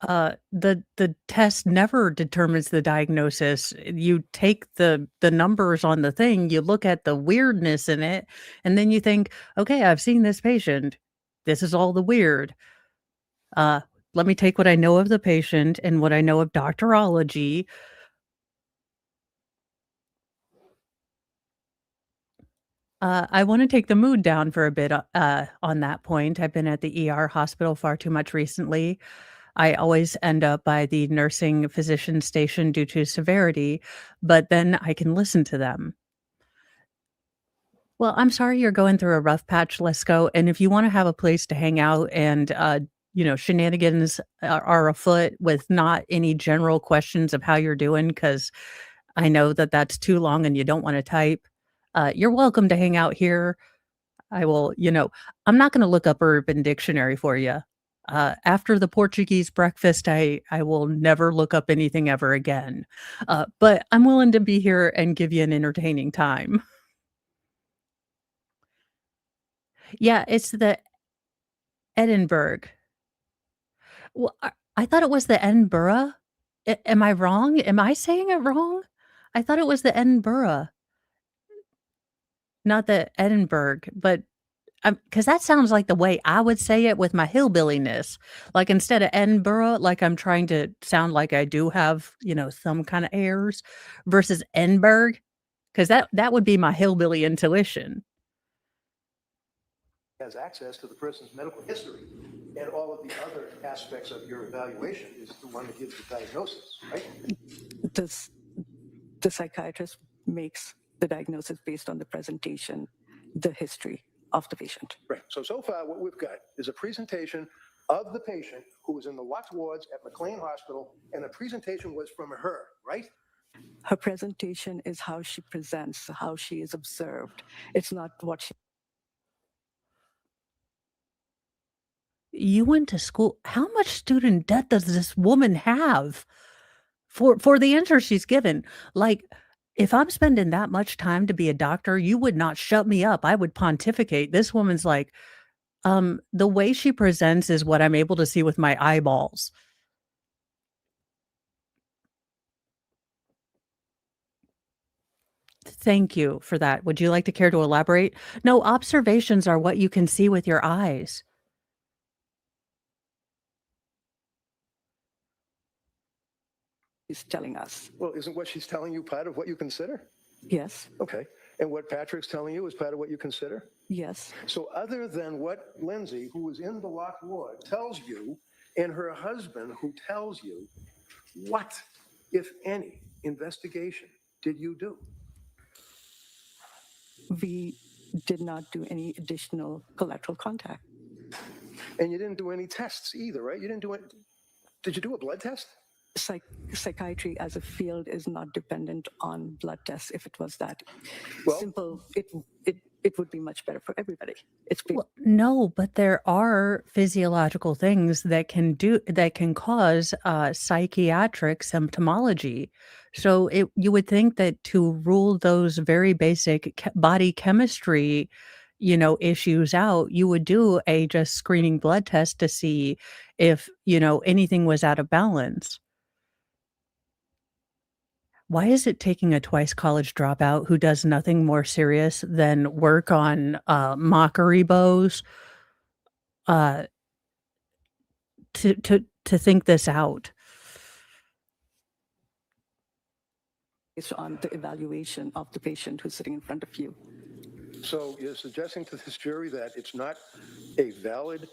The test never determines the diagnosis. You take the numbers on the thing, you look at the weirdness in it, and then you think, okay, I've seen this patient. This is all the weird. Let me take what I know of the patient and what I know of doctorology. I want to take the mood down for a bit on that point. I've been at the ER hospital far too much recently. I always end up by the nursing physician station due to severity, but then I can listen to them. Well, I'm sorry you're going through a rough patch. Let's go. And if you want to have a place to hang out and, shenanigans are afoot with not any general questions of how you're doing, because I know that that's too long and you don't want to type, you're welcome to hang out here. I will, I'm not going to look up Urban Dictionary for you. After the Portuguese breakfast, I will never look up anything ever again. But I'm willing to be here and give you an entertaining time. Yeah, it's the Edinburgh. Well, I thought it was the Edinburgh. Am I wrong? Am I saying it wrong? I thought it was the Edinburgh, not the Edinburgh, but because that sounds like the way I would say it with my hillbilliness. Like instead of Edinburgh, like I'm trying to sound like I do have, some kind of airs versus Edinburgh, because that would be my hillbilly intuition. has access to the person's medical history and all of the other aspects of your evaluation is the one that gives the diagnosis, right? The psychiatrist makes the diagnosis based on the presentation, the history of the patient. Right. So far, what we've got is a presentation of the patient who was in the locked wards at McLean Hospital, and the presentation was from her, right? Her presentation is how she presents, how she is observed. It's not what she. You went to school. How much student debt does this woman have for the answer she's given? Like, if I'm spending that much time to be a doctor, you would not shut me up. I would pontificate. This woman's like, the way she presents is what I'm able to see with my eyeballs. Thank you for that. Would you like to care to elaborate? No, observations are what you can see with your eyes. Is telling us. Well, isn't what she's telling you part of what you consider? Yes. Okay. And what Patrick's telling you is part of what you consider? Yes. So other than what Lindsay, who was in the locked ward, tells you, and her husband who tells you, what, if any, investigation did you do? We did not do any additional collateral contact. And you didn't do any tests either, right? You didn't do it. Did you do a blood test? Psychiatry as a field is not dependent on blood tests. If it was that simple, it would be much better for everybody. No, but there are physiological things that can cause psychiatric symptomology. So you would think that to rule those very basic body chemistry, issues out, you would do a just screening blood test to see if, anything was out of balance. Why is it taking a twice college dropout who does nothing more serious than work on mockery bows uh, to think this out? Based on the evaluation of the patient who's sitting in front of you. So you're suggesting to this jury that it's not a valid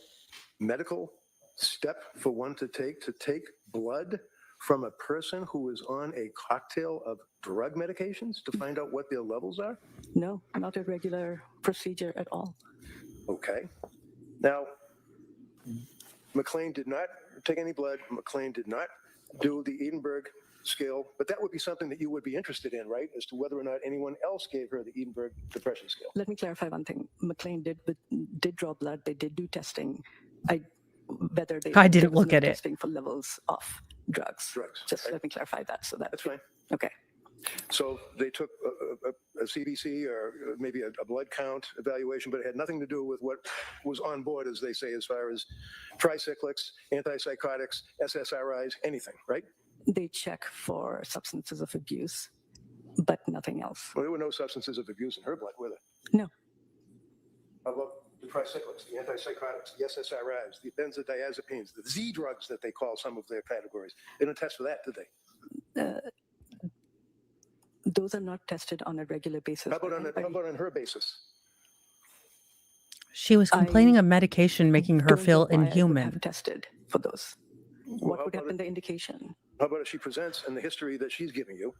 medical step for one to take blood from a person who is on a cocktail of drug medications to find out what their levels are? No, not a regular procedure at all. Okay. Now, McLean did not take any blood. McLean did not do the Edinburgh scale, but that would be something that you would be interested in, right? As to whether or not anyone else gave her the Edinburgh depression scale. Let me clarify one thing. McLean did draw blood. They did do testing. Whether they I there didn't was look no at it. testing for levels of drugs. Just okay. let me clarify that. So That's fine. Okay. So they took a CBC or maybe a blood count evaluation, but it had nothing to do with what was on board, as they say, as far as tricyclics, antipsychotics, SSRIs, anything, right? They check for substances of abuse, but nothing else. Well, there were no substances of abuse in her blood, were there? No. How about the tricyclics, the antipsychotics, the SSRIs, the benzodiazepines, the Z drugs that they call some of their categories? They didn't test for that, did they? Those are not tested on a regular basis. How about on her basis? She was complaining of medication making her Don't know feel why I would inhuman. have tested for those. What would have been the indication? How about if she presents, and the history that she's giving you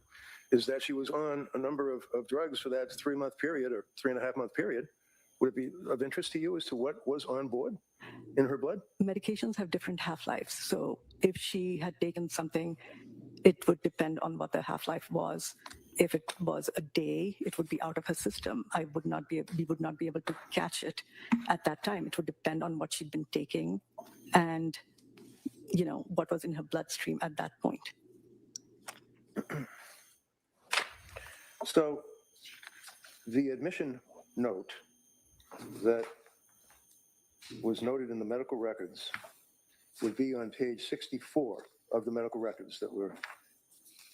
is that she was on a number of drugs for that 3-month period or 3.5-month period? Would it be of interest to you as to what was on board in her blood? Medications have different half-lives. So if she had taken something, it would depend on what the half-life was. If it was a day, it would be out of her system. We would not be able to catch it at that time. It would depend on what she'd been taking and, what was in her bloodstream at that point. So the admission note that was noted in the medical records would be on page 64 of the medical records that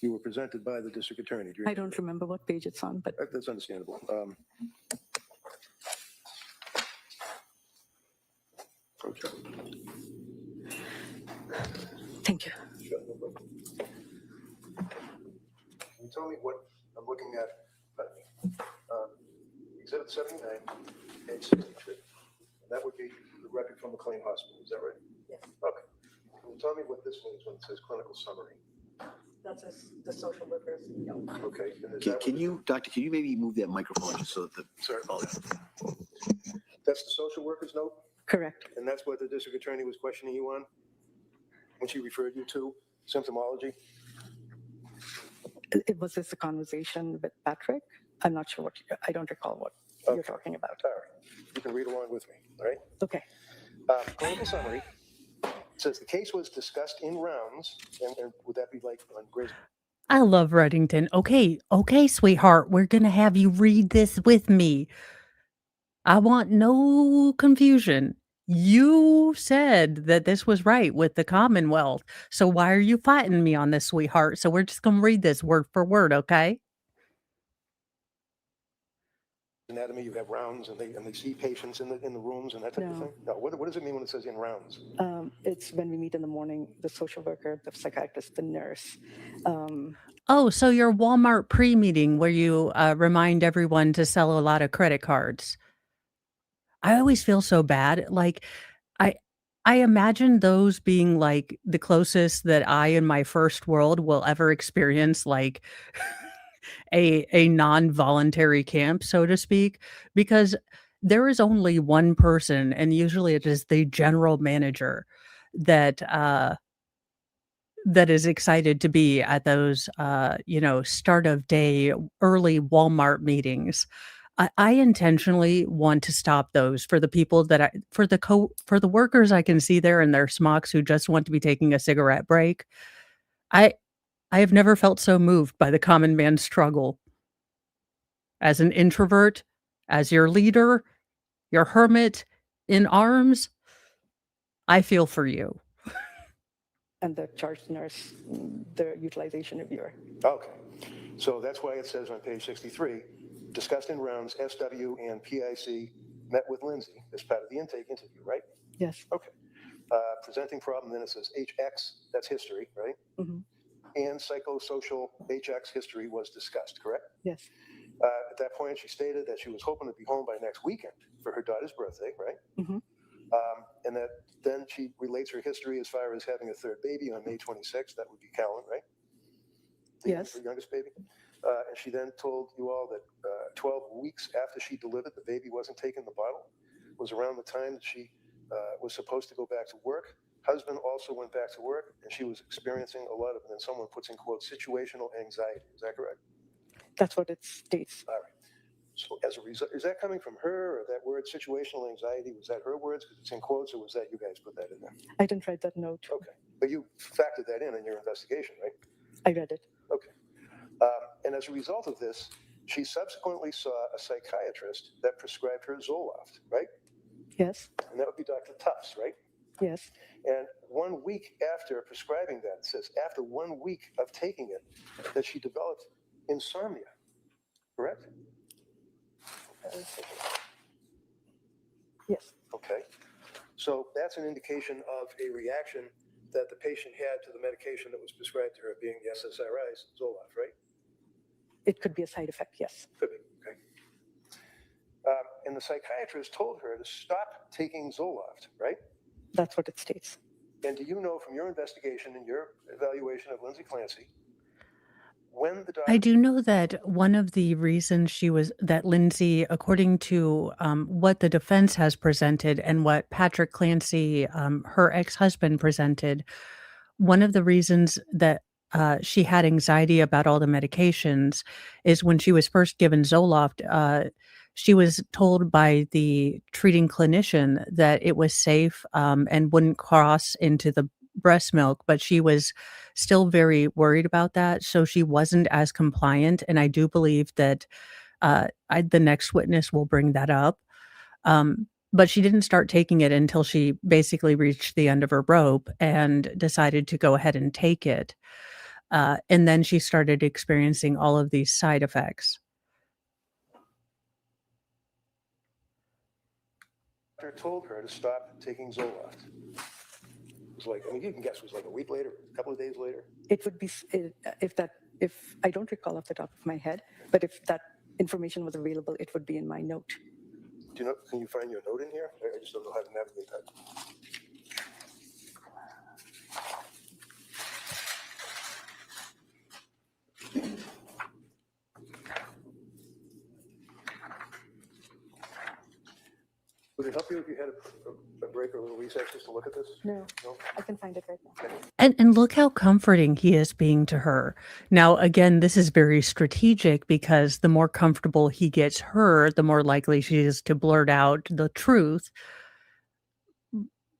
you were presented by the district attorney. I don't remember what page it's on, but That's understandable. Okay. thank you. Sure, no problem. Can you tell me what I'm looking at? Exhibit 79, page 63. And that would be the record from McLean Hospital. Is that right? Yes. Okay. Can you tell me what this means when it says clinical summary? That's the social workers. Okay. And is Can, that can what you, doctor, can you maybe move that microphone just so that the, Sorry. oh, That's the social worker's note? Correct. And that's what the district attorney was questioning you on when she referred you to symptomology? Was this a conversation with Patrick? I'm not sure I don't recall what you're talking about. All right. You can read along with me, all right? Okay. Clinical summary says the case was discussed in rounds, and would that be like on Gray's? I love Reddington. Okay, sweetheart, we're going to have you read this with me. I want no confusion. You said that this was right with the Commonwealth. So why are you fighting me on this, sweetheart? So we're just going to read this word for word, okay? Anatomy, you have rounds, and they see patients in the rooms and that type of No. thing? No, what does it mean when it says in rounds? It's when we meet in the morning, the social worker, the psychiatrist, the nurse. Oh, so your Walmart pre-meeting where you remind everyone to sell a lot of credit cards. I always feel so bad. Like, I imagine those being like the closest that I in my first world will ever experience, like a non-voluntary camp, so to speak, because there is only one person, and usually it is the general manager that that is excited to be at those start of day early Walmart meetings. I intentionally want to stop those for the people that for the workers I can see there in their smocks who just want to be taking a cigarette break. I have never felt so moved by the common man's struggle. As an introvert, as your leader, your hermit in arms, I feel for you. And the charge nurse, the utilization reviewer. Okay. So that's why it says on page 63, discussed in rounds, SW and PIC met with Lindsay as part of the intake interview, right? Yes. Okay. Presenting problem, then it says HX, that's history, right? Hmm. And psychosocial HX history was discussed, correct? Yes. At that point, she stated that she was hoping to be home by next weekend for her daughter's birthday, right? Hmm. And that then she relates her history as far as having a third baby on May 26th. That would be Callan, right? Yes. The youngest baby. And she then told you all that 12 weeks after she delivered, the baby wasn't taking the bottle. It was around the time that she was supposed to go back to work. Husband also went back to work, and she was experiencing a lot of, and then someone puts in quotes, situational anxiety. Is that correct? That's what it states. All right. So as a result, is that coming from her, or that word situational anxiety? Was that her words because it's in quotes, or was that you guys put that in there? I didn't write that note. Okay. But you factored that in your investigation, right? I read it. Okay. And as a result of this, she subsequently saw a psychiatrist that prescribed her Zoloft, right? Yes. And that would be Dr. Tufts, right? Yes. And 1 week after prescribing that, it says after 1 week of taking it, that she developed insomnia, correct? Yes. Okay. So that's an indication of a reaction that the patient had to the medication that was prescribed to her, being the SSRIs, Zoloft, right? It could be a side effect. Yes. Could be, okay. And the psychiatrist told her to stop taking Zoloft, right? That's what it states. And do you know from your investigation and your evaluation of Lindsay Clancy, when the doctor... I do know that one of the reasons that Lindsay, according to what the defense has presented and what Patrick Clancy, her ex-husband, presented, one of the reasons that she had anxiety about all the medications is when she was first given Zoloft, she was told by the treating clinician that it was safe and wouldn't cross into the breast milk, but she was still very worried about that. So she wasn't as compliant. And I do believe that the next witness will bring that up. But she didn't start taking it until she basically reached the end of her rope and decided to go ahead and take it. And then she started experiencing all of these side effects. Doctor told her to stop taking Zoloft. It was like, I mean, you can guess, it was like a week later, a couple of days later. It would be if I don't recall off the top of my head, but if that information was available, it would be in my note. Do you know? Can you find your note in here? I just don't know how to navigate that. Would it help you if you had a break or a little recess just to look at this? No, No? I can find it right now. And look how comforting he is being to her. Now, again, this is very strategic because the more comfortable he gets her, the more likely she is to blurt out the truth.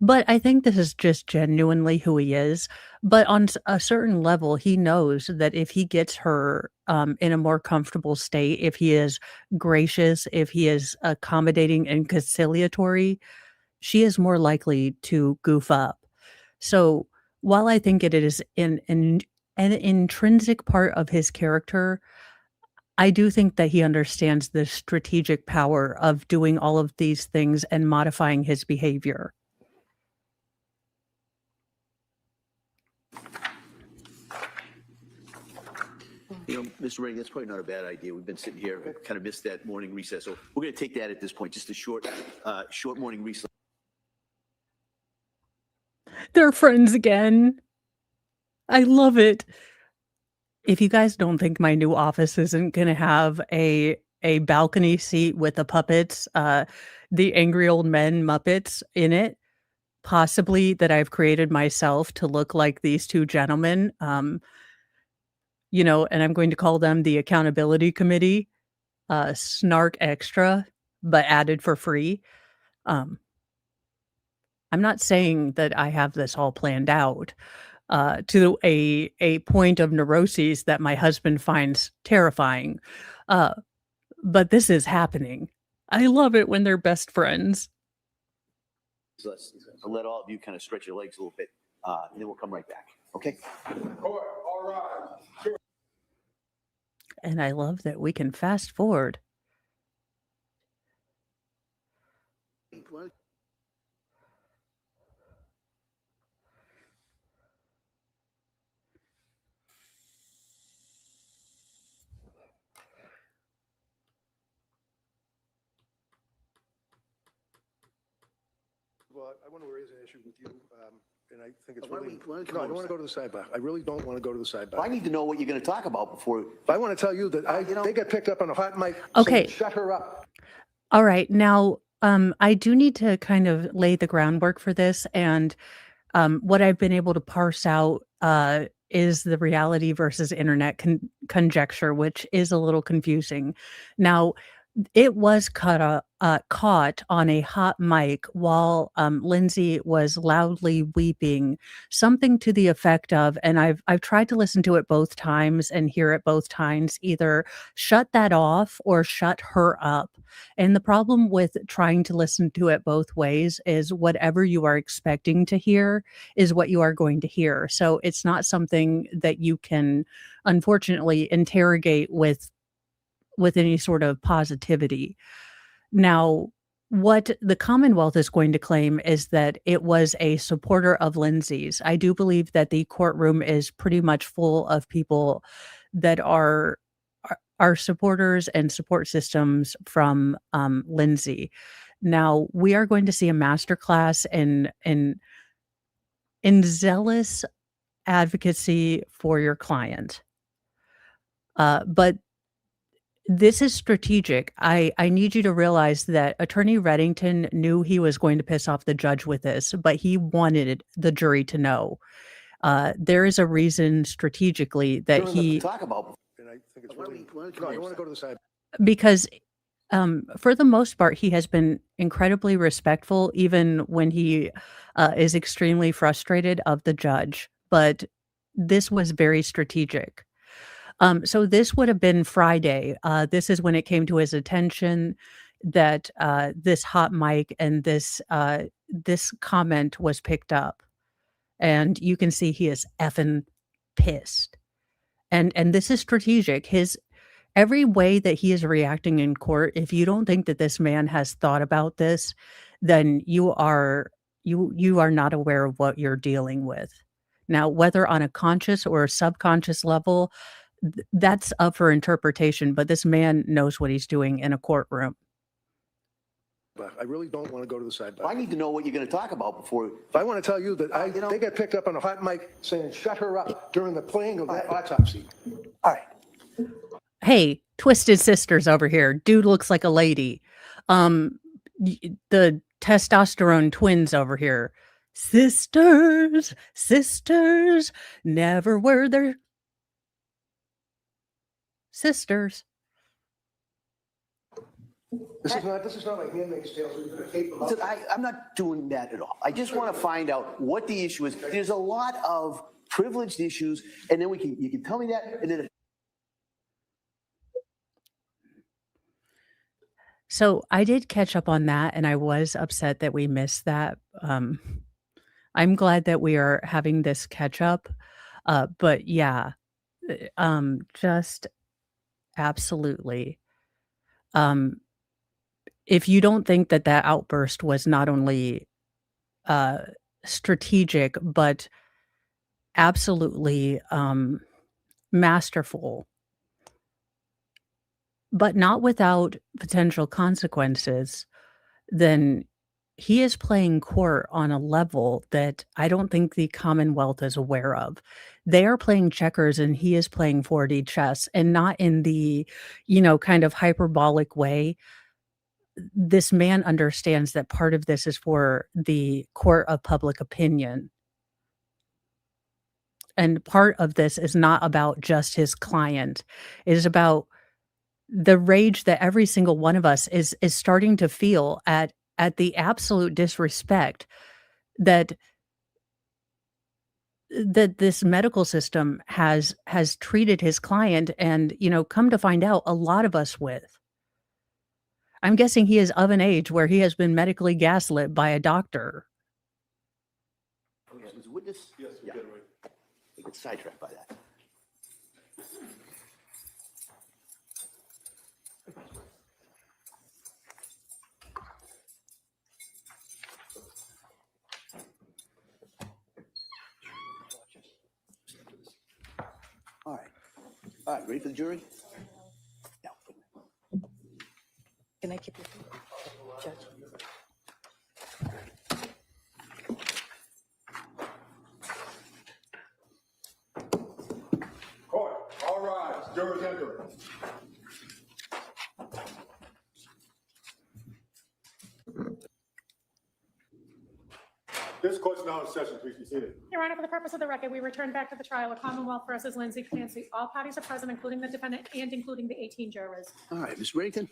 But I think this is just genuinely who he is. But on a certain level, he knows that if he gets her in a more comfortable state, if he is gracious, if he is accommodating and conciliatory, she is more likely to goof up. So while I think it is an intrinsic part of his character, I do think that he understands the strategic power of doing all of these things and modifying his behavior. You know, Mr. Redding, that's probably not a bad idea. We've been sitting here, kind of missed that morning recess. So we're going to take that at this point, just a short morning recess. They're friends again. I love it. If you guys don't think my new office isn't going to have a balcony seat with the puppets, the angry old men Muppets in it, possibly that I've created myself to look like these two gentlemen, and I'm going to call them the Accountability Committee, Snark Extra, but added for free. I'm not saying that I have this all planned out to a point of neuroses that my husband finds terrifying. But this is happening. I love it when they're best friends. So I'll let all of you kind of stretch your legs a little bit, and then we'll come right back. Okay? All right. And I love that we can fast forward. Well, I want to raise an issue with you, and I think it's really. No, I don't want to go to the sidebar. I really don't want to go to the sidebar. I need to know what you're going to talk about before. I want to tell you that they got picked up on a hot mic. Okay. Saying, shut her up. All right. Now, I do need to kind of lay the groundwork for this. And what I've been able to parse out is the reality versus internet conjecture, which is a little confusing. Now, it was caught on a hot mic while Lindsay was loudly weeping, something to the effect of, and I've tried to listen to it both times and hear it both times, either shut that off or shut her up. And the problem with trying to listen to it both ways is whatever you are expecting to hear is what you are going to hear. So it's not something that you can, unfortunately, interrogate with any sort of positivity. Now, what the Commonwealth is going to claim is that it was a supporter of Lindsay's. I do believe that the courtroom is pretty much full of people that are supporters and support systems from Lindsay. Now, we are going to see a masterclass in zealous advocacy for your client. But this is strategic. I need you to realize that Attorney Reddington knew he was going to piss off the judge with this, but he wanted the jury to know. There is a reason strategically that he talk about. And I think it's really. No, I don't want to go to the sidebar. because for the most part, he has been incredibly respectful, even when he is extremely frustrated of the judge. But this was very strategic. So this would have been Friday. This is when it came to his attention that this hot mic and this comment was picked up, and you can see he is effing pissed. And this is strategic. Every way that he is reacting in court, if you don't think that this man has thought about this, then you are not aware of what you're dealing with. Now, whether on a conscious or a subconscious level, that's up for interpretation, but this man knows what he's doing in a courtroom. I really don't want to go to the sidebar. I need to know what you're going to talk about before. I want to tell you that they got picked up on a hot mic saying, shut her up during the playing of that autopsy. All right. Hey, Twisted Sisters over here. Dude looks like a lady. The testosterone twins over here. Sisters, never were there. Sisters. This is not like Handmaid's Tale. So you're going to tape them up. Listen, I'm not doing that at all. I just want to find out what the issue is. There's a lot of privileged issues, and then you can tell me that, and then. So I did catch up on that, and I was upset that we missed that. I'm glad that we are having this catch up. But yeah, just absolutely. If you don't think that outburst was not only strategic, but absolutely masterful, but not without potential consequences, then he is playing court on a level that I don't think the Commonwealth is aware of. They are playing checkers and he is playing 4D chess, and not in the, kind of hyperbolic way. This man understands that part of this is for the court of public opinion. And part of this is not about just his client. It is about the rage that every single one of us is starting to feel at the absolute disrespect that this medical system has treated his client, and come to find out, a lot of us with. I'm guessing he is of an age where he has been medically gaslit by a doctor. Was a witness? Yes, we did, right. I get sidetracked by that. All right. All right, ready for the jury? Yeah. Can I keep it, Judge? Court, all rise. Jurors enter. This court's now in session. Please be seated. Your Honor, for the purpose of the record, we return back to the trial of Commonwealth versus Lindsay Clancy. All parties are present, including the defendant and including the 18 jurors. All right, Ms. Reddington.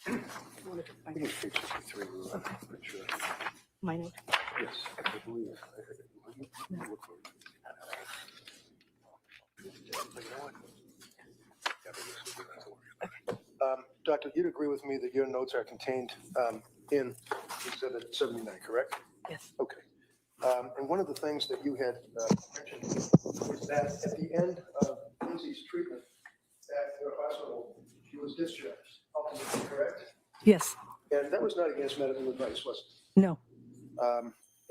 I think it's page 53. I'm pretty sure. My note. Yes, I believe. Doctor, you'd agree with me that your notes are contained in Exhibit 79, correct? Yes. Okay. And one of the things that you had mentioned was that at the end of Lindsay's treatment at your hospital, she was discharged, ultimately, correct? Yes. And that was not against medical advice, was it? No.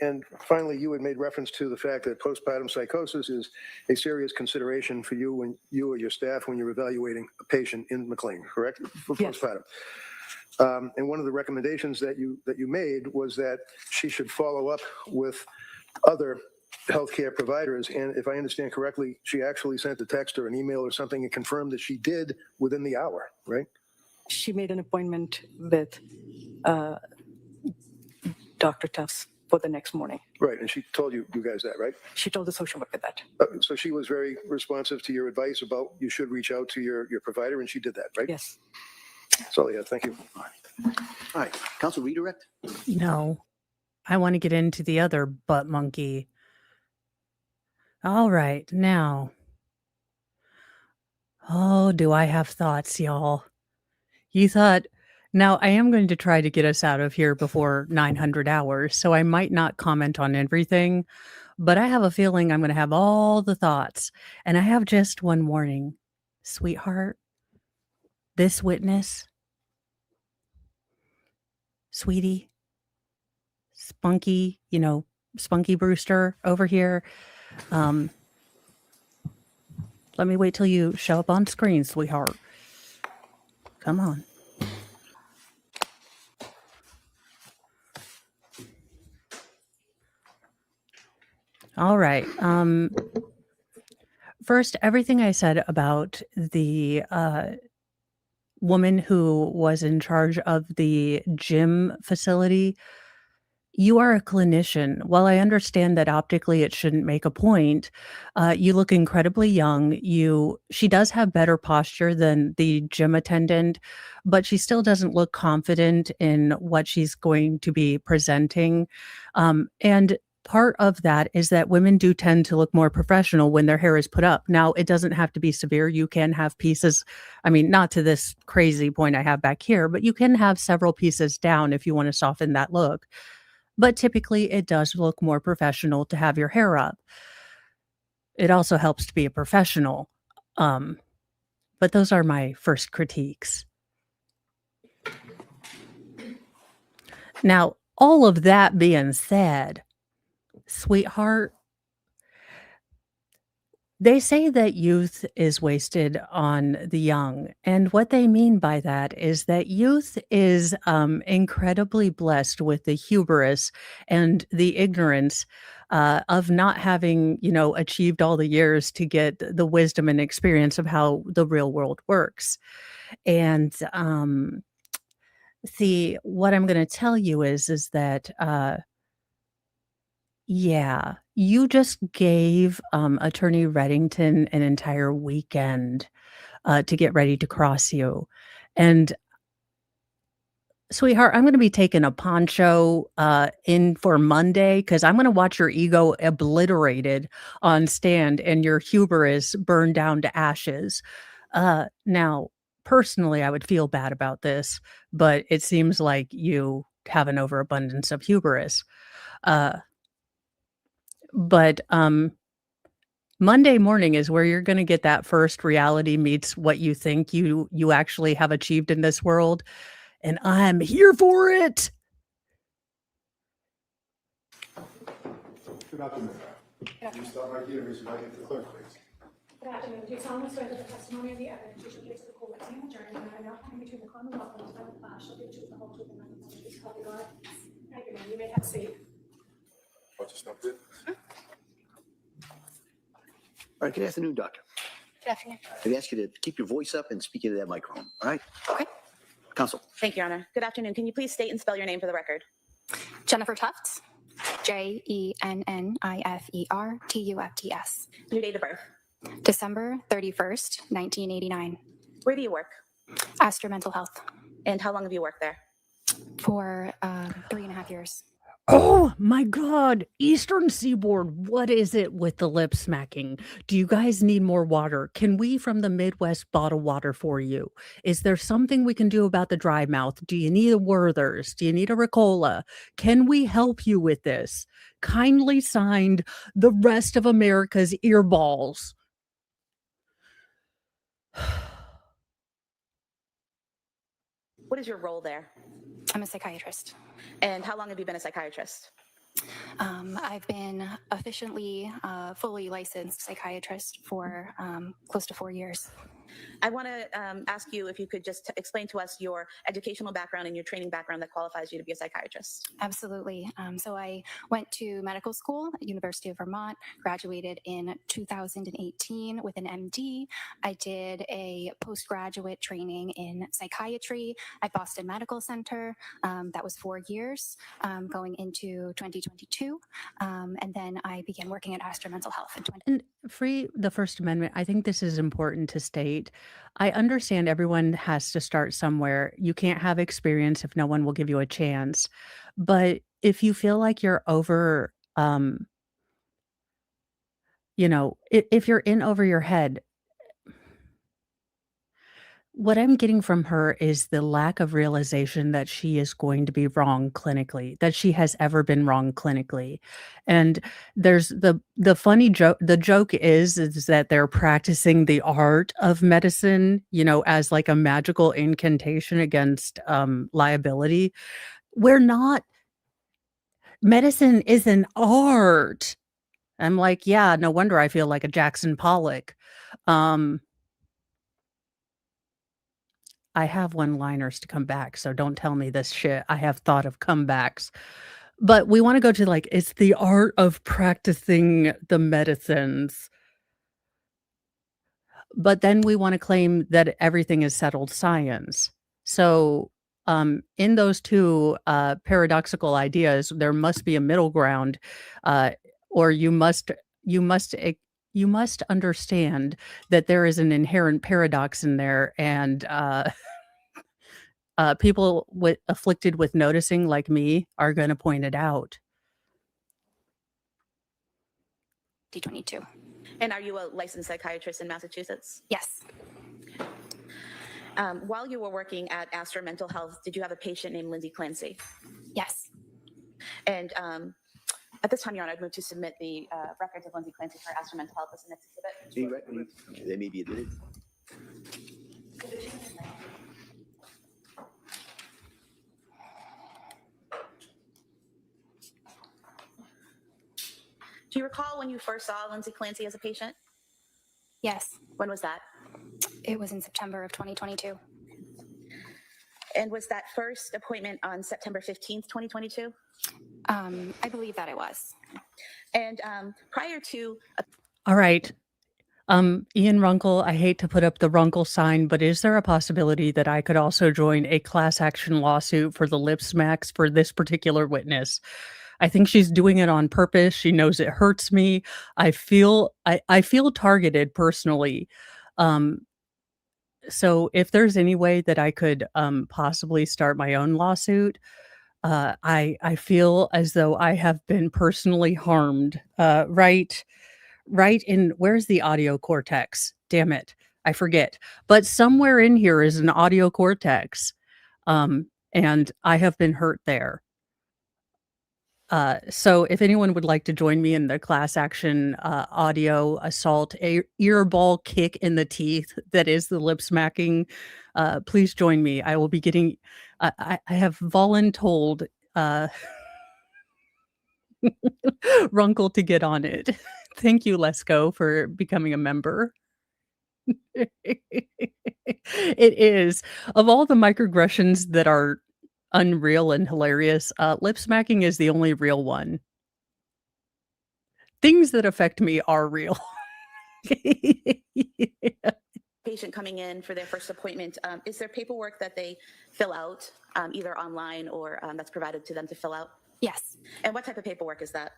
And finally, you had made reference to the fact that postpartum psychosis is a serious consideration for you when you or your staff when you're evaluating a patient in McLean, correct? For Yes. postpartum. And one of the recommendations that you made was that she should follow up with other healthcare providers. And if I understand correctly, she actually sent a text or an email or something and confirmed that she did within the hour, right? She made an appointment with Dr. Tufts for the next morning. Right, and she told you guys that, right? She told the social worker that. So she was very responsive to your advice about you should reach out to your provider, and she did that, right? Yes. That's all I had. Thank you. All right, counsel redirect. No, I want to get into the other butt monkey. All right, now. Oh, do I have thoughts, y'all? You thought, now I am going to try to get us out of here before 900 hours, so I might not comment on everything, but I have a feeling I'm going to have all the thoughts. And I have just one warning. Sweetheart, this witness, sweetie, Spunky, Spunky Brewster over here. Let me wait till you show up on screen, sweetheart. Come on. All right. First, everything I said about the woman who was in charge of the gym facility, you are a clinician. While I understand that optically it shouldn't make a point, you look incredibly young. She does have better posture than the gym attendant, but she still doesn't look confident in what she's going to be presenting. And part of that is that women do tend to look more professional when their hair is put up. Now, it doesn't have to be severe. You can have pieces, not to this crazy point I have back here, but you can have several pieces down if you want to soften that look. But typically, it does look more professional to have your hair up. It also helps to be a professional. But those are my first critiques. Now, all of that being said, sweetheart, they say that youth is wasted on the young. And what they mean by that is that youth is incredibly blessed with the hubris and the ignorance of not having, achieved all the years to get the wisdom and experience of how the real world works. And see, what I'm going to tell you is that yeah, you just gave Attorney Reddington an entire weekend to get ready to cross you. And sweetheart, I'm going to be taking a poncho in for Monday because I'm going to watch your ego obliterated on stand and your hubris burned down to ashes. Now, personally, I would feel bad about this, but it seems like you have an overabundance of hubris. But Monday morning is where you're going to get that first reality meets what you think you actually have achieved in this world, and I'm here for it. Good afternoon. Can you start right here, raise your right hand to the clerk, please? Good afternoon. Do you solemnly swear that the testimony of the evidence you shall give to the court and the jury, no matter now coming between the Commonwealth and the Senate class, shall be the truth, the whole truth, and nothing but the truth, so help you God? Thank you, ma'am. You may have a seat. Watch your step there. All right, good afternoon, doctor. Good afternoon. I'd ask you to keep your voice up and speak into that microphone, all right? Okay. Counsel. Thank you, Your Honor. Good afternoon. Can you please state and spell your name for the record? Jennifer Tufts, JENNIFERTUFTS, Your date of birth. December 31st, 1989. Where do you work? Astor Mental Health And how long have you worked there? for 3.5 years. Oh my God, Eastern Seaboard, what is it with the lip smacking? Do you guys need more water? Can we from the Midwest bottle water for you? Is there something we can do about the dry mouth? Do you need a Werther's? Do you need a Ricola? Can we help you with this? Kindly signed, the rest of America's earballs. What is your role there? I'm a psychiatrist. And how long have you been a psychiatrist? I've been officially fully licensed psychiatrist for close to 4 years. I want to ask you if you could just explain to us your educational background and your training background that qualifies you to be a psychiatrist. Absolutely. So I went to medical school at University of Vermont, graduated in 2018 with an MD. I did a postgraduate training in psychiatry at Boston Medical Center. That was 4 years, going into 2022. And then I began working at Astor Mental Health in 20. And free the First Amendment, I think this is important to state. I understand everyone has to start somewhere. You can't have experience if no one will give you a chance. But if you feel like you're over, if you're in over your head, what I'm getting from her is the lack of realization that she is going to be wrong clinically, that she has ever been wrong clinically. And there's the funny joke, the joke is that they're practicing the art of medicine, as like a magical incantation against liability. We're not. Medicine is an art. I'm like, yeah, no wonder I feel like a Jackson Pollock. I have one-liners to come back, so don't tell me this shit. I have thought of comebacks. But we wanna go to, like, it's the art of practicing the medicines. But then we wanna claim that everything is settled science. So, in those two, paradoxical ideas, there must be a middle ground, or you must understand that there is an inherent paradox in there, and, people afflicted with noticing like me are gonna point it out. 2022. And are you a licensed psychiatrist in Massachusetts? Yes. While you were working at Astor Mental Health, did you have a patient named Lindsay Clancy? Yes. And at this time, Your Honor, I'd move to submit the records of Lindsay Clancy for Astor Mental Health as the next exhibit. They may be admitted. Do you recall when you first saw Lindsay Clancy as a patient? Yes. When was that? It was in September of 2022. And was that first appointment on September 15th, 2022? I believe that it was. And prior to... All right. Ian Runkle, I hate to put up the Runkle sign, but is there a possibility that I could also join a class action lawsuit for the lip smacks for this particular witness? I think she's doing it on purpose. She knows it hurts me. I feel targeted personally. So if there's any way that I could possibly start my own lawsuit, I feel as though I have been personally harmed. Right in, where's the audio cortex? Damn it, I forget. But somewhere in here is an audio cortex, and I have been hurt there. So if anyone would like to join me in the class action audio assault, earball kick in the teeth that is the lip smacking, please join me. I will be getting, I have voluntold uh, Runkle to get on it. Thank you, Lesko, for becoming a member. It is. Of all the microaggressions that are unreal and hilarious, lip smacking is the only real one. Things that affect me are real. Patient coming in for their first appointment, is there paperwork that they fill out, either online or that's provided to them to fill out? Yes. And what type of paperwork is that?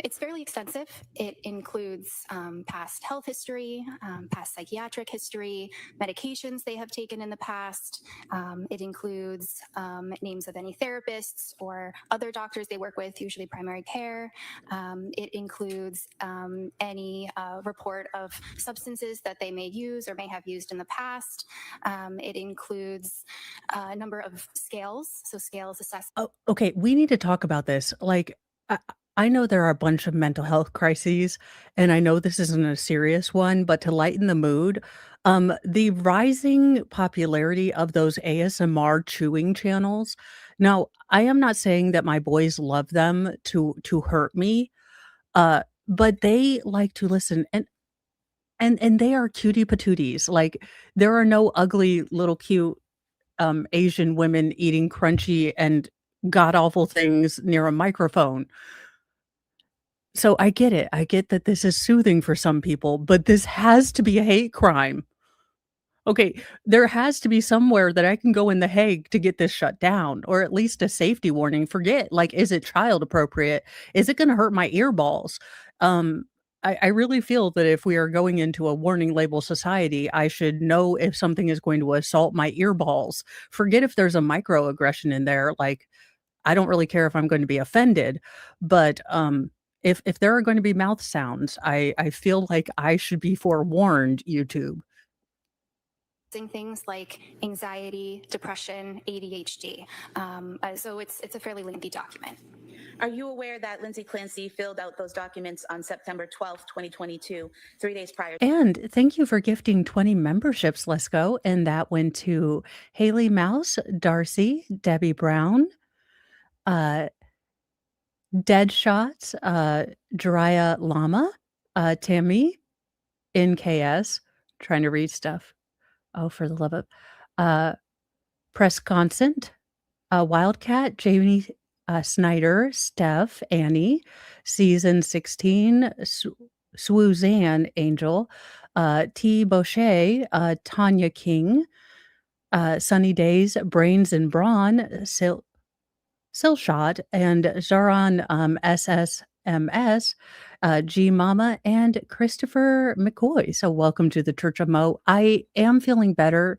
It's fairly extensive. It includes past health history, past psychiatric history, medications they have taken in the past. It includes names of any therapists or other doctors they work with, usually primary care. It includes any report of substances that they may use or may have used in the past. It includes a number of scales, so scales assess. Oh, okay, we need to talk about this. Like, I know there are a bunch of mental health crises, and I know this isn't a serious one, but to lighten the mood, the rising popularity of those ASMR chewing channels. Now, I am not saying that my boys love them to hurt me, but they like to listen, and they are cutie patooties. Like, there are no ugly little cute Asian women eating crunchy and god awful things near a microphone. So I get it. I get that this is soothing for some people, but this has to be a hate crime. Okay, there has to be somewhere that I can go in The Hague to get this shut down, or at least a safety warning. Forget, like, is it child appropriate? Is it going to hurt my earballs? Um, I really feel that if we are going into a warning label society, I should know if something is going to assault my earballs. Forget if there's a microaggression in there. Like, I don't really care if I'm going to be offended, but if there are going to be mouth sounds, I feel like I should be forewarned. YouTube. Things like anxiety, depression, ADHD. So it's a fairly lengthy document. Are you aware that Lindsay Clancy filled out those documents on September 12th, 2022, 3 days prior? And thank you for gifting 20 memberships, Let's Go. And that went to Haley Mouse, Darcy, Debbie Brown, Deadshot, Jiraiya Llama, Tammy, NKS, trying to read stuff. Oh, for the love of Press Constant, Wildcat, Jamie Snyder, Steph, Annie, Season 16, Swoozanne Angel, T. Boucher, Tanya King, Sunny Days, Brains and Brawn, Silshot, and Zaron SSMS, G Mama, and Christopher McCoy. So welcome to the Church of Mo. I am feeling better.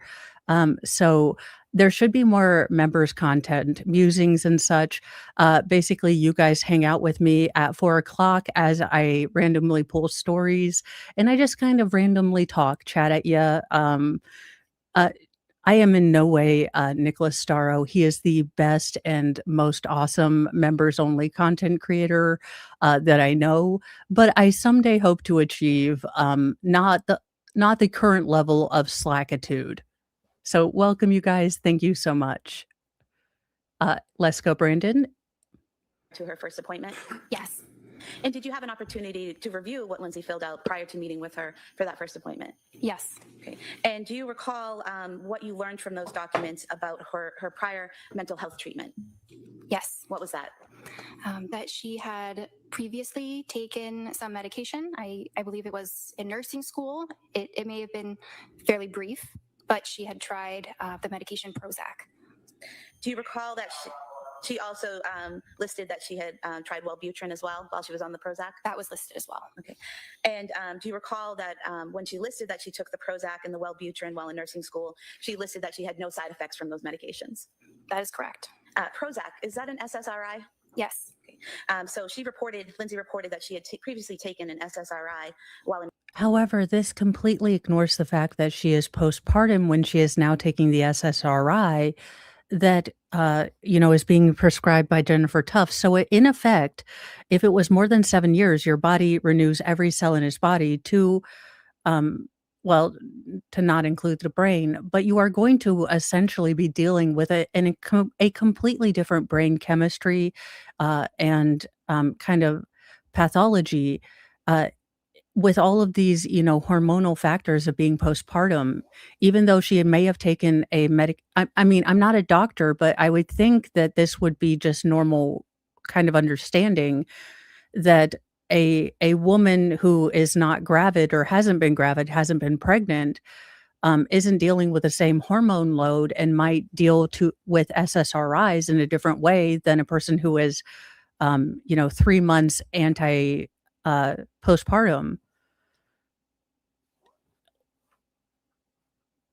So there should be more members content, musings and such. Basically, you guys hang out with me at 4 o'clock as I randomly pull stories, and I just kind of randomly talk, chat at you. I am in no way Nicholas Starro. He is the best and most awesome members only content creator that I know, but I someday hope to achieve not the current level of slackitude. So welcome, you guys. Thank you so much. Let's go, Brandon. To her first appointment? Yes. And did you have an opportunity to review what Lindsay filled out prior to meeting with her for that first appointment? Yes. Okay. And do you recall what you learned from those documents about her prior mental health treatment? Yes. What was that? That she had previously taken some medication. I believe it was in nursing school. It may have been fairly brief, but she had tried the medication Prozac. Do you recall that she also listed that she had tried Wellbutrin as well while she was on the Prozac? That was listed as well. Okay. And do you recall that when she listed that she took the Prozac and the Wellbutrin while in nursing school, she listed that she had no side effects from those medications? That is correct. Prozac, is that an SSRI? Yes. Okay. So Lindsay reported that she had previously taken an SSRI while in. However, this completely ignores the fact that she is postpartum when she is now taking the SSRI that, is being prescribed by Jennifer Tufts. So, in effect, if it was more than 7 years, your body renews every cell in its body to, um, well, to not include the brain, but you are going to essentially be dealing with a completely different brain chemistry, and, kind of pathology, uh, with all of these, hormonal factors of being postpartum. Even though she may have taken a I mean, I'm not a doctor, but I would think that this would be just normal kind of understanding that a woman who is not gravid or hasn't been gravid, hasn't been pregnant, isn't dealing with the same hormone load and might deal with SSRIs in a different way than a person who is, 3 months postpartum.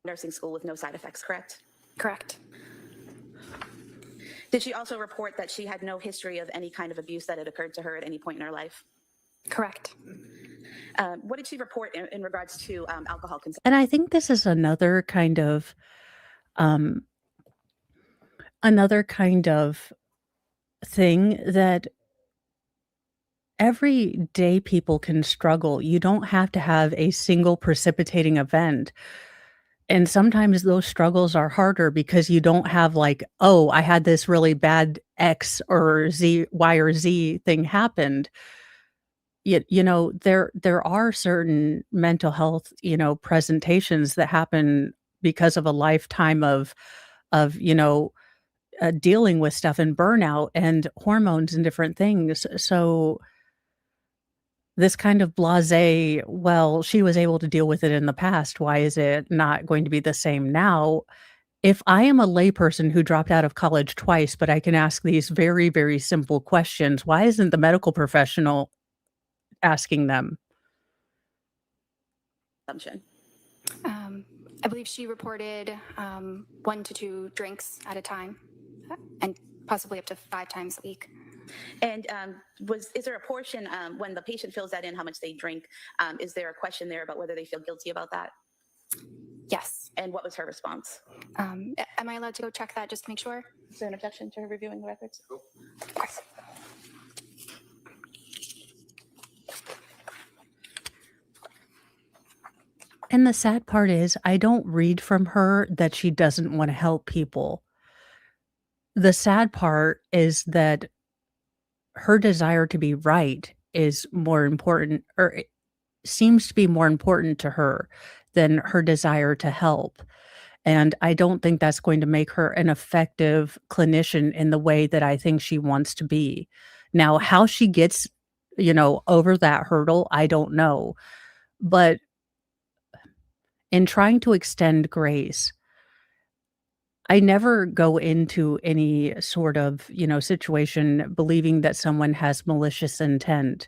Nursing school with no side effects, correct? Correct. Did she also report that she had no history of any kind of abuse that had occurred to her at any point in her life? Correct. What did she report in regards to alcohol consumption? And I think this is um, another kind of thing that everyday people can struggle. You don't have to have a single precipitating event. And sometimes those struggles are harder because you don't have like, "Oh, I had this really bad X or Z Y or Z thing happened." There are certain mental health, presentations that happen because of a lifetime of dealing with stuff and burnout and hormones and different things. So this kind of blasé, "Well, she was able to deal with it in the past. Why is it not going to be the same now?" If I am a layperson who dropped out of college twice, but I can ask these very, very simple questions, why isn't the medical professional asking them? I believe she reported 1 to 2 drinks at a time, and possibly up to 5 times a week. And is there a portion when the patient fills that in, how much they drink? Is there a question there about whether they feel guilty about that? Yes. And what was her response? Am I allowed to go check that just to make sure? Is there an objection to her reviewing the records? Of course. And the sad part is I don't read from her that she doesn't wanna help people. The sad part is that her desire to be right is more important, or it seems to be more important to her than her desire to help. And I don't think that's going to make her an effective clinician in the way that I think she wants to be. Now, how she gets, over that hurdle, I don't know. But in trying to extend grace, I never go into any sort of, situation believing that someone has malicious intent.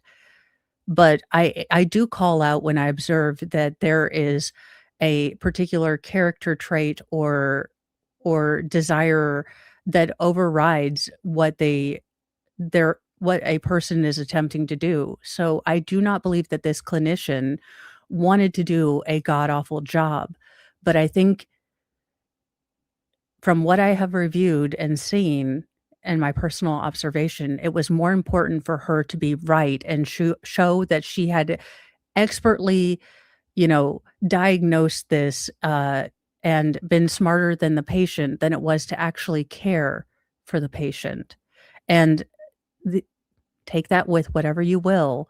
But I do call out when I observe that there is a particular character trait or desire that overrides what a person is attempting to do. So I do not believe that this clinician wanted to do a god awful job. But I think from what I have reviewed and seen and my personal observation, it was more important for her to be right and show that she had expertly, diagnosed this, and been smarter than the patient than it was to actually care for the patient. And the take that with whatever you will,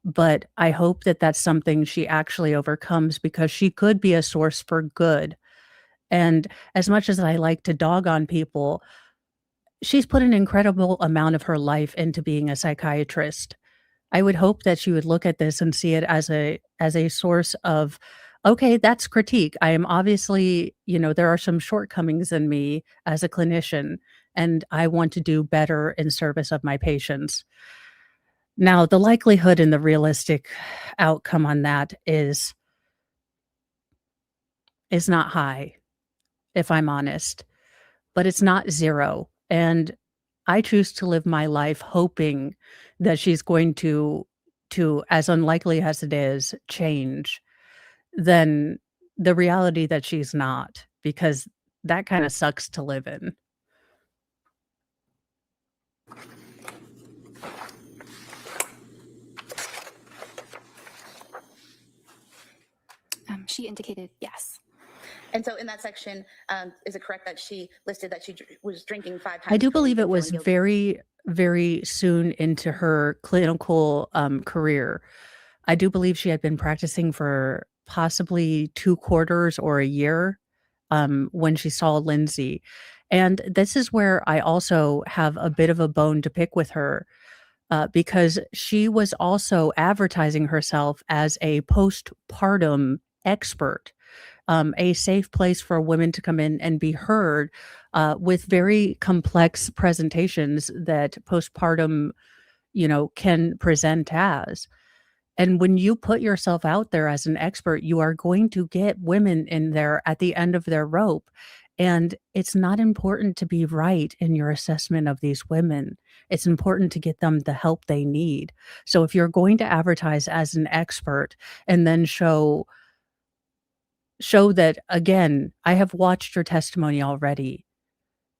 but I hope that that's something she actually overcomes because she could be a source for good. And as much as I like to dog on people, she's put an incredible amount of her life into being a psychiatrist. I would hope that she would look at this and see it as a source of, okay, that's critique. I am obviously, there are some shortcomings in me as a clinician, and I want to do better in service of my patients. Now, the likelihood and the realistic outcome on that is not high, if I'm honest, but it's not 0. And I choose to live my life hoping that she's going to, as unlikely as it is, change than the reality that she's not, because that kinda sucks to live in. She indicated yes. And so in that section, is it correct that she listed that she was drinking 5 times? I do per believe week it and was feeling guilty? very, very soon into her clinical career. I do believe she had been practicing for possibly 2 quarters or a year when she saw Lindsay. And this is where I also have a bit of a bone to pick with her because she was also advertising herself as a postpartum expert, a safe place for women to come in and be heard with very complex presentations that postpartum, can present as. And when you put yourself out there as an expert, you are going to get women in there at the end of their rope. And it's not important to be right in your assessment of these women. It's important to get them the help they need. So if you're going to advertise as an expert and then show that, again, I have watched your testimony already.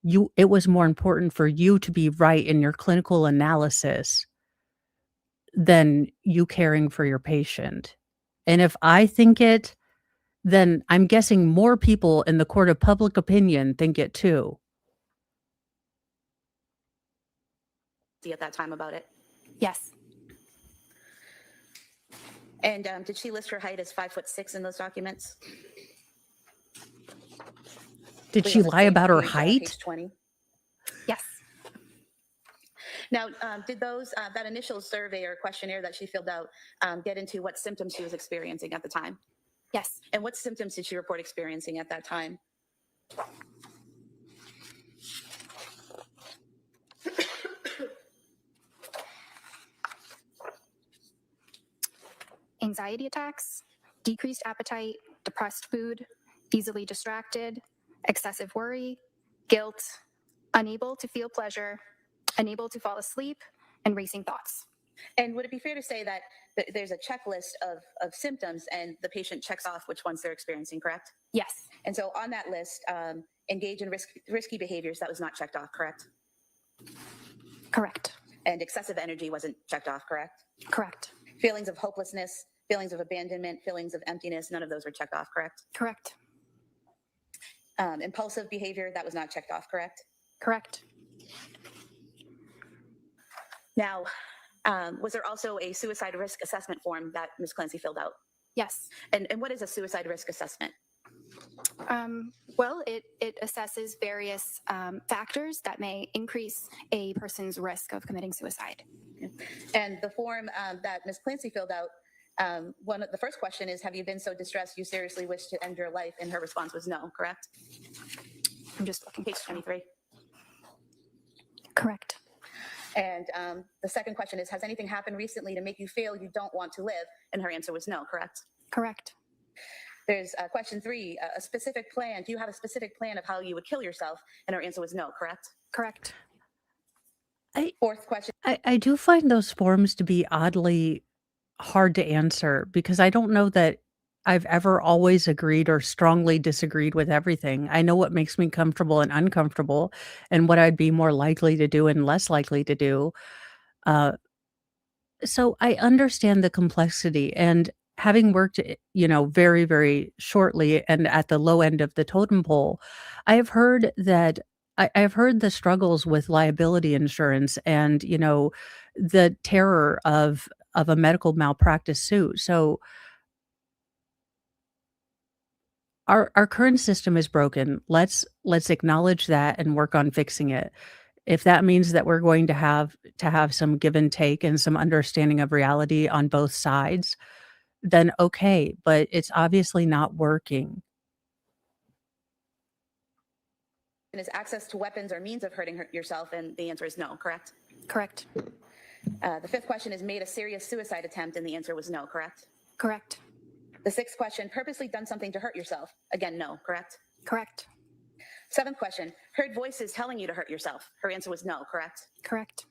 It was more important for you to be right in your clinical analysis than you caring for your patient. And if I think it, then I'm guessing more people in the court of public opinion think it too. At that time about it? Yes. And did she list her height as 5'6" in those documents? Did she lie about her height? Page 20. Yes. Now, did those that initial survey or questionnaire that she filled out get into what symptoms she was experiencing at the time? Yes. And what symptoms did she report experiencing at that time? Anxiety attacks, decreased appetite, depressed mood, easily distracted, excessive worry, guilt, unable to feel pleasure, unable to fall asleep, and racing thoughts. And would it be fair to say that there's a checklist of symptoms and the patient checks off which ones they're experiencing, correct? Yes. And so on that list, engage in risky behaviors, that was not checked off, correct? Correct. And excessive energy wasn't checked off, correct? Correct. Feelings of hopelessness, feelings of abandonment, feelings of emptiness, none of those were checked off, correct? Correct. Impulsive behavior, that was not checked off, correct? Correct. Now, was there also a suicide risk assessment form that Ms. Clancy filled out? Yes. And what is a suicide risk assessment? Well, it assesses various factors that may increase a person's risk of committing suicide. And the form that Ms. Clancy filled out, the first question is, have you been so distressed you seriously wish to end your life? And her response was no, correct? I'm just looking. Page 23. Correct. And the second question is, has anything happened recently to make you feel you don't want to live? And her answer was no, correct? Correct. There's question 3, a specific plan. Do you have a specific plan of how you would kill yourself? And her answer was no, correct? Correct. Fourth question. I do find those forms to be oddly hard to answer because I don't know that I've ever always agreed or strongly disagreed with everything. I know what makes me comfortable and uncomfortable and what I'd be more likely to do and less likely to do. So I understand the complexity, and having worked, very, very shortly and at the low end of the totem pole, I have heard that I've heard the struggles with liability insurance and, the terror of a medical malpractice suit. So our current system is broken. Let's acknowledge that and work on fixing it. If that means that we're going to have some give and take and some understanding of reality on both sides, then okay, but it's obviously not working. Is access to weapons or means of hurting yourself? And the answer is no, correct? Correct. The fifth question is made a serious suicide attempt, and the answer was no, correct? Correct. The sixth question, purposely done something to hurt yourself? Again, no, correct? Correct. Seventh question, heard voices telling you to hurt yourself? Her answer was no, correct? Correct.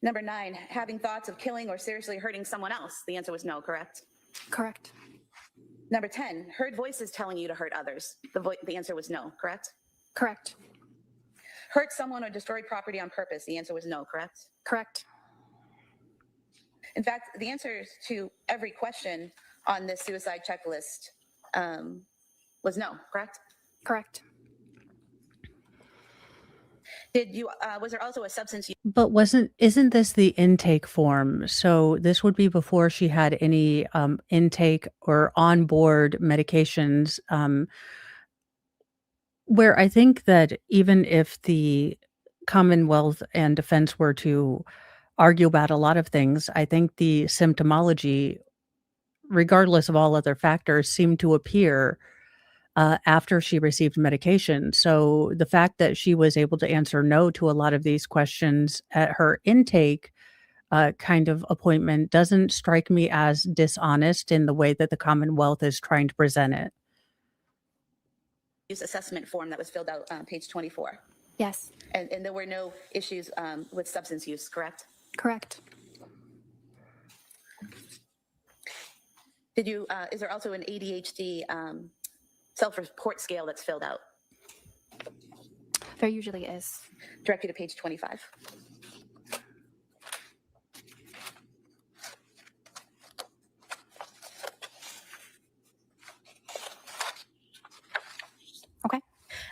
Number 9, having thoughts of killing or seriously hurting someone else? The answer was no, correct? Correct. Number 10, heard voices telling you to hurt others? The answer was no, correct? Correct. Hurt someone or destroy property on purpose? The answer was no, correct? Correct. In fact, the answers to every question on this suicide checklist was no, correct? Correct. Did you, was there also a substance use? But isn't this the intake form? So this would be before she had any intake or onboard medications, where I think that even if the Commonwealth and defense were to argue about a lot of things, I think the symptomology, regardless of all other factors, seemed to appear after she received medication. So the fact that she was able to answer no to a lot of these questions at her intake kind of appointment doesn't strike me as dishonest in the way that the Commonwealth is trying to present it. Assessment form that was filled out on page 24. Yes. And there were no issues with substance use, correct? Correct. Did you, is there also an ADHD self-report scale that's filled out? There usually is. Direct you to page 25. Okay.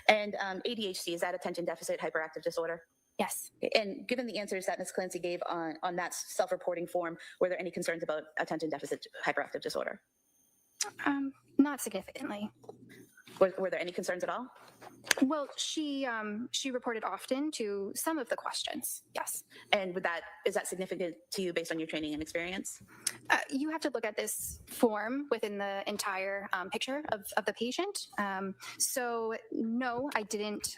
And ADHD, is that attention deficit hyperactive disorder? Yes. And given the answers that Ms. Clancy gave on that self-reporting form, were there any concerns about attention deficit hyperactive disorder? Not significantly. Were there any concerns at all? Well, she reported often to some of the questions. Yes. And is that significant to you based on your training and experience? You have to look at this form within the entire picture of the patient. So no, I didn't.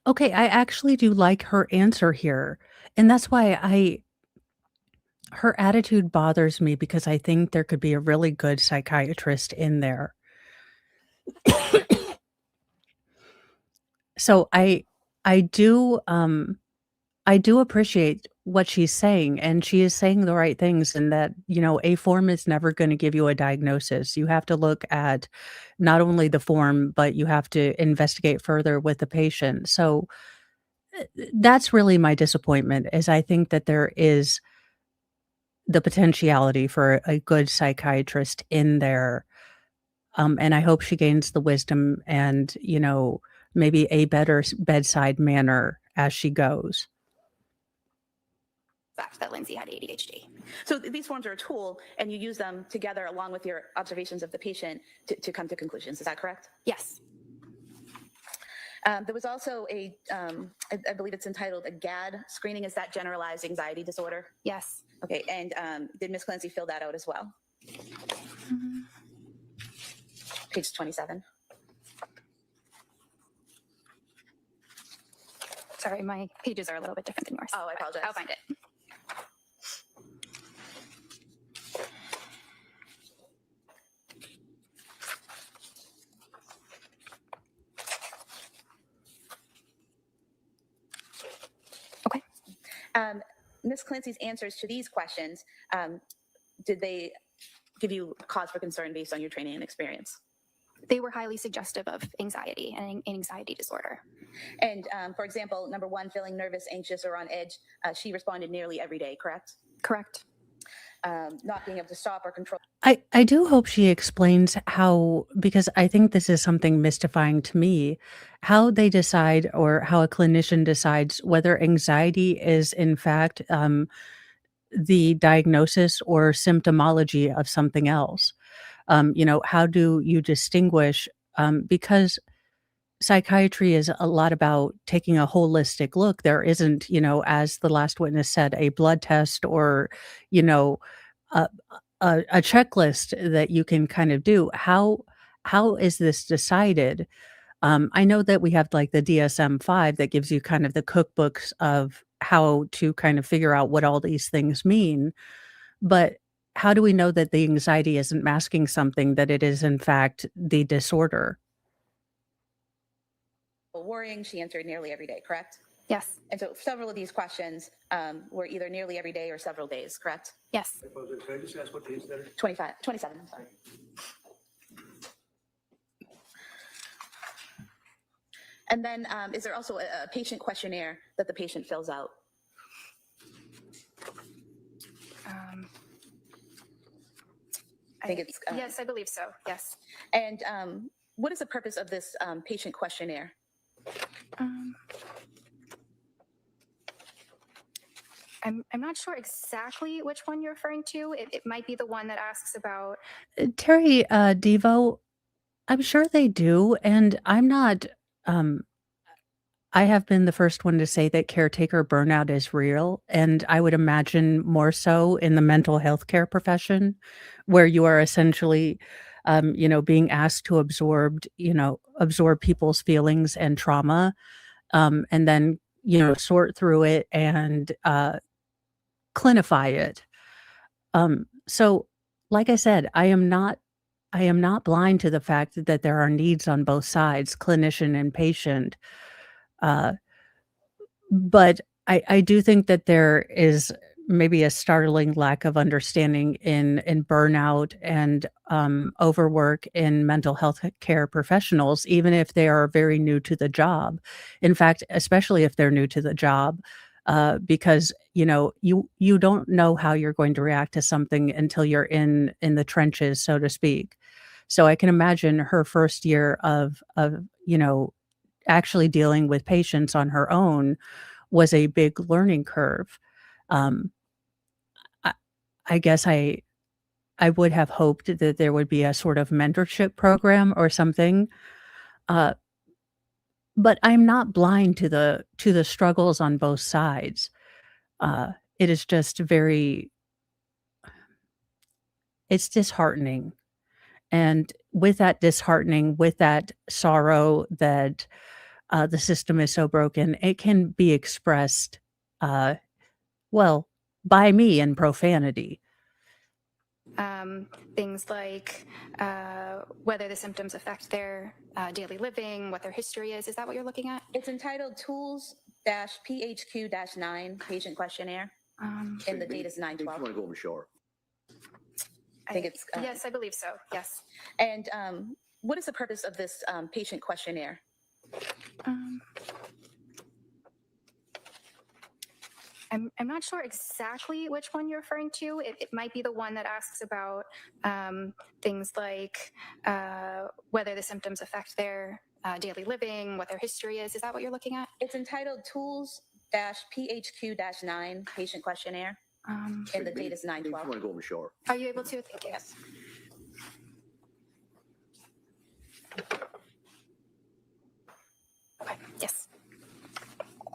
Okay, I actually do like her answer here. And that's why her attitude bothers me, because I think there could be a really good psychiatrist in there. So I do appreciate what she's saying, and she is saying the right things, and that, a form is never going to give you a diagnosis. You have to look at not only the form, but you have to investigate further with the patient. So that's really my disappointment, is I think that there is the potentiality for a good psychiatrist in there. And I hope she gains the wisdom and, maybe a better bedside manner as she goes. Fact that Lindsay had ADHD. So these forms are a tool, and you use them together along with your observations of the patient to come to conclusions. Is that correct? Yes. There was also I believe it's entitled a GAD screening. Is that generalized anxiety disorder? Yes. Okay, and did Ms. Clancy fill that out as well? Mm-hmm. Page 27. Sorry, my pages are a little bit different than yours. Oh, I apologize. I'll find it. Okay. Ms. Clancy's answers to these questions, did they give you cause for concern based on your training and experience? They were highly suggestive of anxiety and an anxiety disorder. And for example, number 1, feeling nervous, anxious, or on edge, she responded nearly every day, correct? Correct. Not being able to stop or control. I do hope she explains how, because I think this is something mystifying to me, how they decide, or how a clinician decides whether anxiety is in fact the diagnosis or symptomology of something else. How do you distinguish? Because psychiatry is a lot about taking a holistic look. There isn't, as the last witness said, a blood test or, a checklist that you can kind of do. How is this decided? I know that we have like the DSM-5 that gives you kind of the cookbooks of how to kind of figure out what all these things mean. But how do we know that the anxiety isn't masking something, that it is in fact the disorder? Worrying, she answered nearly every day, correct? Yes. And so several of these questions were either nearly every day or several days, correct? Yes. Can I just ask what days that are? 27, I'm sorry. And then is there also a patient questionnaire that the patient fills out? I think it's Yes, I believe so. Yes. And what is the purpose of this patient questionnaire? I'm not sure exactly which one you're referring to. It might be the one that asks about. Terry, Devo, I'm sure they do, and I'm not. Um, I have been the first one to say that caretaker burnout is real, and I would imagine more so in the mental health care profession, where you are essentially, being asked to absorb people's feelings and trauma, and then sort through it and clinify it. So, like I said, I am not blind to the fact that there are needs on both sides, clinician and patient. Uh, but I do think that there is maybe a startling lack of understanding in burnout and overwork in mental health care professionals, even if they are very new to the job. In fact, especially if they're new to the job, because you don't know how you're going to react to something until you're in the trenches, so to speak. So I can imagine her first year of actually dealing with patients on her own was a big learning curve. Um, I, I guess I would have hoped that there would be a sort of mentorship program or something. Uh, but I'm not blind to the struggles on both sides. It is just it's disheartening. And with that disheartening, with that sorrow that the system is so broken, it can be expressed, uh, well, by me in profanity. Things like whether the symptoms affect their daily living, what their history is. Is that what you're looking at? It's entitled Tools-PHQ-9 Patient Questionnaire, and the date is 9/12. You want to go over shower? I think it's Yes, I believe so. Yes. And what is the purpose of this patient questionnaire? I'm not sure exactly which one you're referring to. It might be the one that asks about things like whether the symptoms affect their daily living, what their history is. Is that what you're looking at? It's entitled Tools-PHQ-9 Patient Questionnaire, and the date is 9/12. You want to go over shower? Are you able to? Thank you. Yes. Okay. Yes.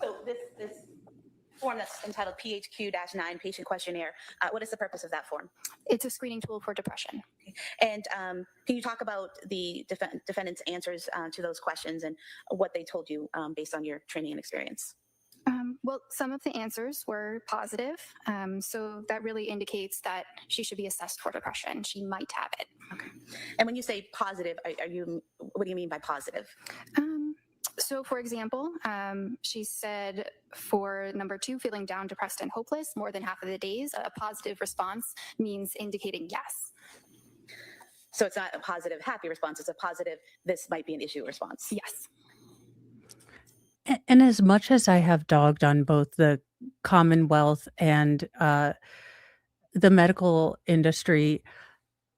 So this form that's entitled PHQ-9 Patient Questionnaire, what is the purpose of that form? It's a screening tool for depression. And can you talk about the defendant's answers to those questions and what they told you based on your training and experience? Well, some of the answers were positive. So that really indicates that she should be assessed for depression. She might have it. Okay. And when you say positive, what do you mean by positive? So, for example, she said for number 2, feeling down, depressed, and hopeless, more than half of the days, a positive response means indicating yes. So it's not a positive, happy response. It's a positive, this might be an issue response. Yes. And as much as I have dogged on both the Commonwealth and the medical industry,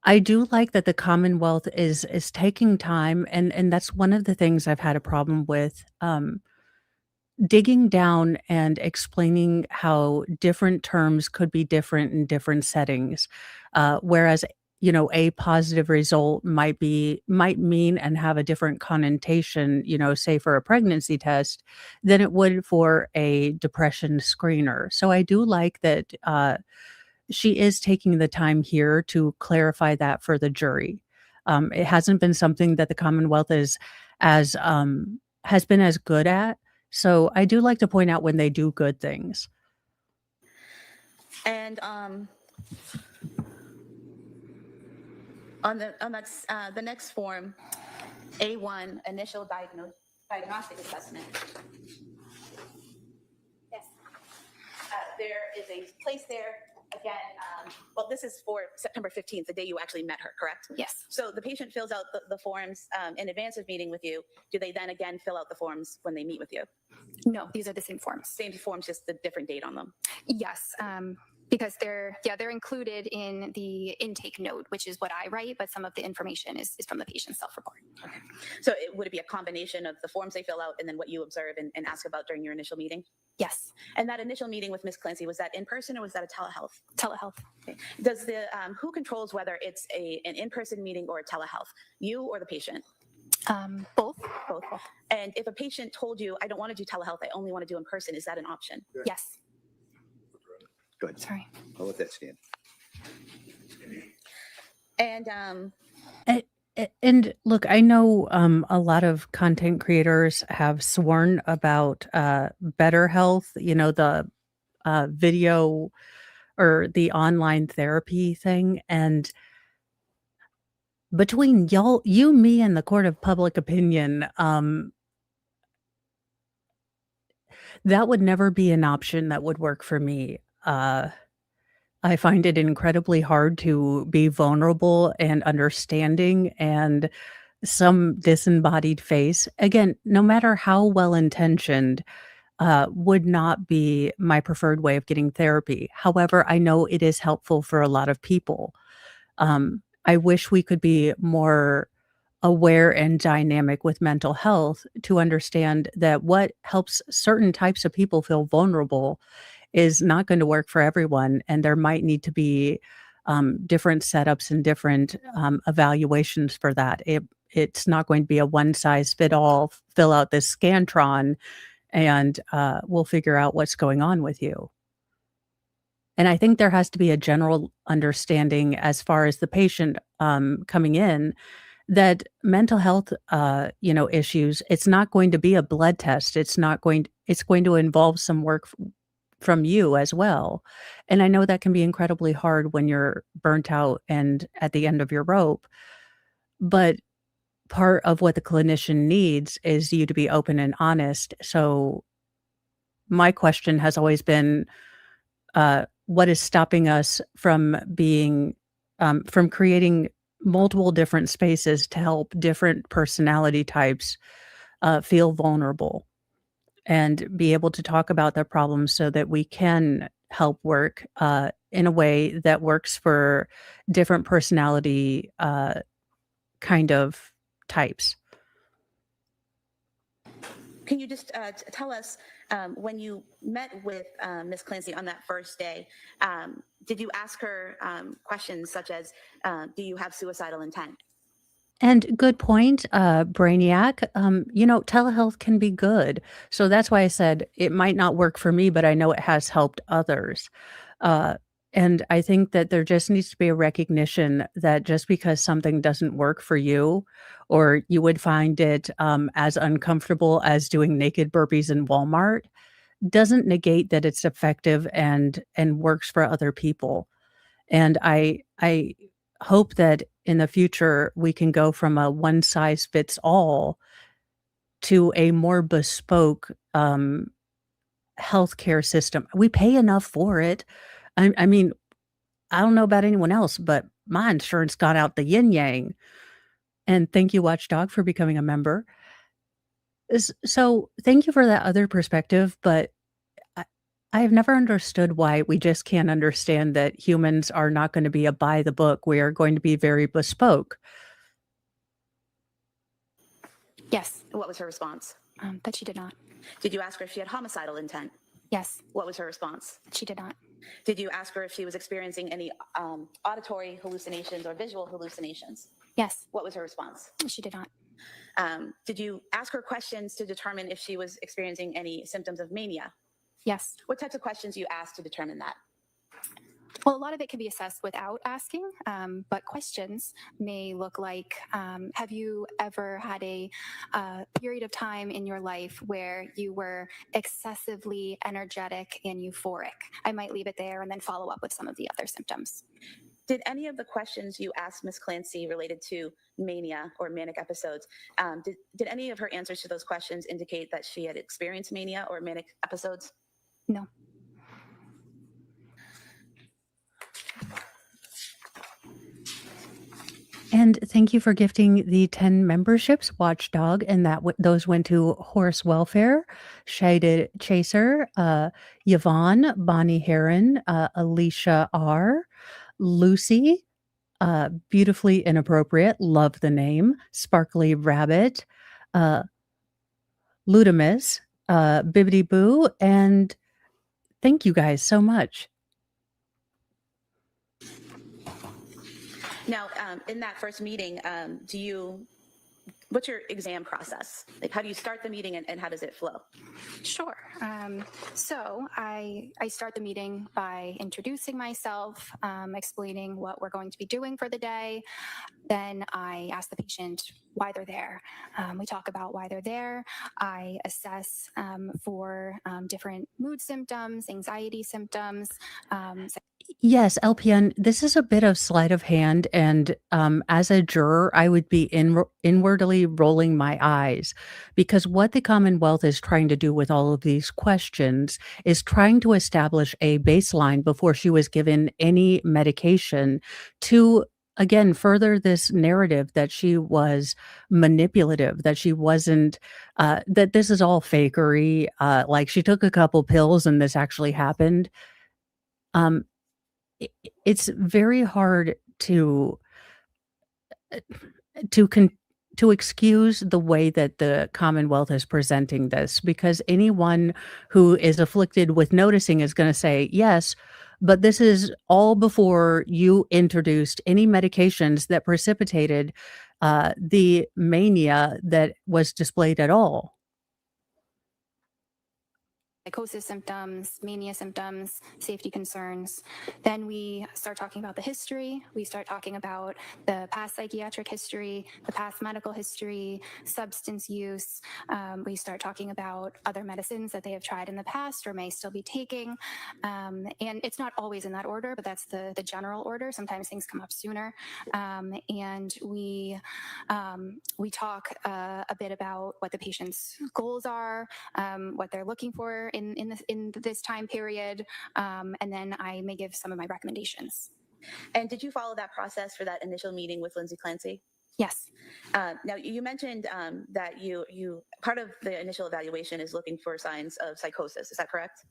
I do like that the Commonwealth is taking time, and that's one of the things I've had a problem with, digging down and explaining how different terms could be different in different settings. Whereas, a positive result might mean and have a different connotation, say for a pregnancy test, than it would for a depression screener. So I do like that she is taking the time here to clarify that for the jury. It hasn't been something that the Commonwealth has been as good at. So I do like to point out when they do good things. And on the next form, A1, initial diagnostic assessment. Yes. There is a place there. Again, well, this is for September 15th, the day you actually met her, correct? Yes. So the patient fills out the forms in advance of meeting with you. Do they then again fill out the forms when they meet with you? No, these are the same forms. Same forms, just the different date on them. Yes. Because they're included in the intake note, which is what I write, but some of the information is from the patient's self-report. So would it be a combination of the forms they fill out and then what you observe and ask about during your initial meeting? Yes. And that initial meeting with Ms. Clancy, was that in person or was that a telehealth? Telehealth. Okay. Does the who controls whether it's an in-person meeting or a telehealth? You or the patient? Both. Both. And if a patient told you, I don't want to do telehealth, I only want to do in person, is that an option? Yes. Good. Sorry. I'll let that stand. And And look, I know a lot of content creators have sworn about better health, the video or the online therapy thing. And between you, me, and the court of public opinion, that would never be an option that would work for me. I find it incredibly hard to be vulnerable and understanding and some disembodied face. Again, no matter how well intentioned, would not be my preferred way of getting therapy. However, I know it is helpful for a lot of people. I wish we could be more aware and dynamic with mental health to understand that what helps certain types of people feel vulnerable is not going to work for everyone. And there might need to be different setups and different evaluations for that. It's not going to be a one size fit all, fill out this Scantron and we'll figure out what's going on with you. And I think there has to be a general understanding as far as the patient coming in that mental health, issues, it's not going to be a blood test. It's going to involve some work from you as well. And I know that can be incredibly hard when you're burnt out and at the end of your rope. But part of what the clinician needs is you to be open and honest. So my question has always been, what is stopping us from from creating multiple different spaces to help different personality types feel vulnerable and be able to talk about their problems so that we can help work in a way that works for different personality kind of types. can you just tell us when you met with Ms. Clancy on that first day, did you ask her questions such as, do you have suicidal intent? And good point, Brainiac. Telehealth can be good. So that's why I said it might not work for me, but I know it has helped others. And I think that there just needs to be a recognition that just because something doesn't work for you, or you would find it as uncomfortable as doing naked burpees in Walmart, doesn't negate that it's effective and works for other people. And I hope that in the future we can go from a one size fits all to a more bespoke healthcare system. We pay enough for it. I mean, I don't know about anyone else, but my insurance got out the yin yang. And thank you, Watchdog, for becoming a member. So thank you for that other perspective, but I've never understood why we just can't understand that humans are not going to be a by the book. We are going to be very bespoke. Yes. What was her response? That she did not. Did you ask her if she had homicidal intent? Yes. What was her response? She did not. Did you ask her if she was experiencing any auditory hallucinations or visual hallucinations? Yes. What was her response? She did not. Did you ask her questions to determine if she was experiencing any symptoms of mania? Yes. What types of questions do you ask to determine that? Well, a lot of it can be assessed without asking, but questions may look like, have you ever had a period of time in your life where you were excessively energetic and euphoric? I might leave it there and then follow up with some of the other symptoms. Did any of the questions you asked Ms. Clancy related to mania or manic episodes, did any of her answers to those questions indicate that she had experienced mania or manic episodes? No. And thank you for gifting the 10 memberships, Watchdog, and those went to Horse Welfare, Shaded Chaser, Yvonne, Bonnie Heron, Alicia R, Lucy, Beautifully Inappropriate, love the name, Sparkly Rabbit, uh, Ludimus, Bibbidi Boo, and thank you guys so much. Now, in that first meeting, what's your exam process? Like, how do you start the meeting and how does it flow? Sure. So I start the meeting by introducing myself, explaining what we're going to be doing for the day. Then I ask the patient why they're there. We talk about why they're there. I assess for different mood symptoms, anxiety symptoms. Yes, LPN, this is a bit of sleight of hand, and as a juror, I would be inwardly rolling my eyes because what the Commonwealth is trying to do with all of these questions is trying to establish a baseline before she was given any medication to, again, further this narrative that she was manipulative, that she wasn't, that this is all fakery, like she took a couple pills and this actually happened. Um, it's very hard to uh, to con to excuse the way that the Commonwealth is presenting this, because anyone who is afflicted with noticing is gonna say, "Yes, but this is all before you introduced any medications that precipitated, the mania that was displayed at all." Psychosis symptoms, mania symptoms, safety concerns. Then we start talking about the history. We start talking about the past psychiatric history, the past medical history, substance use. We start talking about other medicines that they have tried in the past or may still be taking. And it's not always in that order, but that's the general order. Sometimes things come up sooner. And we talk a bit about what the patient's goals are, what they're looking for in this time period, and then I may give some of my recommendations. And did you follow that process for that initial meeting with Lindsay Clancy? Yes. Now, you mentioned that you part of the initial evaluation is looking for signs of psychosis. Is that correct?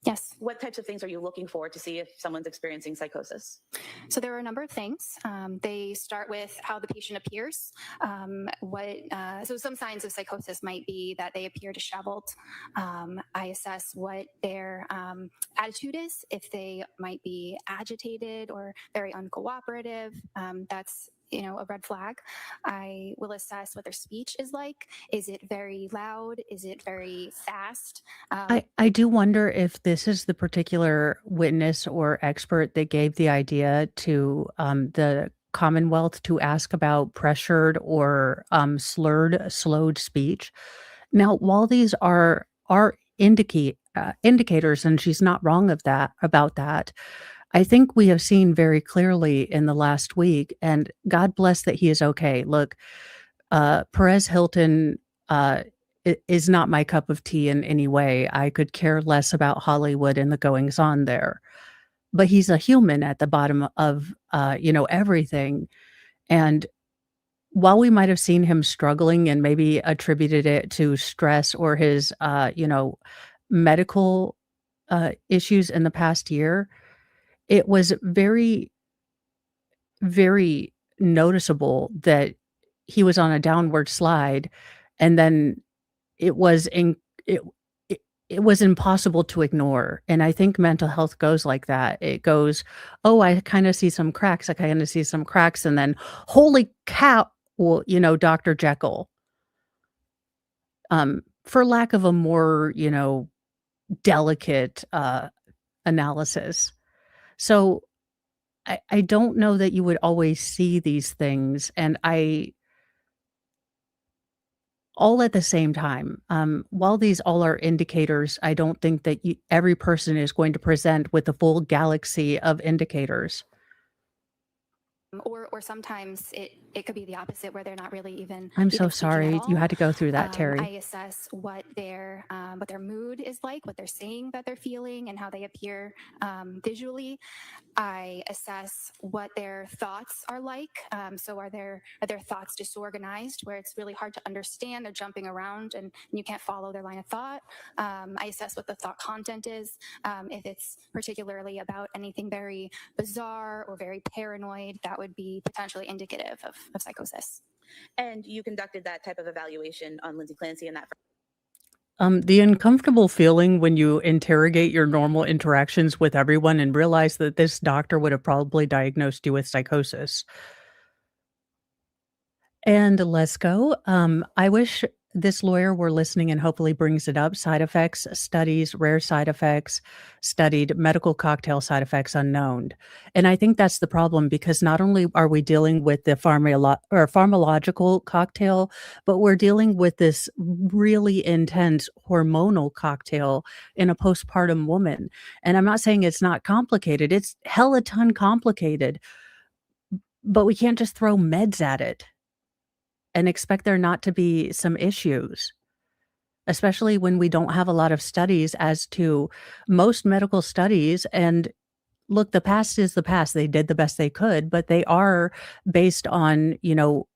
Yes. What types of things are you looking for to see if someone's experiencing psychosis? So there are a number of things. They start with how the patient appears. So some signs of psychosis might be that they appear disheveled. I assess what their attitude is, if they might be agitated or very uncooperative. That's a red flag. I will assess what their speech is like. Is it very loud? Is it very fast? I do wonder if this is the particular witness or expert that gave the idea to the Commonwealth to ask about pressured or slowed speech. Now, while these are indicators, and she's not wrong about that, I think we have seen very clearly in the last week, and God bless that he is okay. Look, Perez Hilton is not my cup of tea in any way. I could care less about Hollywood and the goings on there. But he's a human at the bottom of everything. And while we might have seen him struggling and maybe attributed it to stress or his medical issues in the past year, it was very, very noticeable that he was on a downward slide, and then it was in it it was impossible to ignore, and I think mental health goes like that. It goes, "Oh, I kinda see some cracks, I kinda see some cracks," and then, "Holy cow," well, Dr. Jekyll, for lack of a more, delicate, analysis. So, I don't know that you would always see these things, and all at the same time. While these all are indicators, I don't think that every person is going to present with a full galaxy of indicators. Or sometimes it could be the opposite where they're not really even I'm so even speaking at sorry you all. had to go through that, I Terry. assess what their mood is like, what they're saying that they're feeling, and how they appear visually. I assess what their thoughts are like. So are their thoughts disorganized, where it's really hard to understand? They're jumping around and you can't follow their line of thought. I assess what the thought content is. If it's particularly about anything very bizarre or very paranoid, that would be potentially indicative of psychosis. And you conducted that type of evaluation on Lindsay Clancy in that. The uncomfortable feeling when you interrogate your normal interactions with everyone and realize that this doctor would have probably diagnosed you with psychosis. And let's go. I wish this lawyer were listening and hopefully brings it up. Side effects, studies, rare side effects, studied, medical cocktail side effects unknown. And I think that's the problem because not only are we dealing with the pharmacological cocktail, but we're dealing with this really intense hormonal cocktail in a postpartum woman. And I'm not saying it's not complicated. It's hella ton complicated, but we can't just throw meds at it and expect there not to be some issues, especially when we don't have a lot of studies as to most medical studies. And look, the past is the past. They did the best they could, but they are based on,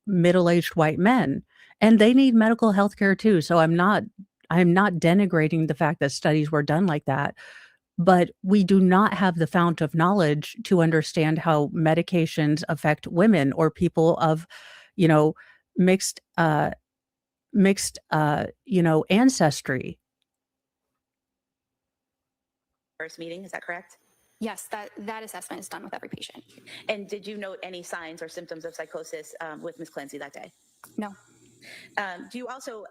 middle-aged white men, and they need medical health care too. So I'm not denigrating the fact that studies were done like that, but we do not have the fount of knowledge to understand how medications affect women or people of, you know, mixed ancestry. First meeting, is that correct? Yes, that assessment is done with every patient. And did you note any signs or symptoms of psychosis with Ms. Clancy that day? No. Do you also,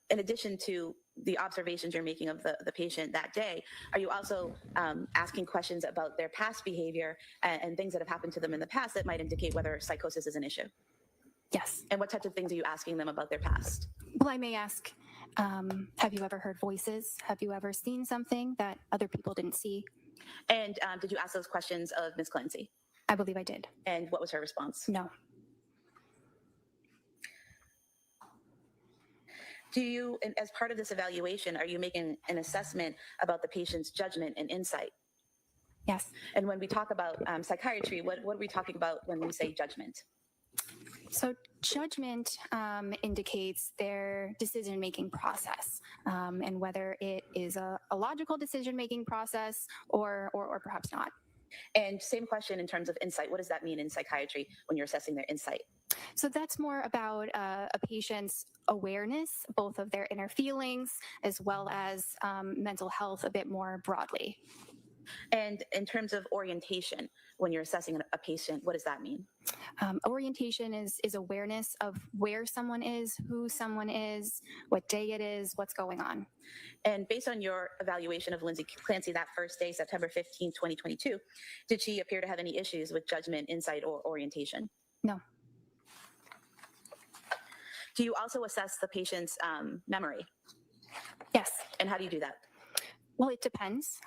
in addition to the observations you're making of the patient that day, are you also asking questions about their past behavior and things that have happened to them in the past that might indicate whether psychosis is an issue? Yes. And what types of things are you asking them about their past? Well, I may ask, have you ever heard voices? Have you ever seen something that other people didn't see? And did you ask those questions of Ms. Clancy? I believe I did. And what was her response? No. Do you, as part of this evaluation, are you making an assessment about the patient's judgment and insight? Yes. And when we talk about psychiatry, what are we talking about when we say judgment? So judgment indicates their decision-making process, and whether it is a logical decision-making process or perhaps not. And same question in terms of insight. What does that mean in psychiatry when you're assessing their insight? So that's more about a patient's awareness, both of their inner feelings as well as mental health a bit more broadly. And in terms of orientation, when you're assessing a patient, what does that mean? Orientation is awareness of where someone is, who someone is, what day it is, what's going on. And based on your evaluation of Lindsay Clancy that first day, September 15, 2022, did she appear to have any issues with judgment, insight, or orientation? No. Do you also assess the patient's memory? Yes. And how do you do that? Well, it depends.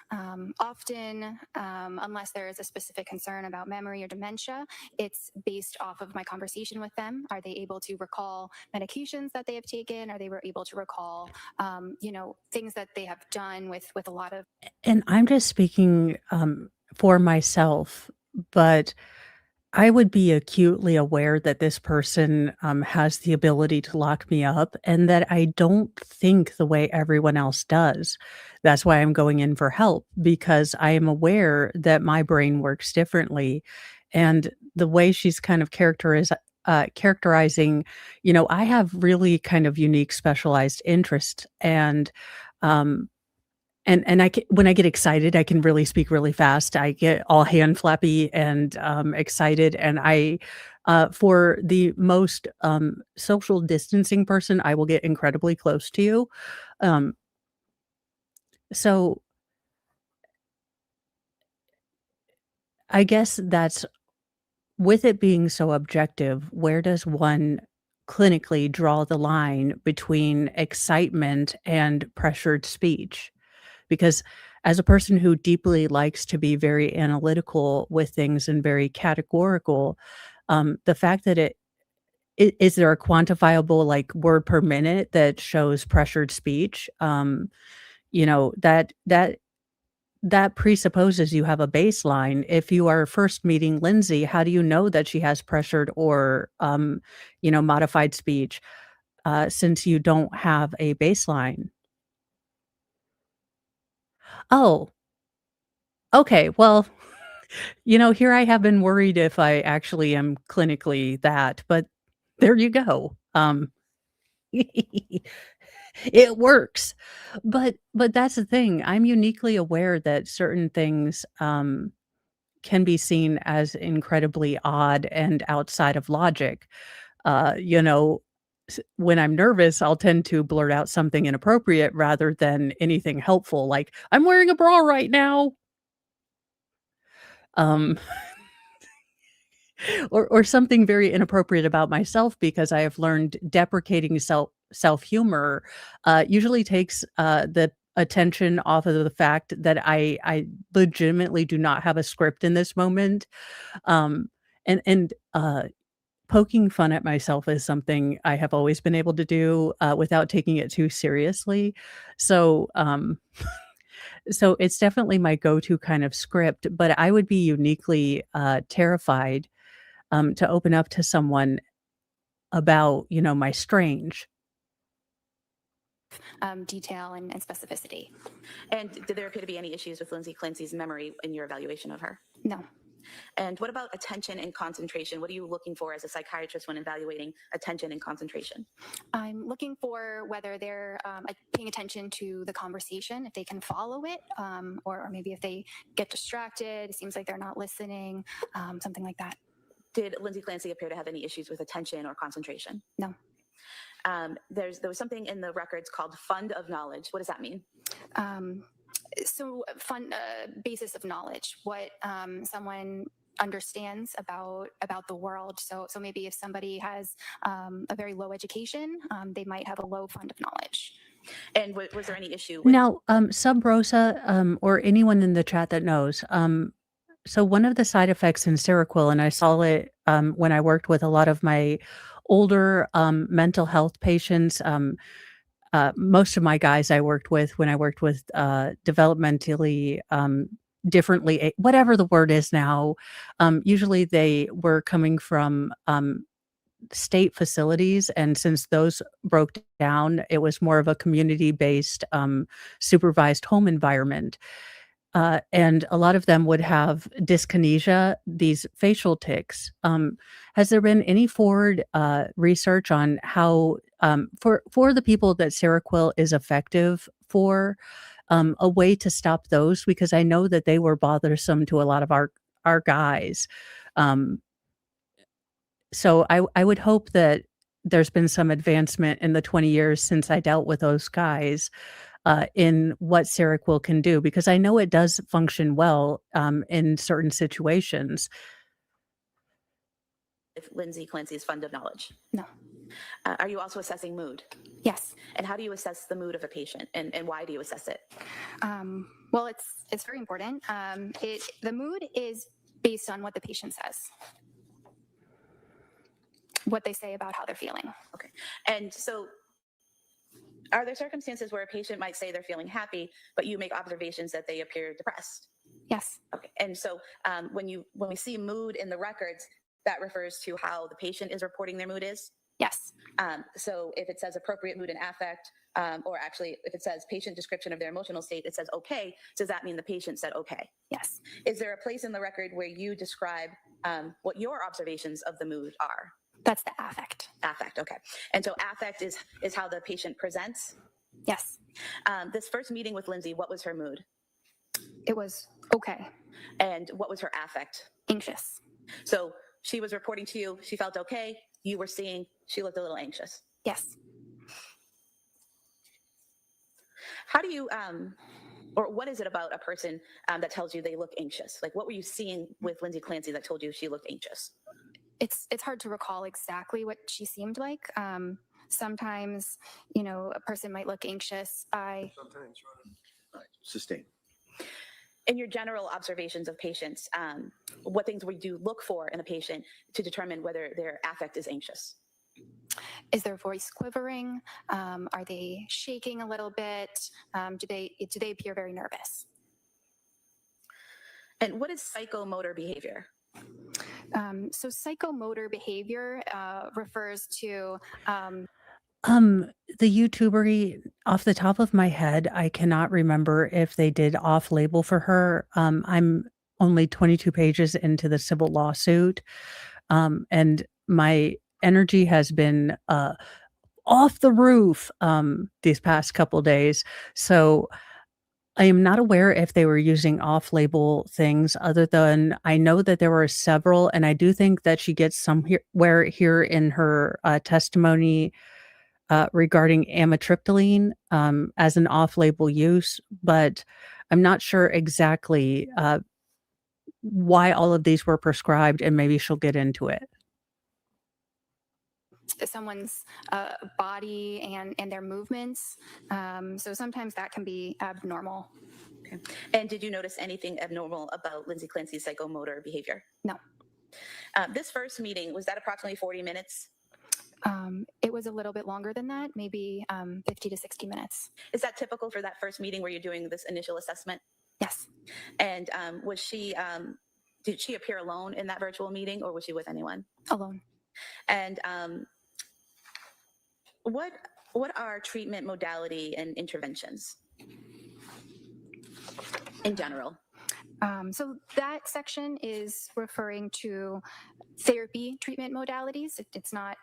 Often, unless there is a specific concern about memory or dementia, it's based off of my conversation with them. Are they able to recall medications that they have taken? Are they able to recall, things that they have done with a lot of... And I'm just speaking for myself, but I would be acutely aware that this person has the ability to lock me up and that I don't think the way everyone else does. That's why I'm going in for help, because I am aware that my brain works differently. And the way she's kind of characterizing, I have really kind of unique specialized interests. And when I get excited, I can really speak really fast. I get all hand flappy and excited. And for the most social distancing person, I will get incredibly close to you. So I guess that's, with it being so objective, where does one clinically draw the line between excitement and pressured speech? Because as a person who deeply likes to be very analytical with things and very categorical, the fact that is there a quantifiable, like, word per minute that shows pressured speech? That presupposes you have a baseline. If you are first meeting Lindsay, how do you know that she has pressured or, modified speech, since you don't have a baseline? Oh, okay, well, here I have been worried if I actually am clinically that, but there you go. It works. But that's the thing, I'm uniquely aware that certain things, can be seen as incredibly odd and outside of logic. Uh, you know, when I'm nervous, I'll tend to blurt out something inappropriate rather than anything helpful, like, "I'm wearing a bra right now." Um, or something very inappropriate about myself because I have learned deprecating self-humor, usually takes, the attention off of the fact that I legitimately do not have a script in this moment. Um, and poking fun at myself is something I have always been able to do, without taking it too seriously. So, so it's definitely my go-to kind of script, but I would be uniquely, terrified, to open up to someone about, my strange. Detail and specificity. And did there appear to be any issues with Lindsay Clancy's memory in your evaluation of her? No. And what about attention and concentration? What are you looking for as a psychiatrist when evaluating attention and concentration? I'm looking for whether they're paying attention to the conversation, if they can follow it, or maybe if they get distracted, it seems like they're not listening, something like that. Did Lindsay Clancy appear to have any issues with attention or concentration? No. There was something in the records called fund of knowledge. What does that mean? Basis of knowledge, what someone understands about the world. So maybe if somebody has a very low education, they might have a low fund of knowledge. And was there any issue with Now, Sub Rosa, or anyone in the chat that knows, so one of the side effects in Seroquel, and I saw it, when I worked with a lot of my older, mental health patients, most of my guys I worked with when I worked with, developmentally, differently whatever the word is now, usually they were coming from, state facilities, and since those broke down, it was more of a community-based, supervised home environment. And a lot of them would have dyskinesia, these facial tics. Has there been any forward research on how, for the people that Seroquel is effective for, a way to stop those? Because I know that they were bothersome to a lot of our guys. So I would hope that there's been some advancement in the 20 years since I dealt with those guys, in what Seroquel can do, because I know it does function well, in certain situations. if Lindsay Clancy's fund of knowledge? No. Are you also assessing mood? Yes. And how do you assess the mood of a patient, and why do you assess it? Well, it's very important. The mood is based on what the patient says, what they say about how they're feeling. Okay. And so are there circumstances where a patient might say they're feeling happy, but you make observations that they appear depressed? Yes. Okay. And so when we see mood in the records, that refers to how the patient is reporting their mood is? Yes. So if it says appropriate mood and affect, or actually if it says patient description of their emotional state, it says okay, does that mean the patient said okay? Yes. Is there a place in the record where you describe what your observations of the mood are? That's the affect. Affect, okay. And so affect is how the patient presents? Yes. This first meeting with Lindsay, what was her mood? It was okay. And what was her affect? Anxious. So she was reporting to you, she felt okay. You were seeing she looked a little anxious. Yes. How do you, or what is it about a person that tells you they look anxious? Like, what were you seeing with Lindsay Clancy that told you she looked anxious? It's hard to recall exactly what she seemed like. Sometimes, a person might look anxious. Sometimes. Right. Sustain. In your general observations of patients, what things would you look for in a patient to determine whether their affect is anxious? Is their voice quivering? Are they shaking a little bit? Do they appear very nervous? And what is psychomotor behavior? So psychomotor behavior refers to The YouTuber, off the top of my head, I cannot remember if they did off-label for her. I'm only 22 pages into the civil lawsuit, and my energy has been off the roof these past couple days. So I am not aware if they were using off-label things other than I know that there were several, and I do think that she gets somewhere here in her testimony regarding amitriptyline as an off-label use, but I'm not sure exactly why all of these were prescribed, and maybe she'll get into it. someone's body and their movements. So sometimes that can be abnormal. Okay. And did you notice anything abnormal about Lindsay Clancy's psychomotor behavior? No. This first meeting, was that approximately 40 minutes? It was a little bit longer than that, maybe 50 to 60 minutes. Is that typical for that first meeting where you're doing this initial assessment? Yes. And was she, did she appear alone in that virtual meeting, or was she with anyone? Alone. And what are treatment modality and interventions in general? So that section is referring to therapy treatment modalities. It's not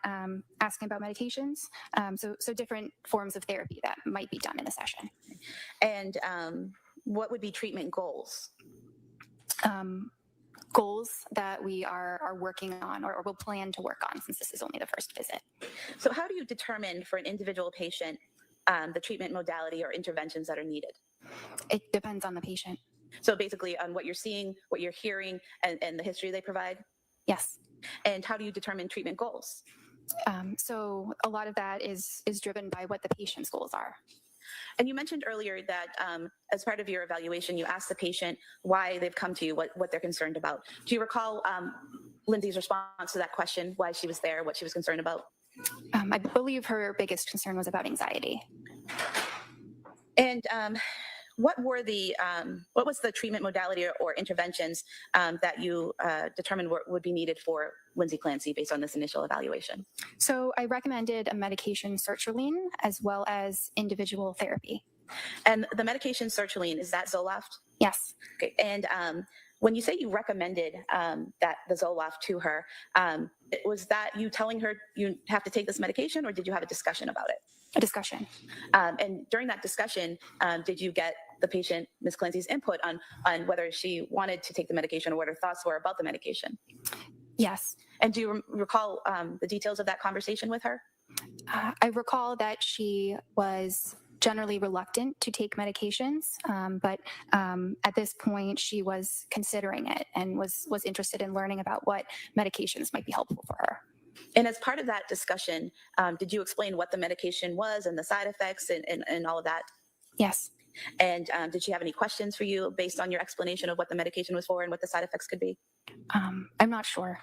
asking about medications. So different forms of therapy that might be done in the session. And what would be treatment goals? Goals that we are working on or will plan to work on, since this is only the first visit. So how do you determine for an individual patient the treatment modality or interventions that are needed? It depends on the patient. So basically on what you're seeing, what you're hearing, and the history they provide? Yes. And how do you determine treatment goals? So a lot of that is driven by what the patient's goals are. And you mentioned earlier that as part of your evaluation, you asked the patient why they've come to you, what they're concerned about. Do you recall Lindsay's response to that question, why she was there, what she was concerned about? I believe her biggest concern was about anxiety. And what was the treatment modality or interventions that you determined would be needed for Lindsay Clancy based on this initial evaluation? So I recommended a medication sertraline as well as individual therapy. And the medication sertraline, is that Zoloft? Yes. Okay. And when you say you recommended that the Zoloft to her, was that you telling her you have to take this medication, or did you have a discussion about it? A discussion. And during that discussion, did you get the patient, Ms. Clancy's, input on whether she wanted to take the medication or what her thoughts were about the medication? Yes. And do you recall the details of that conversation with her? I recall that she was generally reluctant to take medications, but at this point she was considering it and was interested in learning about what medications might be helpful for her. And as part of that discussion, did you explain what the medication was and the side effects and all of that? Yes. And did she have any questions for you based on your explanation of what the medication was for and what the side effects could be? I'm not sure.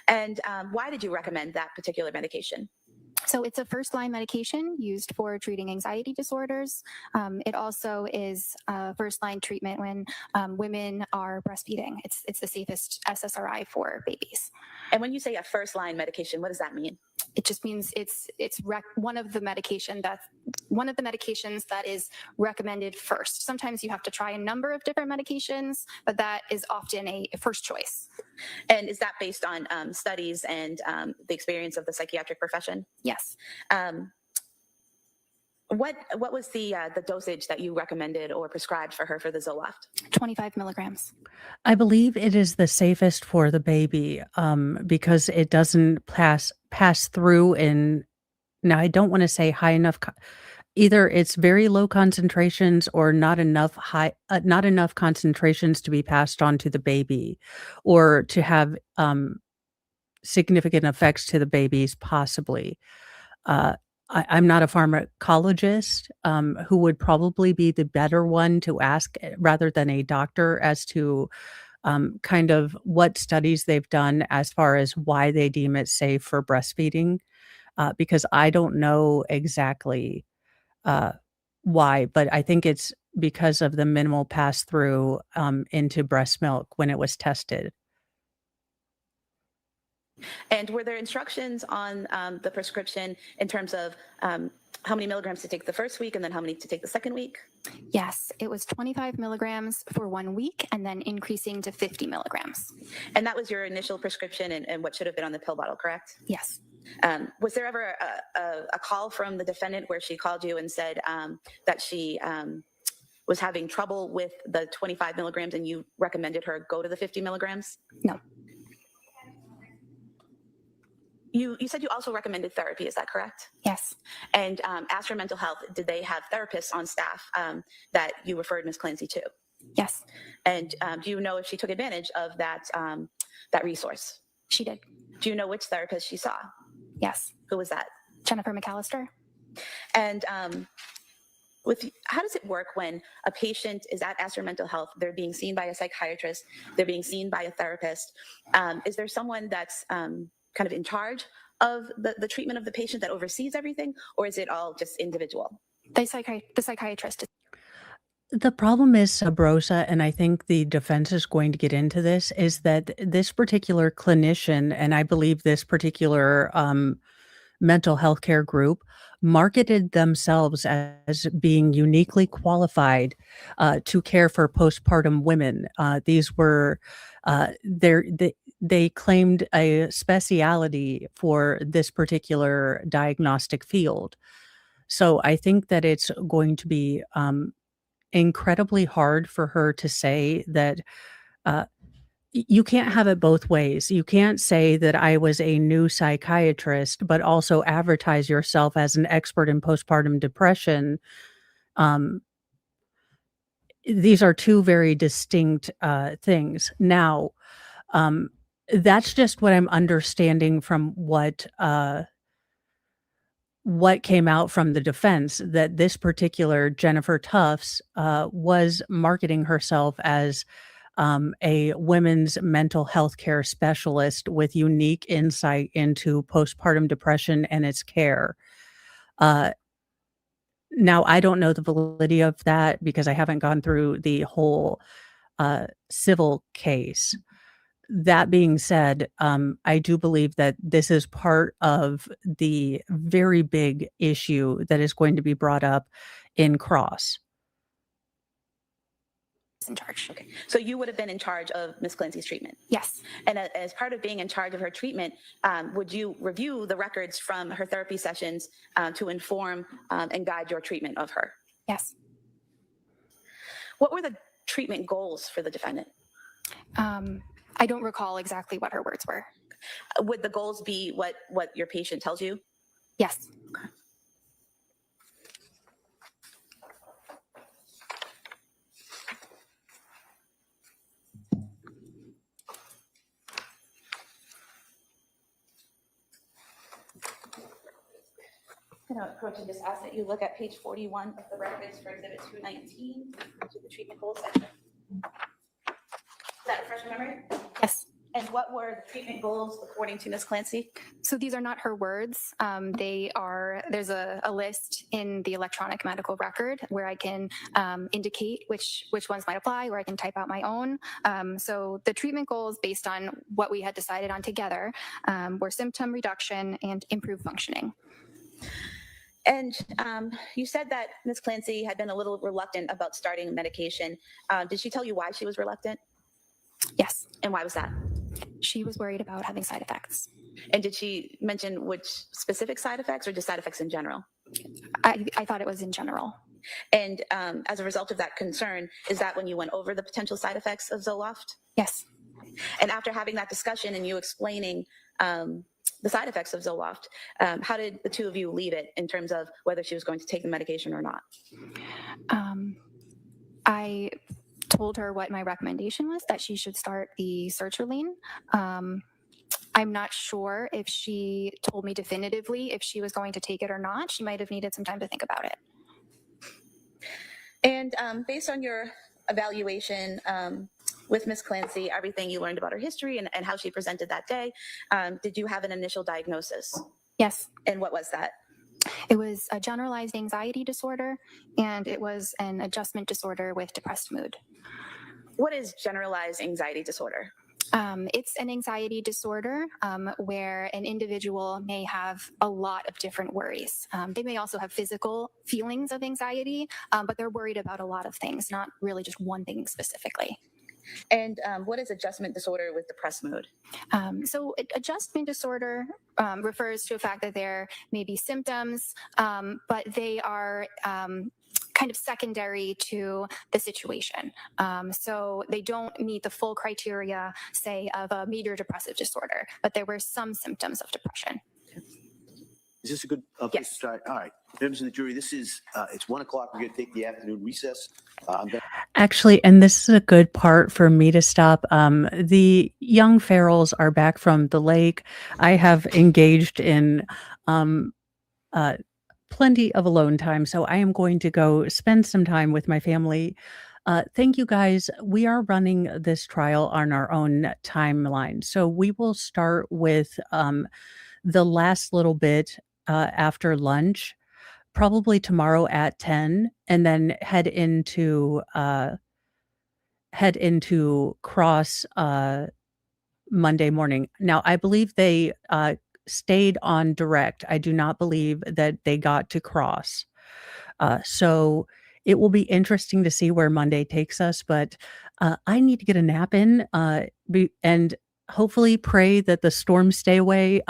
And why did you recommend that particular medication? So it's a first-line medication used for treating anxiety disorders. It also is a first-line treatment when women are breastfeeding. It's the safest SSRI for babies. And when you say a first-line medication, what does that mean? It just means it's one of the medications that is recommended first. Sometimes you have to try a number of different medications, but that is often a first choice. And is that based on studies and the experience of the psychiatric profession? Yes. What was the dosage that you recommended or prescribed for her for the Zoloft? 25 milligrams. I believe it is the safest for the baby because it doesn't pass through now I don't want to say high enough, either it's very low concentrations or not enough concentrations to be passed on to the baby or to have significant effects to the babies possibly. I'm not a pharmacologist, who would probably be the better one to ask rather than a doctor as to kind of what studies they've done as far as why they deem it safe for breastfeeding, because I don't know exactly uh, why, but I think it's because of the minimal pass through into breast milk when it was tested. And were there instructions on the prescription in terms of how many milligrams to take the first week and then how many to take the second week? Yes, it was 25 milligrams for 1 week and then increasing to 50 milligrams. And that was your initial prescription and what should have been on the pill bottle, correct? Yes. Was there ever a call from the defendant where she called you and said that she was having trouble with the 25 milligrams and you recommended her go to the 50 milligrams? No. You said you also recommended therapy, is that correct? Yes. And as for mental health, did they have therapists on staff that you referred Ms. Clancy to? Yes. And do you know if she took advantage of that resource? She did. Do you know which therapist she saw? Yes. Who was that? Jennifer McAllister. And how does it work when a patient is at Astor Mental Health? They're being seen by a psychiatrist. They're being seen by a therapist. Is there someone that's kind of in charge of the treatment of the patient that oversees everything, or is it all just individual? The psychiatrist. The problem is, Sabrosa, and I think the defense is going to get into this, is that this particular clinician, and I believe this particular mental health care group, marketed themselves as being uniquely qualified to care for postpartum women. These were they claimed a speciality for this particular diagnostic field. So I think that it's going to be incredibly hard for her to say that you can't have it both ways. You can't say that I was a new psychiatrist, but also advertise yourself as an expert in postpartum depression. These are two very distinct things. Now, that's just what I'm understanding from what came out from the defense, that this particular Jennifer Tufts was marketing herself as a women's mental health care specialist with unique insight into postpartum depression and its care. Now, I don't know the validity of that because I haven't gone through the whole civil case. That being said, I do believe that this is part of the very big issue that is going to be brought up in Cross. In charge. Okay. So you would have been in charge of Ms. Clancy's treatment? Yes. And as part of being in charge of her treatment, would you review the records from her therapy sessions to inform and guide your treatment of her? Yes. What were the treatment goals for the defendant? I don't recall exactly what her words were. Would the goals be what your patient tells you? Yes. Okay. I'm going to approach and just ask that you look at page 41 of the records for Exhibit 219, which is the treatment goals section. Does that refresh your memory? Yes. And what were the treatment goals according to Ms. Clancy? So these are not her words. There's a list in the electronic medical record where I can indicate which ones might apply, or I can type out my own. So the treatment goals based on what we had decided on together were symptom reduction and improved functioning. And you said that Ms. Clancy had been a little reluctant about starting medication. Did she tell you why she was reluctant? Yes. And why was that? She was worried about having side effects. And did she mention which specific side effects or just side effects in general? I thought it was in general. And as a result of that concern, is that when you went over the potential side effects of Zoloft? Yes. And after having that discussion and you explaining the side effects of Zoloft, how did the two of you leave it in terms of whether she was going to take the medication or not? I told her what my recommendation was, that she should start the sertraline. I'm not sure if she told me definitively if she was going to take it or not. She might have needed some time to think about it. And based on your evaluation with Miss Clancy, everything you learned about her history and how she presented that day, did you have an initial diagnosis? Yes. And what was that? It was a generalized anxiety disorder, and it was an adjustment disorder with depressed mood. What is generalized anxiety disorder? It's an anxiety disorder where an individual may have a lot of different worries. They may also have physical feelings of anxiety, but they're worried about a lot of things, not really just one thing specifically. And what is adjustment disorder with depressed mood? So adjustment disorder refers to the fact that there may be symptoms, but they are kind of secondary to the situation. So they don't meet the full criteria, say, of a major depressive disorder, but there were some symptoms of depression. Is this a good place Yes. to start? All right. Members of the jury, this is, it's 1 o'clock. We're going to take the afternoon recess. I'm going Actually, and this is a good part for me to stop. The young Farrells are back from the lake. I have engaged in plenty of alone time, so I am going to go spend some time with my family. Thank you guys. We are running this trial on our own timeline. So we will start with the last little bit after lunch, probably tomorrow at 10, and then head into cross Monday morning. Now, I believe they stayed on direct. I do not believe that they got to cross. So it will be interesting to see where Monday takes us, but I need to get a nap in and hopefully pray that the storms stay away.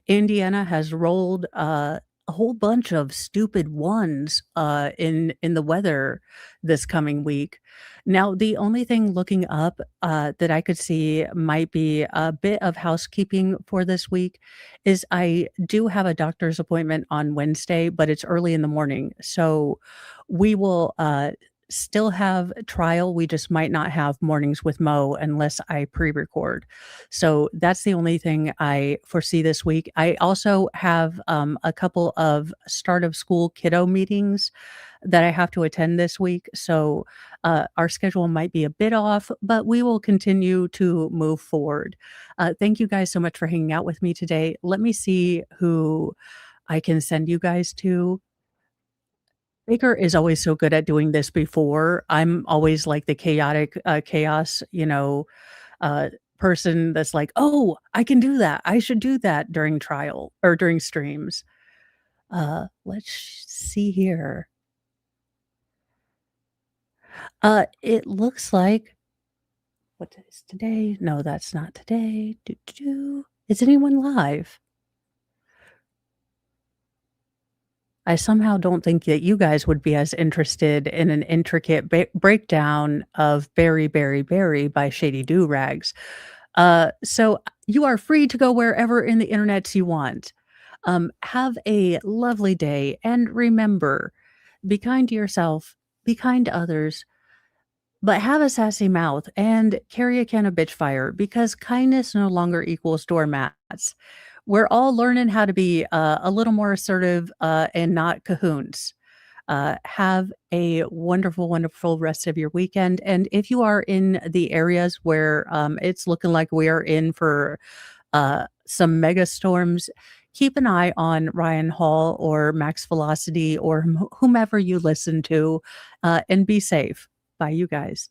Indiana has rolled a whole bunch of stupid ones in the weather this coming week. Now, the only thing looking up that I could see might be a bit of housekeeping for this week is I do have a doctor's appointment on Wednesday, but it's early in the morning. So we will still have trial. We just might not have mornings with Mo unless I pre-record. So that's the only thing I foresee this week. I also have a couple of start of school kiddo meetings that I have to attend this week. So our schedule might be a bit off, but we will continue to move forward. Thank you guys so much for hanging out with me today. Let me see who I can send you guys to. Baker is always so good at doing this before. I'm always like the chaotic chaos, person that's like, oh, I can do that. I should do that during trial or during streams. Let's see here. It looks like, what is today? No, that's not today. Is anyone live? I somehow don't think that you guys would be as interested in an intricate breakdown of Berry, Berry, Berry by Shady Do Rags. So you are free to go wherever in the internets you want. Have a lovely day. And remember, be kind to yourself, be kind to others, but have a sassy mouth and carry a can of bitch fire because kindness no longer equals doormats. We're all learning how to be a little more assertive and not cahoons. Have a wonderful, wonderful rest of your weekend. And if you are in the areas where it's looking like we are in for some mega storms, keep an eye on Ryan Hall or Max Velocity or whomever you listen to and be safe. Bye, you guys.